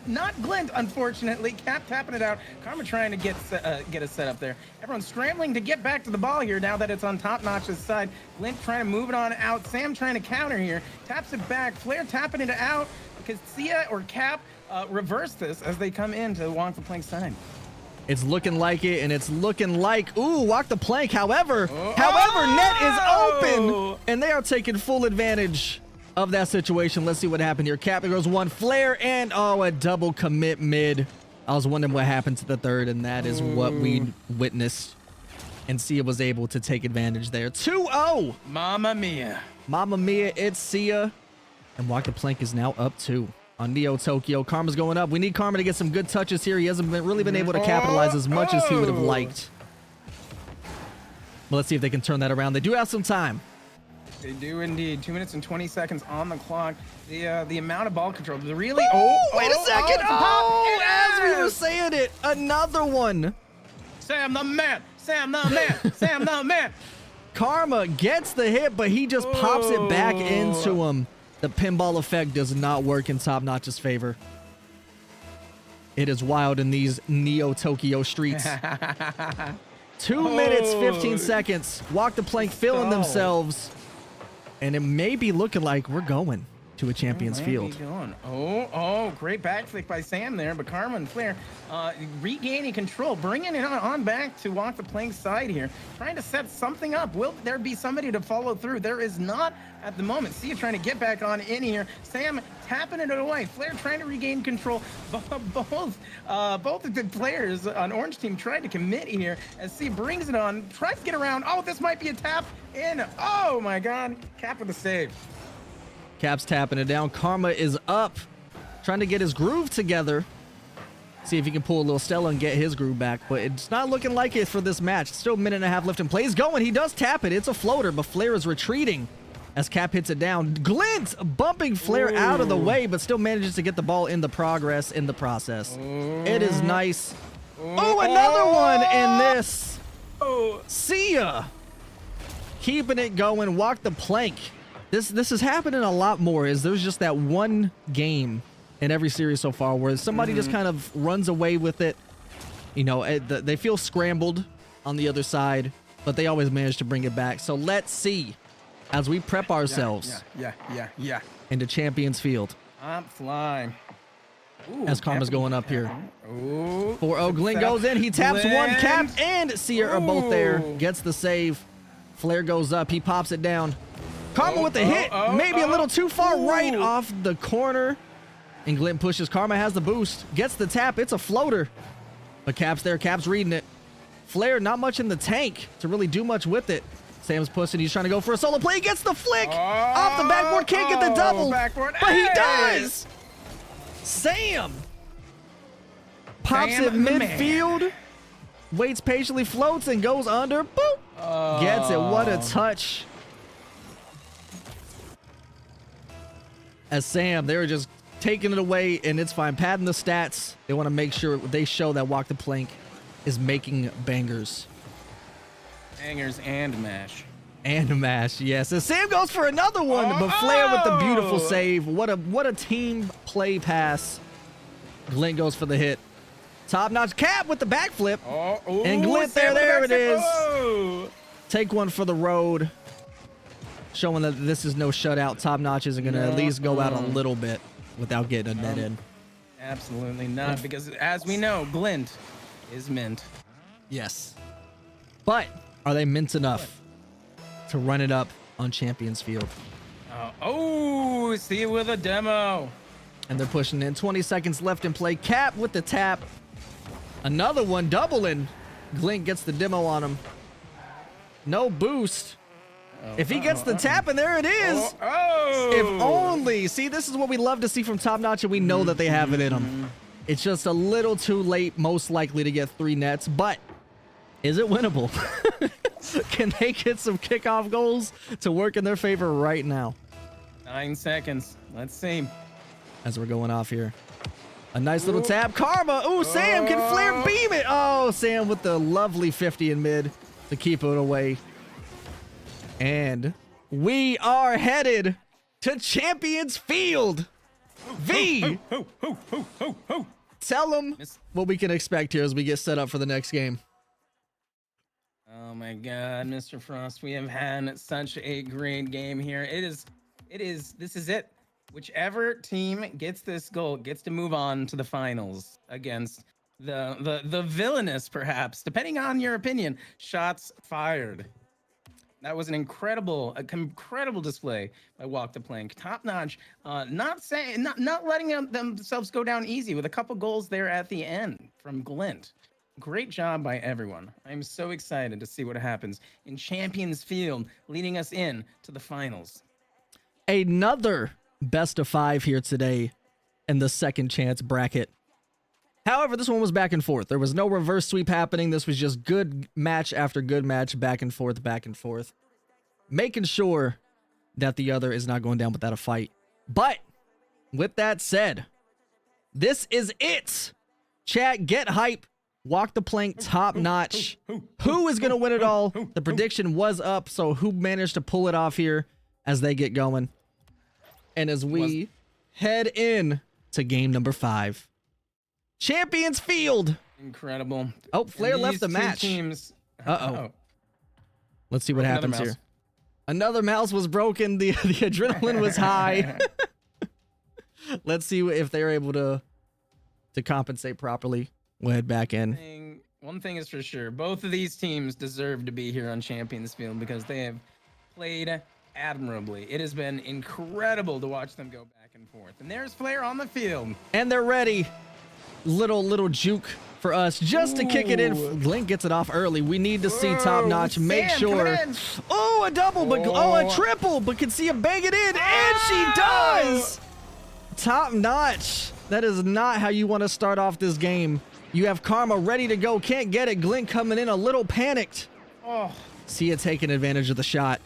not Glint, unfortunately. Cap tapping it out. Karma trying to get a set up there. Everyone's scrambling to get back to the ball here now that it's on Top Notch's side. Glint trying to move it on out. Sam trying to counter here. Taps it back. Flare tapping it out because Sia or Cap reverse this as they come in to Walk the Plank side. It's looking like it, and it's looking like, ooh, Walk the Plank. However, net is open, and they are taking full advantage of that situation. Let's see what happened here. Cap goes one Flare, and a double commit mid. I was wondering what happened to the third, and that is what we witnessed. And Sia was able to take advantage there. 2-0. Mamma mia. Mamma mia, it's Sia. And Walk the Plank is now up 2 on Neo Tokyo. Karma's going up. We need Karma to get some good touches here. He hasn't really been able to capitalize as much as he would have liked. But let's see if they can turn that around. They do have some time. They do indeed. 2 minutes and 20 seconds on the clock. The amount of ball control. Really? Wait a second. As we were saying it, another one. Sam the man. Sam the man. Sam the man. Karma gets the hit, but he just pops it back into him. The pinball effect does not work in Top Notch's favor. It is wild in these Neo Tokyo streets. 2 minutes, 15 seconds. Walk the Plank filling themselves. And it may be looking like we're going. to a champion's field. Oh, great back flick by Sam there, but Karma and Flair regaining control, bringing it on back to Walk the Plank side here, trying to set something up. Will there be somebody to follow through? There is not at the moment. Sia trying to get back on in here. Sam tapping it away. Flair trying to regain control. Both of the players on Orange team tried to commit here as Sia brings it on, tries to get around. Oh, this might be a tap in. Oh my God, Cap with the save. Cap's tapping it down. Karma is up, trying to get his groove together. See if he can pull a little Stella and get his groove back, but it's not looking like it for this match. Still a minute and a half left in play. He's going. He does tap it. It's a floater, but Flair is retreating as Cap hits it down. Glint bumping Flair out of the way, but still manages to get the ball in the progress in the process. It is nice. Oh, another one in this. Sia keeping it going. Walk the plank. This is happening a lot more. Is there's just that one game in every series so far where somebody just kind of runs away with it. You know, they feel scrambled on the other side, but they always manage to bring it back. So let's see as we prep ourselves into Champions Field. I'm flying. Ooh, as Karma's going up here. Ooh, 4-0 Glint goes in. He taps one. Cap and Sia are both there. Gets the save. Flair goes up. He pops it down. Karma with the hit. Maybe a little too far right off the corner. And Glint pushes. Karma has the boost. Gets the tap. It's a floater. But Cap's there. Cap's reading it. Flair not much in the tank to really do much with it. Sam's pushing. He's trying to go for a solo play. He gets the flick off the backboard. Can't get the double. Backboard. But he does. Sam pops it midfield. Waits patiently. Floats and goes under. Boop. Gets it. What a touch. As Sam, they were just taking it away, and it's fine. Padding the stats. They want to make sure they show that Walk the Plank is making bangers. Bangers and mash. And mash, yes. And Sam goes for another one, but Flair with the beautiful save. What a team play pass. Glint goes for the hit. Top notch. Cap with the backflip. And Glint there it is. Take one for the road. Showing that this is no shutout. Top Notch isn't going to at least go out a little bit without getting a net in. Absolutely not, because as we know, Glint is mint. Yes. But are they mint enough to run it up on Champions Field? See it with a demo. And they're pushing in. 20 seconds left in play. Cap with the tap. Another one doubling. Glint gets the demo on him. No boost. If he gets the tap, and there it is. If only. See, this is what we love to see from Top Notch, and we know that they have it in them. It's just a little too late, most likely, to get 3 nets, but is it winnable? Can they get some kickoff goals to work in their favor right now? 9 seconds. Let's see. As we're going off here. A nice little tap. Karma. Ooh, Sam, can Flair beam it? Oh, Sam with the lovely 50 in mid to keep it away. And we are headed to Champions Field. V. Tell them what we can expect here as we get set up for the next game. Oh my God, Mr. Frost, we have had such a great game here. This is it. Whichever team gets this goal gets to move on to the finals against the villainous, perhaps, depending on your opinion, Shots Fired. That was an incredible display by Walk the Plank. Top Notch, not letting themselves go down easy with a couple goals there at the end from Glint. Great job by everyone. I'm so excited to see what happens in Champions Field, leading us in to the finals. Another best of 5 here today in the second chance bracket. However, this one was back and forth. There was no reverse sweep happening. This was just good match after good match, back and forth. Making sure that the other is not going down without a fight. But with that said, this is it. Chat, get hype. Walk the Plank, Top Notch. Who is going to win it all? The prediction was up, so who managed to pull it off here as they get going? And as we head in to game number 5. Champions Field. Incredible. Oh, Flair left the match. Teams. Let's see what happens here. Another mouse was broken. The adrenaline was high. Let's see if they're able to compensate properly. We'll head back in. One thing is for sure, both of these teams deserve to be here on Champions Field because they have played admirably. It has been incredible to watch them go back and forth. And there's Flair on the field. And they're ready. Little juke for us just to kick it in. Glint gets it off early. We need to see Top Notch make sure. Oh, a double, but a triple, but can see him bang it in, and she does. Top Notch. That is not how you want to start off this game. You have Karma ready to go. Can't get it. Glint coming in a little panicked. Sia taking advantage of the shot.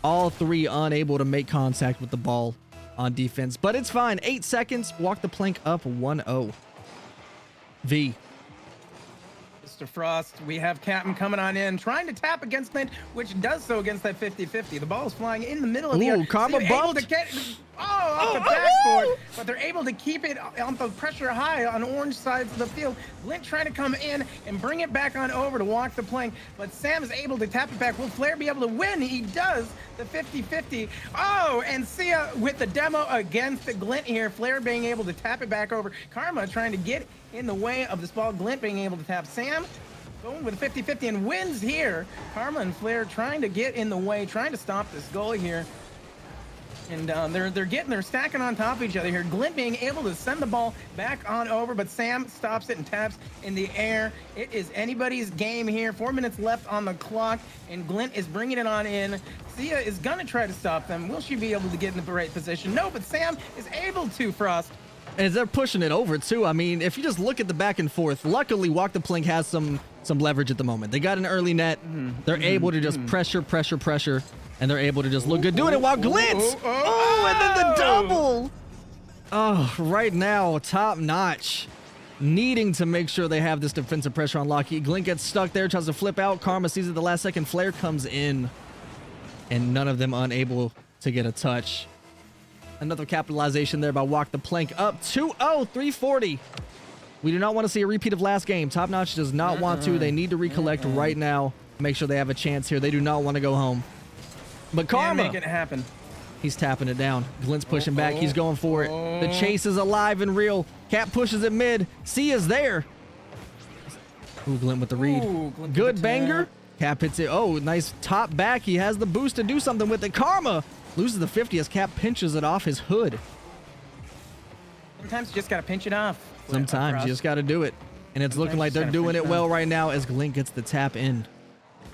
All three unable to make contact with the ball on defense, but it's fine. 8 seconds. Walk the plank up 1-0. V. Mr. Frost, we have Captain coming on in, trying to tap against Glint, which does so against that 50-50. The ball is flying in the middle of the air. Karma bumped. Off the backboard, but they're able to keep it on the pressure high on orange sides of the field. Glint trying to come in and bring it back on over to walk the plank, but Sam is able to tap it back. Will Flair be able to win? He does, the 50-50. And Sia with the demo against Glint here. Flair being able to tap it back over. Karma trying to get in the way of this ball. Glint being able to tap. Sam going with a 50-50 and wins here. Karma and Flair trying to get in the way, trying to stop this goal here. And they're stacking on top of each other here. Glint being able to send the ball back on over, but Sam stops it and taps in the air. It is anybody's game here. 4 minutes left on the clock, and Glint is bringing it on in. Sia is gonna try to stop them. Will she be able to get in the right position? No, but Sam is able to, Frost. As they're pushing it over too. I mean, if you just look at the back and forth, luckily Walk the Plank has some leverage at the moment. They got an early net. They're able to just pressure, and they're able to just look good doing it while Glint. And then the double. Right now, Top Notch needing to make sure they have this defensive pressure on Lockheed. Glint gets stuck there, tries to flip out. Karma sees it the last second. Flair comes in, and none of them unable to get a touch. Another capitalization there by Walk the Plank. Up 2-0, 340. We do not want to see a repeat of last game. Top Notch does not want to. They need to recollect right now. Make sure they have a chance here. They do not want to go home. But Karma, make it happen. He's tapping it down. Glint's pushing back. He's going for it. The chase is alive and real. Cap pushes it mid. Sia's there. Glint with the read. Good banger. Cap hits it. Nice top back. He has the boost to do something with it. Karma loses the 50 as Cap pinches it off his hood. Sometimes you just got to pinch it off. Sometimes you just got to do it. And it's looking like they're doing it well right now as Glint gets the tap in.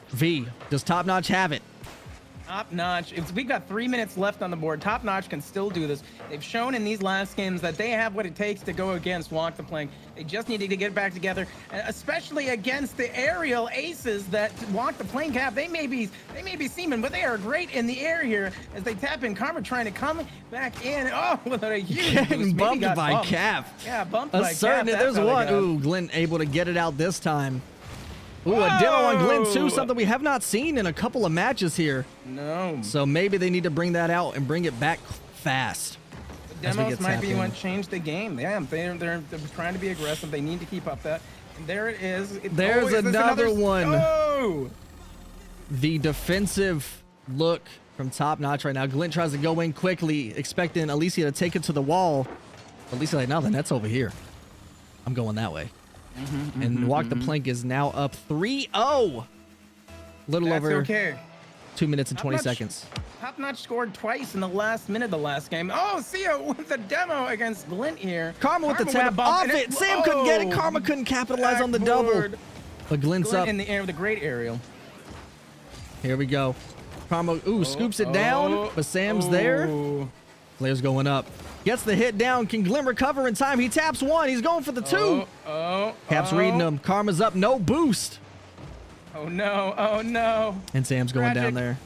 V, does Top Notch have it? Top Notch. We've got 3 minutes left on the board. Top Notch can still do this. They've shown in these last games that they have what it takes to go against Walk the Plank. They just need to get back together, especially against the aerial aces that Walk the Plank have. They may be seaming, but they are great in the air here as they tap in. Karma trying to come back in. With a huge getting boost. bumped by Cap. Yeah, bumped by Cap. There's one. Glint able to get it out this time. A demo on Glint too, something we have not seen in a couple of matches here. No. So maybe they need to bring that out and bring it back fast. The demos might be what changed the game. Yeah, they're trying to be aggressive. They need to keep up that. And there it is. There's another one. The defensive look from Top Notch right now. Glint tries to go in quickly, expecting Alicia to take it to the wall. Alicia like, no, the net's over here. I'm going that way. And Walk the Plank is now up 3-0. Little over 2 minutes and 20 seconds. Top Notch scored twice in the last minute of the last game. Sia with the demo against Glint here. Karma with the tap off it. Sam couldn't get it. Karma couldn't capitalize on the double. But Glint's up in the air with a great aerial. Here we go. Karma, scoops it down, but Sam's there. Flair's going up. Gets the hit down. Can Glint recover in time? He taps one. He's going for the two. Cap's reading him. Karma's up. No boost. Oh, no. And Sam's going down there.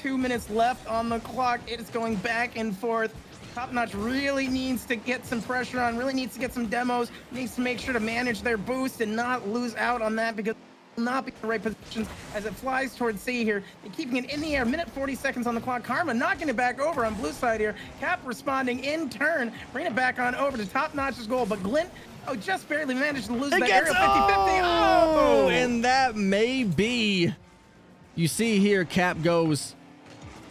2 minutes left on the clock. It is going back and forth. Top Notch really needs to get some pressure on, really needs to get some demos, needs to make sure to manage their boost and not lose out on that because not be in the right positions as it flies towards C here and keeping it in the air. Minute 40 seconds on the clock. Karma knocking it back over on blue side here. Cap responding in turn, bring it back on over to Top Notch's goal, but Glint just barely managed to lose that aerial 50-50. And that may be, you see here, Cap goes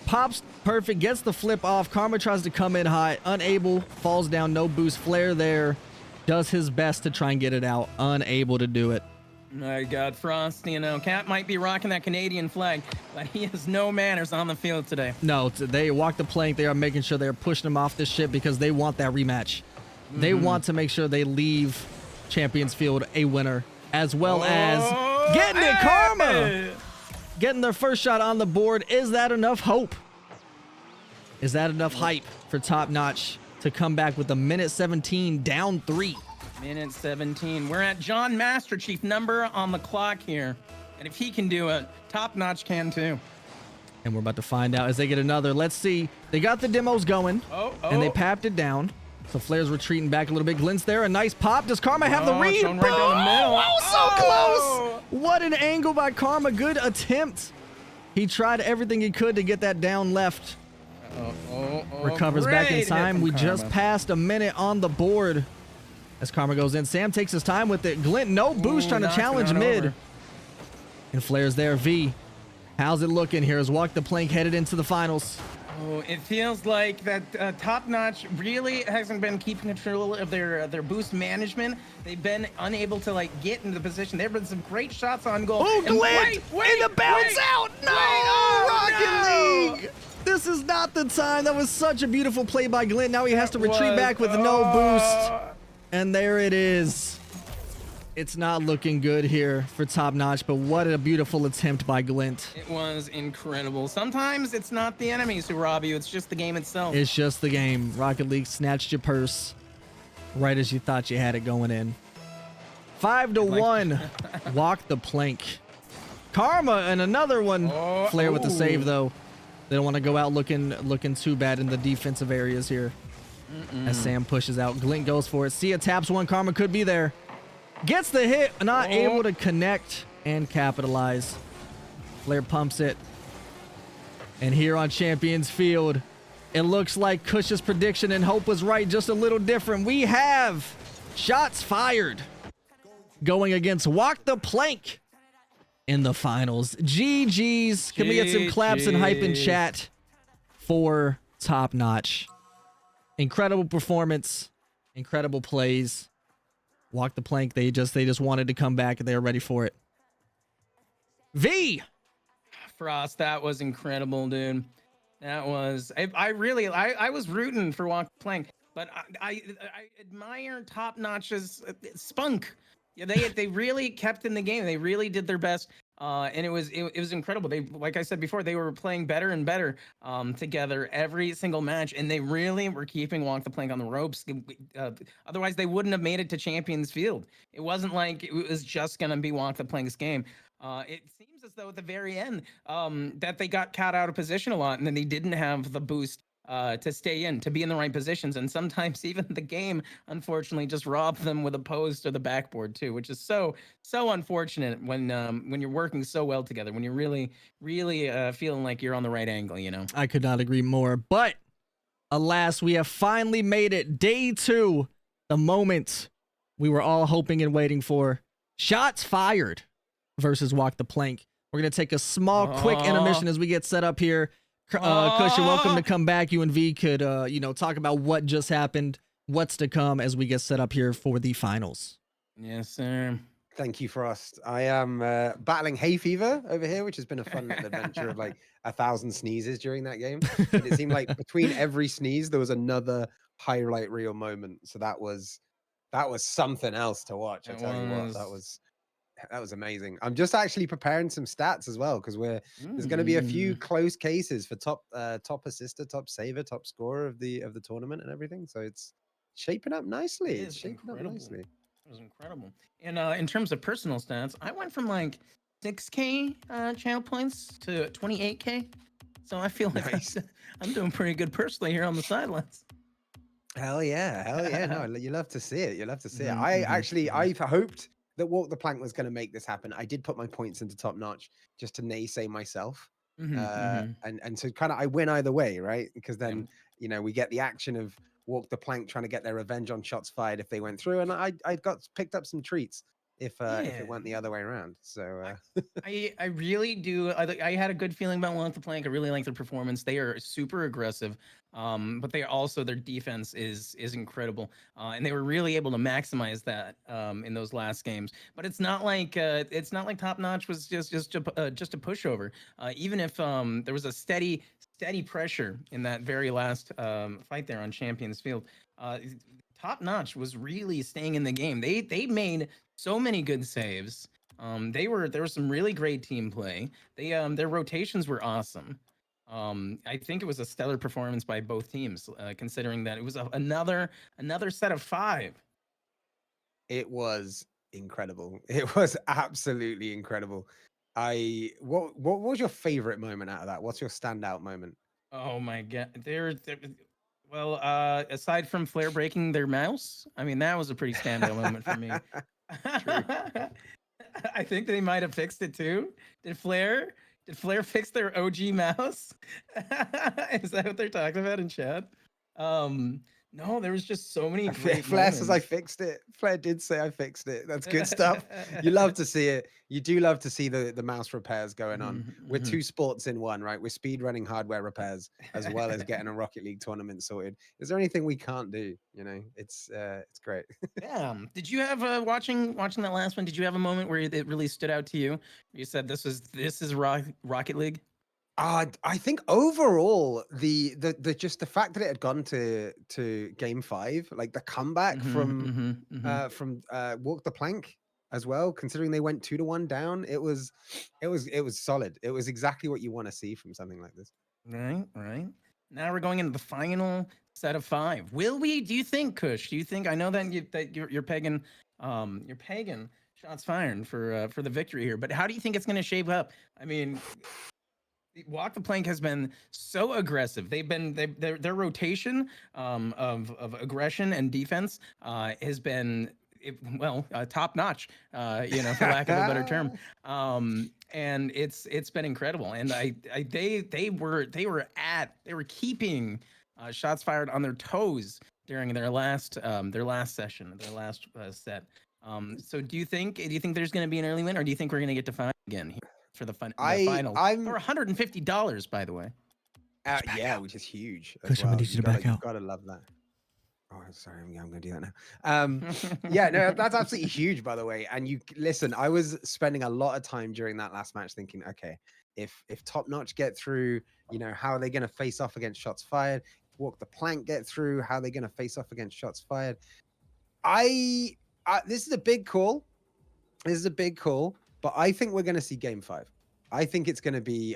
Pops perfect, gets the flip off. Karma tries to come in hot, unable, falls down, no boost. Flare there, does his best to try and get it out, unable to do it. My God, Frost, you know, Cat might be rocking that Canadian flag, but he has no manners on the field today. No, they walk the plank. They are making sure they're pushing him off this ship because they want that rematch. They want to make sure they leave Champions Field a winner, as well as getting it, Karma! Getting their first shot on the board. Is that enough hope? Is that enough hype for Top Notch to come back with a minute 17 down 3? Minute 17. We're at John Master Chief number on the clock here. And if he can do it, Top Notch can too. And we're about to find out as they get another. Let's see. They got the demos going. And they papped it down. So Flair's retreating back a little bit. Glint's there. A nice pop. Does Karma have the read? Right down the middle. Oh, so close. What an angle by Karma. Good attempt. He tried everything he could to get that down left. Recovers back in time. We just passed a minute on the board. As Karma goes in, Sam takes his time with it. Glint, no boost, trying to challenge mid. And Flair's there. V, how's it looking here as Walk the Plank headed into the finals? Oh, it feels like that Top Notch really hasn't been keeping control of their boost management. They've been unable to like get into the position. There have been some great shots on goal. Oh, Glint! And the bounce out! No! Rocket League! This is not the time. That was such a beautiful play by Glint. Now he has to retreat back with no boost. And there it is. It's not looking good here for Top Notch, but what a beautiful attempt by Glint. It was incredible. Sometimes it's not the enemies who rob you, it's just the game itself. It's just the game. Rocket League snatched your purse right as you thought you had it going in. 5-1. Walk the Plank. Karma and another one. Flair with the save though. They don't want to go out looking too bad in the defensive areas here. As Sam pushes out, Glint goes for it. Sia taps one. Karma could be there. Gets the hit, not able to connect and capitalize. Flair pumps it. And here on Champions Field, it looks like Cush's prediction and hope was right, just a little different. We have shots fired going against Walk the Plank in the finals. GG's. Can we get some claps and hype in chat for Top Notch? Incredible performance, incredible plays. Walk the Plank. They just wanted to come back and they were ready for it. V. Frost, that was incredible, dude. That was I was rooting for Walk the Plank, but I admire Top Notch's spunk. Yeah, they really kept in the game. They really did their best. And it was incredible. They, like I said before, they were playing better and better together every single match, and they really were keeping Walk the Plank on the ropes. Otherwise, they wouldn't have made it to Champions Field. It wasn't like it was just gonna be Walk the Plank's game. It seems as though at the very end that they got caught out of position a lot, and then they didn't have the boost to stay in, to be in the right positions, and sometimes even the game unfortunately just robbed them with a post or the backboard too, which is so unfortunate when you're working so well together, when you're really feeling like you're on the right angle, you know. I could not agree more, but alas, we have finally made it. Day 2, the moment we were all hoping and waiting for. Shots fired versus Walk the Plank. We're gonna take a small quick intermission as we get set up here. Kush, you're welcome to come back. You and V could, talk about what just happened, what's to come as we get set up here for the finals. Yes, sir. Thank you, Frost. I am battling hay fever over here, which has been a fun little adventure of like 1,000 sneezes during that game. But it seemed like between every sneeze, there was another highlight reel moment. So that was something else to watch. I tell you what, that was amazing. I'm just actually preparing some stats as well because there's going to be a few close cases for top assister, top saver, top scorer of the tournament and everything. So it's shaping up nicely. It's shaping up nicely. It was incredible. And in terms of personal stats, I went from like 6K channel points to 28K. So I feel like I'm doing pretty good personally here on the sidelines. Hell yeah. No, you love to see it. You love to see it. I've hoped that Walk the Plank was going to make this happen. I did put my points into Top Notch just to naysay myself. And so kind of I win either way, right? Because then, we get the action of Walk the Plank trying to get their revenge on shots fired if they went through. And I picked up some treats. if it went the other way around. So I really do. I had a good feeling about Walk the Plank. I really like their performance. They are super aggressive, but they also their defense is incredible, and they were really able to maximize that in those last games. But it's not like Top Notch was just a pushover. Even if there was a steady pressure in that very last fight there on Champions Field. Top Notch was really staying in the game. They made so many good saves. There was some really great team play. Their rotations were awesome. I think it was a stellar performance by both teams, considering that it was another set of 5. it was incredible. It was absolutely incredible. What was your favorite moment out of that? What's your standout moment? Oh my god, well, aside from Flair breaking their mouse, I mean that was a pretty standout moment for me. I think they might have fixed it too. Did Flair fix their OG mouse? Is that what they're talking about in chat? No, there was just so many great Flair moments. says I fixed it. Flair did say I fixed it. That's good stuff. You love to see it. You do love to see the mouse repairs going on. We're two sports in one, right? We're speed running hardware repairs as well as getting a Rocket League tournament sorted. Is there anything we can't do? You know, it's great. Yeah. Did you have watching that last one? Did you have a moment where it really stood out to you? You said this is Rocket League. I think overall the just the fact that it had gone to game 5, like the comeback from Walk the Plank as well, considering they went 2-1 down, it was solid. It was exactly what you want to see from something like this. Right. Now we're going into the final set of 5. Will we? Do you think, Kush? Do you think? I know that you're pegging shots fired for the victory here, but how do you think it's going to shape up? I mean, Walk the Plank has been so aggressive. Their rotation of aggression and defense has been top notch. For lack of a better term. And it's been incredible. And they were keeping shots fired on their toes during their last session, their last set. So do you think there's going to be an early win, or do you think we're going to get defined again here for the final? For $150, by the way. Yeah, which is huge. Christian, we need you to back out. Gotta love that. Oh, sorry, I'm going to do that now. Yeah, no, that's absolutely huge, by the way. And you listen, I was spending a lot of time during that last match thinking, okay, if Top Notch get through, how are they going to face off against shots fired? Walk the Plank get through, how are they going to face off against shots fired? This is a big call. But I think we're going to see game 5. I think it's going to be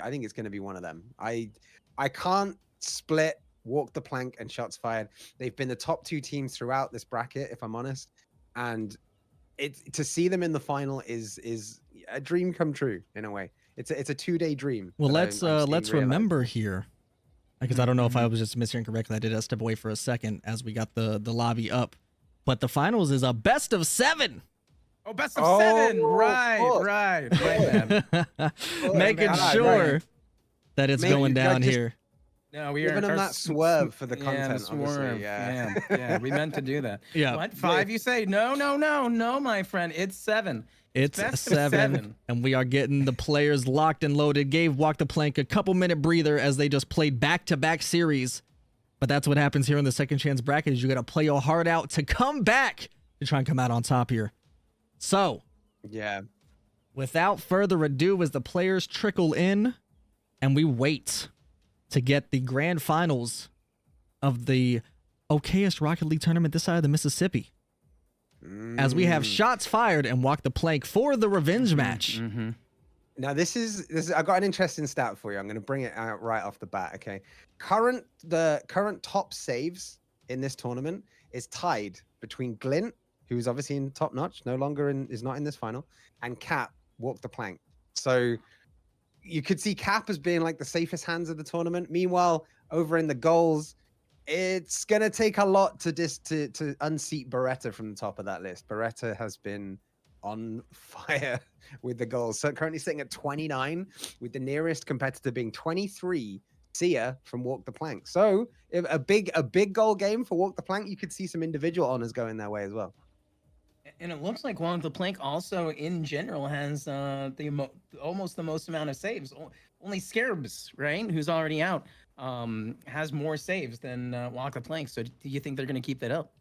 one of them. I can't split Walk the Plank and shots fired. They've been the top 2 teams throughout this bracket, if I'm honest. And to see them in the final is a dream come true in a way. It's a 2-day dream. Well, let's remember here, because I don't know if I was just mishearing correctly. I did step away for a second as we got the lobby up. But the finals is a best of 7. Oh, best of 7. Right. Making sure that it's going down here. No, we giving them that swerve for the content. Swerve. Yeah. We meant to do that. Yeah. What? 5? You say no, my friend. It's 7. It's 7, and we are getting the players locked and loaded. Gave Walk the Plank a couple-minute breather as they just played back-to-back series. But that's what happens here in the second chance bracket. Is you got to play your heart out to come back to try and come out on top here. So, yeah. Without further ado, as the players trickle in, and we wait to get the grand finals of the Okayest Rocket League Tournament this side of the Mississippi. As we have shots fired and Walk the Plank for the revenge match. Now this is I got an interesting stat for you. I'm going to bring it out right off the bat. Okay, the current top saves in this tournament is tied between Glint, who's obviously in Top Notch, is not in this final, and Cap, Walk the Plank. So you could see Cap as being like the safest hands of the tournament. Meanwhile, over in the goals, it's gonna take a lot to unseat Beretta from the top of that list. Beretta has been on fire with the goals. So currently sitting at 29, with the nearest competitor being 23. Sia from Walk the Plank. So if a big goal game for Walk the Plank, you could see some individual honors going their way as well. And it looks like Walk the Plank also, in general, has almost the most amount of saves. Only Scarabs, right, who's already out, has more saves than Walk the Plank. So do you think they're going to keep that up?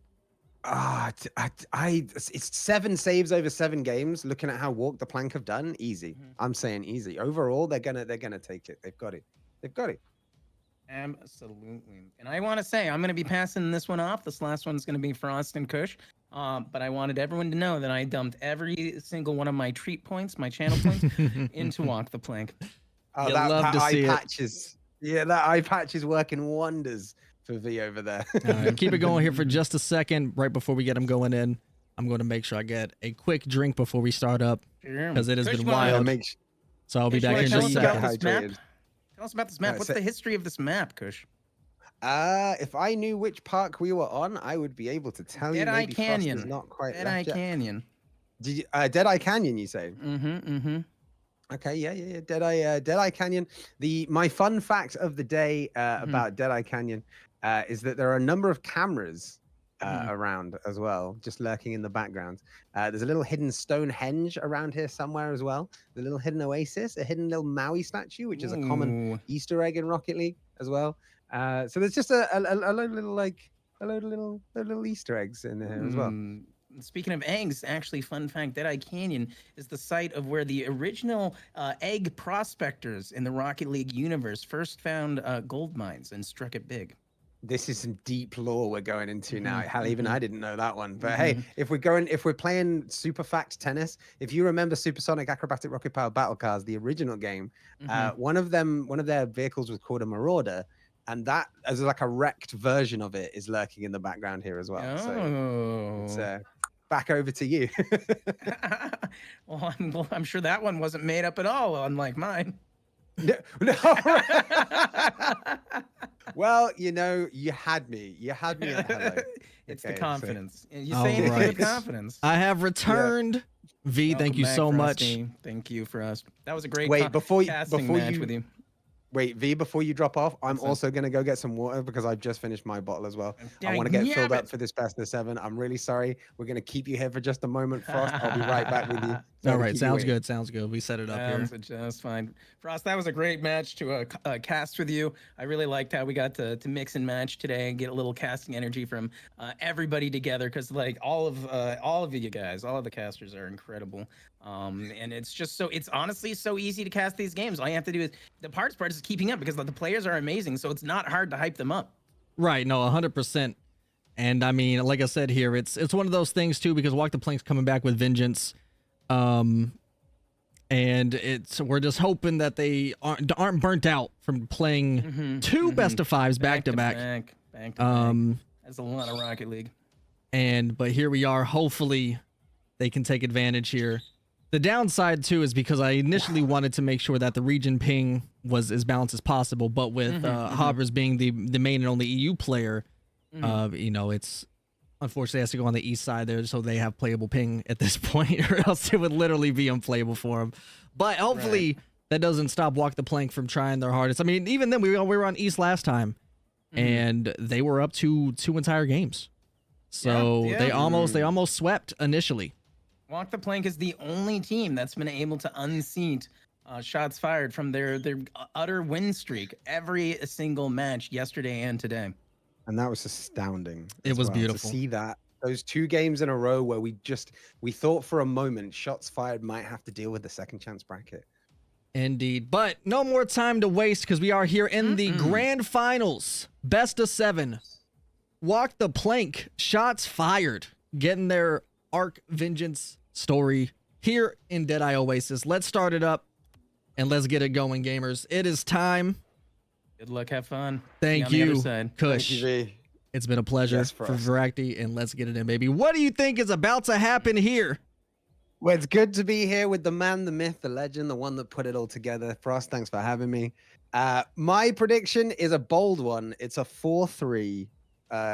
It's 7 saves over 7 games. Looking at how Walk the Plank have done, easy. I'm saying easy. Overall, they're gonna take it. They've got it. They've got it. Absolutely. And I want to say, I'm going to be passing this one off. This last one's going to be Frost and Kush. But I wanted everyone to know that I dumped every single one of my treat points, my channel points, into Walk the Plank. Oh, that eye patch is, that eye patch is working wonders for V over there. All right, keep it going here for just a second. Right before we get them going in, I'm going to make sure I get a quick drink before we start up, because it has been wild. So I'll be back in just a second. Tell us about this map. What's the history of this map, Kush? If I knew which park we were on, I would be able to tell you. Deadeye Canyon. Not quite. Deadeye Canyon. Did you, Deadeye Canyon, you say? Mm-hmm. Okay, yeah. Deadeye Canyon. My fun fact of the day about Deadeye Canyon is that there are a number of cameras around as well, just lurking in the background. There's a little hidden Stonehenge around here somewhere as well. The little hidden oasis, a hidden little Maui statue, which is a common Easter egg in Rocket League as well. So there's just a load of little Easter eggs in there as well. Speaking of eggs, actually, fun fact, Deadeye Canyon is the site of where the original egg prospectors in the Rocket League universe first found gold mines and struck it big. This is some deep lore we're going into now. Hell, even I didn't know that one. But hey, if we're playing Super Fact Tennis, if you remember Supersonic Acrobatic Rocket Power Battle Cars, the original game, one of their vehicles was called a Marauder, and that, as like a wrecked version of it, is lurking in the background here as well. So it's back over to you. Well, I'm sure that one wasn't made up at all, unlike mine. No. Well, you had me. You had me at hello. It's the confidence. You say anything with confidence. I have returned. V, thank you so much. Thank you for us. That was a great casting match with you. Wait, V, before you drop off, I'm also going to go get some water because I've just finished my bottle as well. I want to get filled up for this best of 7. I'm really sorry. We're going to keep you here for just a moment, Frost. I'll be right back with you. All right, sounds good. Sounds good. We set it up here. Just fine. Frost, that was a great match to cast with you. I really liked how we got to mix and match today and get a little casting energy from everybody together, because like all of you guys, all of the casters are incredible. And it's honestly so easy to cast these games. All you have to do is the part is keeping up, because the players are amazing, so it's not hard to hype them up. Right, no, 100%. And I mean, like I said here, it's one of those things too, because Walk the Plank's coming back with vengeance. And we're just hoping that they aren't burnt out from playing 2 best of 5s back to back. That's a lot of Rocket League. But here we are. Hopefully they can take advantage here. The downside too is because I initially wanted to make sure that the region ping was as balanced as possible, but with Hobbers being the main and only EU player, it's unfortunately has to go on the east side there, so they have playable ping at this point, or else it would literally be unplayable for them. But hopefully that doesn't stop Walk the Plank from trying their hardest. I mean, even then we were on east last time, and they were up to 2 entire games, so they almost swept initially. Walk the Plank is the only team that's been able to unseat shots fired from their utter win streak every single match yesterday and today. And that was astounding. It was beautiful to see that. Those 2 games in a row where we thought for a moment shots fired might have to deal with the second chance bracket. Indeed. But no more time to waste, because we are here in the grand finals. Best of 7. Walk the Plank, shots fired, getting their Arc Vengeance story here in Deadeye Oasis. Let's start it up and let's get it going, gamers. It is time. Good luck, have fun. Thank you, Kush. Thank you, V. It's been a pleasure for Voraktee, and let's get it in, baby. What do you think is about to happen here? Well, it's good to be here with the man, the myth, the legend, the one that put it all together. Frost, thanks for having me. My prediction is a bold one. It's a 4-3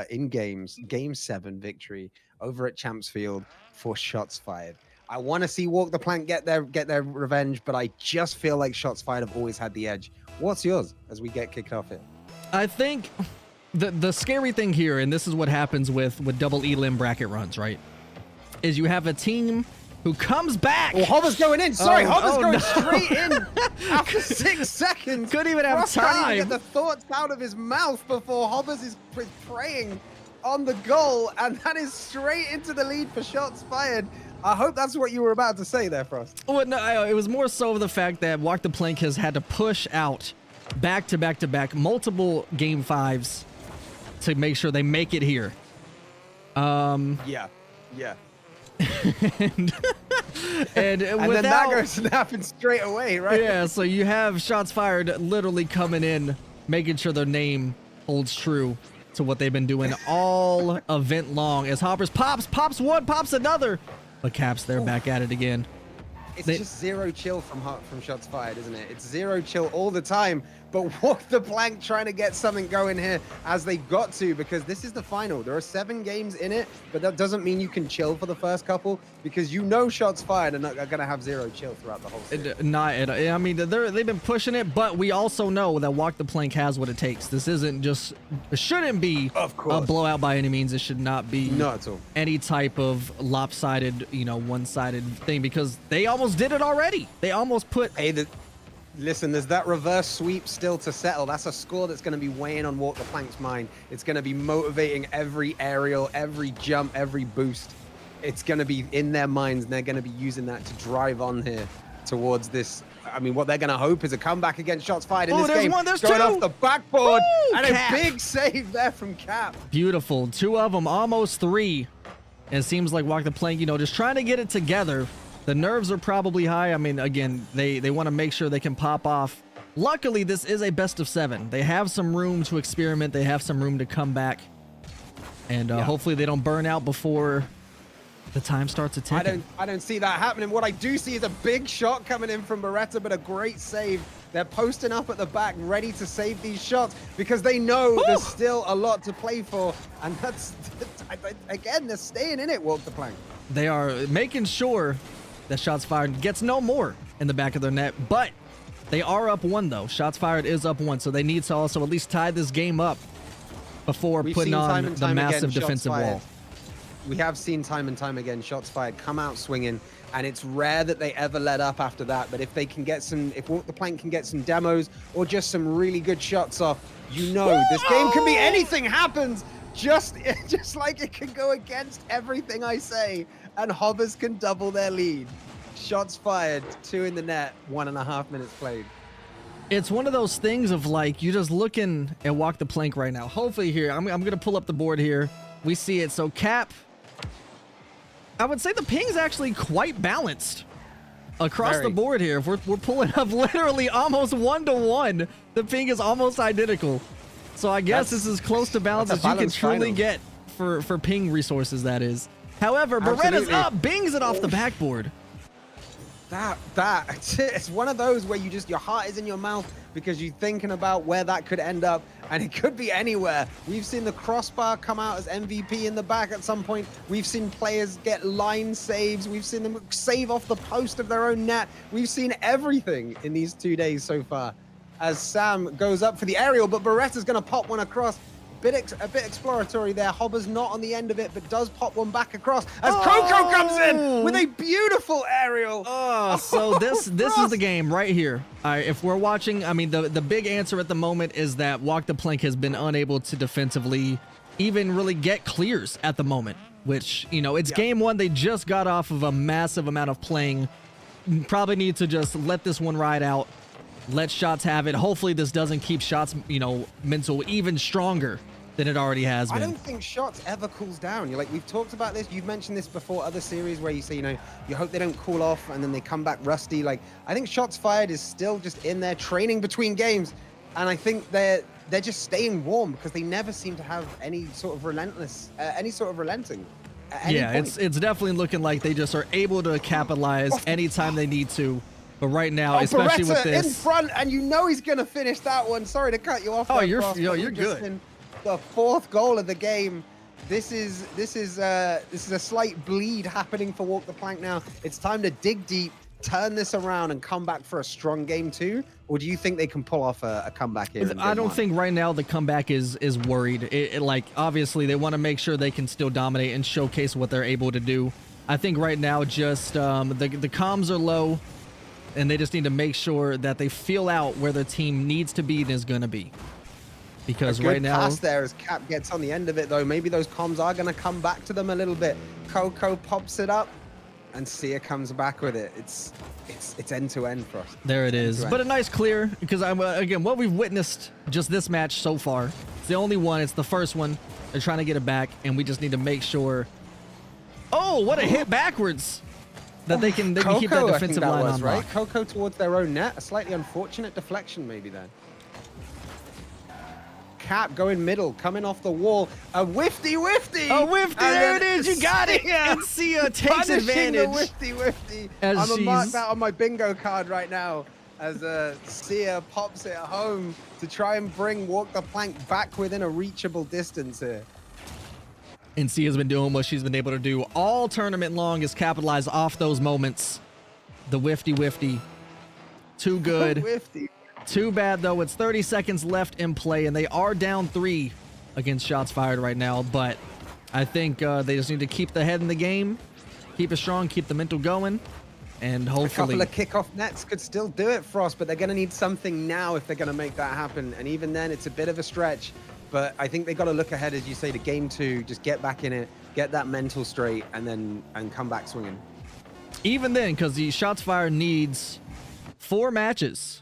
in games, game 7 victory over at Champs Field for shots fired. I want to see Walk the Plank get their revenge, but I just feel like shots fired have always had the edge. What's yours as we get kicked off here? I think the scary thing here, and this is what happens with double elim bracket runs, right? is you have a team who comes back. Oh, Hobber's going in. Sorry, Hobber's going no. straight in after 6 seconds. Couldn't even have Frost can't even time. get the thoughts out of his mouth before Hobbers is praying on the goal, and that is straight into the lead for shots fired. I hope that's what you were about to say there, Frost. Well, no, it was more so the fact that Walk the Plank has had to push out back to back to back multiple game 5s to make sure they make it here. Yeah. and And then that goes to happen straight away, right? Yeah, so you have shots fired literally coming in, making sure their name holds true to what they've been doing all event long. As Hoppers pops one, pops another, but Caps they're back at it again. It's just zero chill from shots fired, isn't it? It's zero chill all the time. But Walk the Plank trying to get something going here as they've got to, because this is the final. There are 7 games in it, but that doesn't mean you can chill for the first couple, because you know shots fired are going to have zero chill throughout the whole series. I mean, they've been pushing it, but we also know that Walk the Plank has what it takes. This isn't just, it shouldn't be a blowout by any means. It should not be any type of lopsided, one-sided thing, because they almost did it already. They almost put... Hey, listen, there's that reverse sweep still to settle. That's a score that's going to be weighing on Walk the Plank's mind. It's going to be motivating every aerial, every jump, every boost. It's going to be in their minds, and they're going to be using that to drive on here towards this. I mean, what they're going to hope is a comeback against shots fired in this game. There's going 2. Off the backboard. Woo, and Cap. A big save there from Cap. Beautiful. 2 of them, almost 3. And it seems like Walk the Plank, just trying to get it together. The nerves are probably high. I mean, again, they want to make sure they can pop off. Luckily, this is a best of 7. They have some room to experiment. They have some room to come back. And hopefully they don't burn out before the time starts to tick. I don't see that happening. What I do see is a big shot coming in from Voraktee, but a great save. They're posting up at the back, ready to save these shots, because they know there's still a lot to play for. And that's, again, they're staying in it, Walk the Plank. They are making sure that shots fired gets no more in the back of their net, but they are up 1 though. Shots fired is up 1, so they need to also at least tie this game up before putting on the massive defensive wall. We have seen time and time again shots fired come out swinging, and it's rare that they ever let up after that. But if they can get if Walk the Plank can get some demos or just some really good shots off, this game can be anything happens. Just like it can go against everything I say, and Hobbers can double their lead. Shots fired, 2 in the net, 1.5 minutes played. It's one of those things of like, you're just looking at Walk the Plank right now. Hopefully here, I'm going to pull up the board here. We see it. So Cap, I would say the ping's actually quite balanced across the board here. If we're pulling up literally almost 1-to-1, the ping is almost identical. So I guess this is close to balance as you can truly get for ping resources, that is. However, Beretta's up, bings it off the backboard. It's one of those where your heart is in your mouth because you're thinking about where that could end up, and it could be anywhere. We've seen the crossbar come out as MVP in the back at some point. We've seen players get line saves. We've seen them save off the post of their own net. We've seen everything in these 2 days so far. As Sam goes up for the aerial, but Beretta's going to pop one across. A bit exploratory there. Hobber's not on the end of it, but does pop one back across as Coco comes in with a beautiful aerial. So this is the game right here. All right, if we're watching, I mean, the big answer at the moment is that Walk the Plank has been unable to defensively even really get clears at the moment, which, it's game 1. They just got off of a massive amount of playing. Probably need to just let this one ride out. Let shots have it. Hopefully this doesn't keep shots, mental even stronger than it already has been. I don't think shots ever cools down. We've talked about this. You've mentioned this before, other series where you say, you hope they don't cool off and then they come back rusty. I think shots fired is still just in there training between games. And I think they're just staying warm because they never seem to have any sort of relenting. Yeah, it's definitely looking like they just are able to capitalize anytime they need to. But right now, especially with this, in front, and he's gonna finish that one. Sorry to cut you off. Oh, you're good. The 4th goal of the game. This is a slight bleed happening for Walk the Plank now. It's time to dig deep, turn this around, and come back for a strong game 2. Or do you think they can pull off a comeback here? I don't think right now the comeback is worried. Obviously they want to make sure they can still dominate and showcase what they're able to do. I think right now just the comms are low, and they just need to make sure that they feel out where their team needs to be and is going to be. Because right now, pass there as Cap gets on the end of it, though. Maybe those comms are going to come back to them a little bit. Coco pops it up, and Sia comes back with it. It's end to end for us. There it is. But a nice clear, because again, what we've witnessed just this match so far, it's the only one. It's the first one. They're trying to get it back, and we just need to make sure. Oh, what a hit backwards! That they can keep that defensive line on right. lock. Coco towards their own net. A slightly unfortunate deflection, maybe then. Cap going middle, coming off the wall. A whifty. A whifty, there it is. You got it. And Sia takes advantage. The whifty. I'm gonna mark that on my bingo card right now as Sia pops it home to try and bring Walk the Plank back within a reachable distance here. And Sia's been doing what she's been able to do all tournament long, is capitalize off those moments. The whifty. Too good. Whifty. Too bad, though. It's 30 seconds left in play, and they are down 3 against shots fired right now. But I think they just need to keep the head in the game, keep it strong, keep the mental going, and hopefully... A couple of kickoff nets could still do it, Frost, but they're going to need something now if they're going to make that happen. And even then, it's a bit of a stretch. But I think they got to look ahead, as you say, to game 2, just get back in it, get that mental straight, and come back swinging. Even then, because the shots fired needs 4 matches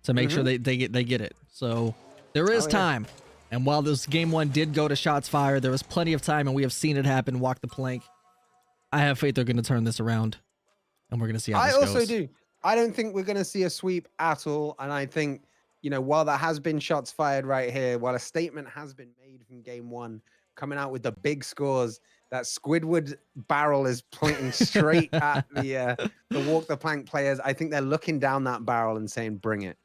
to make sure they get it. So there is time. And while this game 1 did go to shots fired, there was plenty of time, and we have seen it happen. Walk the plank. I have faith they're going to turn this around, and we're going to see how this goes. I also do. I don't think we're going to see a sweep at all. And I think, you know, while there has been shots fired right here, while a statement has been made from game 1, coming out with the big scores, that Squidward barrel is pointing straight at the Walk the Plank players. I think they're looking down that barrel and saying, bring it.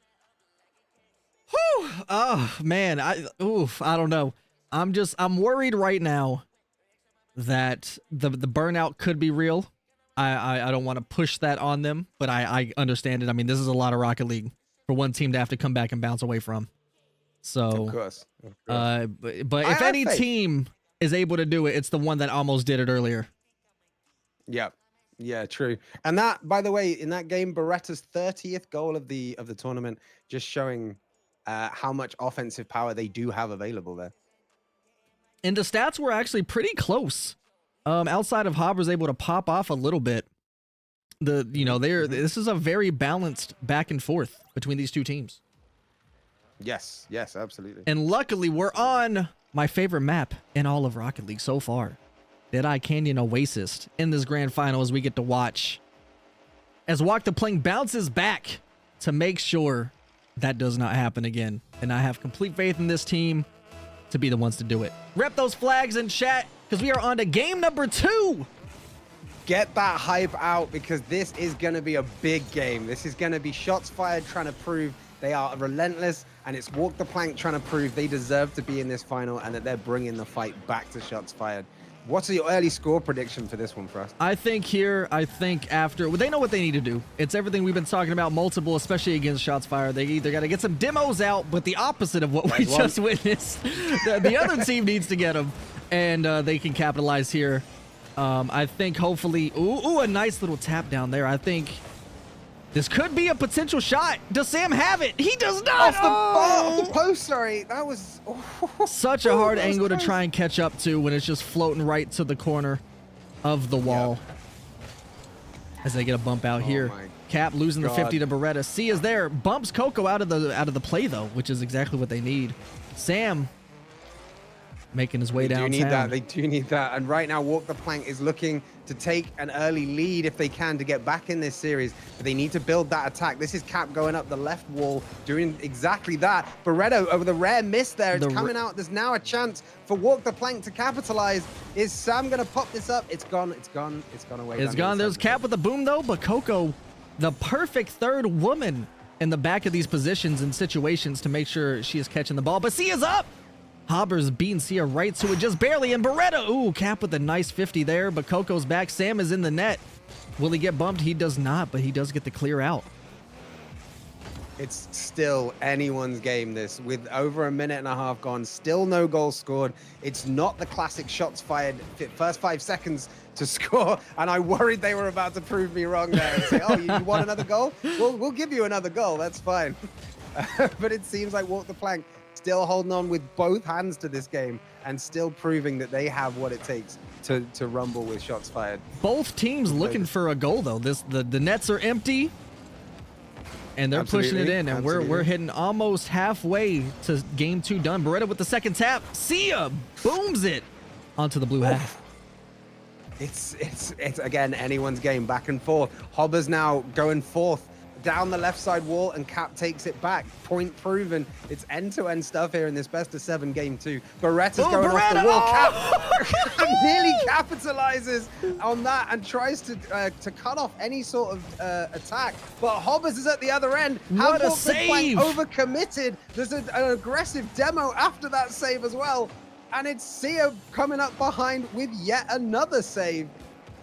Whew. Oh man, I don't know. I'm worried right now that the burnout could be real. I don't want to push that on them, but I understand it. I mean, this is a lot of Rocket League for one team to have to come back and bounce away from. So, of course. But if any team is able to do it, it's the one that almost did it earlier. Yeah, true. And that, by the way, in that game, Beretta's 30th goal of the tournament, just showing how much offensive power they do have available there. And the stats were actually pretty close. Outside of Hobber's able to pop off a little bit. This is a very balanced back and forth between these two teams. Yes, absolutely. And luckily, we're on my favorite map in all of Rocket League so far, Deadeye Canyon Oasis, in this grand final, as we get to watch as Walk the Plank bounces back to make sure that does not happen again. And I have complete faith in this team to be the ones to do it. Rep those flags in chat, because we are on to game number 2. Get that hype out, because this is going to be a big game. This is going to be shots fired trying to prove they are relentless, and it's Walk the Plank trying to prove they deserve to be in this final and that they're bringing the fight back to shots fired. What's your early score prediction for this one for us? I think after, well, they know what they need to do. It's everything we've been talking about, multiple, especially against shots fired. They either got to get some demos out, but the opposite of what we just witnessed. The other team needs to get them, and they can capitalize here. I think hopefully, a nice little tap down there. I think this could be a potential shot. Does Sam have it? He does not. Off the post, sorry. That was such a hard angle to try and catch up to when it's just floating right to the corner of the wall. As they get a bump out here. Cap losing the 50 to Beretta. C is there. Bumps Coco out of the play though, which is exactly what they need. Sam making his way downtown. They do need that. And right now, Walk the Plank is looking to take an early lead if they can to get back in this series. But they need to build that attack. This is Cap going up the left wall, doing exactly that. Beretta over the rare miss there. It's coming out. There's now a chance for Walk the Plank to capitalize. Is Sam going to pop this up? It's gone. It's gone away. It's gone. There's Cap with the boom, though. But Coco, the perfect third woman in the back of these positions and situations to make sure she is catching the ball. But Sia's up. Hobber's beating Sia right to it just barely, and Beretta, Cap with a nice 50 there, but Coco's back. Sam is in the net. Will he get bumped? He does not, but he does get the clear out. It's still anyone's game, this, with over a minute and a half gone, still no goals scored. It's not the classic shots fired first 5 seconds to score, and I worried they were about to prove me wrong there and say, oh, you want another goal? We'll give you another goal, that's fine. But it seems like Walk the Plank still holding on with both hands to this game and still proving that they have what it takes to rumble with shots fired. Both teams looking for a goal, though. The nets are empty. And they're pushing it in, and we're hitting almost halfway to game 2 done. Beretta with the second tap. Sia booms it onto the blue half. It's again anyone's game, back and forth. Hobber's now going fourth down the left side wall, and Cap takes it back. Point proven. It's end-to-end stuff here in this best-of-7 game 2. Beretta's going off the wall. Cap nearly capitalizes on that and tries to cut off any sort of attack. But Hobbers is at the other end. What a save! Overcommitted. There's an aggressive demo after that save as well. And it's Sia coming up behind with yet another save.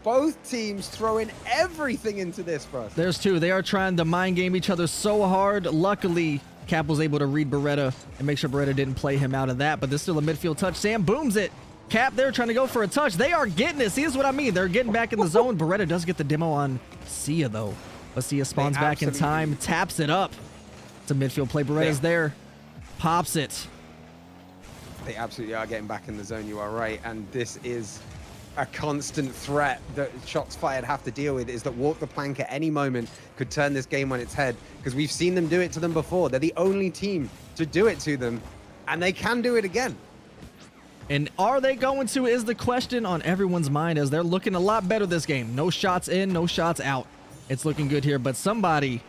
Both teams throwing everything into this for us. There's two. They are trying to mind game each other so hard. Luckily, Cap was able to read Beretta and make sure Beretta didn't play him out of that. But there's still a midfield touch. Sam booms it. Cap, they're trying to go for a touch. They are getting it. See, this is what I mean. They're getting back in the zone. Beretta does get the demo on Sia, though. But Sia spawns back in time, taps it up. It's a midfield play. Beretta's there. Pops it. They absolutely are getting back in the zone. You are right. And this is a constant threat that shots fired have to deal with, is that Walk the Plank at any moment could turn this game on its head, because we've seen them do it to them before. They're the only team to do it to them, and they can do it again. And are they going to, is the question on everyone's mind, as they're looking a lot better this game. No shots in, no shots out. It's looking good here, but somebody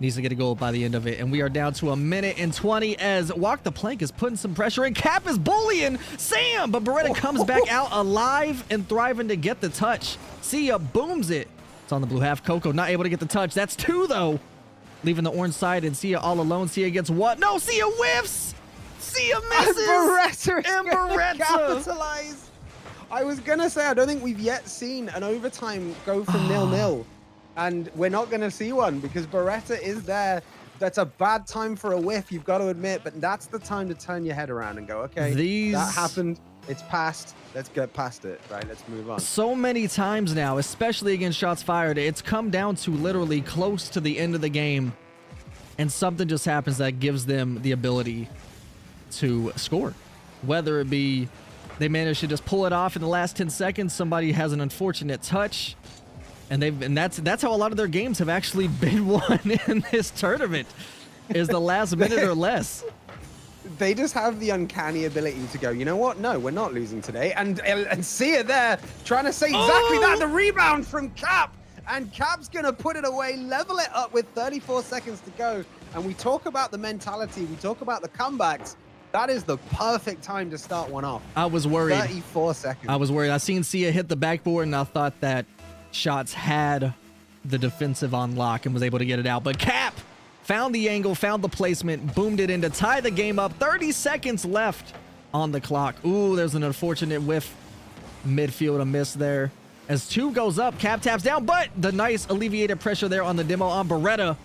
needs to get a goal by the end of it. And we are down to 1:20 as Walk the Plank is putting some pressure in. Cap is bullying Sam, but Beretta comes back out alive and thriving to get the touch. Sia booms it. It's on the blue half. Coco not able to get the touch. That's two, though. Leaving the orange side and Sia all alone. Sia gets what? No, Sia whiffs! Sia misses! And Beretta capitalize. I was going to say, I don't think we've yet seen an overtime go from 0-0. And we're not going to see one because Beretta is there. That's a bad time for a whiff, you've got to admit, but that's the time to turn your head around and go, okay, that happened. It's past. Let's get past it, right? Let's move on. So many times now, especially against shots fired, it's come down to literally close to the end of the game, and something just happens that gives them the ability to score. Whether it be they manage to just pull it off in the last 10 seconds, somebody has an unfortunate touch, and that's how a lot of their games have actually been won in this tournament, is the last minute or less. They just have the uncanny ability to go, you know what? No, we're not losing today. And Sia there trying to say exactly that. The rebound from Cap. And Cap's going to put it away, level it up with 34 seconds to go. And we talk about the mentality. We talk about the comebacks. That is the perfect time to start one off. I was worried. 34 seconds. I was worried. I seen Sia hit the backboard, and I thought that Shots had the defensive on lock and was able to get it out. But Cap found the angle, found the placement, boomed it in to tie the game up. 30 seconds left on the clock. Ooh, there's an unfortunate whiff. Midfield, a miss there. As 2 goes up, Cap taps down, but the nice alleviated pressure there on the demo on Beretta,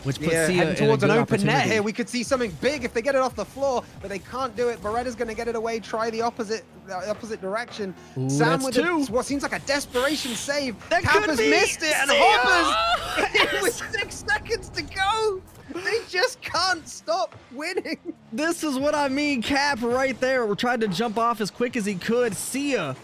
which puts Sia heading towards in an open net here. We could see something big if they get it off the floor, but they can't do it. Beretta's going to get it away, try the opposite direction. Ooh, Sam with what seems like a desperation save. Cap has missed it, and Hoppers with 6 seconds to go. They just can't stop winning. This is what I mean. Cap right there. We're trying to jump off as quick as he could. Sia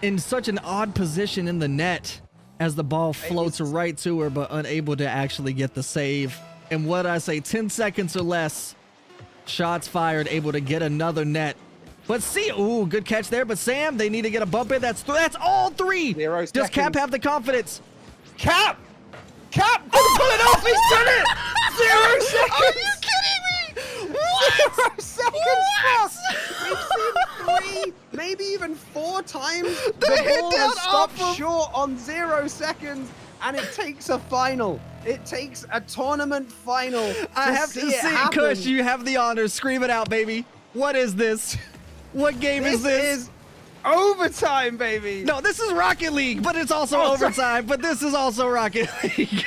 in such an odd position in the net as the ball floats right to her, but unable to actually get the save. And what I say, 10 seconds or less, shots fired, able to get another net. But Sia, ooh, good catch there. But Sam, they need to get a bump in. That's all 3. 0 seconds. Does Cap have the confidence? Cap couldn't pull it off. He's done it. 0 seconds. Are you kidding me? What? 0 seconds. We've seen 3, maybe even 4 times. The ball has stopped short on 0 seconds, and it takes a final. It takes a tournament final. I have to see, Kush, you have the honors. Scream it out, baby. What is this? What game is this? This is overtime, baby. No, this is Rocket League, but it's also overtime. But this is also Rocket League.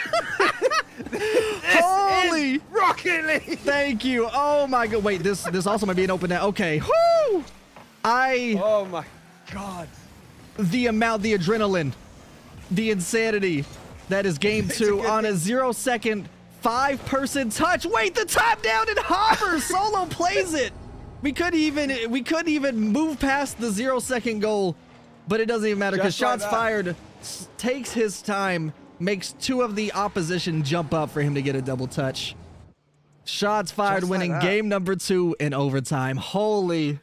Holy Lee. Rocket League. Thank you. Oh my god. Wait, this also might be an open net. Okay. Whoo! Oh my god. The amount, the adrenaline, the insanity. That is game 2 on a 0-second 5-person touch. Wait, the top down and hover. Solo plays it. We couldn't even move past the 0-second goal, but it doesn't even matter because shots fired takes his time, makes 2 of the opposition jump up for him to get a double touch. Shots fired, winning game number 2 in overtime. Holy.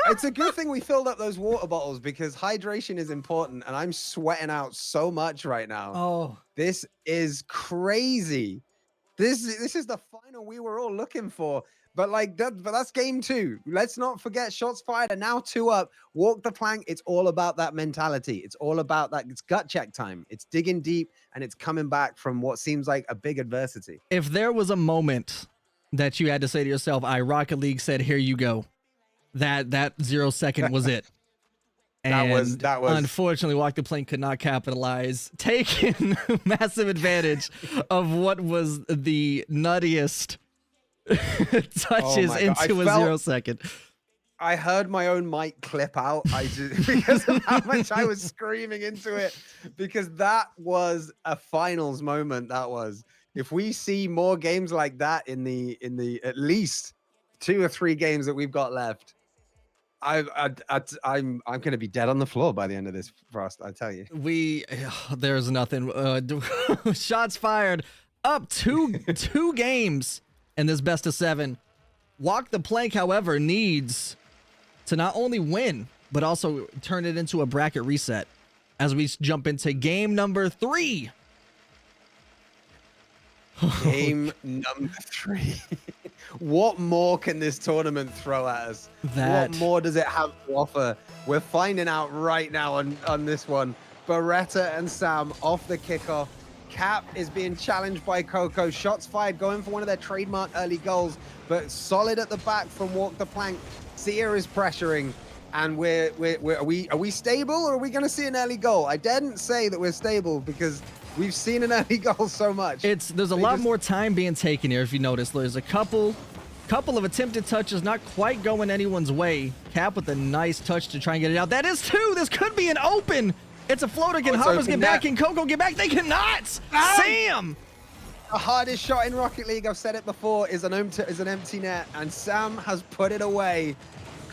It's a good thing we filled up those water bottles because hydration is important, and I'm sweating out so much right now. Oh, this is crazy. This is the final we were all looking for. But that's game 2. Let's not forget shots fired are now 2 up. Walk the plank. It's all about that mentality. It's all about that. It's gut check time. It's digging deep and it's coming back from what seems like a big adversity. If there was a moment that you had to say to yourself, Rocket League said, here you go. That 0 second was it. And that was unfortunately, Walk the Plank could not capitalize, taking massive advantage of what was the nuttiest touches into a 0 second. I heard my own mic clip out. Because of how much I was screaming into it, because that was a finals moment. That was. If we see more games like that in the at least 2 or 3 games that we've got left, I'm gonna be dead on the floor by the end of this, Frost. I tell you. There's nothing. Shots fired up 2 games in this best of 7. Walk the Plank, however, needs to not only win but also turn it into a bracket reset as we jump into game number 3. Game number 3. What more can this tournament throw at us? What more does it have to offer? We're finding out right now on this one. Beretta and Sam off the kickoff. Cap is being challenged by Coco. Shots fired, going for one of their trademark early goals, but solid at the back from Walk the Plank. Sia is pressuring, and are we stable, or are we going to see an early goal? I didn't say that we're stable because we've seen an early goal so much. There's a lot more time being taken here. If you notice, there's a couple of attempted touches not quite going anyone's way. Cap with a nice touch to try and get it out. That is 2. This could be an open. It's a floater. Can Hoppers get back? Can Coco get back? They cannot. Sam. The hardest shot in Rocket League, I've said it before, is an empty net, and Sam has put it away.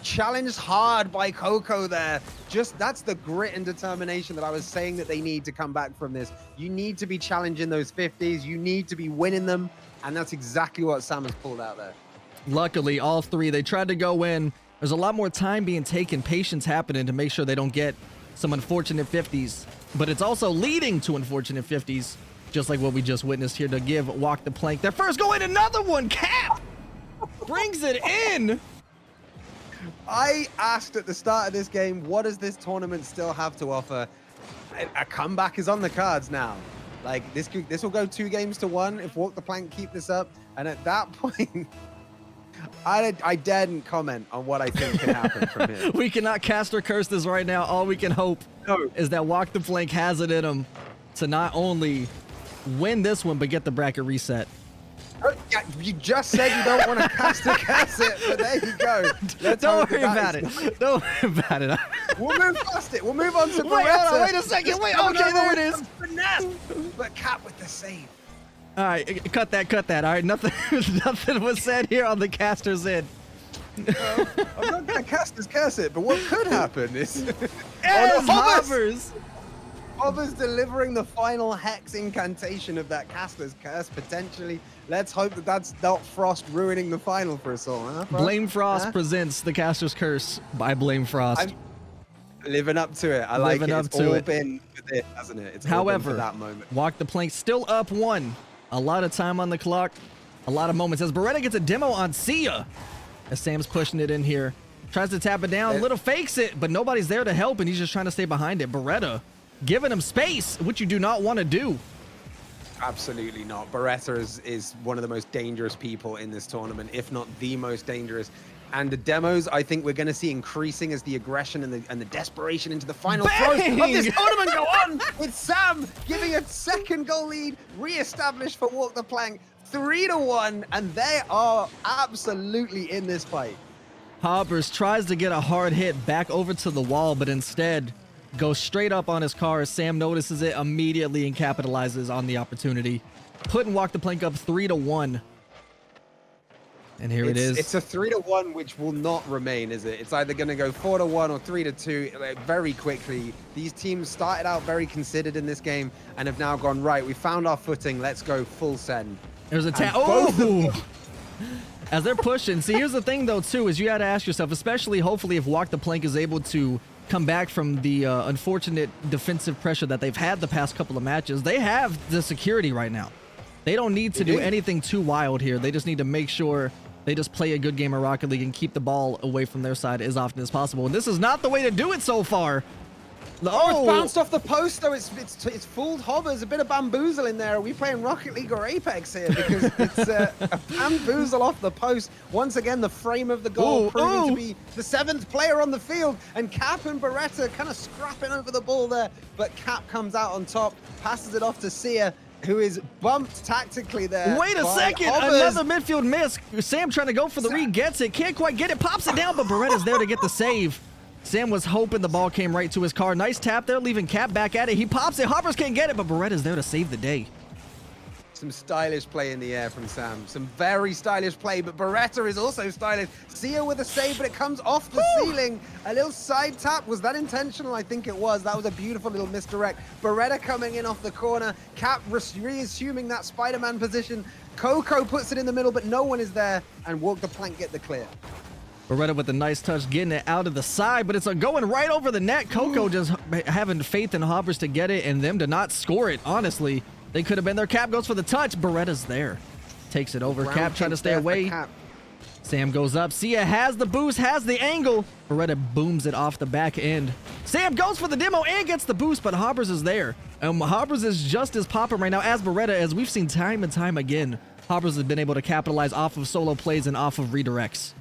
Challenged hard by Coco there. That's the grit and determination that I was saying that they need to come back from this. You need to be challenging those 50s. You need to be winning them, and that's exactly what Sam has pulled out there. Luckily, all 3, they tried to go in. There's a lot more time being taken, patience happening to make sure they don't get some unfortunate 50s, but it's also leading to unfortunate 50s, just like what we just witnessed here to give Walk the Plank their first go in. Another one. Cap brings it in. I asked at the start of this game, what does this tournament still have to offer? A comeback is on the cards now. Like this will go 2 games to 1 if Walk the Plank keep this up, and at that point, I daren't comment on what I think can happen from here. We cannot cast or curse this right now. All we can hope is that Walk the Plank has it in him to not only win this one, but get the bracket reset. You just said you don't want to cast or curse it, but there you go. Don't worry about it. Don't worry about it. We'll move past it. We'll move on to Beretta. Wait a second. Wait. Okay, there it is. But Cap with the save. All right, cut that. All right, nothing was said here on the caster's end. I'm not gonna casters curse it, but what could happen is Hobbers delivering the final hex incantation of that caster's curse potentially. Let's hope that that's not Frost ruining the final for us all. Huh, BlameFrost presents the caster's curse by BlameFrost. I'm living up to it. I like it. It's all been for this, hasn't it? It's all been for that moment. Walk the Plank still up 1. A lot of time on the clock, a lot of moments. As Beretta gets a demo on Sia, as Sam's pushing it in here, tries to tap it down, little fakes it, but nobody's there to help, and he's just trying to stay behind it. Beretta giving him space, which you do not want to do. Absolutely not. Beretta is one of the most dangerous people in this tournament, if not the most dangerous. And the demos, I think we're going to see increasing as the aggression and the desperation into the final throws of this tournament go on, with Sam giving a second goal lead, re-established for Walk the Plank, 3-1, and they are absolutely in this fight. Hobbers tries to get a hard hit back over to the wall, but instead goes straight up on his car. Sam notices it immediately and capitalizes on the opportunity, putting Walk the Plank up 3-1. And here it is. It's a 3-1, which will not remain, is it? It's either going to go 4-1 or 3-2 very quickly. These teams started out very considered in this game and have now gone, right, we found our footing. Let's go full send. There's a tap. Oh! As they're pushing. See, here's the thing, though, too, is you got to ask yourself, especially hopefully if Walk the Plank is able to come back from the unfortunate defensive pressure that they've had the past couple of matches. They have the security right now. They don't need to do anything too wild here. They just need to make sure they just play a good game of Rocket League and keep the ball away from their side as often as possible. And this is not the way to do it so far. Oh, it's bounced off the post, though. It's fooled Hobbers. A bit of bamboozle in there. Are we playing Rocket League or Apex here? Because it's a bamboozle off the post. Once again, the frame of the goal proving to be the 7th player on the field. And Cap and Beretta kind of scrapping over the ball there. But Cap comes out on top, passes it off to Sia, who is bumped tactically there. Wait a second, another midfield miss. Sam trying to go for the read, gets it, can't quite get it, pops it down, but Beretta's there to get the save. Sam was hoping the ball came right to his car. Nice tap there, leaving Cap back at it. He pops it, Hoppers can't get it, but Beretta's there to save the day. Some stylish play in the air from Sam. Some very stylish play, but Beretta is also stylish. Sia with a save, but it comes off the ceiling. A little side tap. Was that intentional? I think it was. That was a beautiful little misdirect. Beretta coming in off the corner. Cap reassuming that Spider-Man position. Coco puts it in the middle, but no one is there, and Walk the Plank get the clear. Beretta with a nice touch, getting it out of the side, but it's going right over the net. Coco just having faith in Hoppers to get it and them to not score it, honestly. They could have been there. Cap goes for the touch. Beretta's there. Takes it over. Cap trying to stay away. Sam goes up. Sia has the boost, has the angle. Beretta booms it off the back end. Sam goes for the demo and gets the boost, but Hoppers is there. Hoppers is just as popping right now as Beretta, as we've seen time and time again. Hoppers has been able to capitalize off of solo plays and off of redirects.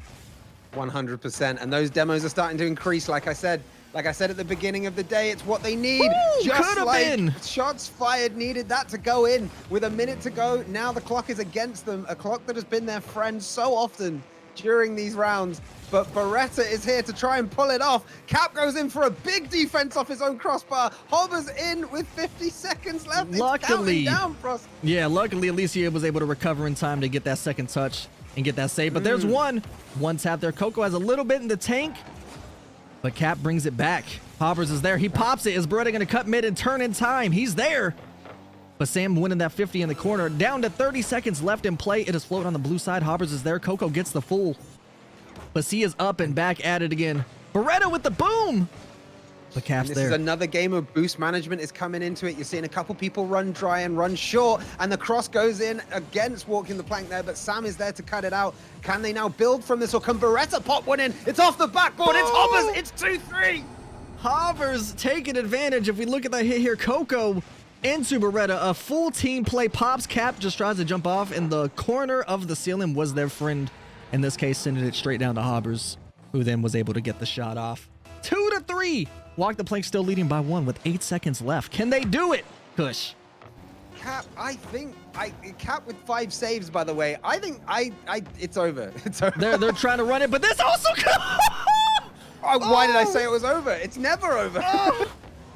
100%. And those demos are starting to increase, like I said. Like I said at the beginning of the day, it's what they need. Ooh, just like shots fired needed that to go in. With a minute to go, now the clock is against them. A clock that has been their friend so often during these rounds. But Beretta is here to try and pull it off. Cap goes in for a big defense off his own crossbar. Hobbers in with 50 seconds left. Luckily, it's counting down, Frost. Yeah, luckily Alicia was able to recover in time to get that second touch and get that save. But there's one tap there. Coco has a little bit in the tank, but Cap brings it back. Hoppers is there. He pops it. Is Beretta going to cut mid and turn in time? He's there. But Sam winning that 50 in the corner. Down to 30 seconds left in play. It is floating on the blue side. Hoppers is there. Coco gets the full. But Sia's up and back at it again. Beretta with the boom. But Cap's there. This is another game of boost management is coming into it. You're seeing a couple people run dry and run short, and the cross goes in against Walking the Plank there, but Sam is there to cut it out. Can they now build from this, or can Beretta pop one in? It's off the backboard. It's Hoppers. It's 2-3. Hoppers taking advantage. If we look at that hit here, Coco into Beretta, a full team play. Pops, Cap just tries to jump off, and the corner of the ceiling was their friend. In this case, sending it straight down to Hoppers, who then was able to get the shot off. 2-3. Walk the Plank still leading by 1 with 8 seconds left. Can they do it? Kush. Cap, I think Cap with 5 saves, by the way. I think it's over. It's over. They're trying to run it, but this also why did I say it was over? It's never over.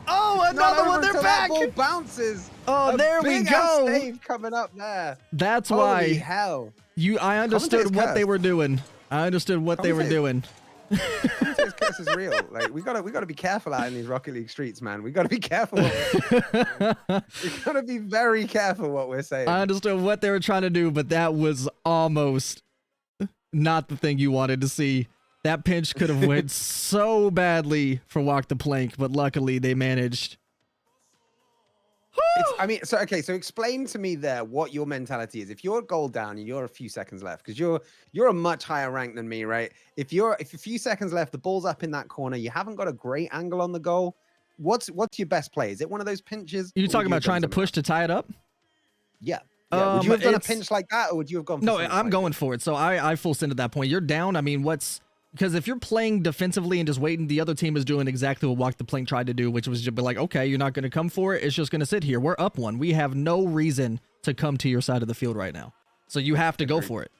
Another one. They're back. That ball bounces. Oh, there we go. Save coming up there. That's Holy why. Hell. I understood what they were doing. I understood what they were doing. This curse is real. Like we gotta be careful out in these Rocket League streets, man. We gotta be careful. We gotta be very careful what we're saying. I understood what they were trying to do, but that was almost not the thing you wanted to see. That pinch could have went so badly for Walk the Plank, but luckily they managed. So explain to me there what your mentality is. If you're a goal down and you're a few seconds left, because you're a much higher rank than me, right? If a few seconds left, the ball's up in that corner, you haven't got a great angle on the goal. What's your best play? Is it one of those pinches? You talking about trying to push to tie it up? Yeah. Would you have done a pinch like that, or would you have gone for I'm going for it. So I full send at that point. You're down. I mean, what's Because if you're playing defensively and just waiting, the other team is doing exactly what Walk the Plank tried to do, which was just be like, okay, you're not going to come for it. It's just going to sit here. We're up 1. We have no reason to come to your side of the field right now. So you have to go for it.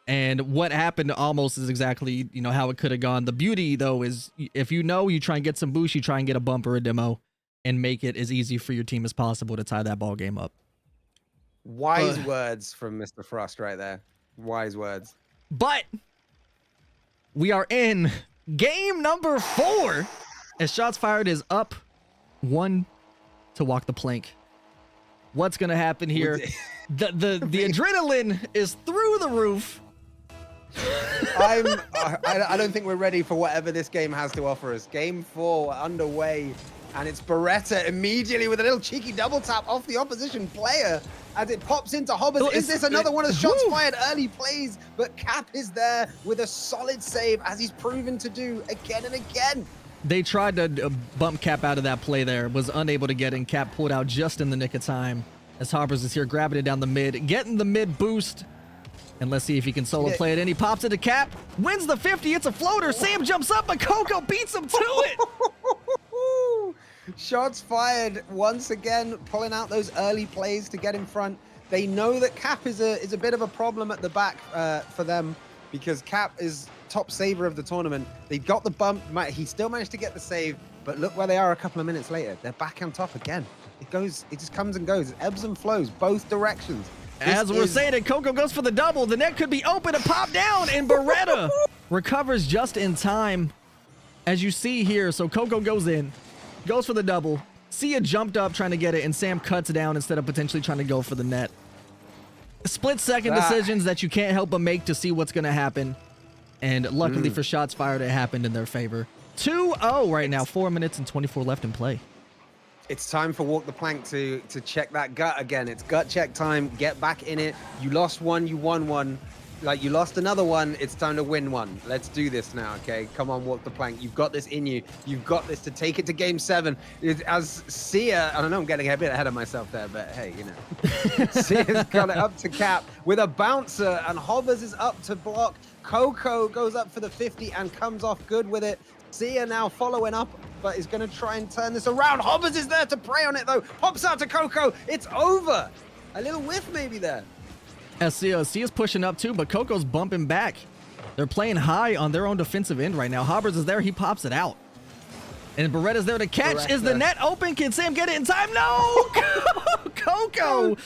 And what happened almost is exactly, you know, how it could have gone. The beauty, though, is if you know, you try and get some boost, you try and get a bump or a demo and make it as easy for your team as possible to tie that ball game up. Wise words from Mr. Frost right there. Wise words. But we are in game number 4 as Shots Fired is up 1 to Walk the Plank. What's going to happen here? The adrenaline is through the roof. I don't think we're ready for whatever this game has to offer us. Game 4 underway, and it's Beretta immediately with a little cheeky double tap off the opposition player as it pops into Hobbs. Oh, is this another one of the Shots woo! Fired early plays? But Cap is there with a solid save, as he's proven to do again and again. They tried to bump Cap out of that play there, was unable to get in. Cap pulled out just in the nick of time as Harpers is here grabbing it down the mid, getting the mid boost. And let's see if he can solo play it in. He pops it to Cap, wins the 50. It's a floater. Sam jumps up, but Coco beats him to it. Shots Fired once again, pulling out those early plays to get in front. They know that Cap is a bit of a problem at the back for them, because Cap is top saver of the tournament. They got the bump. He still managed to get the save, but look where they are a couple of minutes later. They're back on top again. It just comes and goes. It ebbs and flows both directions. As we're saying it, Coco goes for the double. The net could be open and pop down, and Beretta recovers just in time. As you see here, so Coco goes in, goes for the double. Sia jumped up trying to get it, and Sam cuts down instead of potentially trying to go for the net. Split-second decisions that you can't help but make to see what's going to happen. And luckily for Shots Fired, it happened in their favor. 2-0 right now, 4 minutes and 24 left in play. It's time for Walk the Plank to check that gut again. It's gut check time. Get back in it. You lost one, you won one. Like, you lost another one, it's time to win one. Let's do this now, okay? Come on, Walk the Plank. You've got this in you. You've got this to take it to game 7. As Sia, I don't know, I'm getting a bit ahead of myself there, but hey, you know. Sia's got it up to Cap with a bouncer, and Hobbs is up to block. Coco goes up for the 50 and comes off good with it. Sia now following up, but is going to try and turn this around. Hobbs is there to prey on it, though. Pops out to Coco. It's over. A little whiff maybe there. As Sia's pushing up too, but Coco's bumping back. They're playing high on their own defensive end right now. Hobbs is there. He pops it out. And Beretta's there to catch. Beretta. Is the net open? Can Sam get it in time? No! Coco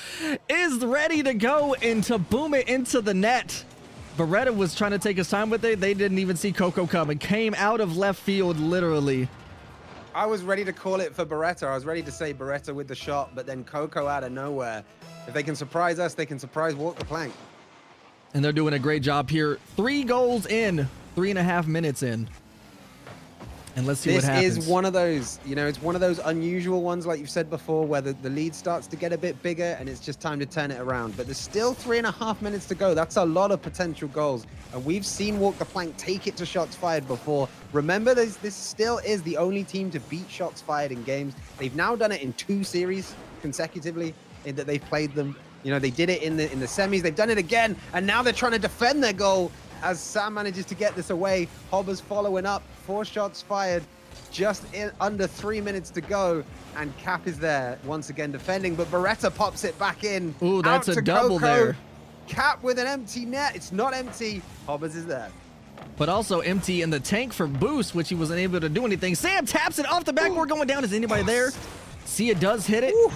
is ready to go and to boom it into the net. Beretta was trying to take his time with it. They didn't even see Coco coming. Came out of left field, literally. I was ready to call it for Beretta. I was ready to say Beretta with the shot, but then Coco out of nowhere. If they can surprise us, they can surprise Walk the Plank. And they're doing a great job here. 3 goals in, 3.5 minutes in. And let's see what happens. This is one of those, you know, it's one of those unusual ones, like you've said before, where the lead starts to get a bit bigger and it's just time to turn it around. But there's still 3.5 minutes to go. That's a lot of potential goals. And we've seen Walk the Plank take it to Shots Fired before. Remember, this still is the only team to beat Shots Fired in games. They've now done it in 2 series consecutively in that they've played them. You know, they did it in the semis. They've done it again. And now they're trying to defend their goal as Sam manages to get this away. Hobbs following up. 4 shots fired, just under 3 minutes to go, and Cap is there once again defending, but Beretta pops it back in. Ooh, that's a double there. Cap with an empty net. It's not empty. Hobbs is there. But also empty in the tank for boost, which he wasn't able to do anything. Sam taps it off the backboard going down. Is anybody there? Sia does hit it. Ooh.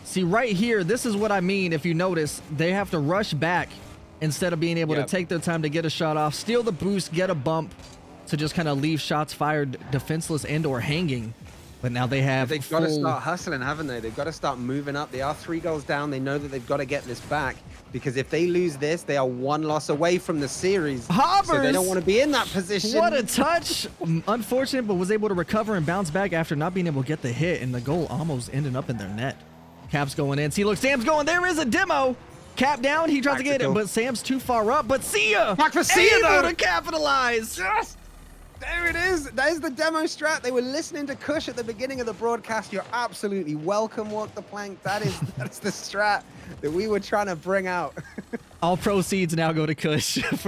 See, right here, this is what I mean. If you notice, they have to rush back instead of being able to take their time to get a shot off, steal the boost, get a bump, to just kind of leave Shots Fired defenseless and or hanging. But now they have They've got to start hustling, haven't they? They've got to start moving up. They are 3 goals down. They know that they've got to get this back, because if they lose this, they are 1 loss away from the series. Hobbs! So they don't want to be in that position. What a touch. Unfortunate, but was able to recover and bounce back after not being able to get the hit, and the goal almost ended up in their net. Cap's going in. See, look, Sam's going. There is a demo. Cap down. He tries to get it, but Sam's too far up. But Sia! Back for Sia, able to capitalize. Yes! There it is. That is the demo strat. They were listening to Kush at the beginning of the broadcast. You're absolutely welcome, Walk the Plank. That's the strat that we were trying to bring out. All proceeds now go to Kush if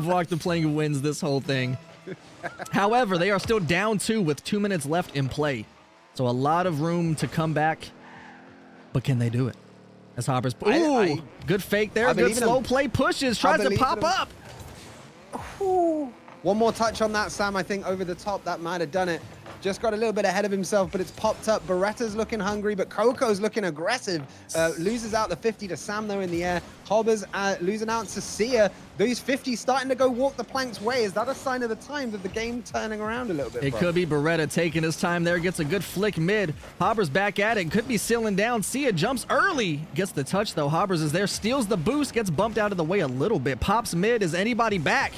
Walk the Plank wins this whole thing. However, they are still down 2 with 2 minutes left in play. So a lot of room to come back. But can they do it? As Hopper's... Ooh, good fake there. Good slow play pushes. Tries to pop up. Ooh. One more touch on that, Sam. I think over the top, that might have done it. Just got a little bit ahead of himself, but it's popped up. Beretta's looking hungry, but Coco's looking aggressive. Loses out the 50 to Sam, though, in the air. Hobber's losing out to Sia. Those 50s starting to go Walk the Plank's way. Is that a sign of the times of the game turning around a little bit? It could be Beretta taking his time there. Gets a good flick mid. Hobber's back at it. Could be sealing down. Sia jumps early. Gets the touch, though. Hobbers is there. Steals the boost. Gets bumped out of the way a little bit. Pops mid. Is anybody back?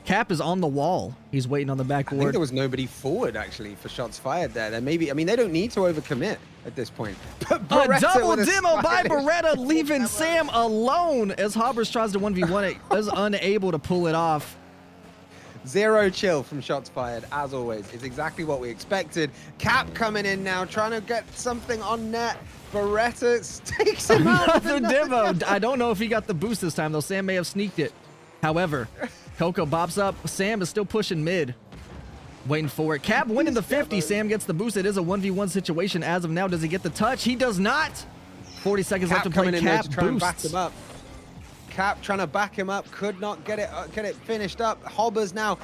Cap is on the wall. He's waiting on the backboard. I think there was nobody forward, actually, for shots fired there. There maybe, I mean, they don't need to overcommit at this point. A double demo by Beretta, leaving Sam alone as Hobbers tries to 1v1 it, is unable to pull it off. Zero chill from shots fired, as always. It's exactly what we expected. Cap coming in now, trying to get something on net. Beretta takes him out. Another demo. I don't know if he got the boost this time, though. Sam may have sneaked it. However... Coco bops up. Sam is still pushing mid. Waiting for it. Cap winning the 50. Sam gets the boost. It is a 1v1 situation as of now. Does he get the touch? He does not. 40 seconds left to play. Cap boosts. Back him up. Cap trying to back him up. Could not get it finished up. Hobbers now.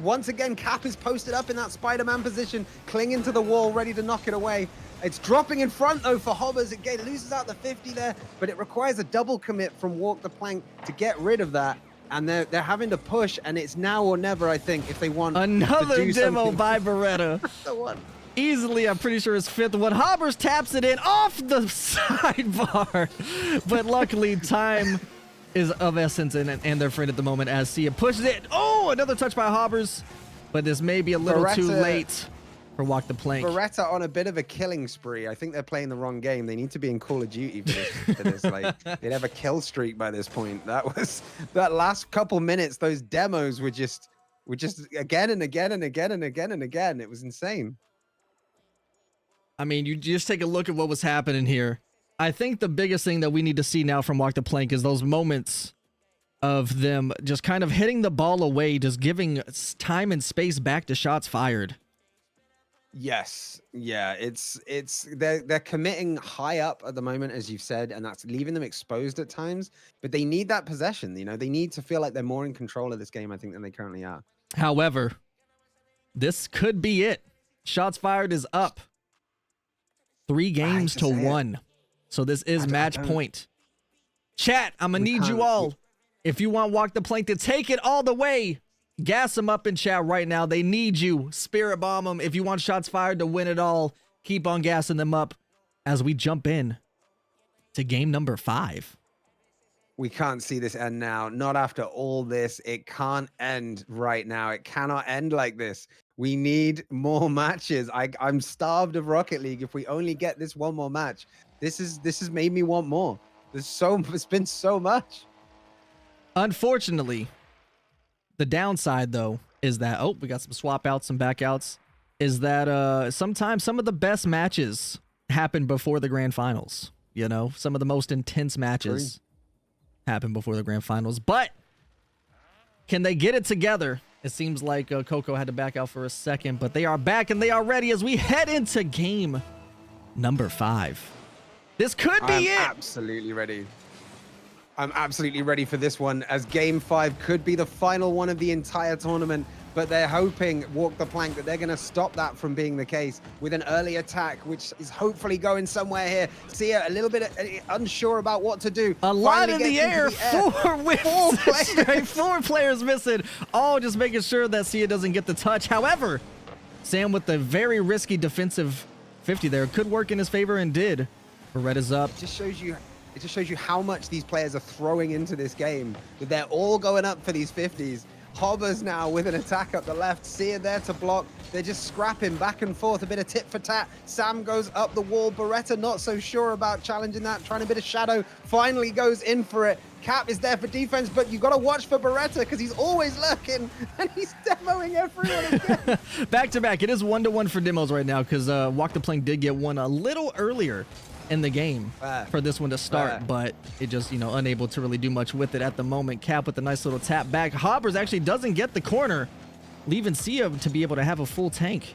Once again, Cap is posted up in that Spider-Man position, clinging to the wall, ready to knock it away. It's dropping in front, though, for Hobbers. Again, loses out the 50 there, but it requires a double commit from Walk the Plank to get rid of that. And they're having to push, and it's now or never, I think, if they want another to do demo something. by Beretta. The one. Easily, I'm pretty sure his 5th one. Hobbers taps it in off the sidebar. But luckily, time is of essence and their friend at the moment as Sia pushes it. Oh, another touch by Hobbers. But this may be a little too late for Walk the Plank. Beretta on a bit of a killing spree. I think they're playing the wrong game. They need to be in Call of Duty for this. Like, they'd have a kill streak by this point. That last couple minutes, those demos were just again and again and again and again and again. It was insane. I mean, you just take a look at what was happening here. I think the biggest thing that we need to see now from Walk the Plank is those moments of them just kind of hitting the ball away, just giving time and space back to shots fired. Yes, yeah, they're committing high up at the moment, as you've said, and that's leaving them exposed at times. But they need that possession, you know. They need to feel like they're more in control of this game, I think, than they currently are. However, this could be it. Shots fired is up 3 games to 1, so this is match point. Chat, I'm gonna need you all. If you want Walk the Plank to take it all the way, gas them up in chat right now. They need you. Spirit bomb them. If you want shots fired to win it all, keep on gassing them up as we jump in to game number 5. We can't see this end now. Not after all this. It can't end right now. It cannot end like this. We need more matches. I'm starved of Rocket League. If we only get this one more match, this has made me want more. It's been so much. Unfortunately, the downside, though, is that, oh, we got some swap outs, some back outs, is that sometimes some of the best matches happen before the grand finals. You know, some of the most intense matches happen before the grand finals. But can they get it together? It seems like Coco had to back out for a second, but they are back and they are ready as we head into game number 5. This could be it. Absolutely ready. I'm absolutely ready for this one, as game 5 could be the final one of the entire tournament, but they're hoping, Walk the Plank, that they're going to stop that from being the case with an early attack, which is hopefully going somewhere here. Sia a little bit unsure about what to do. A lot in the air. 4 whips. 4 players missing. All just making sure that Sia doesn't get the touch. However, Sam with the very risky defensive 50 there could work in his favor and did. Beretta's up. It just shows you how much these players are throwing into this game, that they're all going up for these 50s. Hobbers now with an attack up the left. Sia there to block. They're just scrapping back and forth. A bit of tit for tat. Sam goes up the wall. Beretta not so sure about challenging that. Trying a bit of shadow. Finally goes in for it. Cap is there for defense, but you got to watch for Beretta because he's always lurking and he's demoing everyone again. Back to back. It is 1-1 for demos right now because Walk the Plank did get one a little earlier in the game for this one to start, but it just, you know, unable to really do much with it at the moment. Cap with a nice little tap back. Hobbers actually doesn't get the corner, leaving Sia to be able to have a full tank.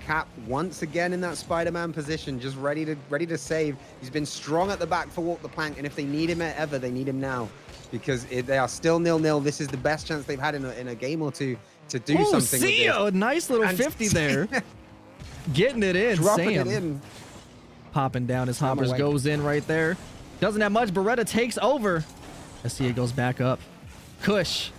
Cap once again in that Spider-Man position, just ready to save. He's been strong at the back for Walk the Plank, and if they need him ever, they need him now because they are still 0-0. This is the best chance they've had in a game or two to do something. Sia, a nice little 50 there. Getting it in, dropping Sam. it in. Popping down as Hobbers goes in right there. Doesn't have much. Beretta takes over. As Sia goes back up. Kush.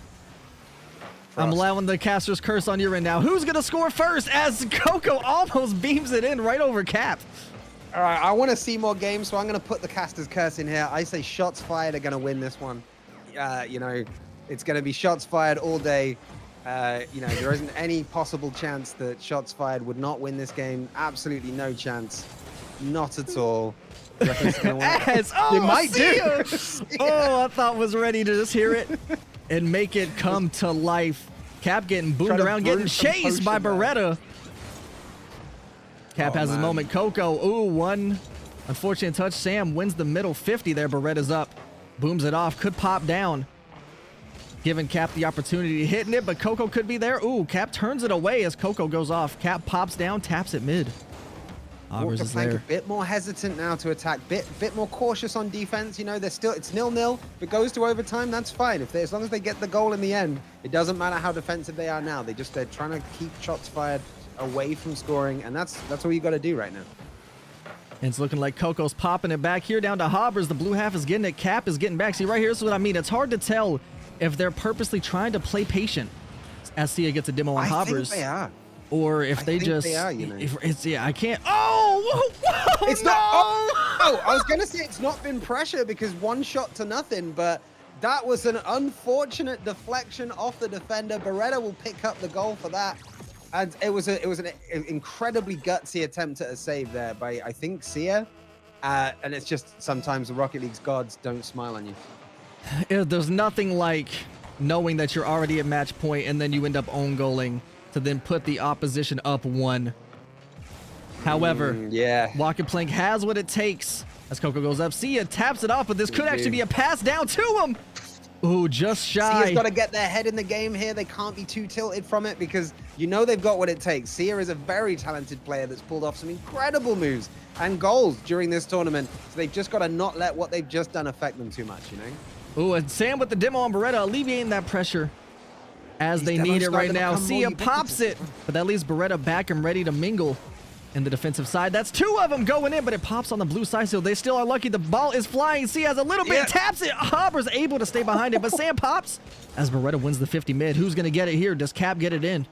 I'm allowing the caster's curse on your end now. Who's going to score first as Coco almost beams it in right over Cap? All right, I want to see more games, so I'm going to put the caster's curse in here. I say shots fired are going to win this one. You know, it's going to be shots fired all day. You know, there isn't any possible chance that shots fired would not win this game. Absolutely no chance. Not at all. You might do. Oh, I thought was ready to just hear it and make it come to life. Cap getting boomed around, getting chased by Beretta. Cap has his moment. Coco, ooh, one unfortunate touch. Sam wins the middle 50 there. Beretta's up, booms it off, could pop down, giving Cap the opportunity to hitting it, but Coco could be there. Ooh, Cap turns it away as Coco goes off. Cap pops down, taps it mid. Walk the Plank a bit more hesitant now to attack, bit more cautious on defense. You know, they're still, it's 0-0. If it goes to overtime, that's fine. As long as they get the goal in the end, it doesn't matter how defensive they are now. They're trying to keep shots fired away from scoring, and that's all you got to do right now. And it's looking like Coco's popping it back here down to Hobbers. The blue half is getting it. Cap is getting back. See, right here is what I mean. It's hard to tell if they're purposely trying to play patient as Sia gets a demo on Hobbers. I think they are. Or if they just, they are, you know. I can't. Oh, whoa, it's no! not. Oh, I was gonna say it's not been pressure because 1-0, but that was an unfortunate deflection off the defender. Beretta will pick up the goal for that, and it was an incredibly gutsy attempt at a save there by I think Sia, and it's just sometimes the Rocket League's gods don't smile on you. There's nothing like knowing that you're already at match point and then you end up own goaling to then put the opposition up 1. However, Walk the Plank has what it takes as Coco goes up. Sia taps it off, but this could actually be a pass down to him. Ooh, just shy. Sia's got to get their head in the game here. They can't be too tilted from it because you know they've got what it takes. Sia is a very talented player that's pulled off some incredible moves and goals during this tournament. So they've just got to not let what they've just done affect them too much, you know? Ooh, and Sam with the demo on Beretta, alleviating that pressure as they need it right now. Sia pops it, but that leaves Beretta back and ready to mingle in the defensive side. That's 2 of them going in, but it pops on the blue side, so they still are lucky. The ball is flying. Sia has a little bit, taps it. Hobber's able to stay behind it, but Sam pops as Beretta wins the 50 mid. Who's going to get it here? Does Cap get it in?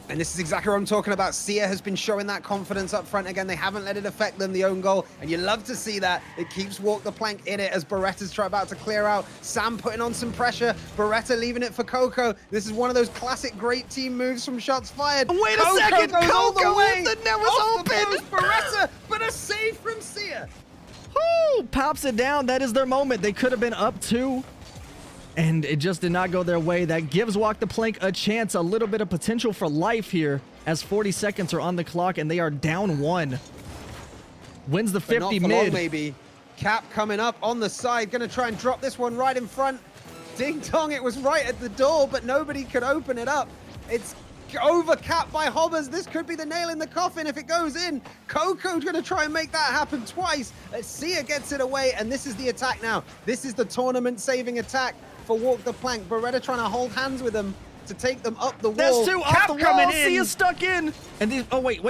And this is exactly what I'm talking about. Sia has been showing that confidence up front again. They haven't let it affect them, the own goal. And you love to see that. It keeps Walk the Plank in it as Beretta's about to clear out. Sam putting on some pressure. Beretta leaving it for Coco. This is one of those classic great team moves from shots fired. Wait a second. Goes all the way. The net was open. Beretta, but a save from Sia. Woo! Pops it down. That is their moment. They could have been up 2. And it just did not go their way. That gives Walk the Plank a chance, a little bit of potential for life here as 40 seconds are on the clock and they are down 1. Wins the 50 not for mid. Long, maybe. Cap coming up on the side, gonna try and drop this one right in front. Ding dong, it was right at the door, but nobody could open it up. It's overcapped by Hobbers. This could be the nail in the coffin if it goes in. Coco's gonna try and make that happen twice. Sia gets it away, and this is the attack now. This is the tournament saving attack for Walk the Plank. Beretta trying to hold hands with them to take them up the wall. That's 2 off the wall. In. Sia's stuck in. And these, oh wait.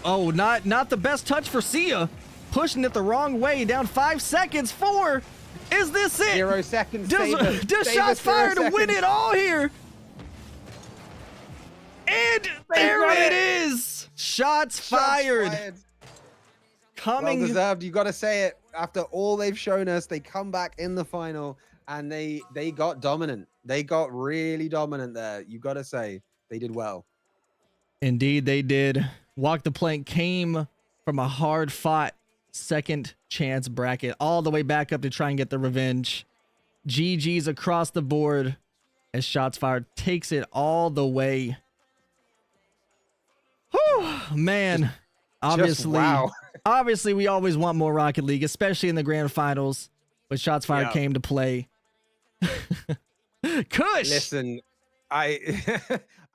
Oh, not the best touch for Sia. Pushing it the wrong way. Down 5 seconds. 4. Is this it? 0 seconds. Does shots fired to win it all here? And there it is. Shots fired. Coming. Well deserved. You got to say it. After all they've shown us, they come back in the final. And they got dominant. They got really dominant there. You got to say they did well. Indeed, they did. Walk the Plank came from a hard-fought second chance bracket all the way back up to try and get the revenge. GG's across the board as Shots Fired takes it all the way. Whew, man. Obviously, wow. obviously, we always want more Rocket League, especially in the grand finals, but Shots Fired came to play. Kush! Listen, I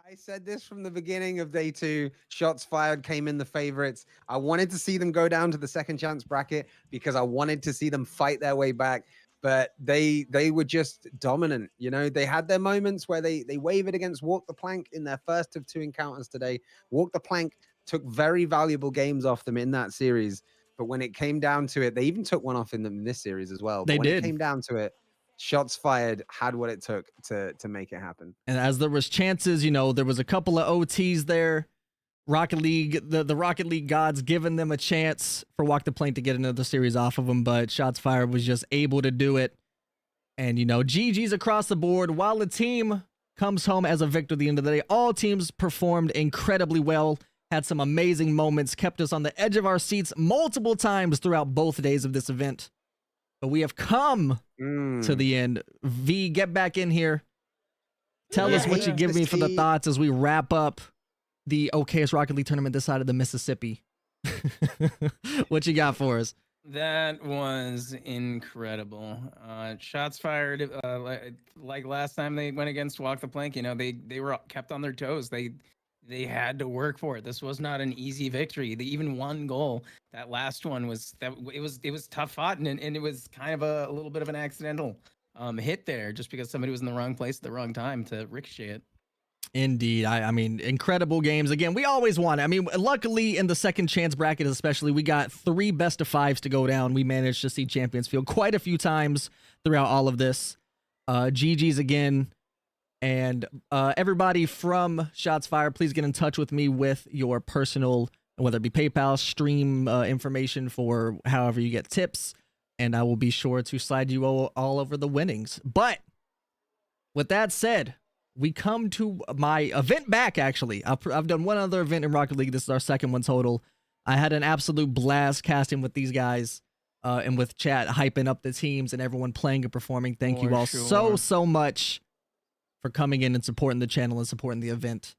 I said this from the beginning of day 2. Shots Fired came in the favorites. I wanted to see them go down to the second chance bracket because I wanted to see them fight their way back. But they were just dominant. You know, they had their moments where they wavered against Walk the Plank in their first of 2 encounters today. Walk the Plank took very valuable games off them in that series. But when it came down to it, they even took one off in them in this series as well. But when it came down to it, Shots Fired had what it took to make it happen. And as there was chances, you know, there was a couple of OTs there. Rocket League, the Rocket League gods giving them a chance for Walk the Plank to get another series off of them, but Shots Fired was just able to do it. And, you know, GG's across the board. While the team comes home as a victor at the end of the day, all teams performed incredibly well, had some amazing moments, kept us on the edge of our seats multiple times throughout both days of this event. But we have come to the end. V, get back in here. Tell us what you give me for the thoughts as we wrap up the Okayest Rocket League tournament this side of the Mississippi. What you got for us? That was incredible. Shots Fired, like last time they went against Walk the Plank, you know, they were kept on their toes. They had to work for it. This was not an easy victory. They even won goal. That last one was it was tough fought, and it was kind of a little bit of an accidental hit there, just because somebody was in the wrong place at the wrong time to ricochet it. Indeed. I mean, incredible games. Again, we always want it. I mean, luckily in the second chance bracket especially, we got 3 best of 5s to go down. We managed to see Champions Field quite a few times throughout all of this. GG's again. And everybody from Shots Fired, please get in touch with me with your personal, whether it be PayPal, stream information for however you get tips, and I will be sure to slide you all over the winnings. But with that said, we come to my event back, actually. I've done one other event in Rocket League. This is our second one total. I had an absolute blast casting with these guys and with chat, hyping up the teams and everyone playing and performing. Thank you all so much for coming in and supporting the channel and supporting the event.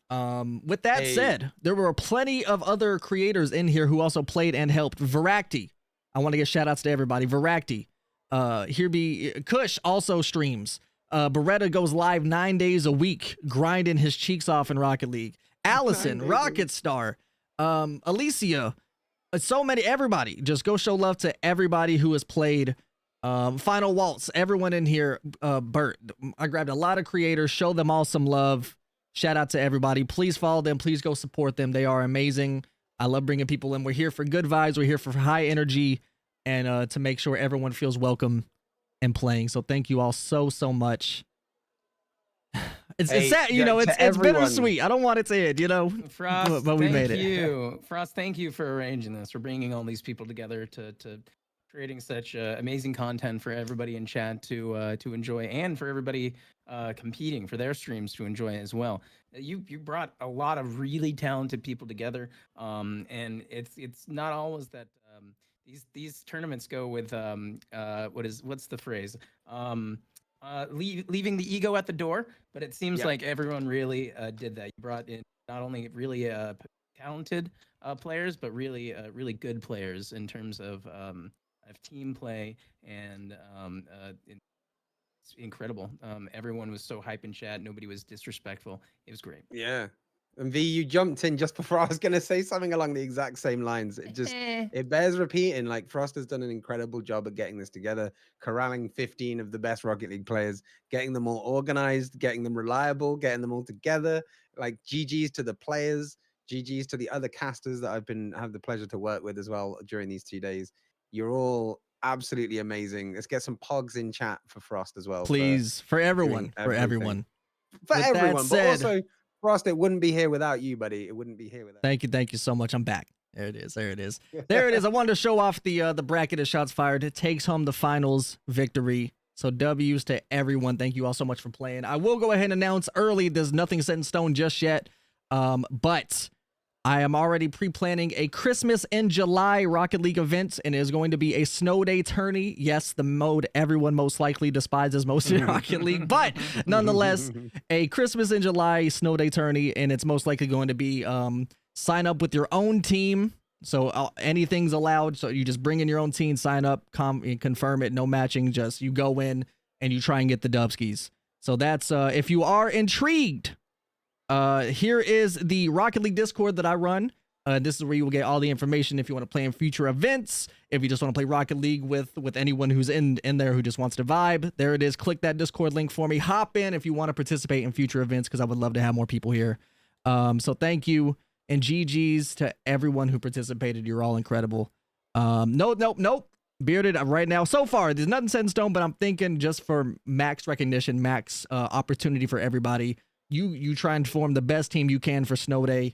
With that said, there were plenty of other creators in here who also played and helped. Voraktee, I want to give shout outs to everybody. Voraktee, HereBeCush also streams. Beretta goes live 9 days a week, grinding his cheeks off in Rocket League. Allison, Rocket Star, Alicia, so many, everybody. Just go show love to everybody who has played. Final Waltz, everyone in here. Bert, I grabbed a lot of creators, show them all some love. Shout out to everybody. Please follow them. Please go support them. They are amazing. I love bringing people in. We're here for good vibes. We're here for high energy and to make sure everyone feels welcome and playing. So thank you all so much. It's sad, you know, it's bittersweet. I don't want it to end, you know. Frost, but we made it. Frost, thank you for arranging this, for bringing all these people together to creating such amazing content for everybody in chat to enjoy, and for everybody competing for their streams to enjoy as well. You brought a lot of really talented people together, and it's not always that these tournaments go with what's the phrase, leaving the ego at the door, but it seems like everyone really did that. You brought in not only really talented players, but really good players in terms of team play, and it's incredible. Everyone was so hype in chat. Nobody was disrespectful. It was great. Yeah. And V, you jumped in just before I was going to say something along the exact same lines. It just, it bears repeating. Like, Frost has done an incredible job at getting this together, corralling 15 of the best Rocket League players, getting them all organized, getting them reliable, getting them all together. Like, GG's to the players, GG's to the other casters that have the pleasure to work with as well during these 2 days. You're all absolutely amazing. Let's get some pogs in chat for Frost as well. Please, for everyone. But also, Frost, it wouldn't be here without you, buddy. It wouldn't be here without you. Thank you so much. I'm back. There it is. There it is. I wanted to show off the bracket of Shots Fired. It takes home the finals victory. So W's to everyone. Thank you all so much for playing. I will go ahead and announce early. There's nothing set in stone just yet. But I am already pre-planning a Christmas in July Rocket League event, and it is going to be a snow day tourney. Yes, the mode everyone most likely despises most in Rocket League, but nonetheless, a Christmas in July snow day tourney, and it's most likely going to be sign up with your own team. So anything's allowed. So you just bring in your own team, sign up, confirm it, no matching. Just you go in and you try and get the dubskis. So that's if you are intrigued. Here is the Rocket League Discord that I run. This is where you will get all the information if you want to play in future events. If you just want to play Rocket League with anyone who's in there who just wants to vibe, there it is. Click that Discord link for me. Hop in if you want to participate in future events because I would love to have more people here. So thank you. And GG's to everyone who participated. You're all incredible. Nope. Bearded right now. So far, there's nothing set in stone, but I'm thinking just for max recognition, max opportunity for everybody, you try and form the best team you can for Snow Day,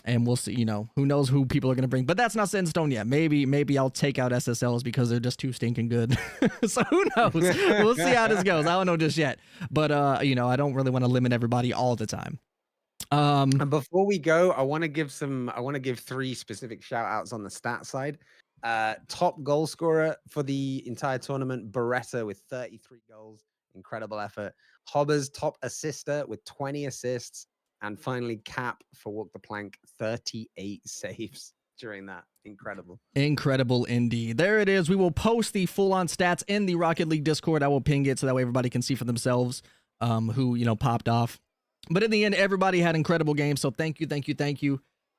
and we'll see. You know, who knows who people are going to bring, but that's not set in stone yet. Maybe I'll take out SSLs because they're just too stinking good. So who knows? We'll see how this goes. I don't know just yet, but you know, I don't really want to limit everybody all the time. And before we go, I want to give 3 specific shout outs on the stat side. Top goal scorer for the entire tournament, Beretta with 33 goals. Incredible effort. Hobbers, top assister with 20 assists. And finally, Cap for Walk the Plank, 38 saves during that. Incredible. Incredible indeed. There it is. We will post the full-on stats in the Rocket League Discord. I will ping it so that way everybody can see for themselves who, you know, popped off. But in the end, everybody had incredible games. So thank you.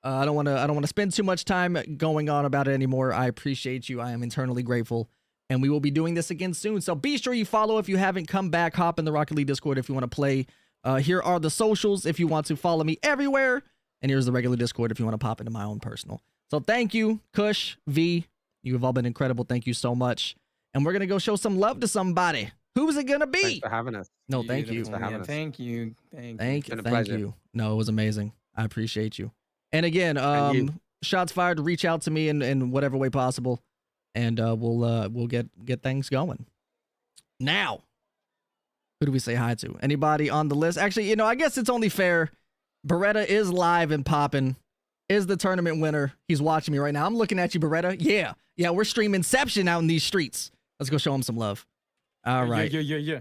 I don't want to spend too much time going on about it anymore. I appreciate you. I am eternally grateful. And we will be doing this again soon. So be sure you follow if you haven't. Come back, hop in the Rocket League Discord if you want to play. Here are the socials if you want to follow me everywhere. And here's the regular Discord if you want to pop into my own personal. So thank you, Kush, V. You have all been incredible. Thank you so much. And we're going to go show some love to somebody. Who's it going to be? Thanks for having us. No, thank you. Thank you. Thank you. No, it was amazing. I appreciate you. And again, shots fired to reach out to me in whatever way possible. And we'll get things going. Now, who do we say hi to? Anybody on the list? Actually, you know, I guess it's only fair. Beretta is live and popping. Is the tournament winner. He's watching me right now. I'm looking at you, Beretta. Yeah, we're streaming Inception out in these streets. Let's go show him some love. All right. Yeah.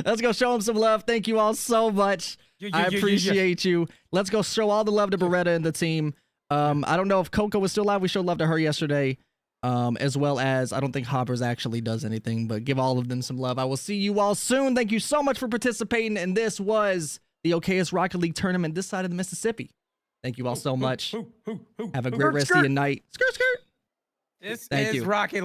Let's go show him some love. Thank you all so much. I appreciate you. Let's go show all the love to Beretta and the team. I don't know if Coco was still live. We showed love to her yesterday. As well as I don't think Hoppers actually does anything, but give all of them some love. I will see you all soon. Thank you so much for participating. And this was the Okayest Rocket League Tournament this side of the Mississippi. Thank you all so much. Have a great rest of your night. Skirt. This is Rocket League.